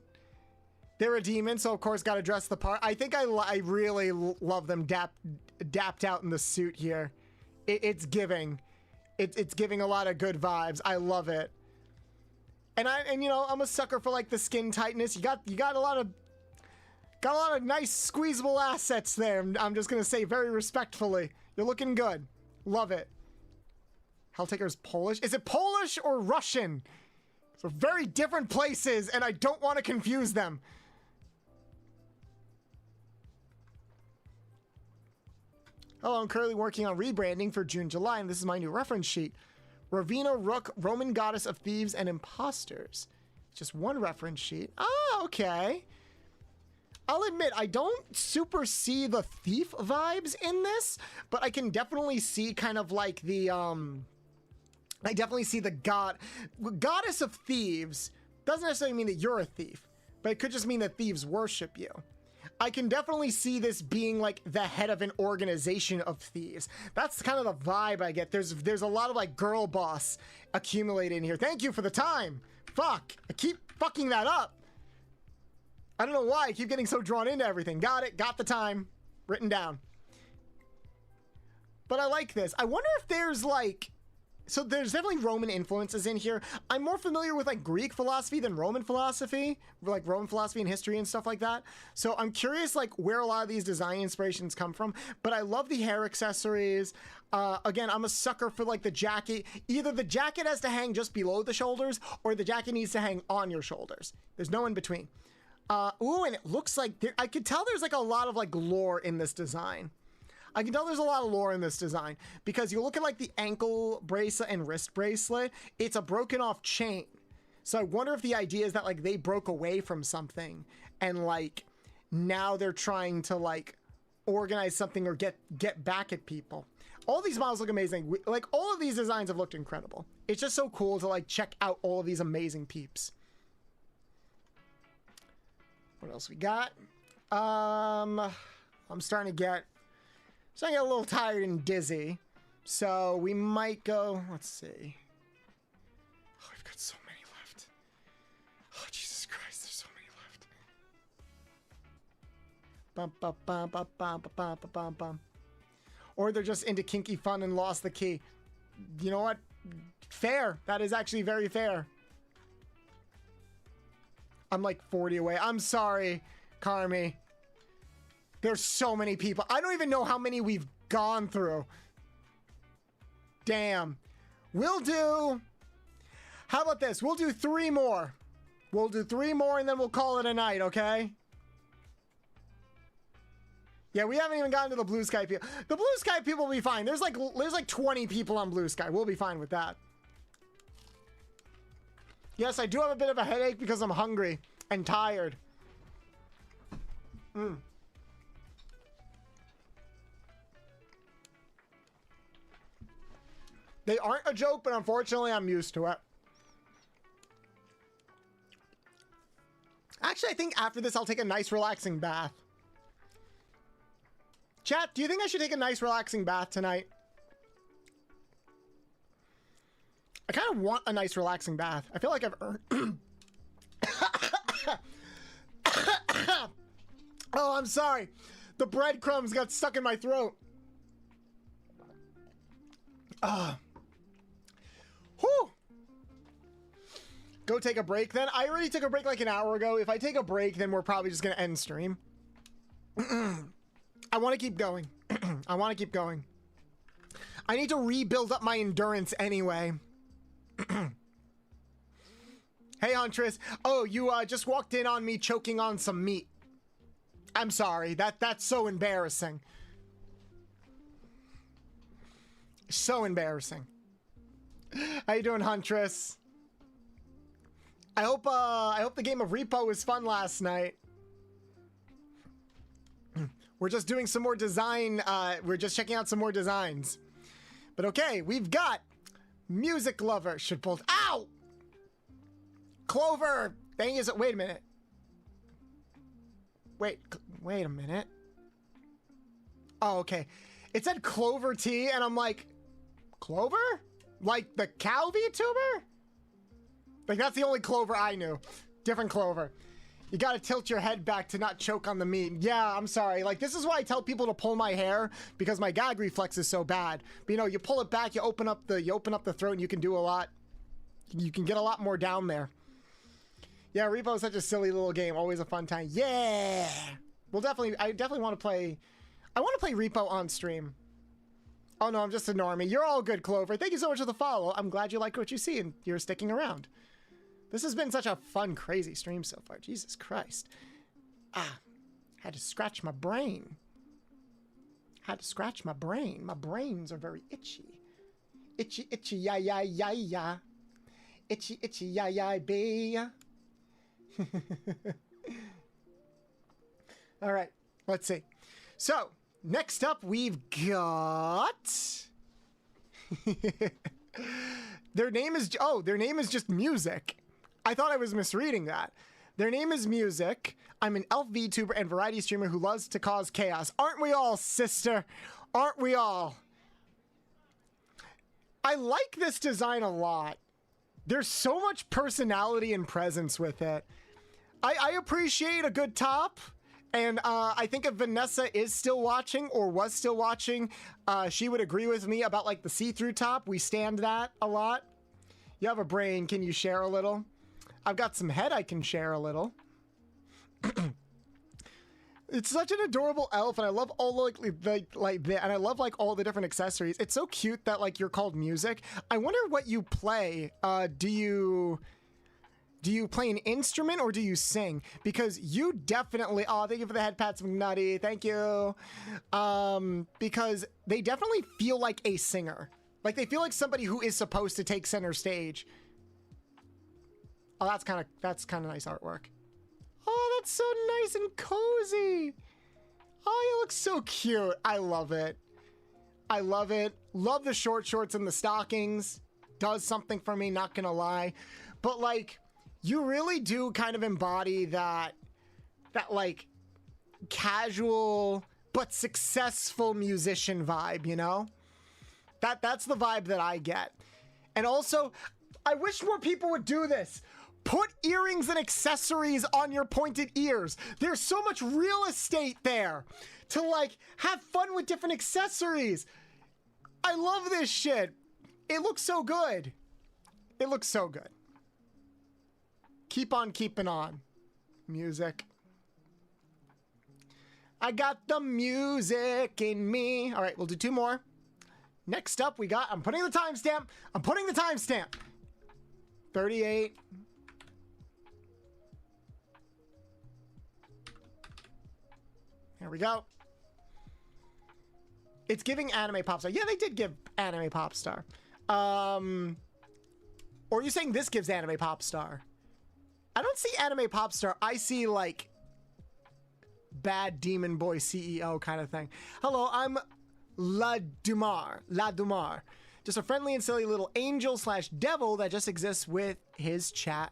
They're a demon, so of course got to dress the part. I think I really love them dapped out in the suit here. It's giving. It's giving a lot of good vibes. I love it. And you know, I'm a sucker for like the skin tightness. You got a lot of nice squeezable assets there. I'm just gonna say very respectfully. You're looking good. Love it. Helltaker's Polish. Is it Polish or Russian? So very different places, and I don't want to confuse them. Hello, I'm currently working on rebranding for June, July, and this is my new reference sheet. Ravina Rook, Roman goddess of thieves and imposters. Just one reference sheet. Ah, okay. I'll admit, I don't super see the thief vibes in this, but I can definitely see kind of like the, I definitely see the goddess of thieves. Doesn't necessarily mean that you're a thief, but it could just mean that thieves worship you. I can definitely see this being like the head of an organization of thieves. That's kind of the vibe I get. There's a lot of like girl boss accumulated in here. Thank you for the time. Fuck, I keep fucking that up. I don't know why I keep getting so drawn into everything. Got it, got the time written down. But I like this. I wonder if there's like, so there's definitely Roman influences in here. I'm more familiar with like Greek philosophy than Roman philosophy, like Roman philosophy and history and stuff like that. So I'm curious like where a lot of these design inspirations come from, but I love the hair accessories. Again, I'm a sucker for like the jacket. Either the jacket has to hang just below the shoulders or the jacket needs to hang on your shoulders. There's no in between. Ooh, and it looks like I could tell there's like a lot of like lore in this design. I can tell there's a lot of lore in this design because you look at like the ankle bracelet and wrist bracelet, it's a broken off chain. So I wonder if the idea is that like they broke away from something and like now they're trying to like organize something or get back at people. All these models look amazing. Like all of these designs have looked incredible. It's just so cool to like check out all of these amazing peeps. What else we got? I'm starting to get a little tired and dizzy. So we might go, let's see. Oh, I've got so many left. Oh, Jesus Christ, there's so many left. Bum, bum, bum, bum, bum, bum, bum, bum, bum. Or they're just into kinky fun and lost the key. You know what? Fair. That is actually very fair. I'm like 40 away. I'm sorry, Carmi. There's so many people. I don't even know how many we've gone through. Damn. We'll do... How about this? We'll do 3 more. We'll do 3 more and then we'll call it a night, okay? Yeah, we haven't even gotten to the Blue Sky people. The Blue Sky people will be fine. There's like 20 people on Blue Sky. We'll be fine with that. Yes, I do have a bit of a headache because I'm hungry and tired. They aren't a joke, but unfortunately I'm used to it. Actually, I think after this I'll take a nice relaxing bath. Chat, do you think I should take a nice relaxing bath tonight? I kind of want a nice relaxing bath. I feel like I've earned... Oh, I'm sorry. The breadcrumbs got stuck in my throat. Whew. Go take a break then. I already took a break like an hour ago. If I take a break, then we're probably just going to end stream. I want to keep going. I want to keep going. I need to rebuild up my endurance anyway. Hey, Huntress. Oh, you just walked in on me choking on some meat. I'm sorry. That's so embarrassing. So embarrassing. How you doing, Huntress? I hope the game of Repo was fun last night. We're just doing some more design. We're just checking out some more designs. But okay, we've got Music Lover. Should pull. Ow! Clover. Dang is it? Wait a minute. Wait a minute. Oh, okay. It said Clover T, and I'm like, Clover? Like the cow VTuber? Like that's the only Clover I knew. Different Clover. You gotta tilt your head back to not choke on the meat. Yeah, I'm sorry. Like this is why I tell people to pull my hair, because my gag reflex is so bad. But you know, you pull it back, you open up the throat, and you can do a lot. You can get a lot more down there. Yeah, Repo is such a silly little game. Always a fun time. Yeah. I definitely want to play. I want to play Repo on stream. Oh no, I'm just a normie. You're all good, Clover. Thank you so much for the follow. I'm glad you like what you see and you're sticking around. This has been such a fun, crazy stream so far. Jesus Christ. Had to scratch my brain. Had to scratch my brain. My brains are very itchy. Itchy, itchy, ya, ya, ya, ya. Itchy, itchy, ya, ya, be. All right, let's see. So, next up, we've got... their name is just Music. I thought I was misreading that. Their name is Music. I'm an elf VTuber and variety streamer who loves to cause chaos. Aren't we all, sister? Aren't we all? I like this design a lot. There's so much personality and presence with it. I appreciate a good top. And I think if Vanessa is still watching or was still watching, she would agree with me about like the see-through top. We stand that a lot. You have a brain. Can you share a little? I've got some head I can share a little. It's such an adorable elf, and I love all and I love like all the different accessories. It's so cute that like you're called Music. I wonder what you play. Do you play an instrument or do you sing? Because you definitely, oh, thank you for the head pats, McNutty. Thank you. Because they definitely feel like a singer. Like they feel like somebody who is supposed to take center stage. Oh, that's kind of nice artwork. Oh, that's so nice and cozy. Oh, you look so cute. I love it. I love it. Love the short shorts and the stockings. Does something for me, not gonna lie. But like, you really do kind of embody that like casual but successful musician vibe, you know? That's the vibe that I get. And also, I wish more people would do this. Put earrings and accessories on your pointed ears. There's so much real estate there to like have fun with different accessories. I love this shit. It looks so good. It looks so good. Keep on keeping on. Music. I got the music in me. All right, we'll do two more. Next up, we got, I'm putting the timestamp. 38. Here we go. It's giving anime pop star. Yeah, they did give anime pop star. Or are you saying this gives anime pop star? I don't see anime pop star. I see like bad demon boy CEO kind of thing. Hello, I'm La Dumar. Just a friendly and silly little angel slash devil that just exists with his cat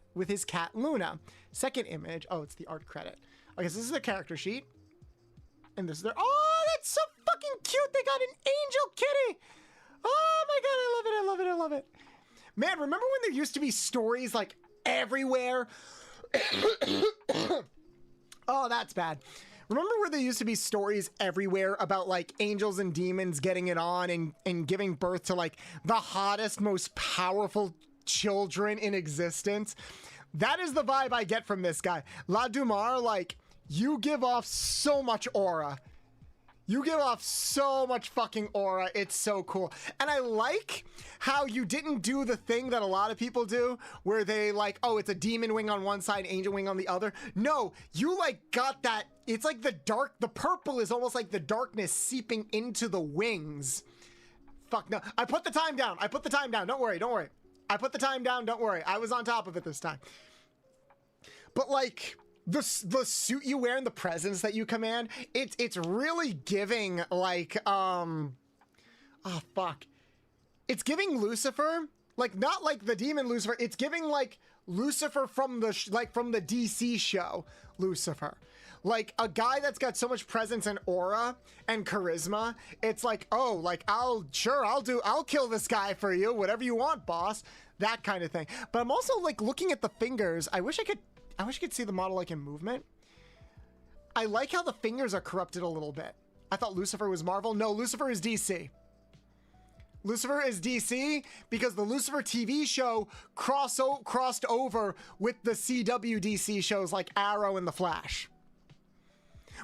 Luna. Second image. Oh, it's the art credit. Okay, so this is the character sheet. And this is their, oh, that's so fucking cute. They got an angel kitty. Oh my God, I love it. I love it. I love it. Man, remember when there used to be stories like everywhere? Oh, that's bad. Remember where there used to be stories everywhere about like angels and demons getting it on and giving birth to like the hottest, most powerful children in existence? That is the vibe I get from this guy. La Dumar, like, you give off so much aura. You give off so much fucking aura. It's so cool. And I like how you didn't do the thing that a lot of people do where they like, oh, it's a demon wing on one side, angel wing on the other. No, you like got that. It's like the purple is almost like the darkness seeping into the wings. Fuck no. I put the time down. Don't worry. I put the time down. Don't worry. I was on top of it this time. But like, the suit you wear and the presence that you command, it's really giving like it's giving Lucifer, like not like the demon Lucifer, it's giving like Lucifer from the from the DC show Lucifer, like a guy that's got so much presence and aura and charisma. It's like, oh, like I'll kill this guy for you, whatever you want, boss, that kind of thing. But I'm also like looking at the fingers. I wish I could see the model like in movement. I like how the fingers are corrupted a little bit. I thought Lucifer was Marvel. No, Lucifer is DC. Lucifer is DC because the Lucifer TV show crossed over with the CW DC shows like Arrow and The Flash.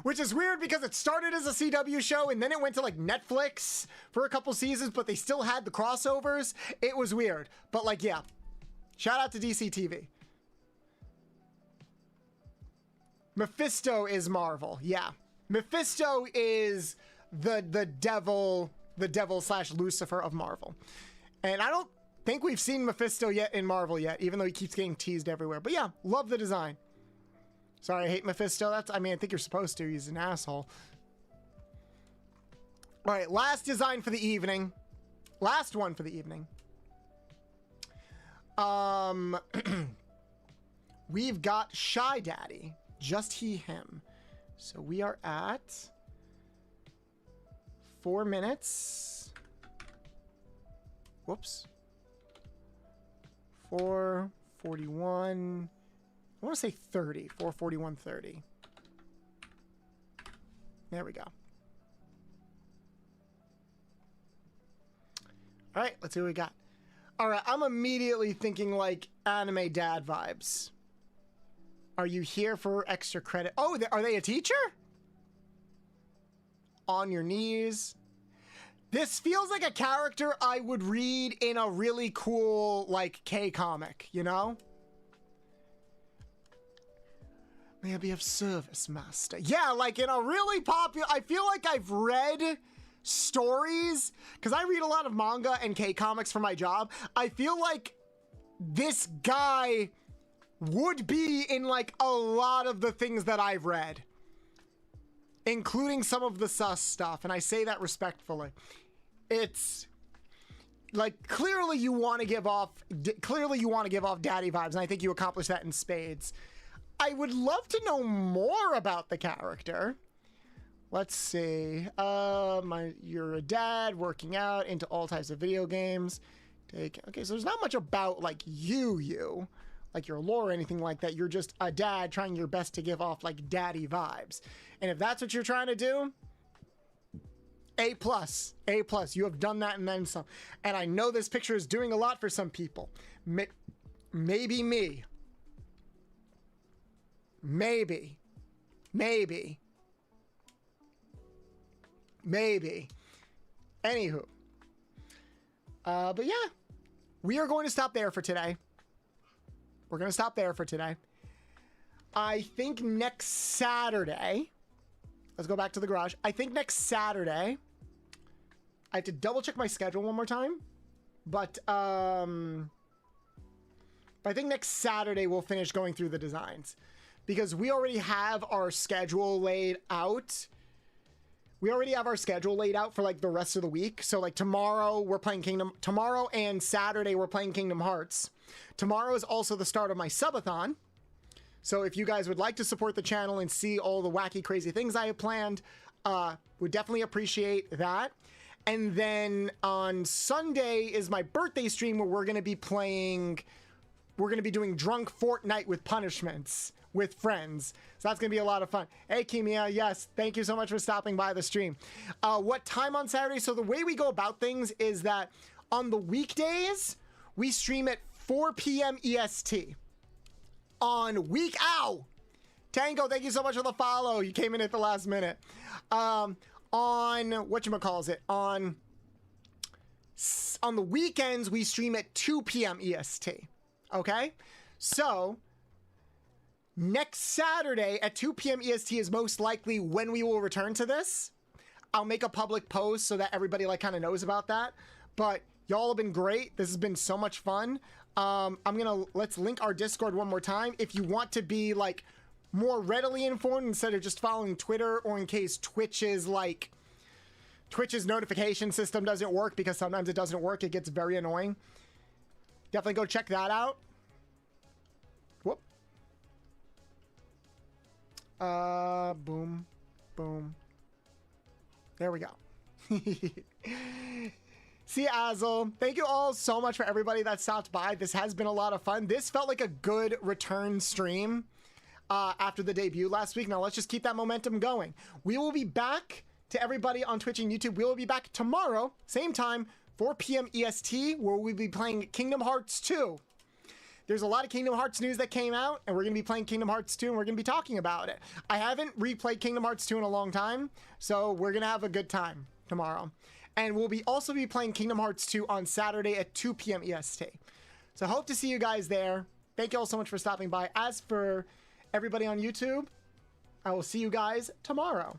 Which is weird because it started as a CW show and then it went to like Netflix for a couple seasons, but they still had the crossovers. It was weird. But like, yeah. Shout out to DC TV. Mephisto is Marvel, yeah. Mephisto is the devil / Lucifer of Marvel. And I don't think we've seen Mephisto yet in Marvel yet, even though he keeps getting teased everywhere. But yeah, love the design. Sorry, I hate Mephisto. I mean, I think you're supposed to. He's an asshole. All right, last design for the evening. Last one for the evening. We've got Shy Daddy. Just he, him. So we are at 4 minutes. Whoops. 4:41. I want to say 30. 4:41:30. There we go. All right, let's see what we got. All right, I'm immediately thinking like anime dad vibes. Are you here for extra credit? Oh, are they a teacher? On your knees. This feels like a character I would read in a really cool, like, K comic, you know? May I be of service, master? Yeah, like in a really popular... I feel like I've read stories, because I read a lot of manga and K comics for my job. I feel like this guy would be in like a lot of the things that I've read, including some of the sus stuff, and I say that respectfully. It's like clearly you want to give off daddy vibes, and I think you accomplish that in spades. I would love to know more about the character. Let's see. You're a dad working out into all types of video games. Okay, so there's not much about like you. Like your lore or anything like that. You're just a dad trying your best to give off like daddy vibes. And if that's what you're trying to do, A+. You have done that and then some. And I know this picture is doing a lot for some people. Maybe me. Maybe. Anywho. But yeah, we are going to stop there for today. I think next Saturday, let's go back to the garage. I think next Saturday, I have to double check my schedule one more time, but I think next Saturday we'll finish going through the designs because we already have our schedule laid out. We already have our schedule laid out for like the rest of the week. So like tomorrow and Saturday we're playing Kingdom Hearts. Tomorrow is also the start of my subathon. So if you guys would like to support the channel and see all the wacky, crazy things I have planned, would definitely appreciate that. And then on Sunday is my birthday stream where we're going to be doing drunk Fortnite with punishments with friends. So that's going to be a lot of fun. Hey, Kimia, yes, thank you so much for stopping by the stream. What time on Saturday? So the way we go about things is that on the weekdays, we stream at 4 p.m. EST. Ow! Tango, thank you so much for the follow. You came in at the last minute. On on whatchamacallit, on the weekends, we stream at 2 p.m. EST. Okay? So, next Saturday at 2 p.m. EST is most likely when we will return to this. I'll make a public post so that everybody like kind of knows about that. But y'all have been great. This has been so much fun. Let's link our Discord one more time. If you want to be like more readily informed instead of just following Twitter, or in case Twitch's notification system doesn't work, because sometimes it doesn't work, it gets very annoying. Definitely go check that out. Whoop. Boom, boom. There we go. See you, Azel. Thank you all so much for everybody that stopped by. This has been a lot of fun. This felt like a good return stream after the debut last week. Now let's just keep that momentum going. We will be back to everybody on Twitch and YouTube. We will be back tomorrow, same time, 4 p.m. EST, where we'll be playing Kingdom Hearts 2. There's a lot of Kingdom Hearts news that came out, and we're going to be playing Kingdom Hearts 2, and we're going to be talking about it. I haven't replayed Kingdom Hearts 2 in a long time, so we're going to have a good time tomorrow. And we'll also be playing Kingdom Hearts 2 on Saturday at 2 p.m. EST. So I hope to see you guys there. Thank you all so much for stopping by. As for everybody on YouTube, I will see you guys tomorrow.